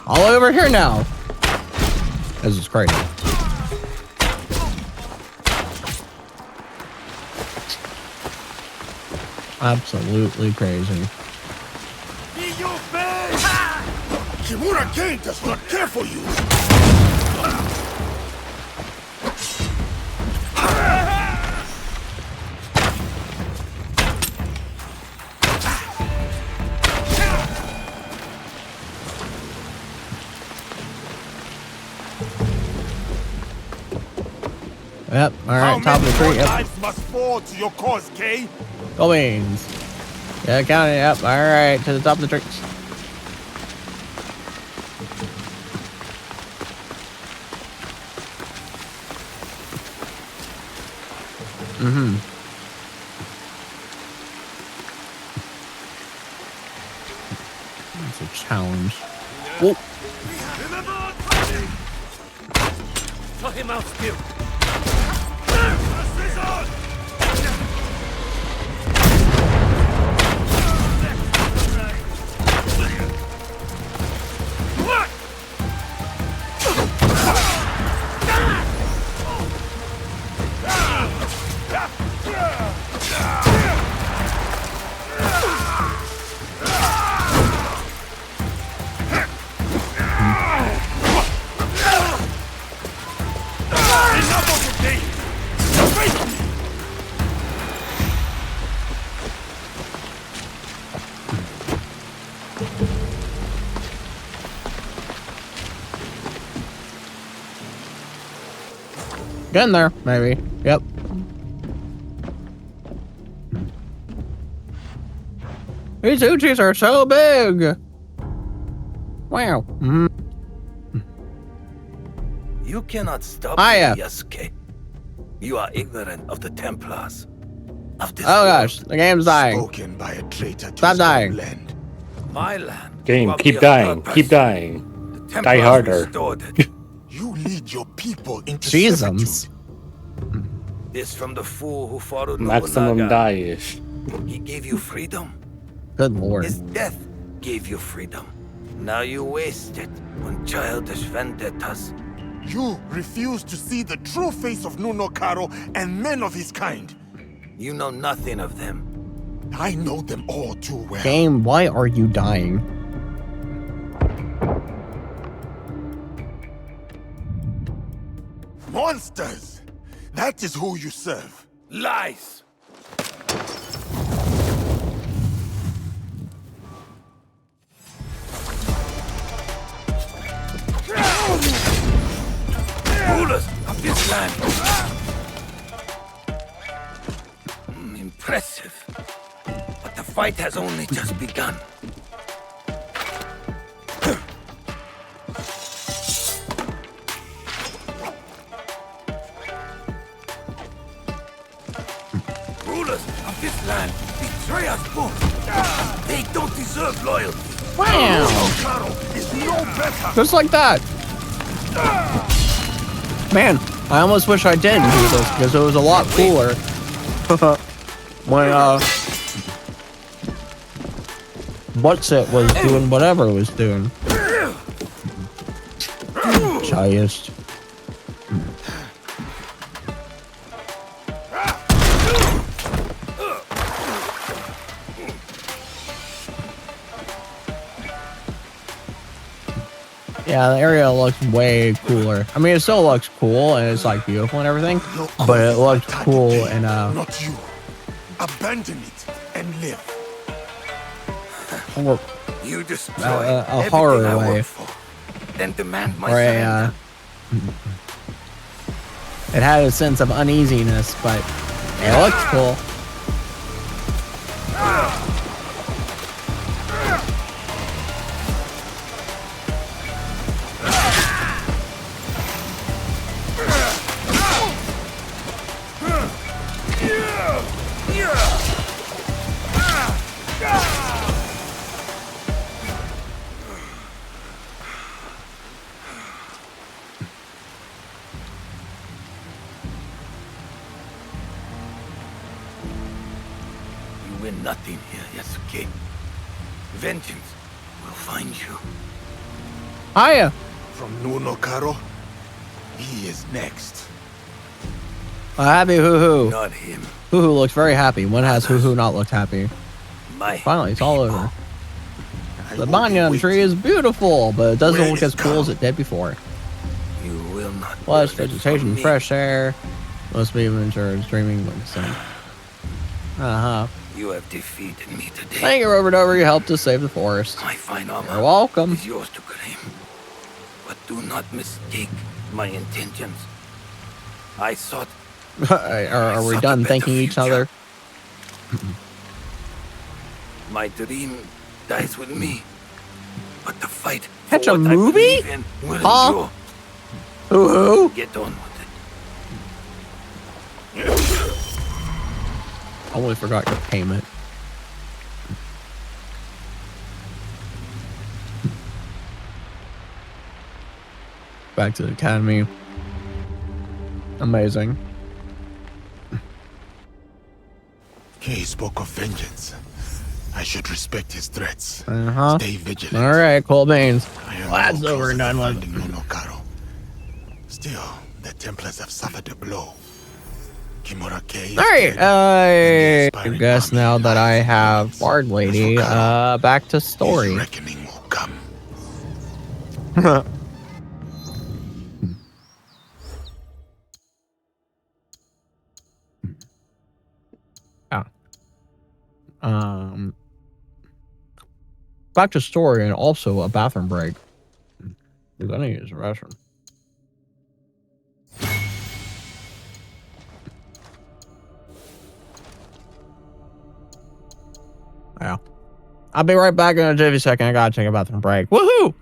All over here now. This is crazy. Absolutely crazy. Kimura Kane does not care for you. Yep, alright, top of the tree, yep. Lives must fall to your cause, Kay. Go beans. Yeah, count it, yep, alright, to the top of the tree. Mm-hmm. It's a challenge. Whoa. Cut him out still. Get in there, maybe. Yep. These Uchis are so big. Wow. Mm. You cannot stop Hiya. me, Yasuke. You are ignorant of the Templars. Of this Oh gosh, the game's dying. Spoken by a traitor to Stop his dying. own land. My land. Game, will keep be a dying, purpose. keep dying. The Die Templars harder. restored it. You lead your people into Jesus. This from the fool who followed Maximum Nobunaga. die-ish. He gave you freedom. Good lord. His death gave you freedom. Now you waste it on childish vendettas. You refuse to see the true face of Nunokaro and men of his kind. You know nothing of them. I know them all too well. Game, why are you dying? Monsters! That is who you serve. Lies! Rulers of this land! Impressive. But the fight has only just begun. Rulers of this land betray us both. They don't deserve loyalty. Wow. Nunokaro is no better. Just like that. Man, I almost wish I didn't do this because it was a lot cooler. When What's it was doing whatever it was doing. Highest. Yeah, the area looks way cooler. I mean, it still looks cool and it's like beautiful and everything, but it looks cool in Not you. Abandon it and live. You destroy a everything horror I way. work for, then demand my Or surrender. it had a sense of uneasiness, but it looks cool. You win nothing here, Yasuke. Vengeance will find you. Hiya. From Nuno Caro, he is next. A happy hoo-hoo. Not him. Hoo-hoo looks very happy. When has hoo-hoo not looked happy? My Finally, it's all over. The banyan tree is beautiful, but it doesn't look as cool as it did before. You will not. Plus vegetation, fresh air. Must be winter, dreaming with the sun. Uh-huh. You have defeated me today. Thank you, Robert Over. You helped us save the forest. My fine armor. You're welcome. Is yours to claim. But do not mistake my intentions. I thought. Are we done thanking each other? My dream dies with me. But the fight. Catch a movie? Huh? Hoo-hoo? Get on with it. I only forgot your payment. Back to the academy. Amazing. He spoke of vengeance. I should respect his threats. Uh-huh. Stay vigilant. All right, cool beans. I am Well, that's no over and closer done to with. finding Nuno Caro. Still, the Templars have suffered a blow. Kimura-ke is Alright, dead, I guess now that I have Bard Lady, back to story. reckoning will come. Back to story and also a bathroom break. Dude, I need to use the restroom. Yeah. I'll be right back in a jiffy second. I gotta take a bathroom break. Woohoo!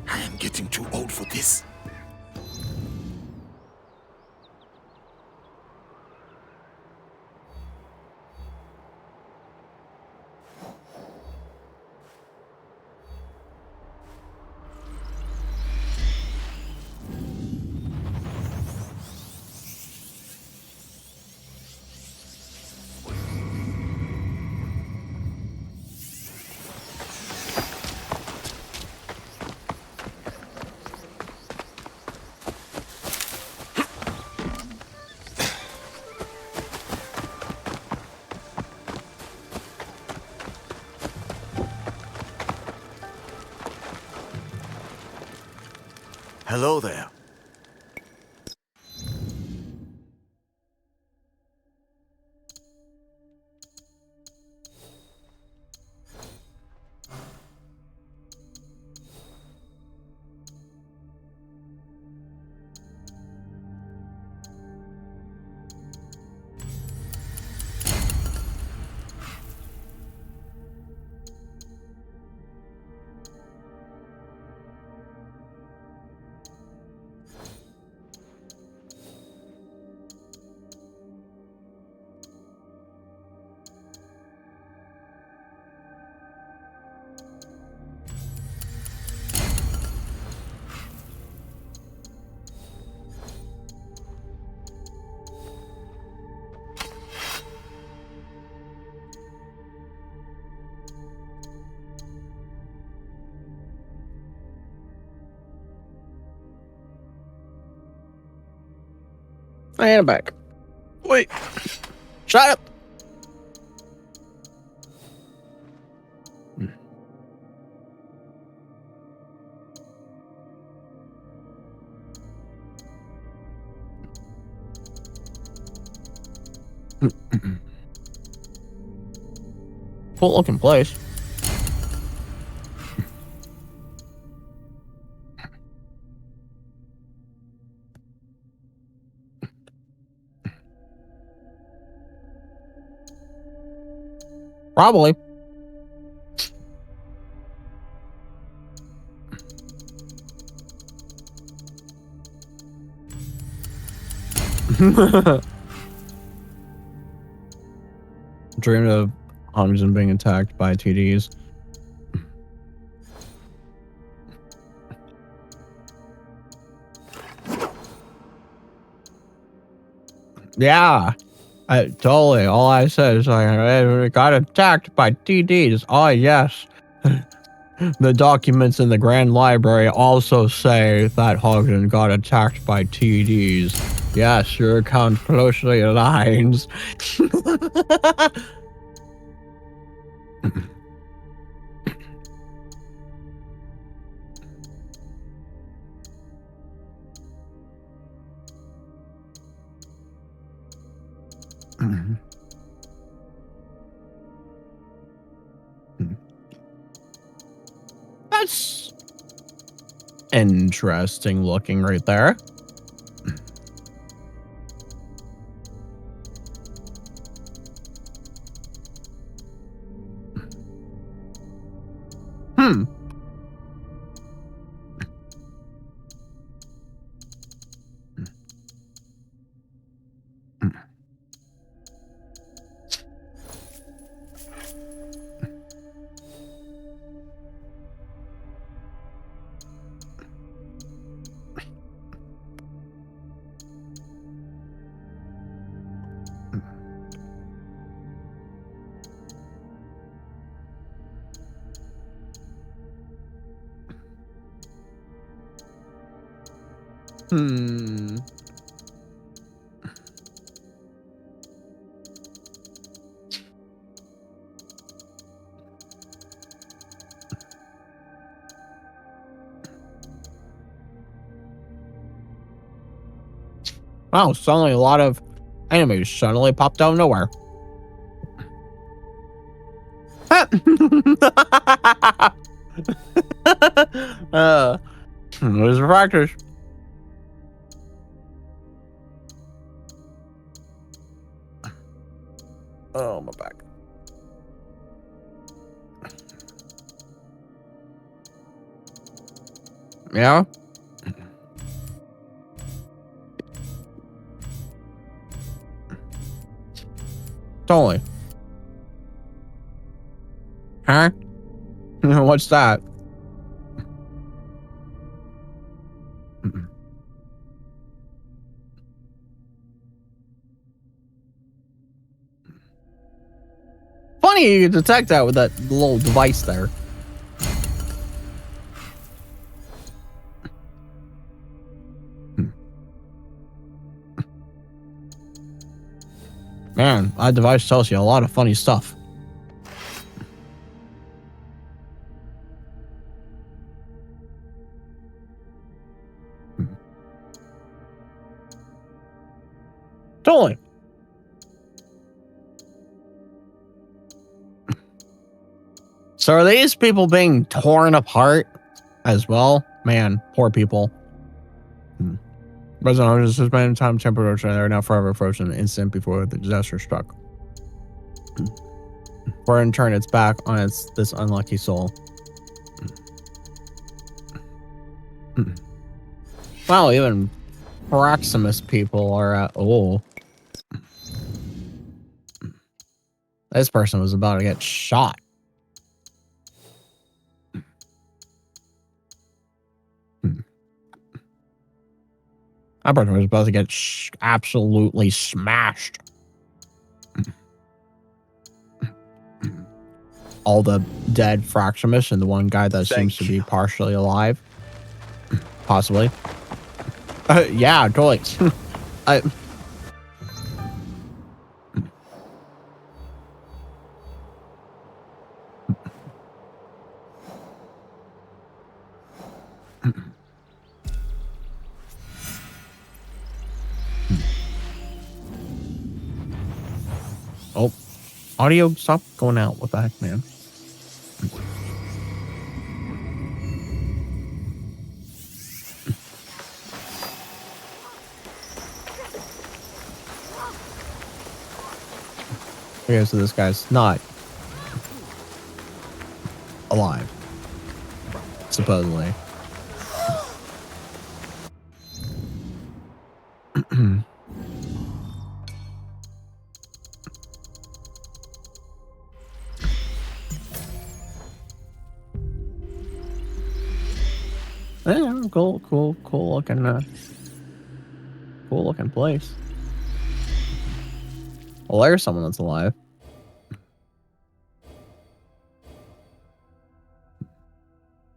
I am getting too old for this. Hello there. And I'm back. Wait. Shut up. Cool looking place. Probably. Dreamed of Hanjin being attacked by TDs. Yeah. Totally. All I said is I got attacked by TDs. Oh, yes. The documents in the Grand Library also say that Hogden got attacked by TDs. Yes, your account closely aligns. That's interesting looking right there. Hmm. Hmm. Wow, suddenly a lot of enemies suddenly popped out of nowhere. It was a practice. Oh, my back. Yeah? Totally. Huh? What's that? Funny you can detect that with that little device there. Man, that device tells you a lot of funny stuff. Totally. So are these people being torn apart as well? Man, poor people. Resident owners suspended time temporarily. They are now forever frozen an instant before the disaster struck. For in turn, it's back on this unlucky soul. Wow, even Proximus people are at... Oh. This person was about to get shot. That person was about to get absolutely smashed. All the dead Fraximus and the one guy that seems to be partially alive. Possibly. Yeah, totally. Oh, audio, stop going out. What the heck, man? Okay, so this guy's not alive, supposedly. Yeah, cool looking place. Well, there's someone that's alive.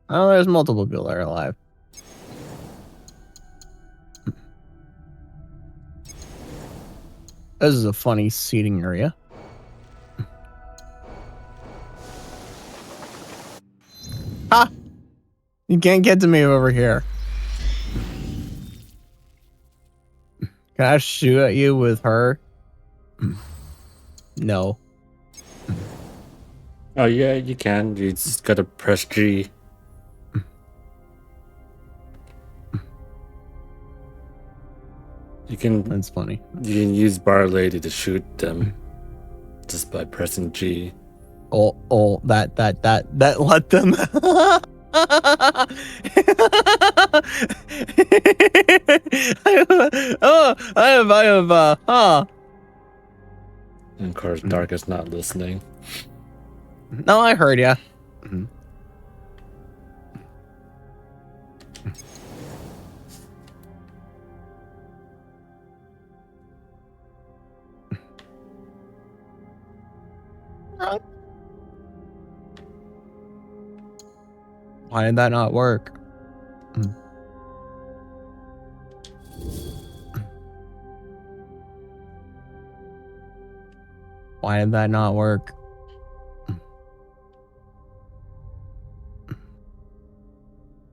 Oh, there's multiple people that are alive. This is a funny seating area. Ah! You can't get to me over here. Can I shoot at you with her? No. Oh yeah, you can. You just gotta press G. You can. That's funny. You can use Bar Lady to shoot them just by pressing G. Oh, that let them. I have, And of course, Dark is not listening. No, I heard ya. Why did that not work? Why did that not work?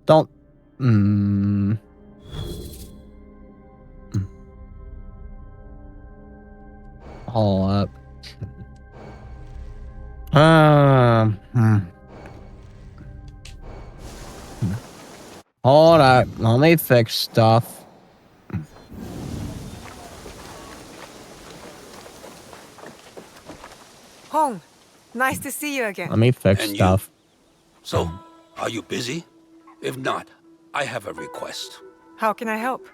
Don't. Hold up. Hold up. Let me fix stuff. Hong, nice to see you again. Let me fix And stuff. So, are you busy? If not, I have a request. How can I help?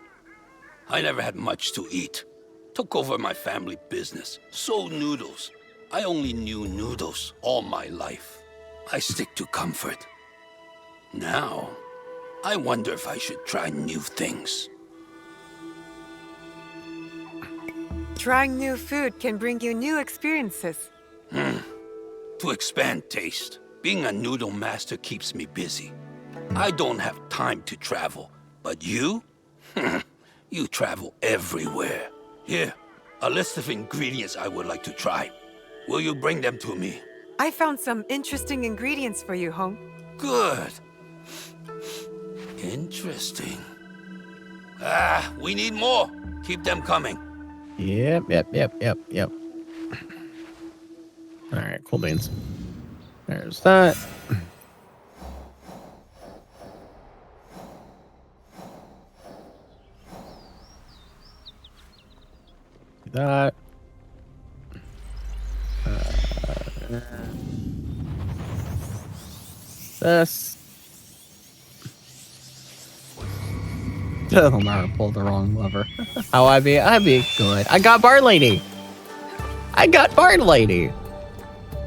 I never had much to eat. Took over my family business. Sold noodles. I only knew noodles all my life. I stick to comfort. Now, I wonder if I should try new things. Trying new food can bring you new experiences. To expand taste, being a noodle master keeps me busy. I don't have time to travel, but you? You travel everywhere. Here, a list of ingredients I would like to try. Will you bring them to me? I found some interesting ingredients for you, Hong. Good. Interesting. We need more. Keep them coming. Yep. Alright, cool beans. There's that. That. This. Oh, I pulled the wrong lever. Oh, I'd be good. I got Bard Lady.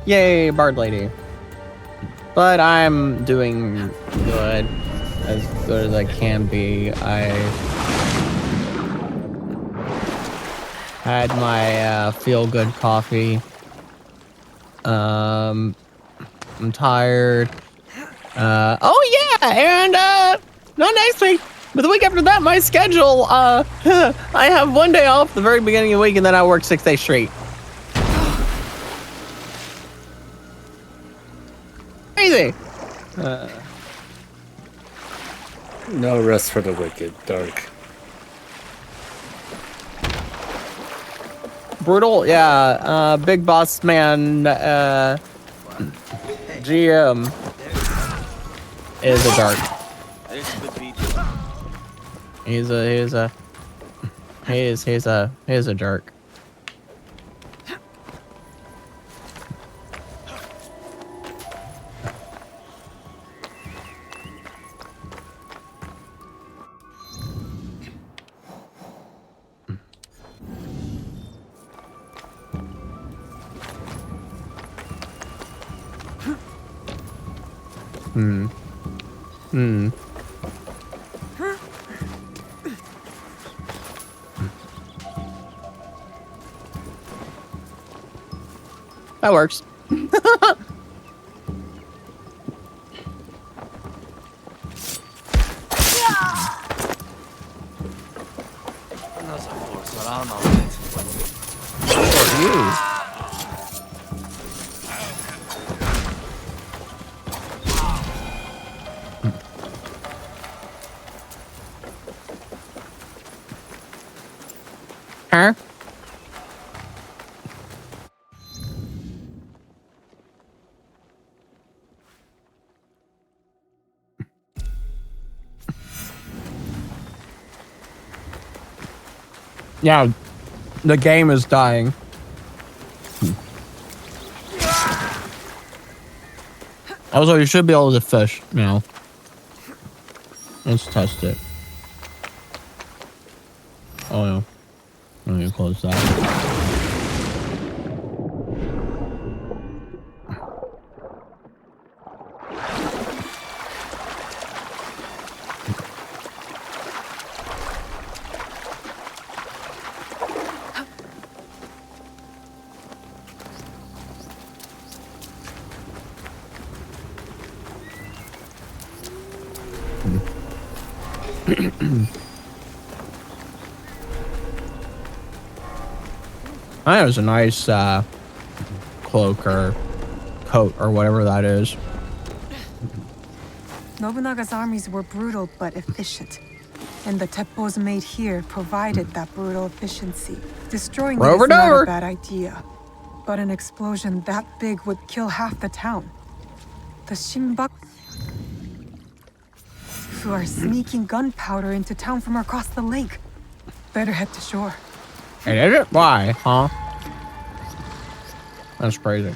Yay, Bard Lady. But I'm doing good. As good as I can be. I had my feel-good coffee. I'm tired. Oh yeah, and not next week, but the week after that, my schedule, I have one day off the very beginning of the week, and then I work 6 days straight. Crazy. No rest for the wicked, Dark. Brutal, yeah. Big boss man, GM is a dark. He's a jerk. That works. Huh? Yeah, the game is dying. Also, you should be able to fish now. Let's test it. Oh no. Let me close that. That was a nice cloak or coat or whatever that is. Nobunaga's armies were brutal but efficient. And the teppos made here provided that brutal efficiency. Destroying it is not a bad idea. But an explosion that big would kill half the town. The Shinbaku who are sneaking gunpowder into town from across the lake. Better head to shore. And is it? Why, huh? That's crazy.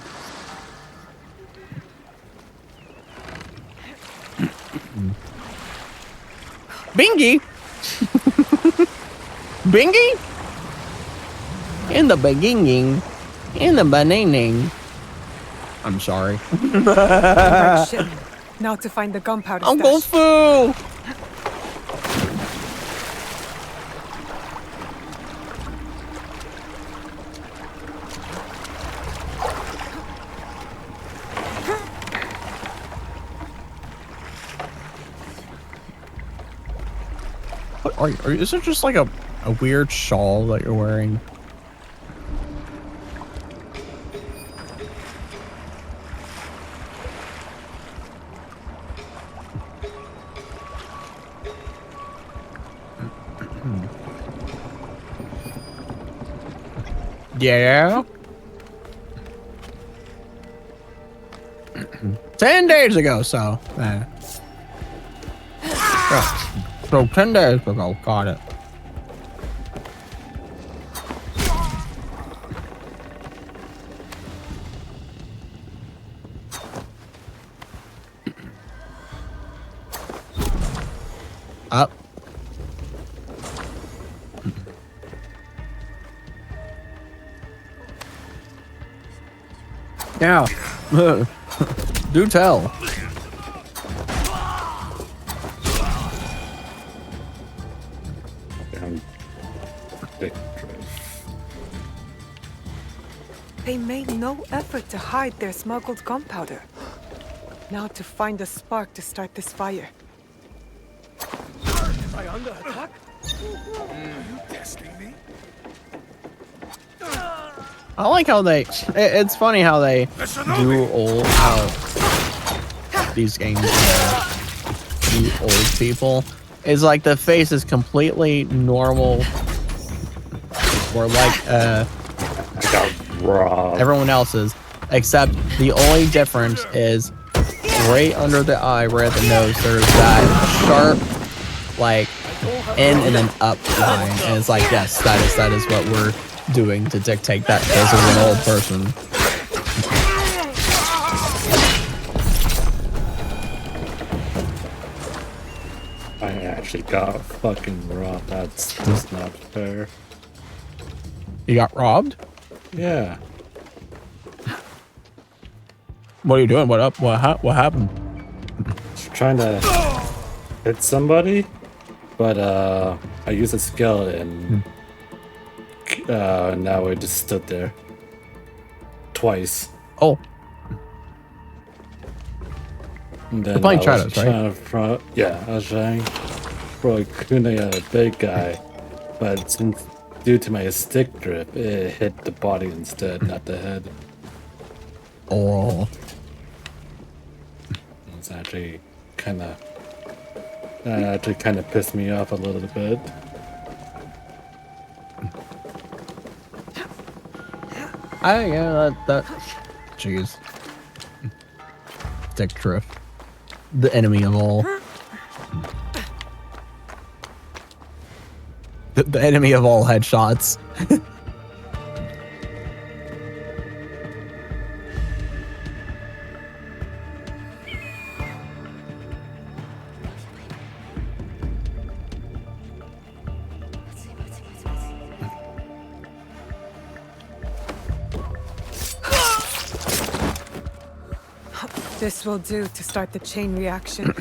Bingy! Bingy? In the beginning. In the beginning. I'm sorry. Right ship. Now to find the gunpowder Uncle Fu! Is it just like a weird shawl that you're wearing? Yeah. 10 days ago, so. So 10 days ago, got it. Up. Yeah. Do tell. They made no effort to hide their smuggled gunpowder. Now to find a spark to start this fire. Am I under attack? You testing me? I like how they. It's funny how they do these games. Do old people. It's like the face is completely normal, or like everyone else's, except the only difference is right under the eye, right at the nose. There's that sharp, like in and then up line, and it's like yes, that is what we're doing to dictate that this is an old person. I actually got fucking robbed. That's just not fair. You got robbed? Yeah. What are you doing? What up? What happened? Just trying to hit somebody, but I used a skeleton. Now it just stood there twice. Oh. And then You're playing I was Shadows, right? Yeah, I was trying to throw a kunai at a big guy, but since due to my stick drip, it hit the body instead, not the head. Oh. It's actually kind of pissed me off a little bit. That jeez. Stick drip. The enemy of all. The enemy of all headshots. This will do to start the chain reaction.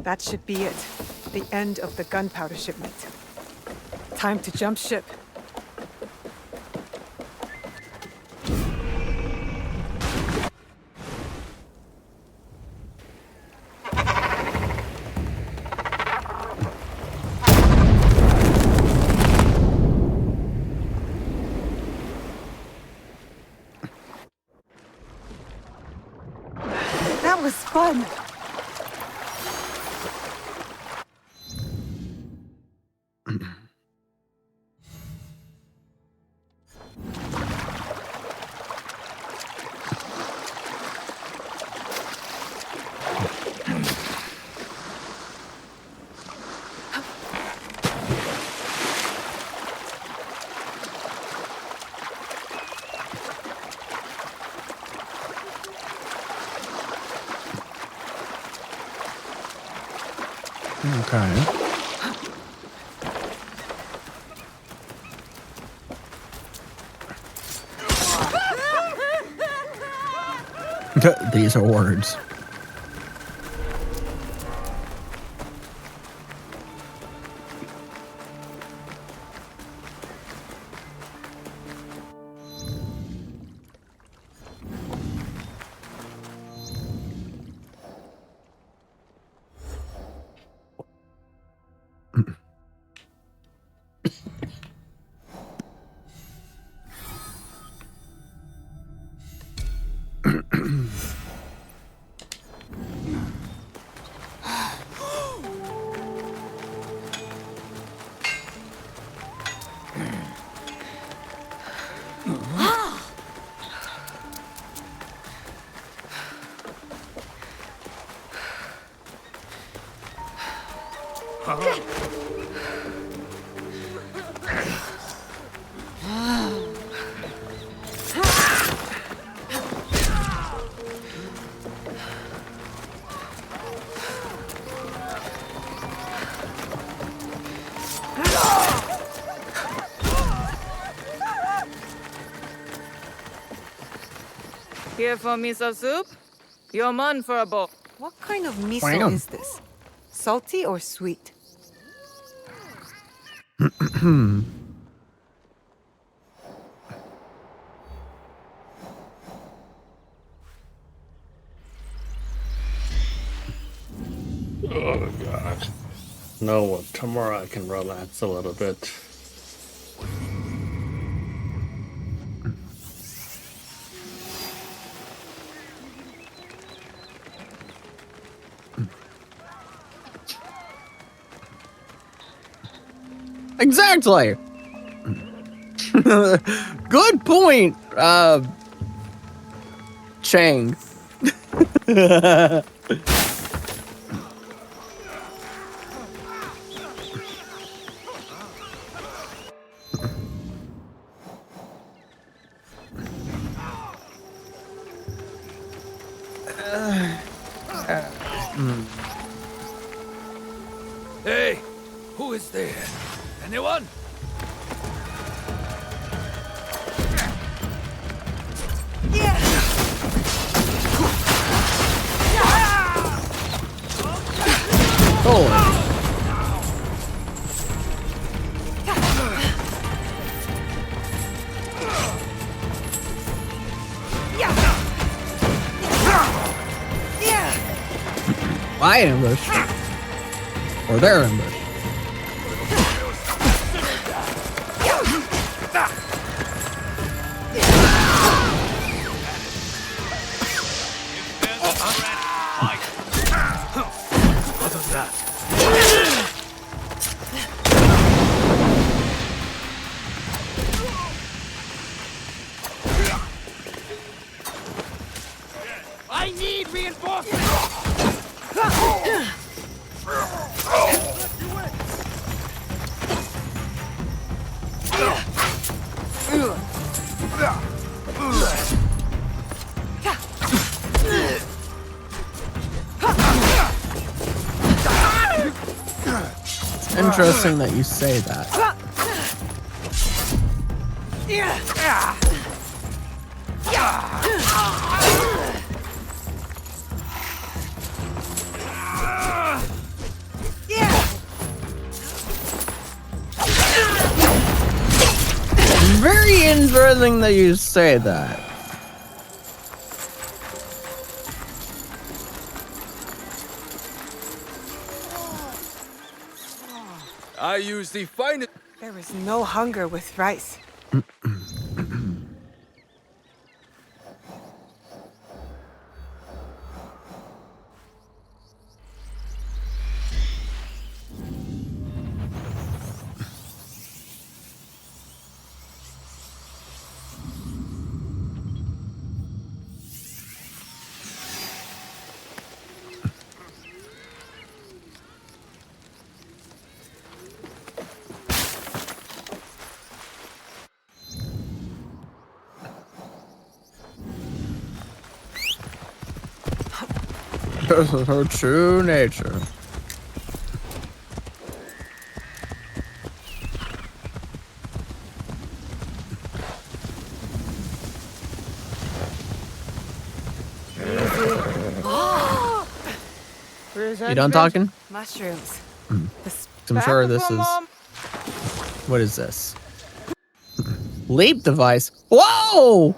That should be it. The end of the gunpowder shipment. Time to jump ship. That was fun. Okay. These are words. Here for miso soup? Your man for a bowl. What kind of miso Wham. is this? Salty or sweet? Oh god. No, tomorrow I can relax a little bit. Exactly. Good point, Chang. Hey, who is there? Anyone? My ambush. Or their ambush. What was that? I need reinforcements! It's interesting that you say that. Very interesting that you say that. I use the finest. There is no hunger with rice. This is her true nature. You done talking? Mushrooms. I'm sure this is... What is this? Leap device. Whoa!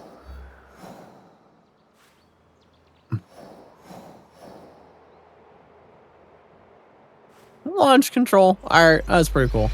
Launch control. Alright, that's pretty cool.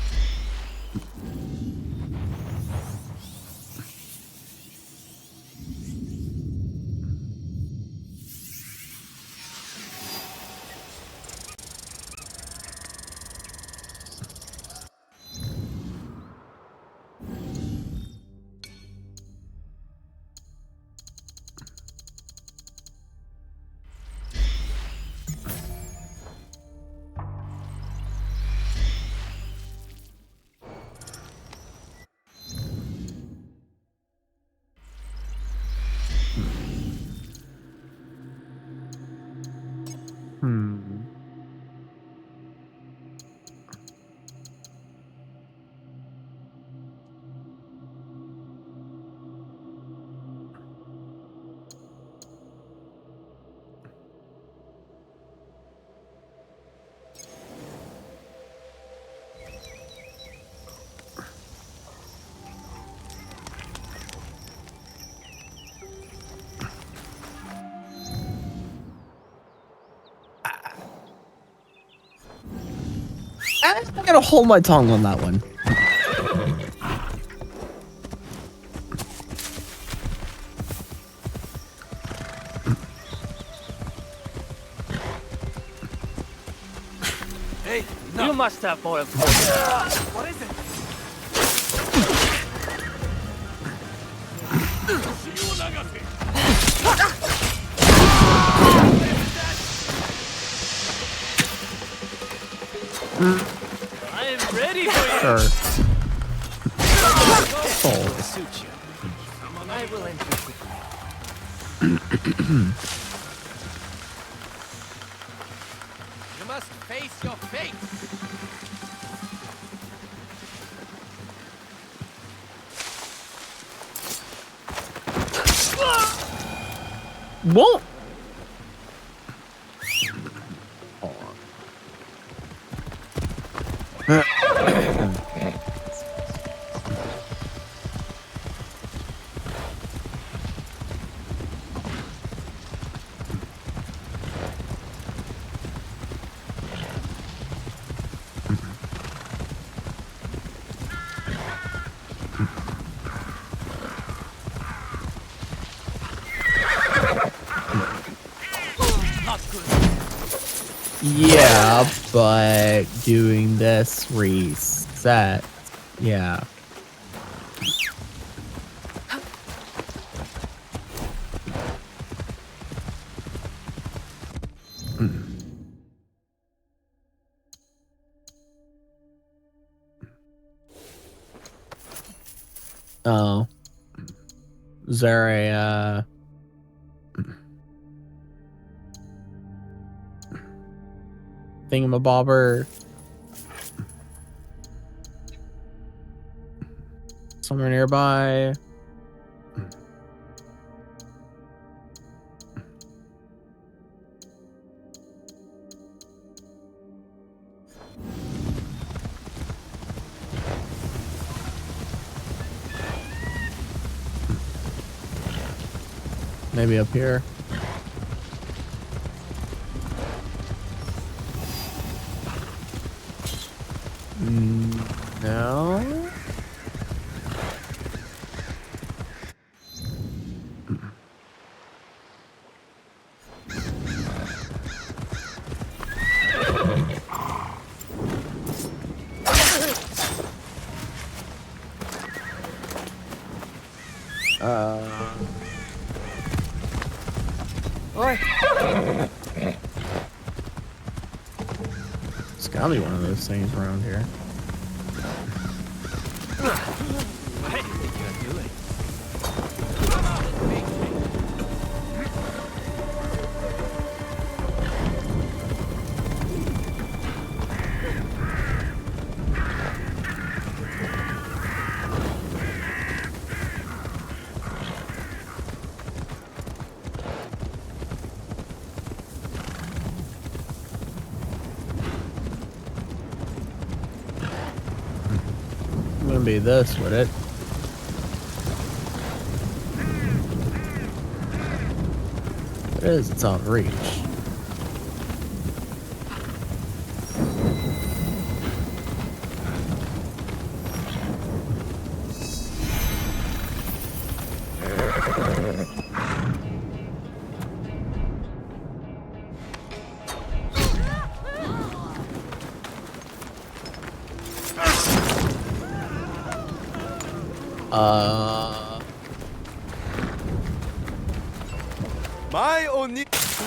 gotta hold my tongue on that one. Hey, you must have boiled pork. What is it? I am ready for you. Sure. Oh. Suit you. I will enter quickly. You must face your fate. What? Yeah, but doing this reset. Yeah. Oh. Is there a thingamabobber somewhere nearby? Maybe up here. No. Oi. It's gotta be one of those things around here. What do you think you're doing? Wouldn't be this, would it? It is, it's out of reach.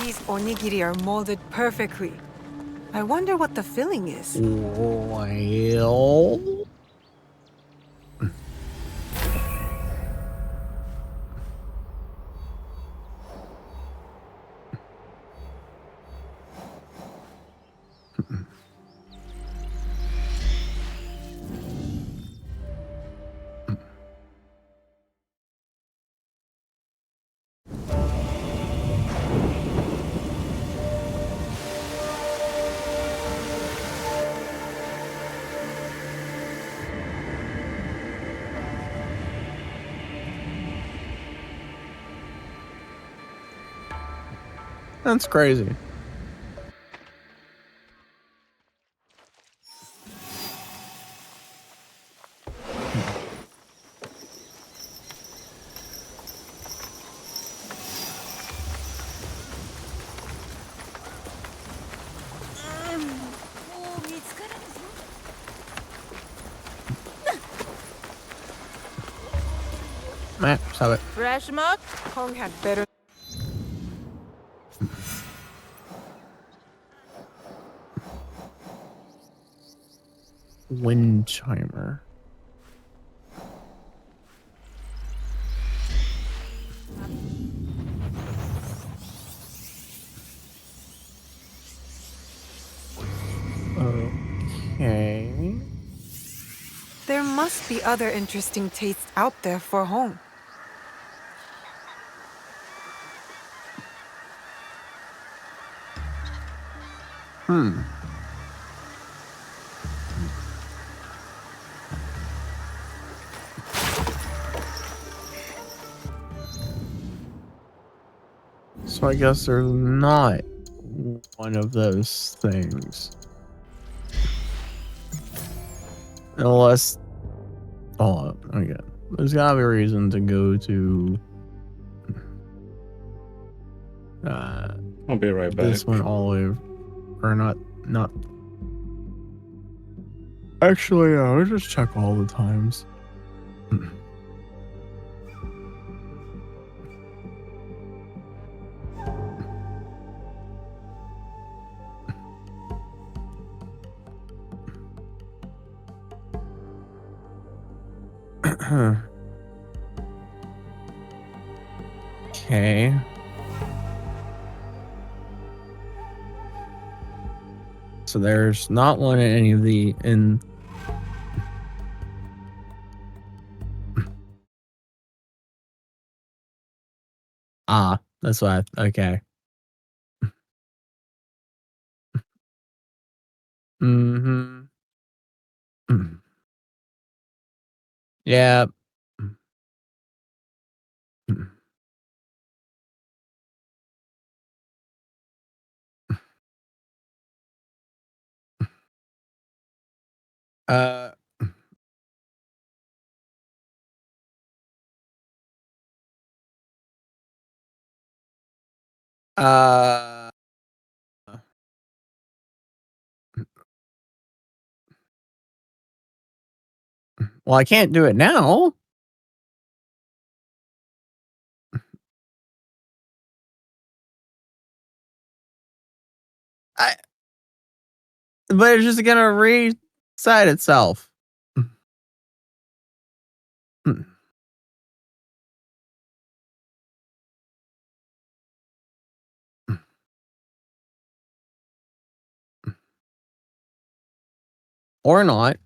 These onigiri are molded perfectly. I wonder what the filling is. Well... That's crazy. have it. Fresh milk? Kong had better. Wind chimer. Okay. There must be other interesting tastes out there for home. So I guess there's not one of those things. Unless... Oh, okay. There's gotta be a reason to go to... I'll be right back. This one all the way... Or not... Actually, I'll just check all the times. Okay. So there's not one in any of the that's why. Okay. Mm-hmm. Yeah. Uh. Uh. Well, I can't do it now. But it's just gonna reset itself. Or not.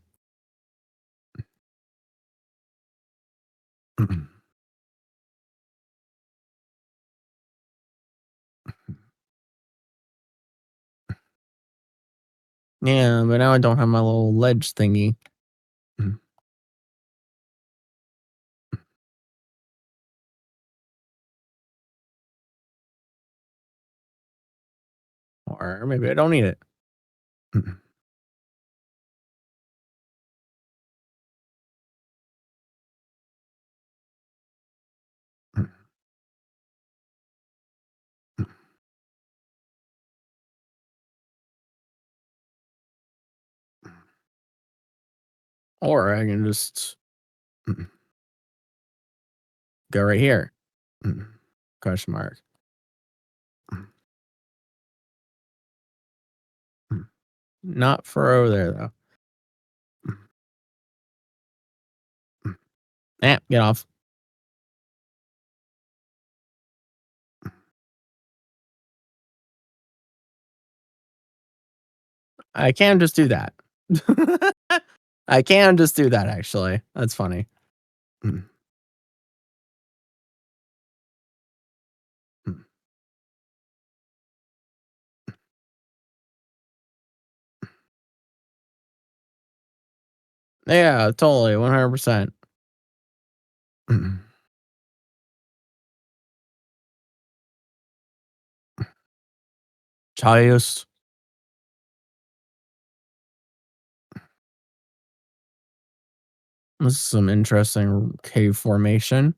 Yeah, but now I don't have my little ledge thingy. Or maybe I don't need it. Or I can just go right here. Question mark. Not for over there, though. Get off. I can just do that. I can just do that, actually. That's funny. Yeah, totally. 100%. Chayos. This is some interesting cave formation.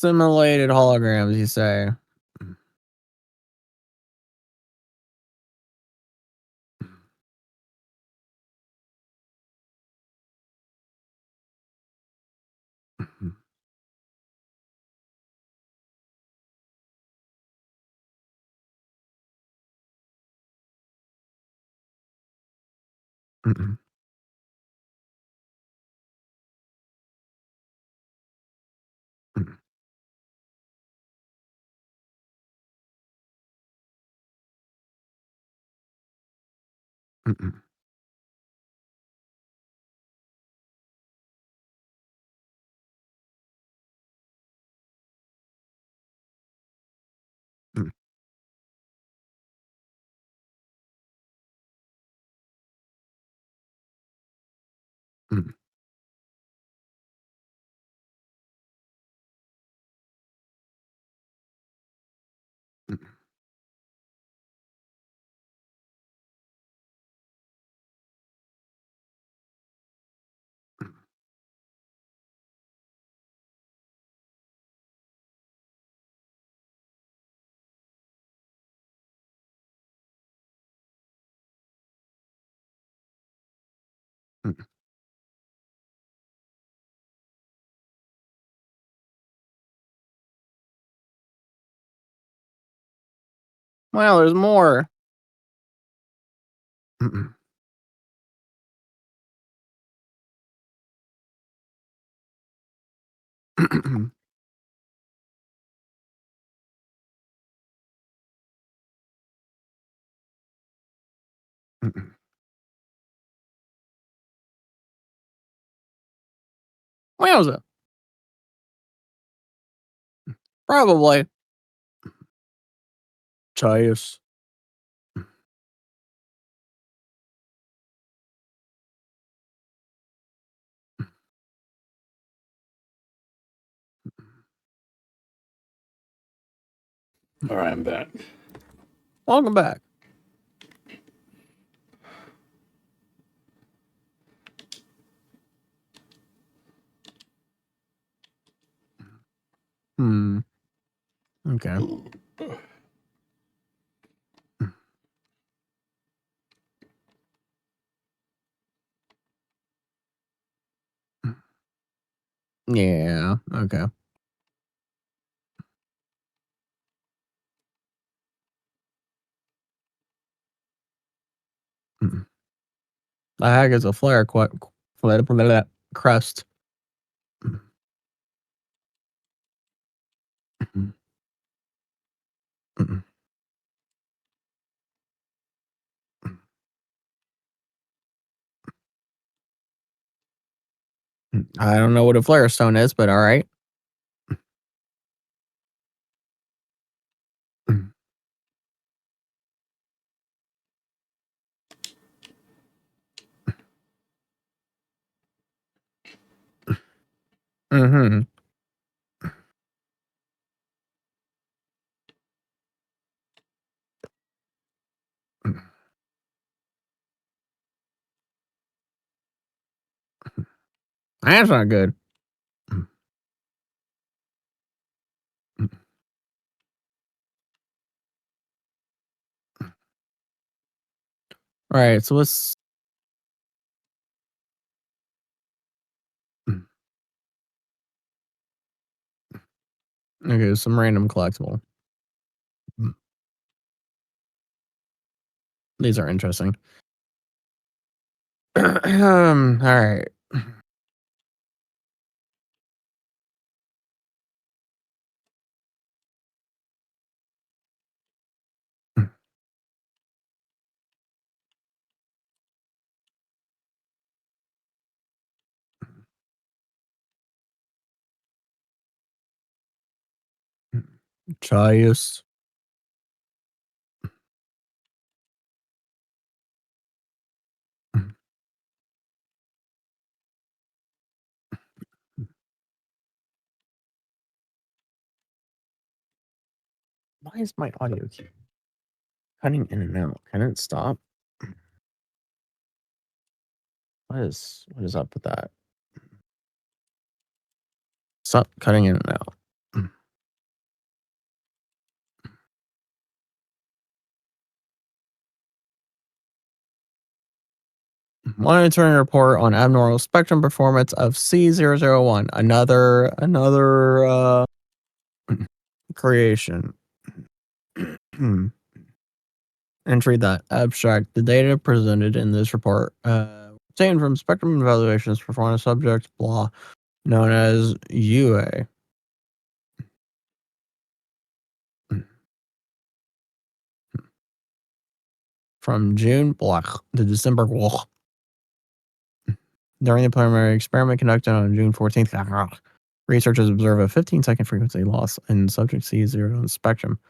Simulated holograms, you say? Mm-mm. Mm-mm. Mm-mm. Mm. Mm. Mm. Mm. Well, there's more. Mm-mm. Mm-mm. Wowza. Probably. Chase. All right, I'm back. Welcome back. Hmm. Okay. Yeah. Okay. Mm. The heck is a flare crest? Mm. Mm-mm. I don't know what a flare stone is, but all right. Mm-hmm. That's not good. All right, so let's. Okay, some random collectible. These are interesting. All right. Chayus. Why is my audio keep cutting in and out? Can it stop? What is up with that? Stop cutting in and out. Monitoring report on abnormal spectrum performance of C001. Another creation. Entry that abstract. The data presented in this report obtained from spectrum evaluations performed on subject blah known as UA. From June to December. During the preliminary experiment conducted on June 14th, researchers observed a 15-second frequency loss in subject C0 spectrum.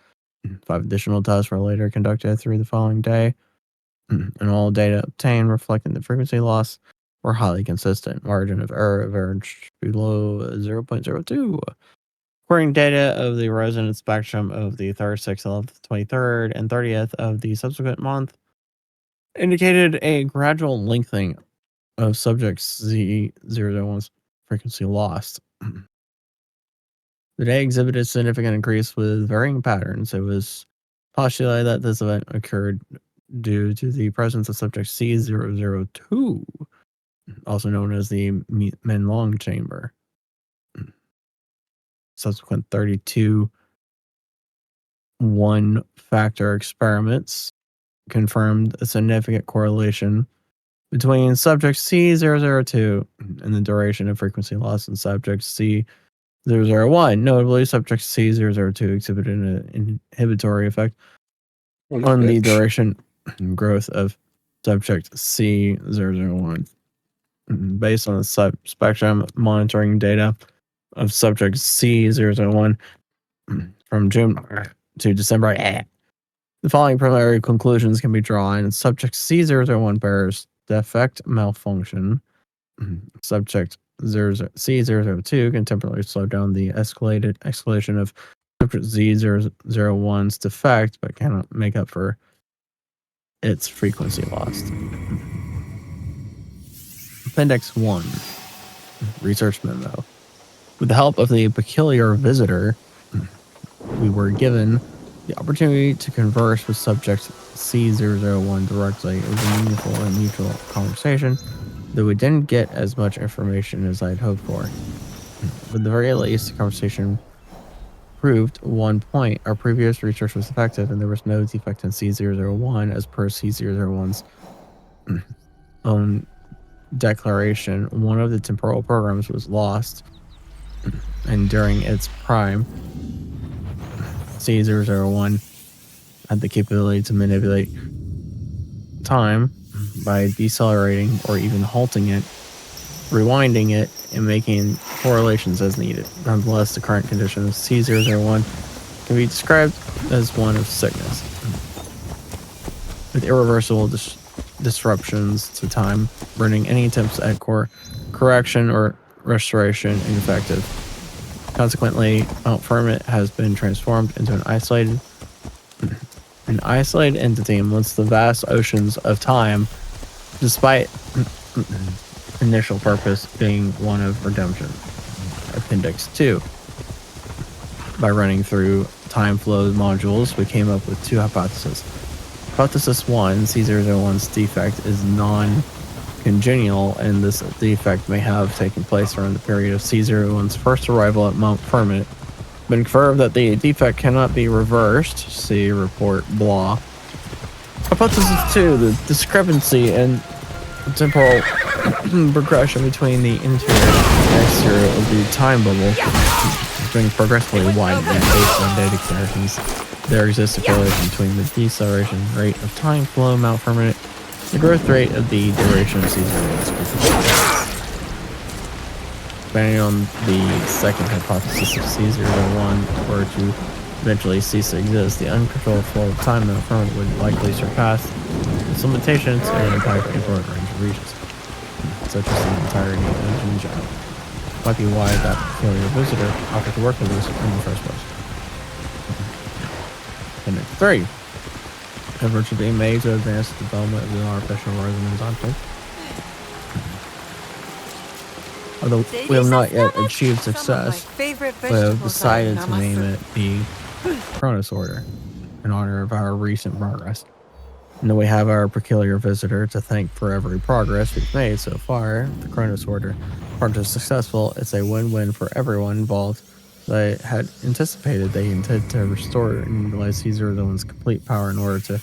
5 additional tests were later conducted through the following day, and all data obtained reflecting the frequency loss were highly consistent. Margin of error averaged below 0.02. According to data of the resonance spectrum of the 3rd, 6th, 11th, 23rd, and 30th of the subsequent month, indicated a gradual lengthening of subject C001's frequency lost. The day exhibited significant increase with varying patterns. It was postulated that this event occurred due to the presence of subject C002, also known as the Menlong chamber. Subsequent 32 one-factor experiments confirmed a significant correlation between subject C002 and the duration of frequency loss in subject C001. Notably, subject C002 exhibited an inhibitory effect on the duration and growth of subject C001. Based on the spectrum monitoring data of subject C001 from June to December, the following preliminary conclusions can be drawn. Subject C001 bears defect malfunction. Subject C002 can temporarily slow down the escalation of subject Z001's defect, but cannot make up for its frequency lost. Appendix 1. Research memo. With the help of the peculiar visitor, we were given the opportunity to converse with subject C001 directly. It was a meaningful and mutual conversation, though we didn't get as much information as I'd hoped for. But at the very least, the conversation proved one point. Our previous research was effective, and there was no defect in C001 as per C001's own declaration. One of the temporal programs was lost, and during its prime, C001 had the capability to manipulate time by decelerating or even halting it, rewinding it, and making correlations as needed. Nonetheless, the current condition of C001 can be described as one of sickness, with irreversible disruptions to time, rendering any attempts at correction or restoration ineffective. Consequently, Mount Firmament has been transformed into an isolated entity amongst the vast oceans of time, despite initial purpose being one of redemption. Appendix 2. By running through time flow modules, we came up with 2 hypotheses. Hypothesis 1, C001's defect is non-congenial, and this defect may have taken place during the period of C001's first arrival at Mount Firmament. Been confirmed that the defect cannot be reversed. See report blah. Hypothesis 2, the discrepancy in temporal progression between the interior and exterior of the time bubble is being progressively widened based on data comparisons. There exists a correlation between the deceleration rate of time flow Mount Firmament, the growth rate of the duration of C001's frequency. Depending on the second hypothesis of C001 were to eventually cease to exist, the uncontrolled flow of time Mount Firmament would likely surpass its limitations and impact a broad range of regions, such as the entirety of Xinjiang. Might be why that peculiar visitor offered to work with us in the first place. Appendix 3. Efforts are being made to advance the development of the artificial resonance object. Although we have not yet achieved success, we have decided to name it the Kronos Order in honor of our recent progress. And then we have our peculiar visitor to thank for every progress we've made so far. The Kronos Order. Part is successful. It's a win-win for everyone involved. They had anticipated they intended to restore and utilize Caesar Villain's complete power in order to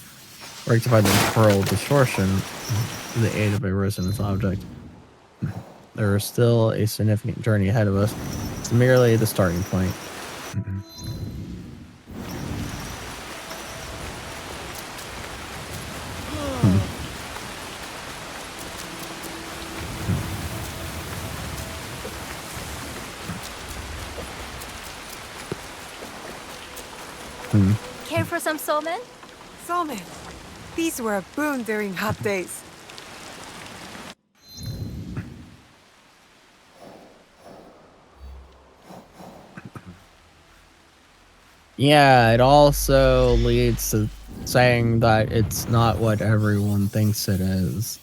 rectify the temporal distortion with the aid of a resonance object. There is still a significant journey ahead of us. It's merely the starting point. Care for some salmon? Salmon. These were a boon during hot days. Yeah, it also leads to saying that it's not what everyone thinks it is.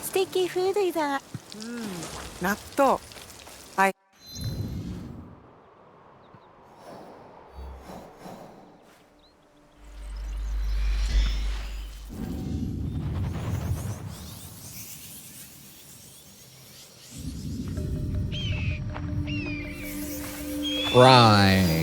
Sticky food is that. Natto. I... Right.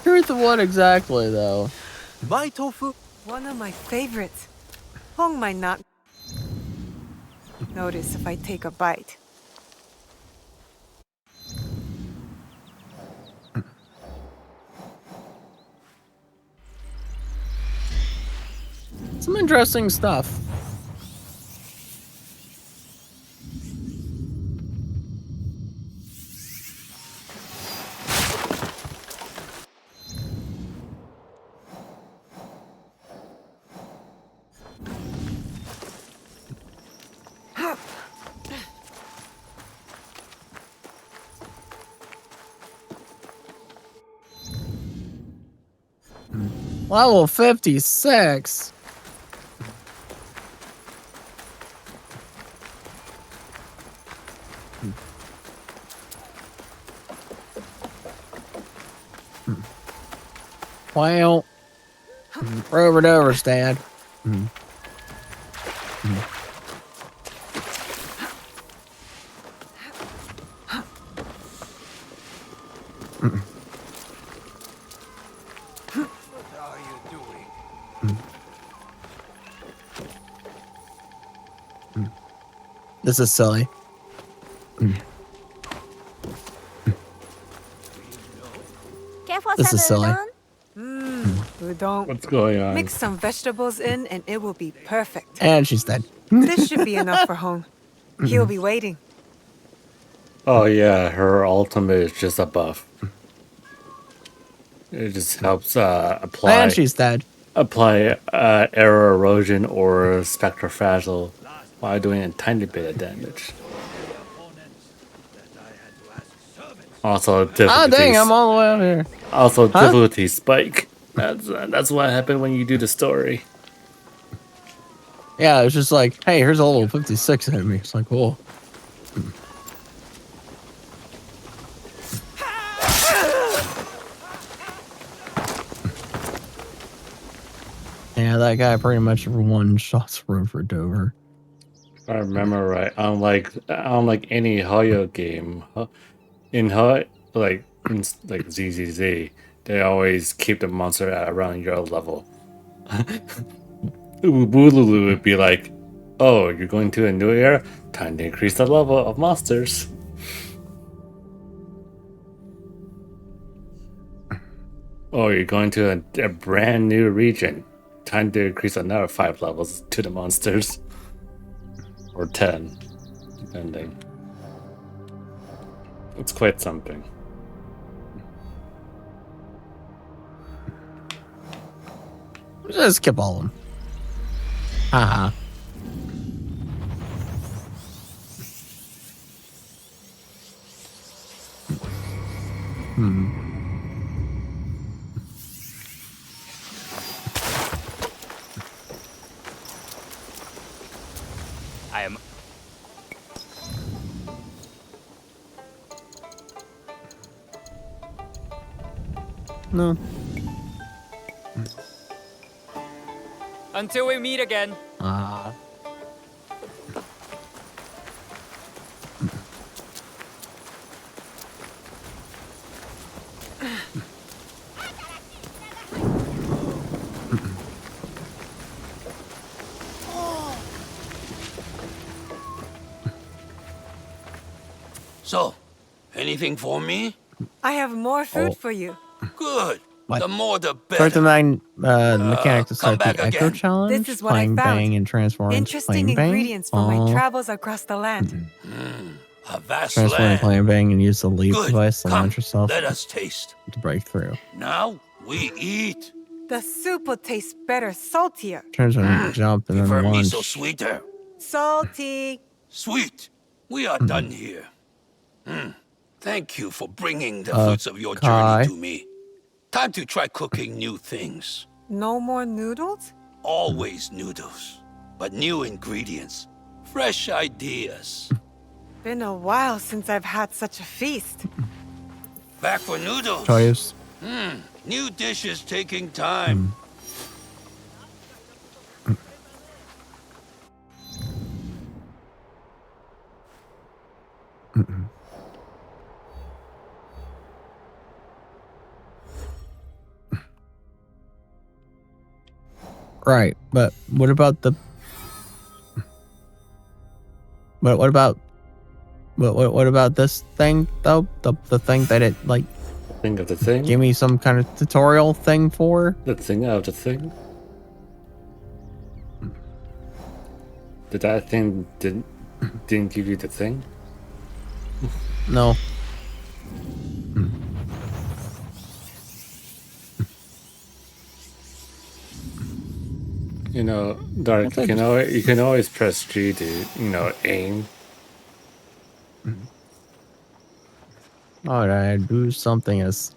Curious of what exactly, though? My tofu? One of my favorites. Hong might not notice if I take a bite. Some interesting stuff. Level 56. Well, over and over, Dad. This is silly. This is silly. Udon. What's going on? Mix some vegetables in and it will be perfect. And she's dead. This should be enough for Hong. He'll be waiting. Oh yeah, her ultimate is just a buff. It just helps apply. And she's dead. Apply error erosion or spectrofragile while doing a tiny bit of damage. Also, Oh dang! I'm all the way over here. Also, difficulty spike. That's what happened when you do the story. Yeah, it's just like, hey, here's a level 56 enemy. It's like, cool. Yeah, that guy pretty much one shots Rover Dover. If I remember right, unlike any Hoyo game, in ZZZ, they always keep the monster at around your level. Woolulu would be like, oh, you're going to a new area? Time to increase the level of monsters. Oh, you're going to a brand new region. Time to increase another 5 levels to the monsters. Or 10, depending. It's quite something. Just skip all of them. Haha. I am. No. Until we meet again. So, anything for me? I have more food for you. Good. What? The more the better. Start the 9 mechanics to start the back Echo again. Challenge. This is what I Playing found. Bang and transforming. Interesting Playing Bang. ingredients for my travels across the land. A vast Transforming, land. Playing Bang, and use the leap Good. device to Come, launch yourself let us taste. to break through. Now we eat. The soup will taste better, saltier. Transform, jump, and then Prefer launch. miso sweeter. Salty. Sweet. We are done here. Thank you for bringing the fruits of your Kai. journey to me. Time to try cooking new things. No more noodles? Always noodles, but new ingredients, fresh ideas. Been a while since I've had such a feast. Back for noodles. Choice. New dishes taking time. Right, but what about the? But what about? What about this thing though? The thing that it like. Think of the thing. Give me some kind of tutorial thing for. The thing of the thing. Did that thing didn't give you the thing? No. You know, Dark, you can always press G to, aim. Why would I do something as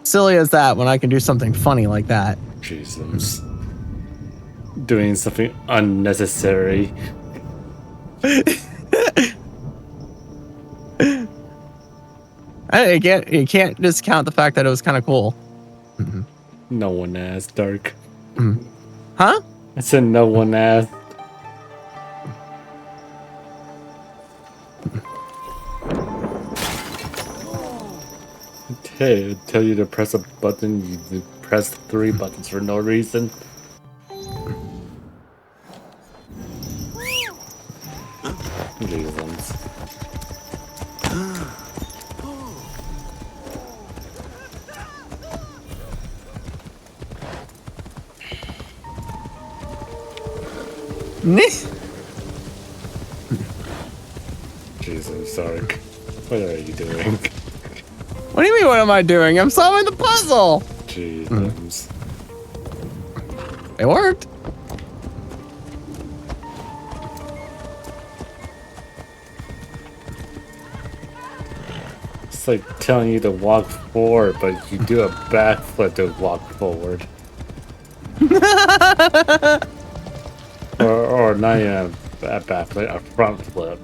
silly as that when I can do something funny like that? Jesus. Doing something unnecessary. You can't discount the fact that it was kind of cool. No one asked, Dark. Huh? I said no one asked. Hey, I tell you to press a button, you press 3 buttons for no reason. Jesus. Jesus, Dark. What are you doing? What do you mean, what am I doing? I'm solving the puzzle! Jesus. It worked. It's like telling you to walk forward, but you do a backflip to walk forward. or not even a backflip, a front flip.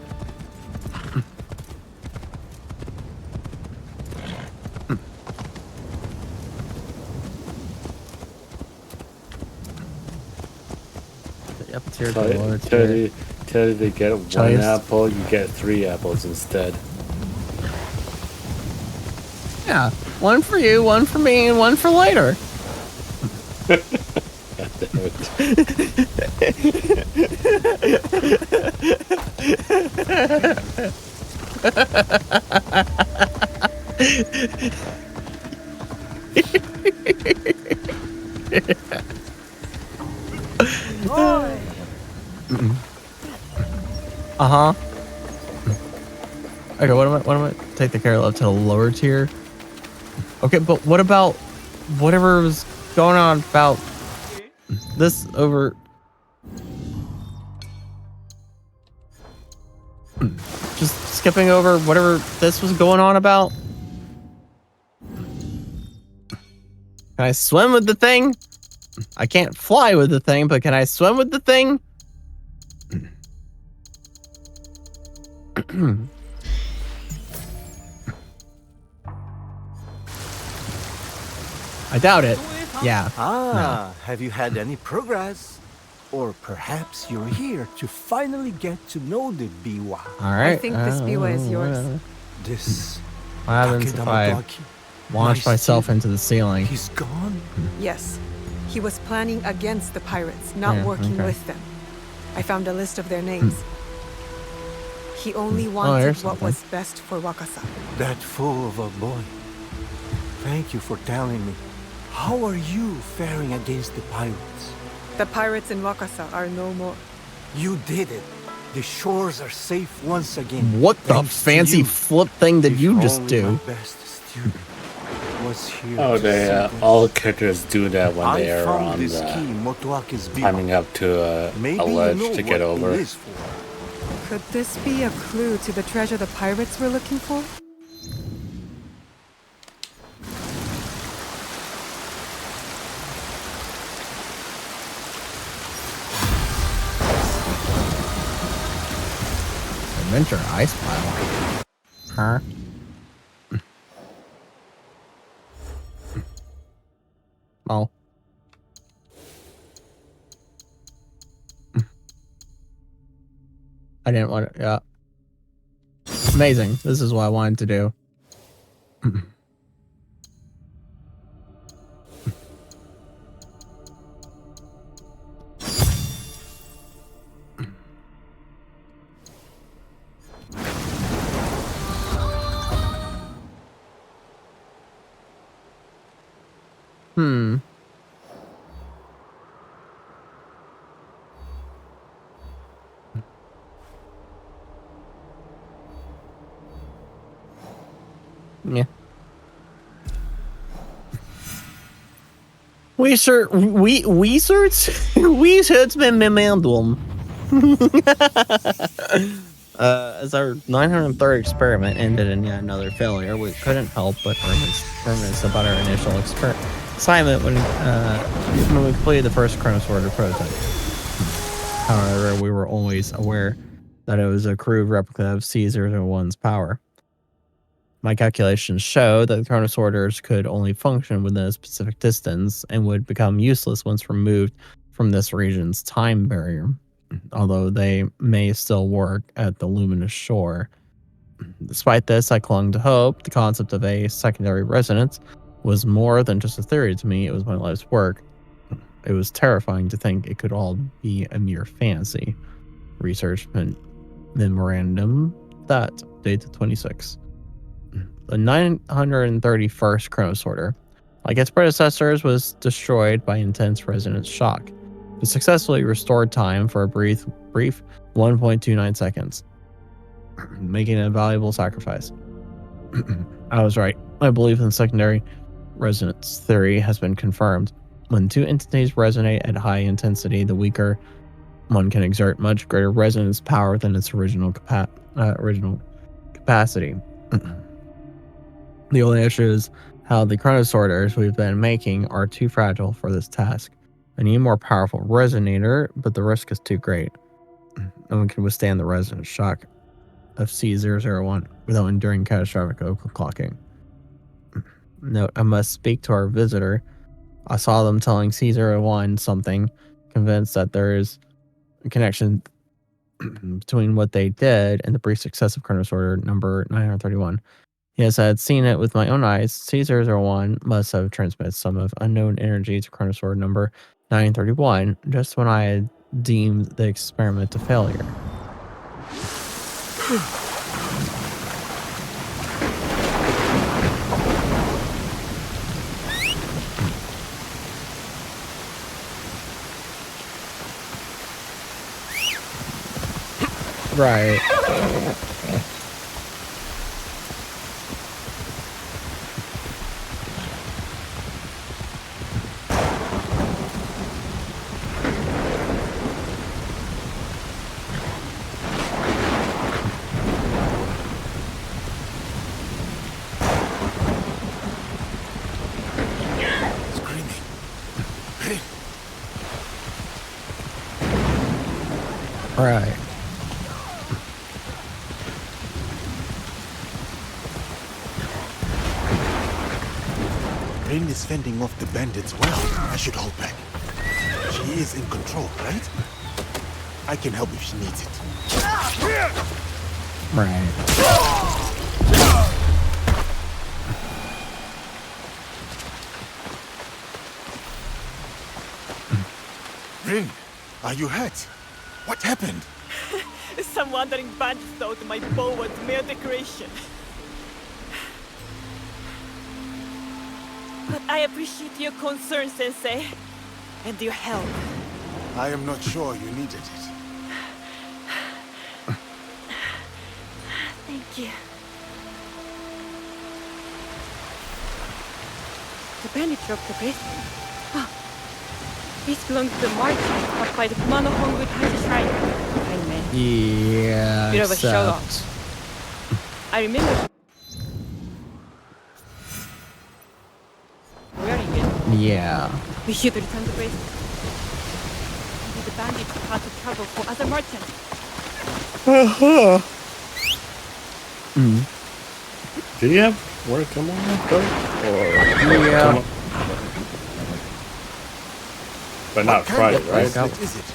upper tier to Tell the lower you, tier. tell you they get one Choice. apple, you get 3 apples instead. Yeah, one for you, one for me, and one for later. God Uh-huh. Okay, what am I take the care of to the lower tier? Okay, but what about whatever's going on about this over? Just skipping over whatever this was going on about. Can I swim with the thing? I can't fly with the thing, but can I swim with the thing? I doubt it. Yeah. Have you had any progress? Or perhaps you're here to finally get to know the Biwa. All right. I think this biwa is yours. This What happens if I launch myself into the ceiling? He's gone? Yes. He was planning against the pirates, not Yeah, working okay. with them. I found a list of their names. He only there's wanted what something. was best for Wakasa. That fool of a boy. Thank you for telling me. How are you faring against the pirates? The pirates in Wakasa are no more. You did it. The shores are safe once again. What the Thanks to fancy you. flip thing did you just Only do? my best student was here Oh, to they see this. all characters do that when they I are found on this the key Motuake's Biwa. climbing up to Maybe a you ledge know to get what over. it is for. Could this be a clue to the treasure the pirates were looking for? Adventure ice pile. Huh? Oh. I didn't want it. Yeah. Amazing. This is what I wanted to do. Hmm. Yeah. Research memorandum. As our 903rd experiment ended in yet another failure, we couldn't help but reminisce about our initial assignment when we completed the first Chronos Order prototype. However, we were always aware that it was a crude replica of C-01's power. My calculations show that the Chronos Orders could only function within a specific distance and would become useless once removed from this region's time barrier, although they may still work at the luminous shore. Despite this, I clung to hope. The concept of a secondary resonance was more than just a theory to me, it was my life's work. It was terrifying to think it could all be a mere fantasy. Research memorandum that dated 26. The 931st Chronos Order, like its predecessors, was destroyed by intense resonance shock. It successfully restored time for a brief 1.29 seconds, making it a valuable sacrifice. I was right. My belief in secondary resonance theory has been confirmed. When two entities resonate at high intensity, the weaker one can exert much greater resonance power than its original capacity. The only issue is how the Chronos Orders we've been making are too fragile for this task. I need a more powerful resonator, but the risk is too great. No one can withstand the resonance shock of C001 without enduring catastrophic overclocking. Note, I must speak to our visitor. I saw them telling C01 something, convinced that there is connection between what they did and the brief success of Kronos Order number 931. Yes, I had seen it with my own eyes. C001 must have transmitted some of unknown energy to Kronos Order number 931 just when I had deemed the experiment a failure. Right. Right. Rin is fending off the bandits well. I should hold back. She is in control, right? I can help if she needs it. Right. Rin, are you hurt? What happened? Some wandering bandits thought my bow was mere decoration. But I appreciate your concern, Sensei, and your help. I am not sure you needed it. Thank you. The bandit dropped the bracelet. Ah, this belongs to the market up by the Kumano Hongu Taisha Shrine. I mean, Yeah, bit of a show except... off. I remember wearing it. Yeah. We should return the bracelet. Maybe the bandits cause trouble for other merchants. Do you have work tomorrow, though? Or Yeah. But not Friday, right? Is it?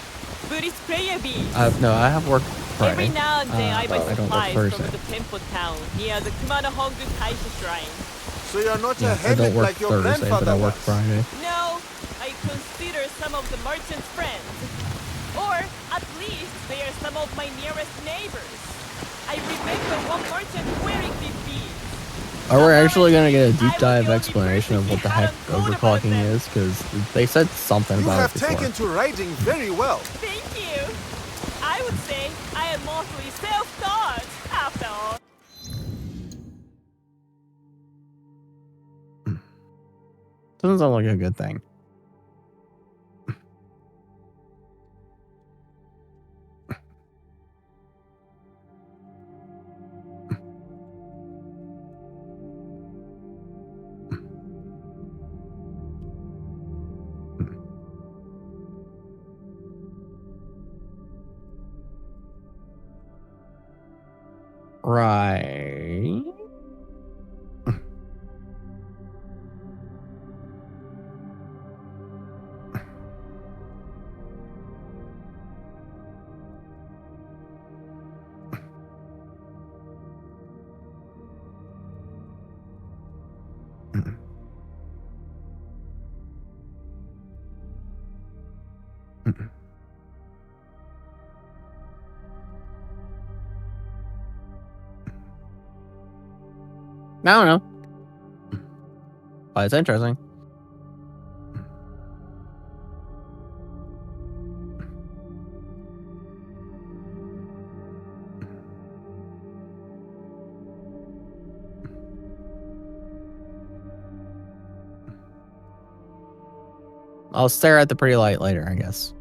Buddhist prayer beads. No, I have work Friday. Every now and then I buy I don't work supplies from Thursday. the temple town near the Kumano Hongu Taisha Shrine. So you're not Yeah, a I hermit don't work like your Thursday, but grandfather I work was. Friday. No, I consider some of the merchants friends. Or at least they are some of my nearest neighbors. I remember one merchant wearing these beads. Are we actually going to get a deep dive explanation of what the heck overclocking is? Because they said something You about have it before. taken to riding very well. Thank you. I would say I am mostly self-taught, after all. Doesn't sound like a good thing. Right. I don't know. But it's interesting. I'll stare at the pretty light later, I guess.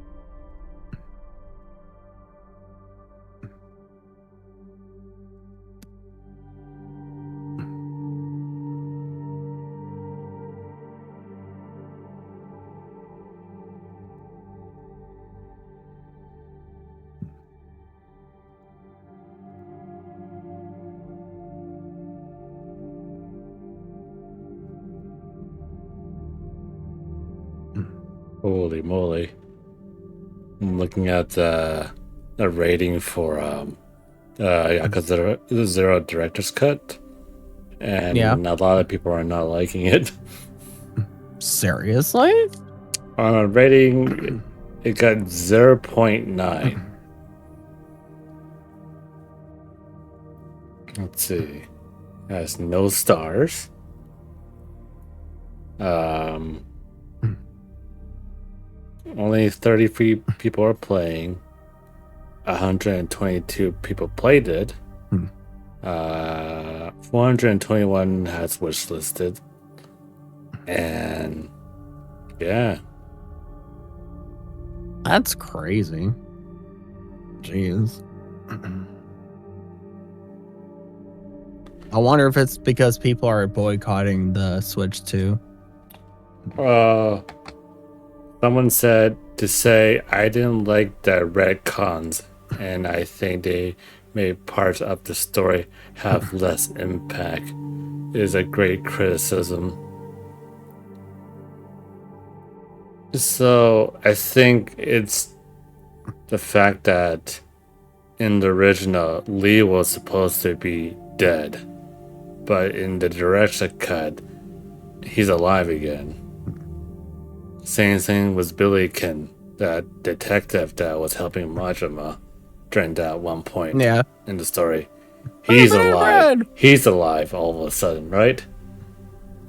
Holy moly. I'm looking at the rating for Yakuza Zero Director's Cut, and Yeah. a lot of people are not liking it. Seriously? Rating, it got 0.9. Let's see. It has no stars. Only 33 people are playing. 122 people played it. 421 has wishlisted. And yeah. That's crazy. Jeez. I wonder if it's because people are boycotting the Switch 2. Someone said to say I didn't like the retcons, and I think they made parts of the story have less impact. It is a great criticism. So I think it's the fact that in the original Lee was supposed to be dead, but in the director's cut he's alive again. Same thing with Billy Ken, that detective that was helping Majima during that one point in the story. He's alive. He's alive all of a sudden, right?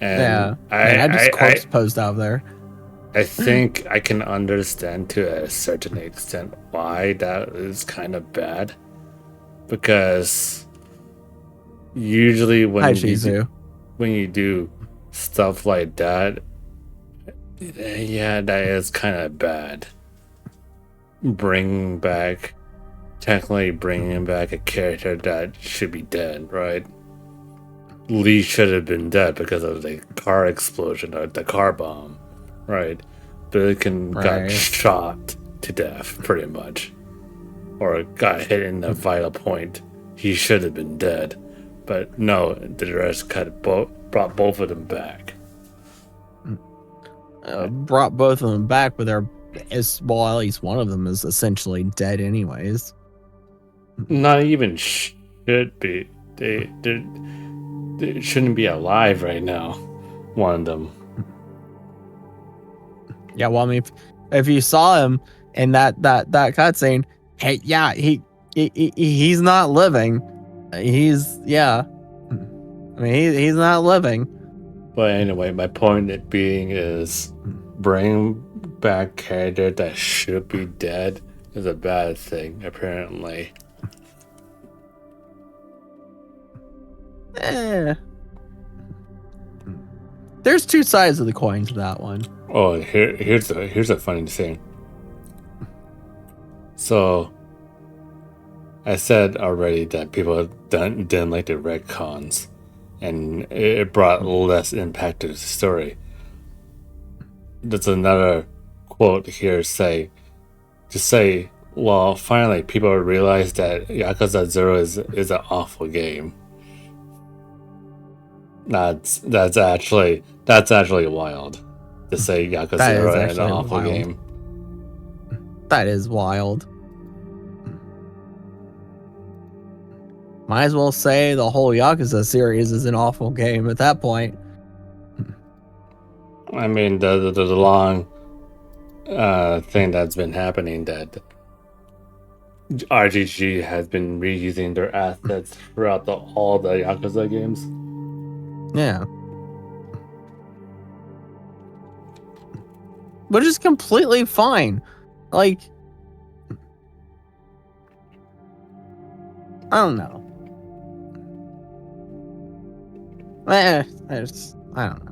And I just corpse posed out there. I think I can understand to a certain extent why that is kind of bad. Because usually when you do stuff like that, yeah, that is kind of bad. Technically bringing back a character that should be dead, right? Lee should have been dead because of the car explosion or the car bomb, right? Billiken got shot to death, pretty much. Or got hit in a vital point. He should have been dead. But no, the director's cut brought both of them back. Brought both of them back, but at least one of them is essentially dead anyways. Not even should be. They shouldn't be alive right now. One of them. Yeah, well, I mean, if you saw him in that cutscene, hey, yeah, he's not living. He's not living. But anyway, my point being is bringing back character that should be dead is a bad thing, apparently. There's two sides of the coin to that one. Oh, here's a funny thing. So, I said already that people didn't like the retcons, and it brought less impact to the story. There's another quote here saying, well, finally people realize that Yakuza 0 is an awful game. That's actually wild to say Yakuza 0 is an awful game. That is wild. Might as well say the whole Yakuza series is an awful game at that point. I mean, the long thing that's been happening, that RGG has been reusing their assets throughout all the Yakuza games. Yeah. Which is completely fine. Like, I don't know. I don't know.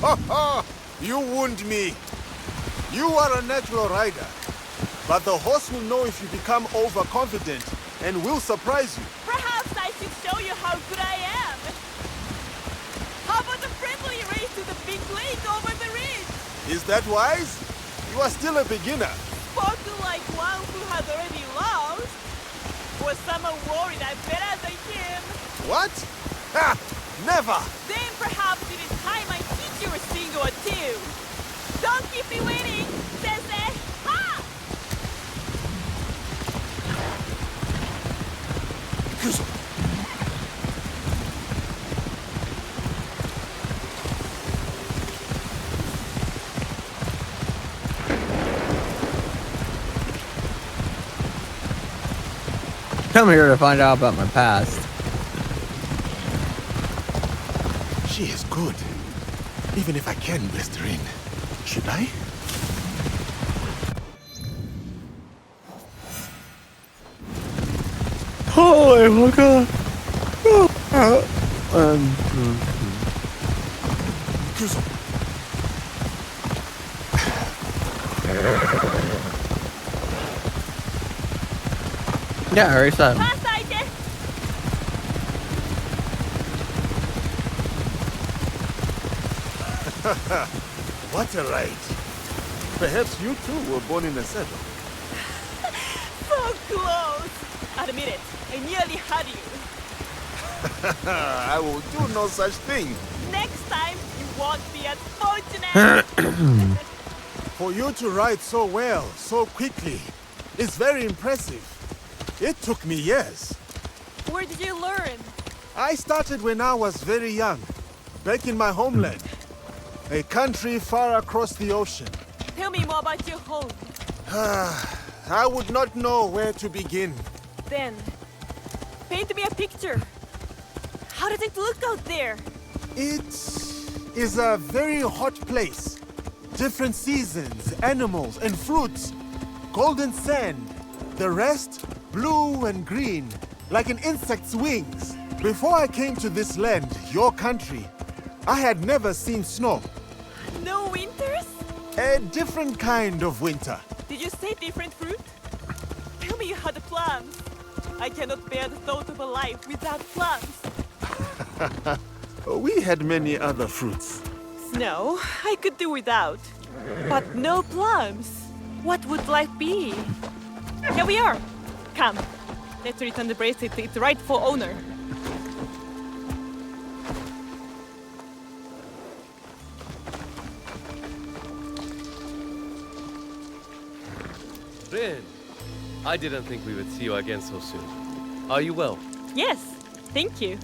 Ha ha! You wound me. You are a natural rider. But the horse will know if you become overconfident and will surprise you. Perhaps I should show you how good I am. How about a friendly race to the big lake over the ridge? Is that wise? You are still a beginner. Spoken like one who has already lost. Was someone worried I'm better than him? What? Ha! Never! Then perhaps it is time I teach you were single too. Don't keep me waiting, Sensei. Ha! Come here to find out about my past. She is good. Even if I can bless her in. Should I? Holy fucker! Yeah, I already said. What a ride. Perhaps you too were born in a saddle. So close. Admit it, I nearly had you. I will do no such thing. Next time, you won't be as fortunate. For you to ride so well, so quickly, is very impressive. It took me years. Where did you learn? I started when I was very young, back in my homeland. A country far across the ocean. Tell me more about your home. I would not know where to begin. Then, paint me a picture. How does it look out there? It is a very hot place. Different seasons, animals, and fruits. Golden sand. The rest, blue and green, like an insect's wings. Before I came to this land, your country, I had never seen snow. No winters? A different kind of winter. Did you say different fruit? Tell me you had plums. I cannot bear the thought of a life without plums. We had many other fruits. Snow, I could do without. But no plums. What would life be? Here we are. Come, let's return the bracelet to its rightful owner. Rin, I didn't think we would see you again so soon. Are you well? Yes, thank you.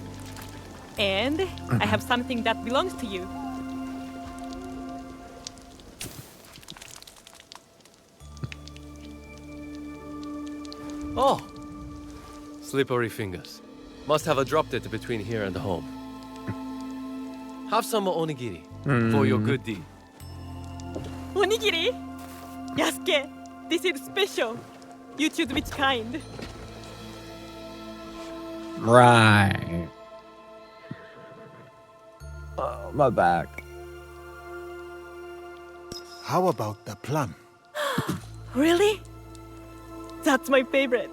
And I have something that belongs to you. Oh! Slippery fingers. Must have dropped it between here and home. Have some onigiri for your good deed. Onigiri? Yasuke, this is special. You choose which kind. Right. Oh, my back. How about the plum? Really? That's my favorite.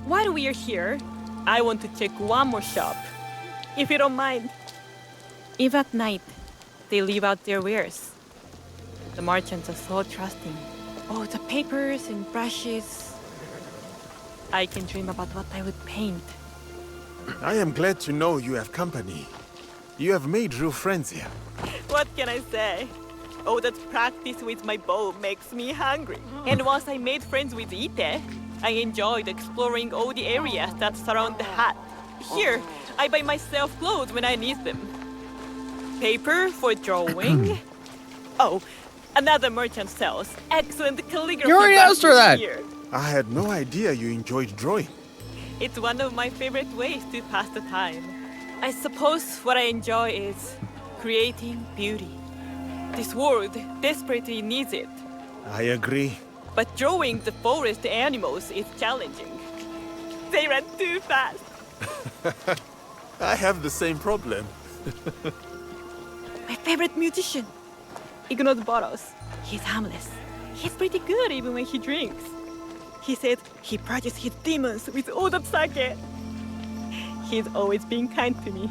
While we are here, I want to check one more shop. If you don't mind. If at night, they leave out their wares. The merchants are so trusting. Oh, the papers and brushes. I can dream about what I would paint. I am glad to know you have company. You have made real friends here. What can I say? Oh, that practice with my bow makes me hungry. And once I made friends with Ite, I enjoyed exploring all the areas that surround the hut. Here, I buy myself clothes when I need them. Paper for drawing. Oh, another merchant sells excellent calligraphy. You already asked her that. Here. I had no idea you enjoyed drawing. It's one of my favorite ways to pass the time. I suppose what I enjoy is creating beauty. This world desperately needs it. I agree. But drawing the forest animals is challenging. They run too fast. I have the same problem. My favorite musician. Ignore the bottles. He's harmless. He's pretty good even when he drinks. He said he purges his demons with all that sake. He's always been kind to me.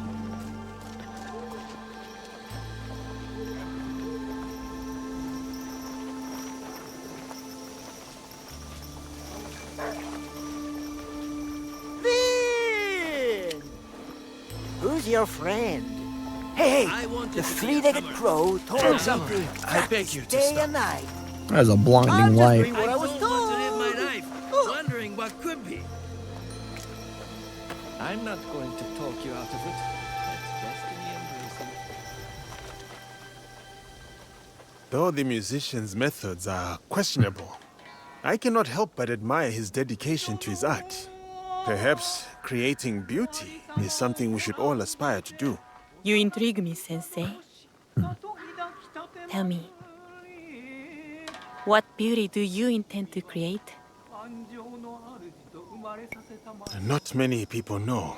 Rin! Where's your friend? Hey, the three-legged crow told me to I beg you to day stop. and night. That is a blinding light. What I was don't want to live my life wondering what could be. I'm not going to talk you out of it. That's destiny embracing. Though the musician's methods are questionable, I cannot help but admire his dedication to his art. Perhaps creating beauty is something we should all aspire to do. You intrigue me, Sensei. Tell me, what beauty do you intend to create? Not many people know.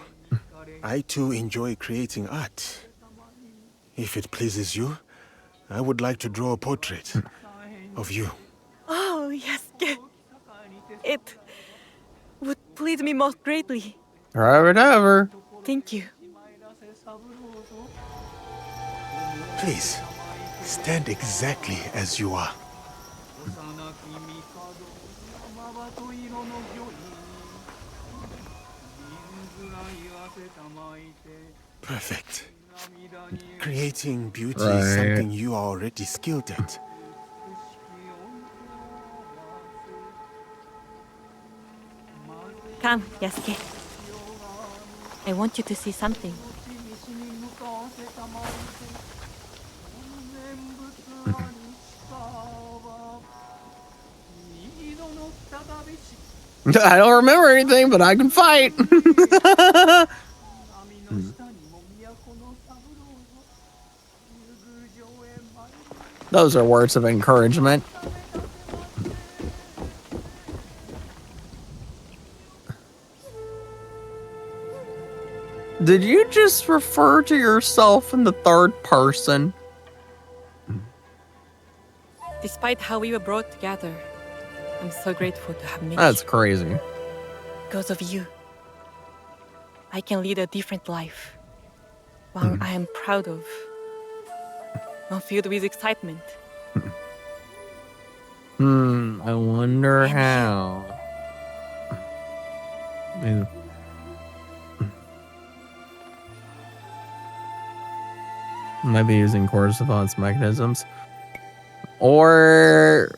I too enjoy creating art. If it pleases you, I would like to draw a portrait of you. Oh, yes. It would please me most greatly. Whatever. Thank you. Please, stand exactly as you are. Perfect. Creating beauty is something you are already skilled at. Come, Yasuke. I want you to see something. I don't remember anything, but I can fight. Those are words of encouragement. Did you just refer to yourself in the third person? Despite how we were brought together, I'm so grateful to have met That's you. crazy. Because of you, I can lead a different life. One I am proud of. One filled with excitement. I wonder how. Might be using Coruscant's mechanisms. Or...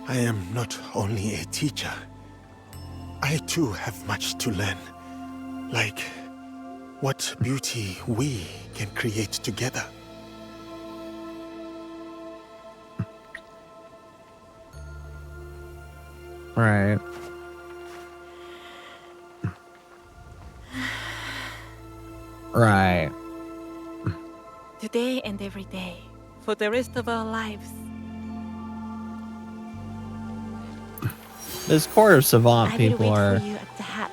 I am not only a teacher. I too have much to learn. Like what beauty we can create together. Right. Right. Today and every day, for the rest of our lives. This quarter savant I will people wait are... for you at the hat.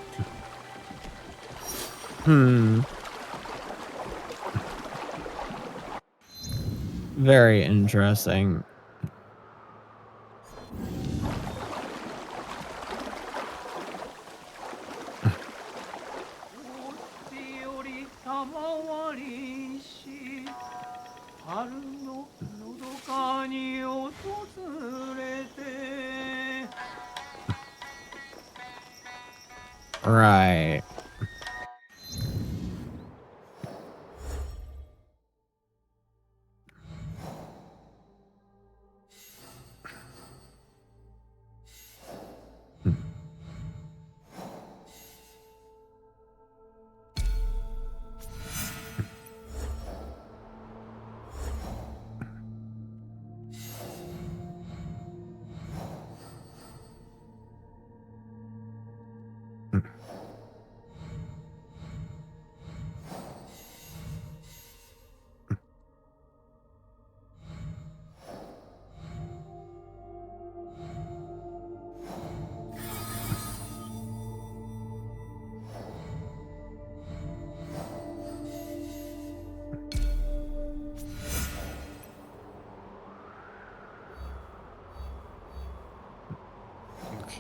Very interesting. Right.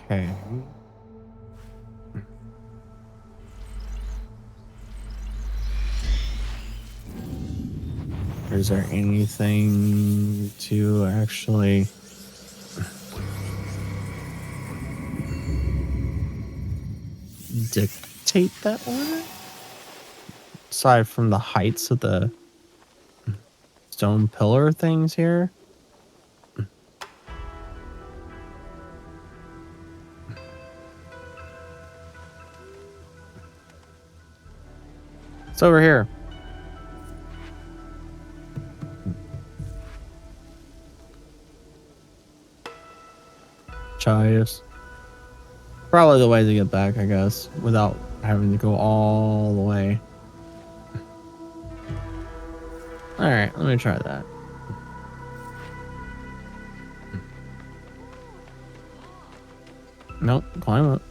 Okay. Is there anything to actually... dictate that order? Aside from the heights of the stone pillar things here. It's over here. Chayas. Probably the way to get back, I guess, without having to go all the way. Alright, let me try that. Nope, climb up.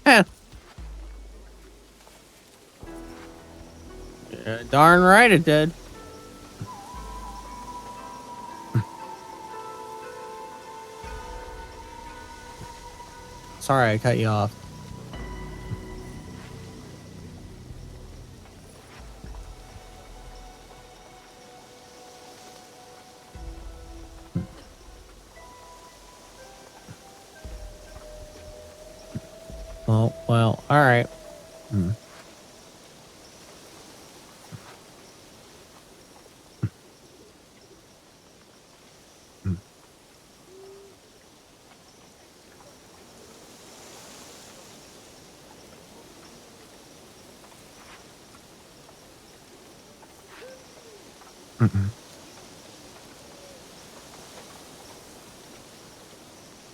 Yeah, darn right it did. Sorry, I cut you off. Oh, well, all right.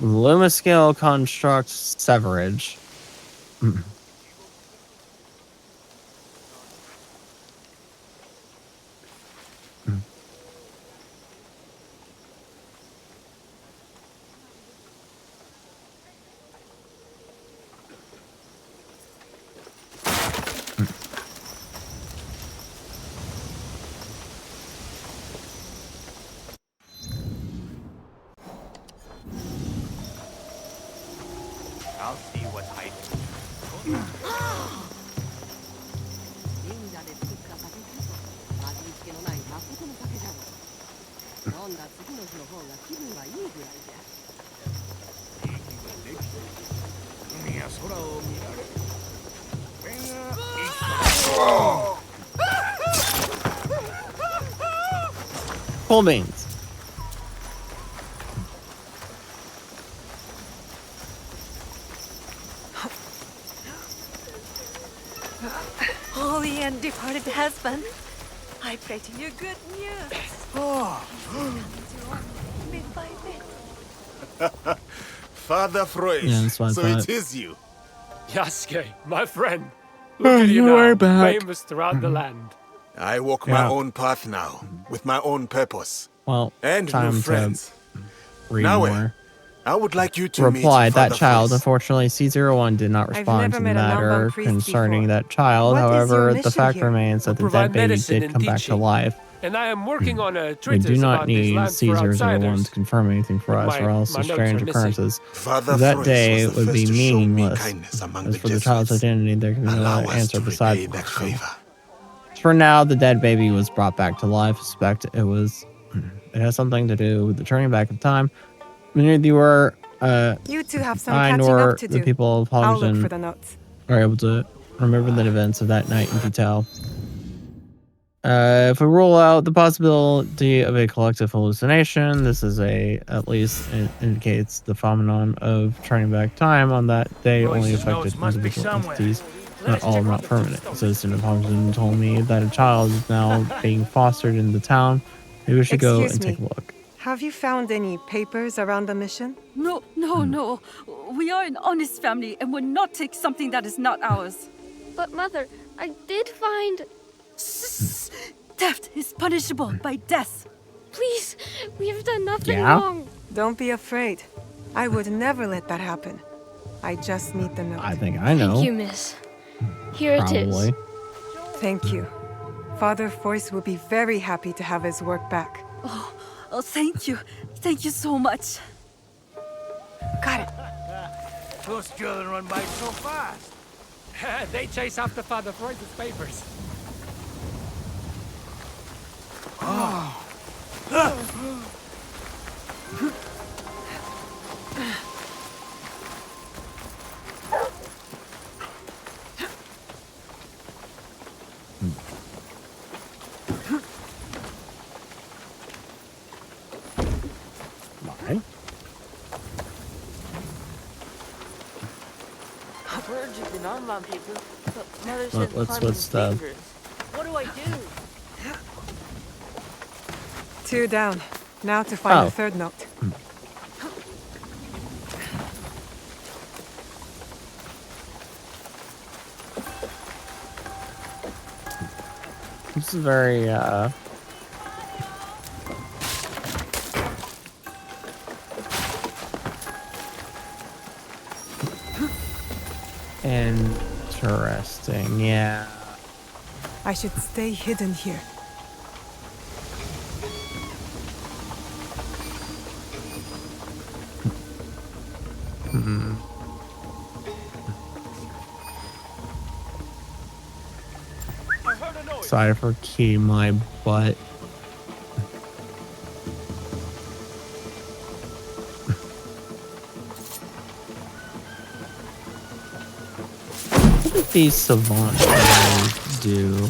Lumiscale construct severage. I'll see what's hiding. Cool beans. Holy and departed husband, I pray to you good news. Bit by bit. Father Freud, Yeah, that's what I so thought. it is you. Yasuke, my friend. Look at you You are now, back. famous throughout the land. I walk my Yeah. own path now, with my own purpose. Well, And time new to friends. read Now, more. I would like you to Replied, meet that Father child. Freud. Unfortunately, C01 did not I've respond never to the met a matter Namban priest concerning before. that child. What is your However, the mission fact here? remains that We the provide dead baby medicine did and come back to teaching. life. And I am working on a We treatise do not about these need lands for C01 outsiders. to confirm anything for But us, or else my the notes strange are missing. occurrences Father of that Freud day was the would be first to show me meaningless. kindness among As the for the child's Jesuits. identity, there can be no Allow other us answer to besides repay that favor. For now, the dead baby was brought back to life. I suspect it has something to do with the turning back of time. Many of you were You two have some I catching nor up to the do. people of I'll look for Hogden the notes. are able to remember the events of that night in detail. If we rule out the possibility of a collective hallucination, this is at least indicates the phenomenon of turning back time on that day only Royce's affected notes must be individual somewhere. entities, not all not permanent. A citizen of Hogden told me that a child is now being fostered in the town. Maybe we should go Excuse and take a me. look. Have you found any papers around the mission? No. We are an honest family and would not take something that is not ours. But Mother, I did find... Theft is punishable by death. Please, we've done nothing Yeah? wrong. Don't be afraid. I would never let that happen. I just need the note. I think I know. Thank you, miss. Here it is. Probably. Thank you. Father Foyce will be very happy to have his work back. Oh, Oh, thank you. Thank you so much. Got it. Those children run by so fast. They chase after Father Freud's papers. Mine? Word you've been on, Mom, people. But Mother What- said what's climb with his stuff? fingers. What do I do? 2 down. Now to find Oh. the third note. This is very, interesting, yeah. I should stay hidden here. Hmm. Sorry for key my butt. What did these savant guys do?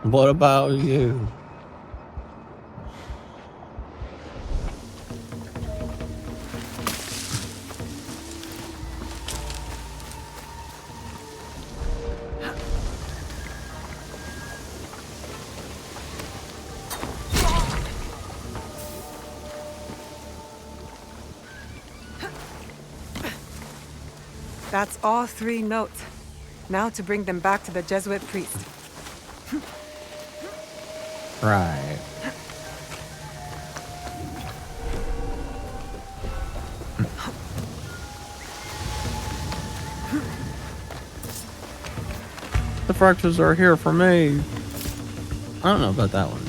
What about you? That's all 3 notes. Now to bring them back to the Jesuit priest. Right. The fractures are here for me. I don't know about that one.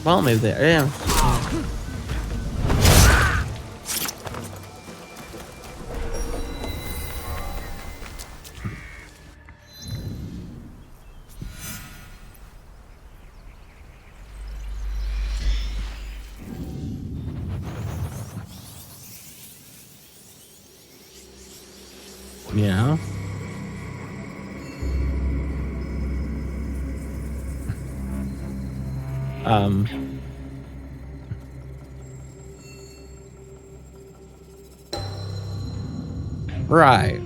Well, maybe they are. Yeah. Yeah. Right.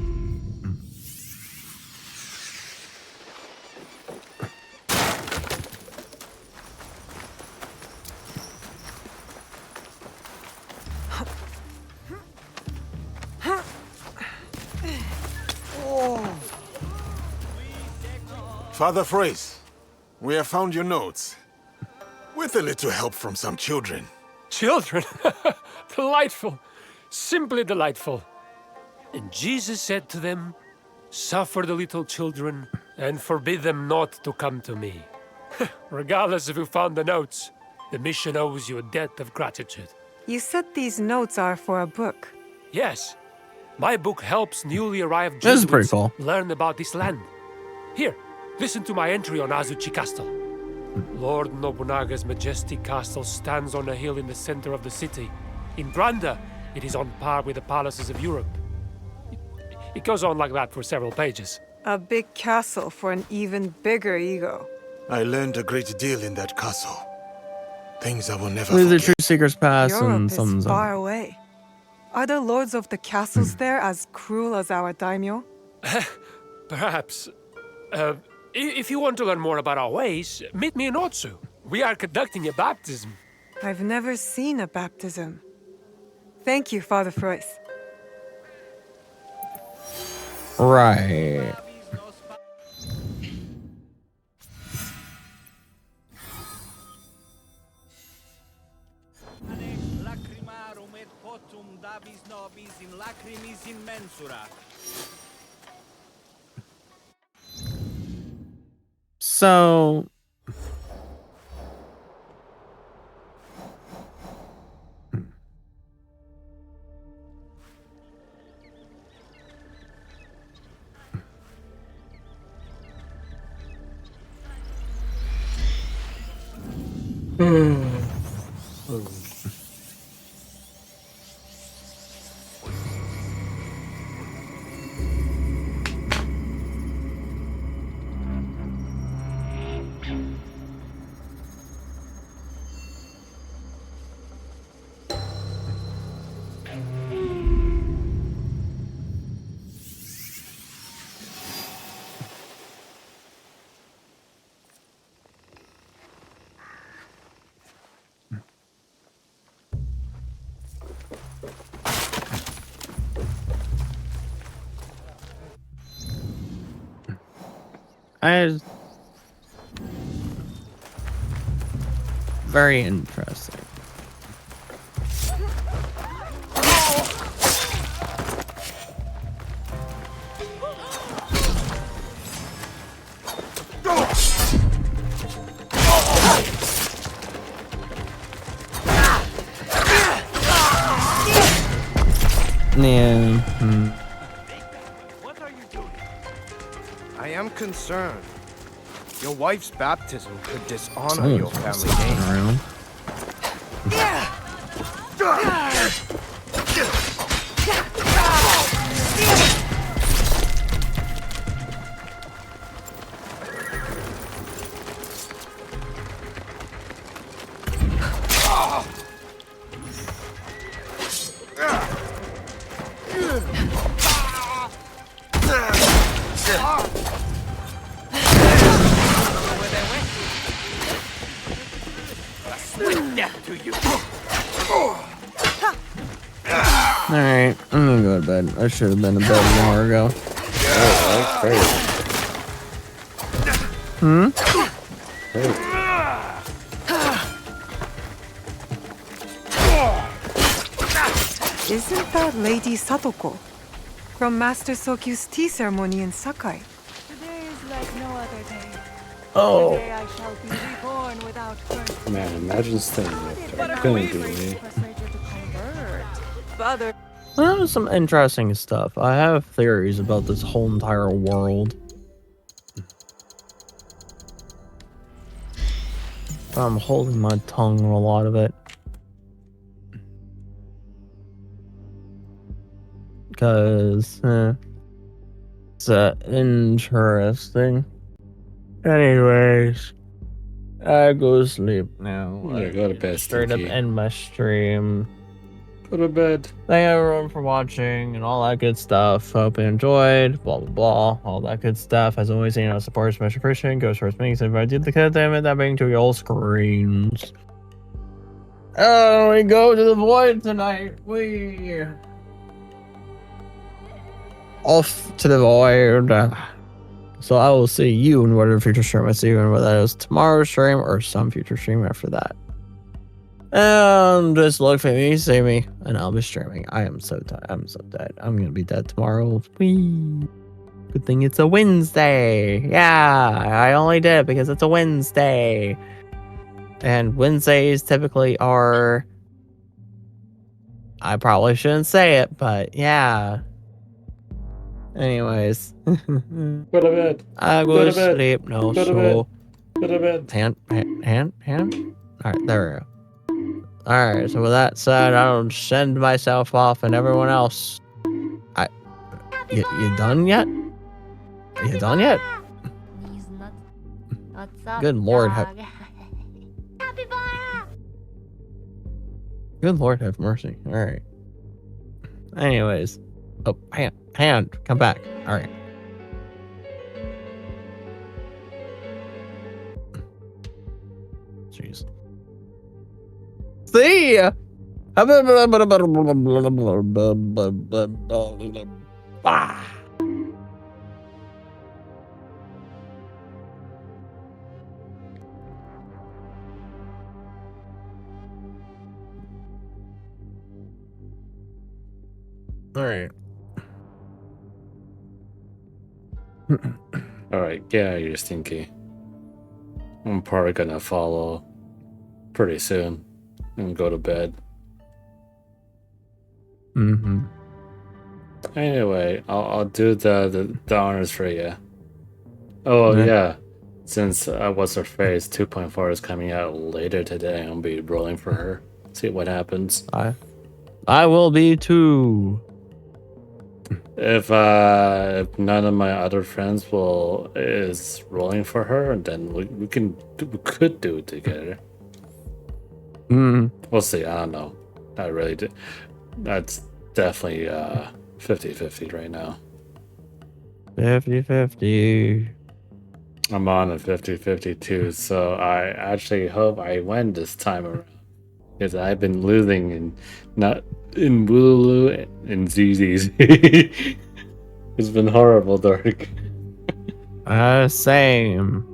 Father Freys, we have found your notes. With a little help from some children. Children? Delightful. Simply delightful. And Jesus said to them, "Suffer the little children and forbid them not to come to me." Regardless of who found the notes, the mission owes you a debt of gratitude. You said these notes are for a book. Yes, my book helps newly arrived This is pretty Jesuits cool. learn about this land. Here, listen to my entry on Azuchi Castle. Lord Nobunaga's majestic castle stands on a hill in the center of the city. In grandeur, it is on par with the palaces of Europe. It goes on like that for several pages. A big castle for an even bigger ego. I learned a great deal in that castle. Things I will never Leave the forget. true seekers pass Europe and is something's up. far away. Are the lords of the castles there as cruel as our daimyo? Perhaps. If you want to learn more about our ways, meet me in Otsu. We are conducting a baptism. I've never seen a baptism. Thank you, Father Frois. Right. Lacrimarum et potum dabis nobis in lacrimis in mensura. So very interesting. Yeah. What are you doing? I am concerned. Your wife's baptism could dishonor your family name. Around. Alright, I'm gonna go to bed. I should have been to bed an hour ago. Oh, that's Hmm? Isn't that Lady Satoko from Master Sokyu's tea ceremony in Sakai? Today is like no other day. Oh. Today I shall be reborn without birth. Man, imagine staying with her. Couldn't do me. Father. Well, some interesting stuff. I have theories about this whole entire world. I'm holding my tongue on a lot of it. Because, it's interesting. Anyways, I go to sleep now. Yeah, go to bed, Straight up Stinky. end my stream. Go to bed. Thank everyone for watching and all that good stuff. Hope you enjoyed. Blah, blah, blah. All that good stuff. As always, support is much appreciated. Go towards me. If I did the cut damn it, that being to your screens. Oh, we go to the void tonight. We off to the void. So I will see you in whatever future stream I see you in, whether that is tomorrow's stream or some future stream after that. And just look for me, see me, and I'll be streaming. I am so tired. I'm so dead. I'm gonna be dead tomorrow. Whee! Good thing it's a Wednesday. Yeah, I only did it because it's a Wednesday. And Wednesdays typically are... I probably shouldn't say it, but yeah. Anyways. Go to bed. I Go go to to bed. sleep. No, Go to so... Go to bed. Hand? Alright, there we go. Alright, so with that said, I'll send myself off and everyone else. You done yet? You done yet? What's up, Good lord, dog? Good lord have mercy. Alright. Anyways. Oh, hand, come back. Alright. Jeez. See? Ah. All right. All right, get out of here, Stinky. I'm probably gonna follow pretty soon and go to bed. Mm-hmm. Anyway, I'll do the honors for you. Oh yeah, since What's Her Face 2.4 is coming out later today, I'll be rolling for her. See what happens. I will be too. If none of my other friends is rolling for her, then we could do it together. We'll see. I don't know. I really do. That's definitely 50-50 right now. 50-50. I'm on a 50-50 too, so I actually hope I win this time around. Because I've been losing in Wooloo and ZZ's. It's been horrible, Dark. Same.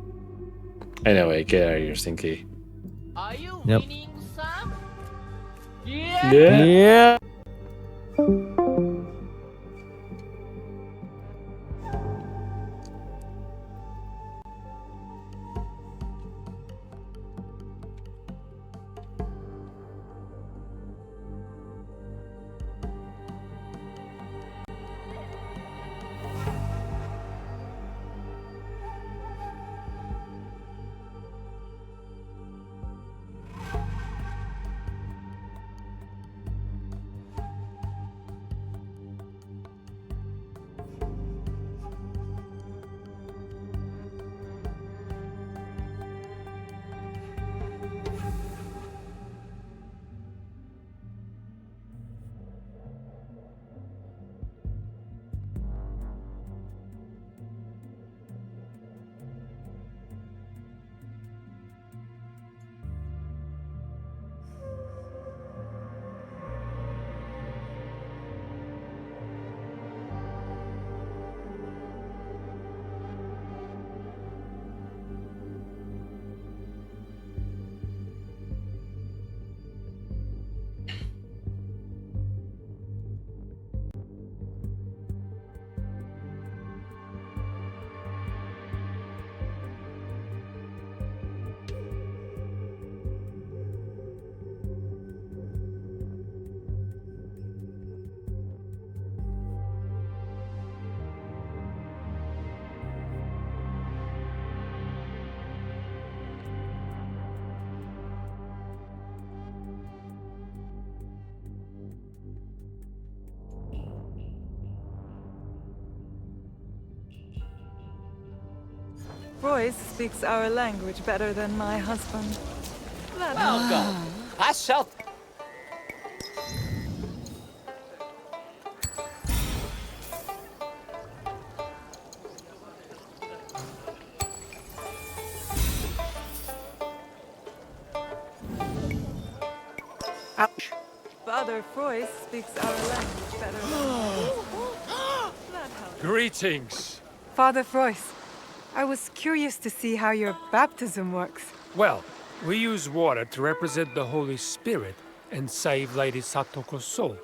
Anyway, get out of here, Stinky. Are you Yep. winning, Sam? Yeah. Royce speaks our language better than my husband. Welcome. I shall. Ouch. Father Royce speaks our language better than Greetings. Father Royce, I was curious to see how your baptism works. Well, we use water to represent the Holy Spirit and save Lady Satoko's soul.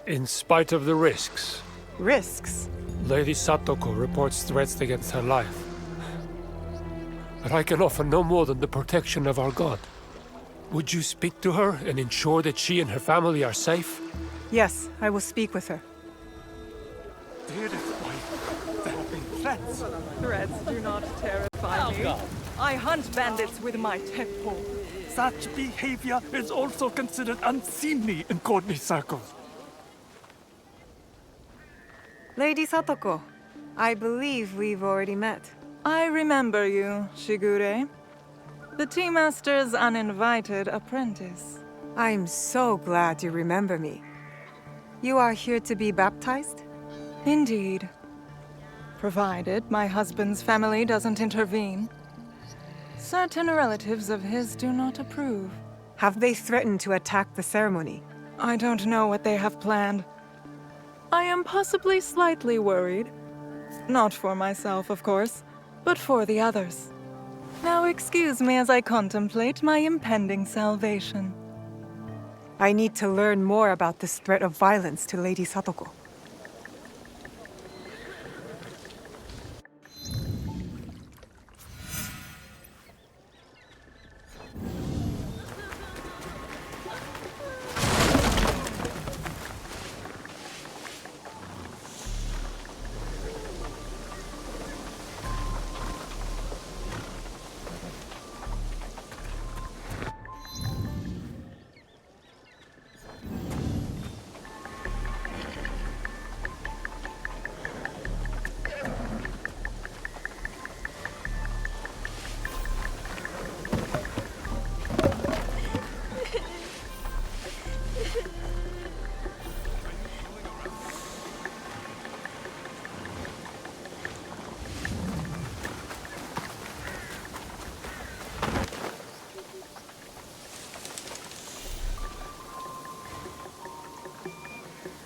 In spite of the risks. Risks? Lady Satoko reports threats against her life. But I can offer no more than the protection of our God. Would you speak to her and ensure that she and her family are safe? Yes, I will speak with her. There have been threats. Threats do not terrify me. I hunt bandits with my teppo. Such behavior is also considered unseemly in courtly circles. Lady Satoko, I believe we've already met. I remember you, Shigure. The Tea Master's uninvited apprentice. I'm so glad you remember me. You are here to be baptized? Indeed. Provided my husband's family doesn't intervene. Certain relatives of his do not approve. Have they threatened to attack the ceremony? I don't know what they have planned. I am possibly slightly worried. Not for myself, of course, but for the others. Now excuse me as I contemplate my impending salvation. I need to learn more about this threat of violence to Lady Satoko.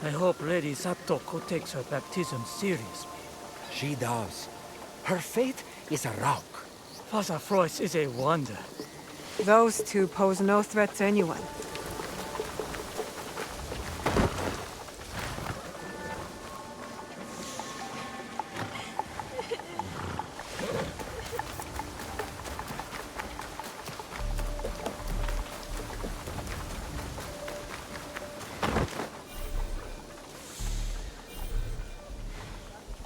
I hope Lady Satoko takes her baptism seriously. She does. Her faith is a rock. Father Frois is a wonder. Those two pose no threat to anyone.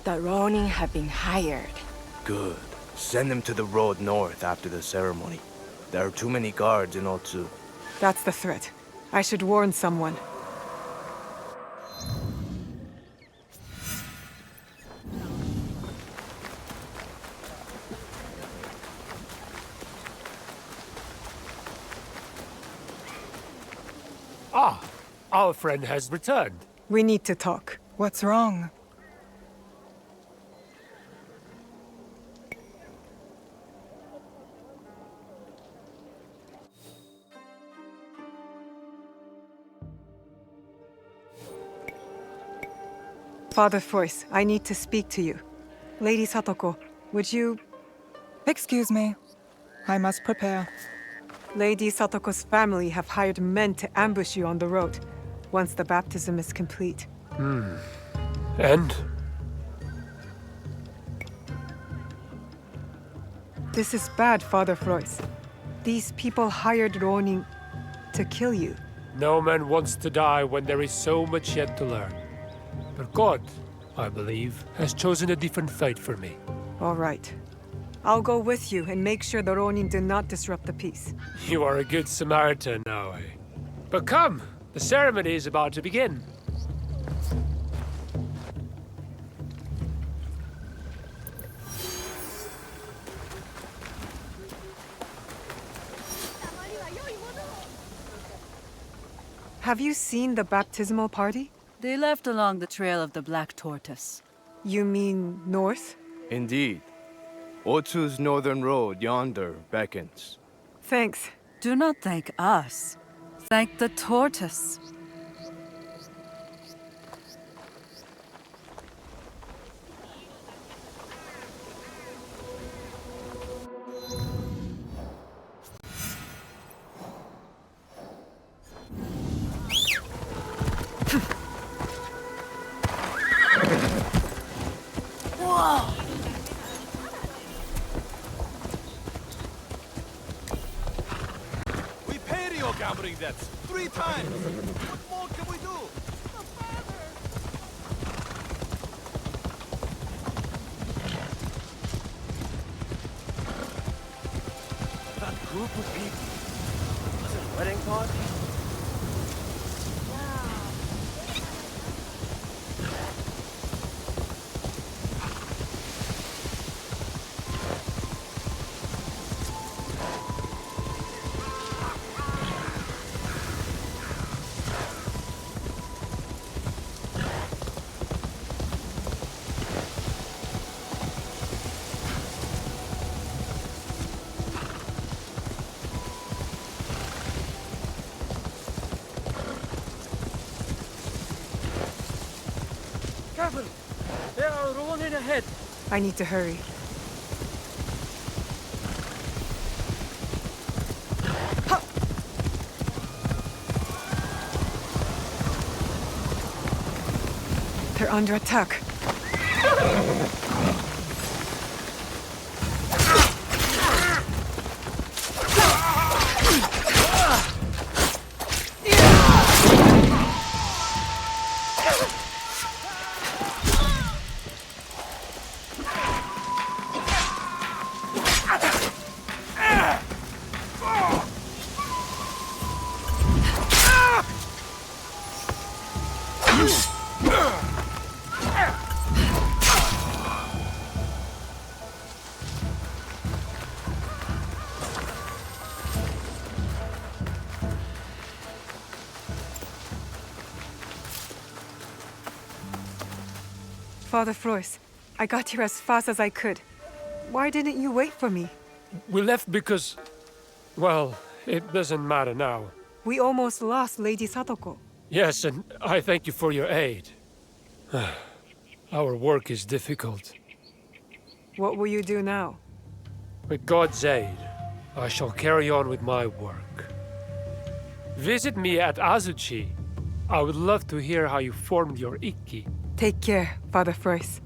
The Ronin have been hired. Good. Send them to the road north after the ceremony. There are too many guards in Otsu. That's the threat. I should warn someone. Ah, our friend has returned. We need to talk. What's wrong? Father Frois, I need to speak to you. Lady Satoko, would you... Excuse me. I must prepare. Lady Satoko's family have hired men to ambush you on the road, once the baptism is complete. And? This is bad, Father Frois. These people hired Ronin to kill you. No man wants to die when there is so much yet to learn. But God, I believe, has chosen a different fate for me. All right. I'll go with you and make sure the Ronin do not disrupt the peace. You are a good Samaritan, Naoe. But come, the ceremony is about to begin. Have you seen the baptismal party? They left along the trail of the Black Tortoise. You mean north? Indeed. Otsu's northern road yonder beckons. Thanks. Do not thank us. Thank the tortoise. Whoa! We paid your gambling debts 3 times. What more can we do? That group of people. Was it a wedding party? tunnel ahead. I need to hurry. They're under attack. Father Floris, I got here as fast as I could. Why didn't you wait for me? We left because... well, it doesn't matter now. We almost lost Lady Satoko. Yes, and I thank you for your aid. Our work is difficult. What will you do now? With God's aid, I shall carry on with my work. Visit me at Azuchi. I would love to hear how you formed your Ikki. Take care, Father Floris.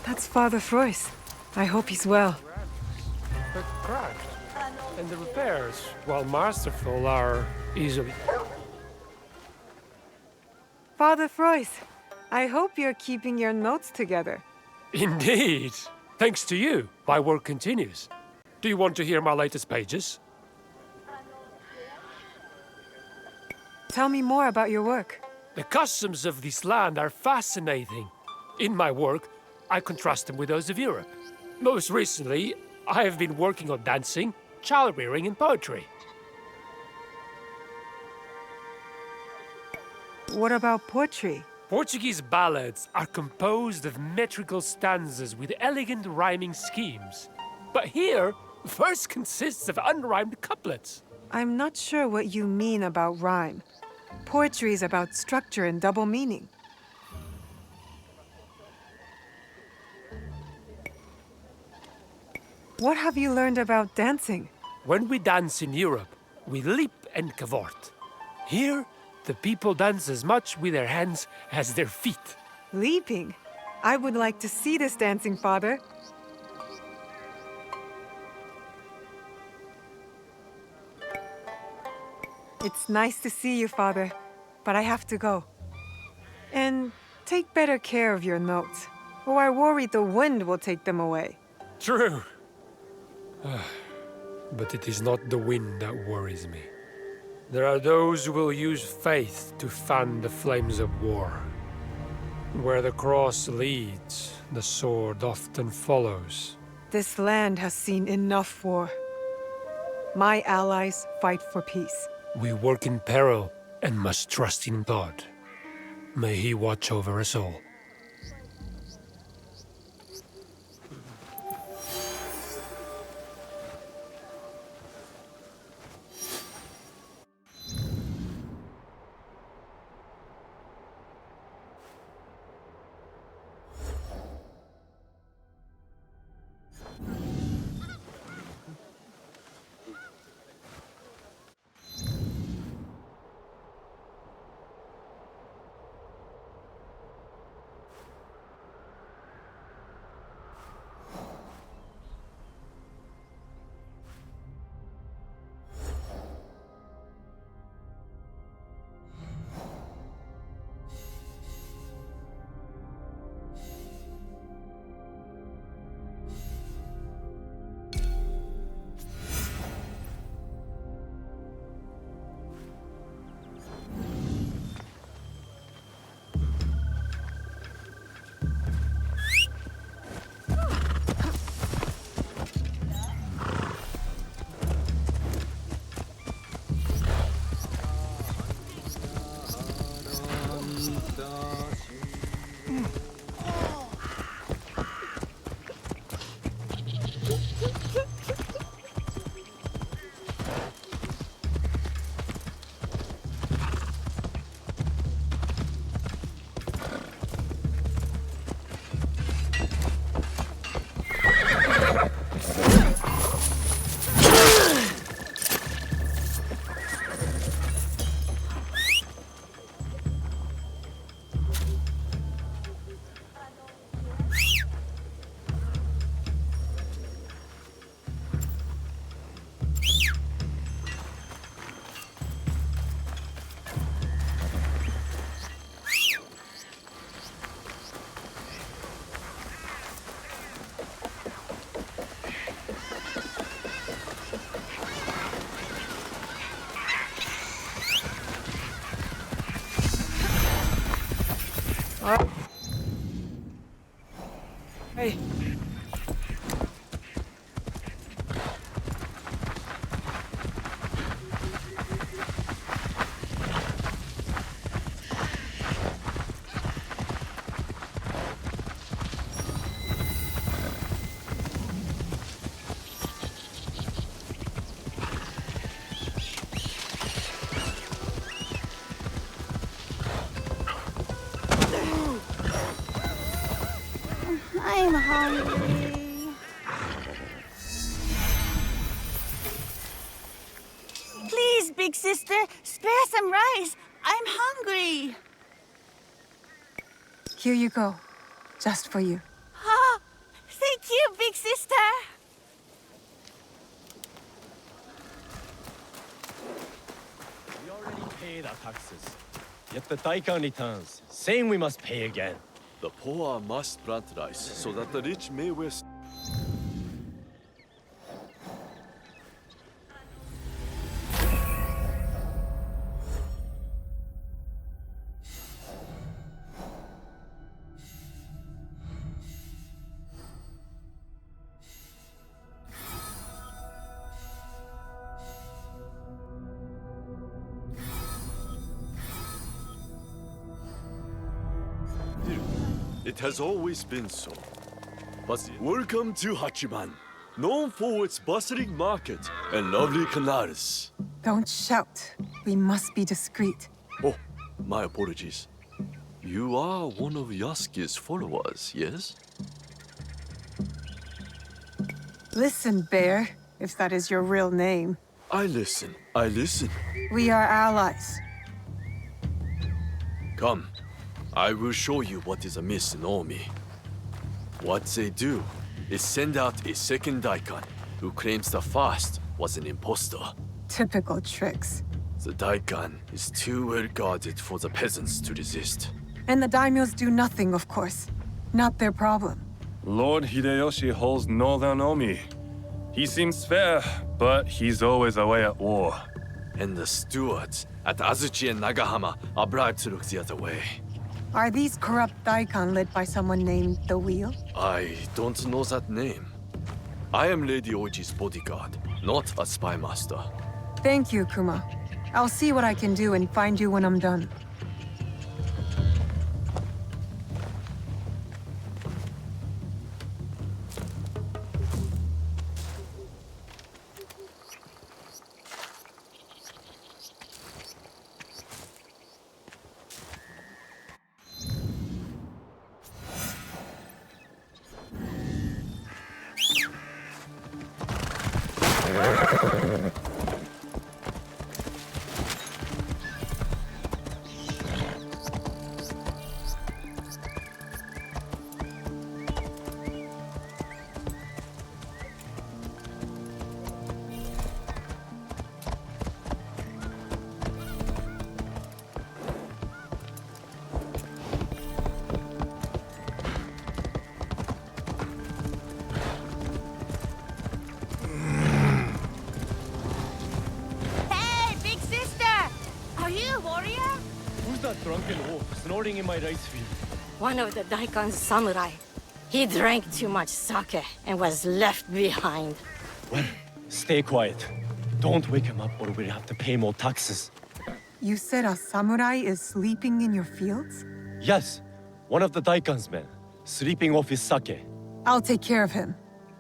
That's Father Frois. I hope he's well. But cracked. And the repairs, while masterful, are easily... Father Frois, I hope you're keeping your notes together. Indeed. Thanks to you, my work continues. Do you want to hear my latest pages? Tell me more about your work. The customs of this land are fascinating. In my work, I contrast them with those of Europe. Most recently, I have been working on dancing, child rearing, and poetry. What about poetry? Portuguese ballads are composed of metrical stanzas with elegant rhyming schemes. But here, verse consists of unrhymed couplets. I'm not sure what you mean about rhyme. Poetry is about structure and double meaning. What have you learned about dancing? When we dance in Europe, we leap and cavort. Here, the people dance as much with their hands as their feet. Leaping? I would like to see this dancing, Father. It's nice to see you, Father, but I have to go. And take better care of your notes, or I worry the wind will take them away. True. But it is not the wind that worries me. There are those who will use faith to fan the flames of war. Where the cross leads, the sword often follows. This land has seen enough war. My allies fight for peace. We work in peril and must trust in God. May He watch over us all. Hey. I'm hungry. Please, big sister, spare some rice. I'm hungry. Here you go. Just for you. Ah, you, big sister! We already paid our taxes. Yet the Daikon returns, saying we must pay again. The poor must plant rice so that the rich may wear. It has always been so. But welcome to Hachiman, known for its bustling market and lovely canals. Don't shout. We must be discreet. Oh, my apologies. You are one of Yasuke's followers, yes? Listen, Bear, if that is your real name. I listen. I listen. We are allies. Come. I will show you what is amiss in Omi. What they do is send out a second Daikon who claims the first was an impostor. Typical tricks. The Daikon is too well guarded for the peasants to resist. And the daimyos do nothing, of course. Not their problem. Lord Hideyoshi holds northern Omi. He seems fair, but he's always away at war. And the stewards at Azuchi and Nagahama are bribed to look the other way. Are these corrupt daikon led by someone named The Wheel? I don't know that name. I am Lady Oji's bodyguard, not a spy master. Thank you, Kuma. I'll see what I can do and find you when I'm done. Drunken wolf snorting in my rice field. One of the Daikon's samurai. He drank too much sake and was left behind. Well, stay quiet. Don't wake him up or we'll have to pay more taxes. You said a samurai is sleeping in your fields? Yes, one of the Daikon's men, sleeping off his sake. I'll take care of him.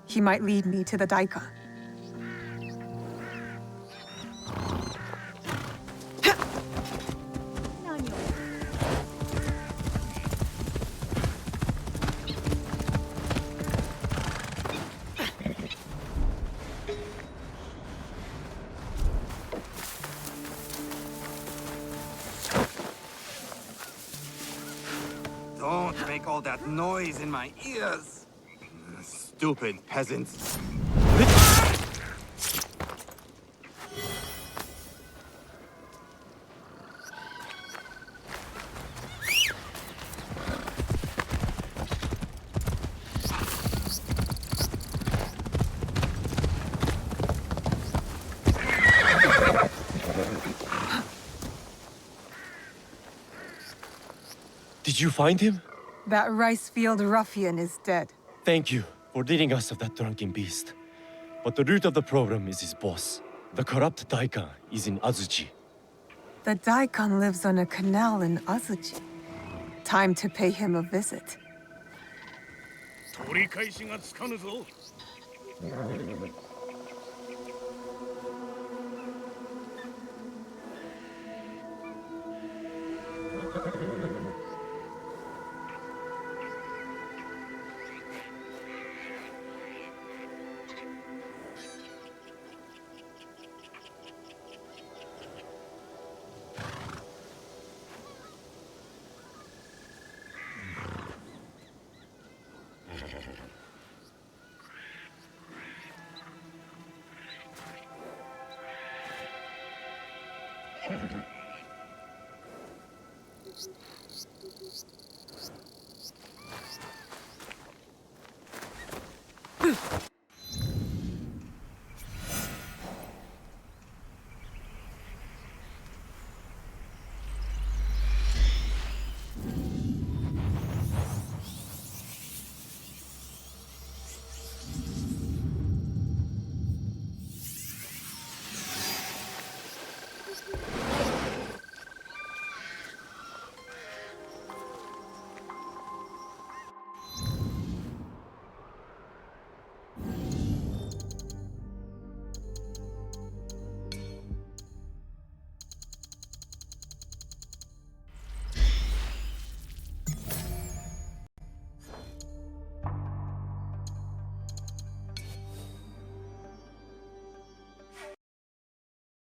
He might lead me to the daikon. Don't make all that noise in my ears. Stupid peasants. Did you find him? That rice field ruffian is dead. Thank you for ridding us of that drunken beast. But the root of the problem is his boss. The corrupt Daikon is in Azuchi. The daikon lives on a canal in Azuchi. Time to pay him a visit. 取り返しがつかぬぞ。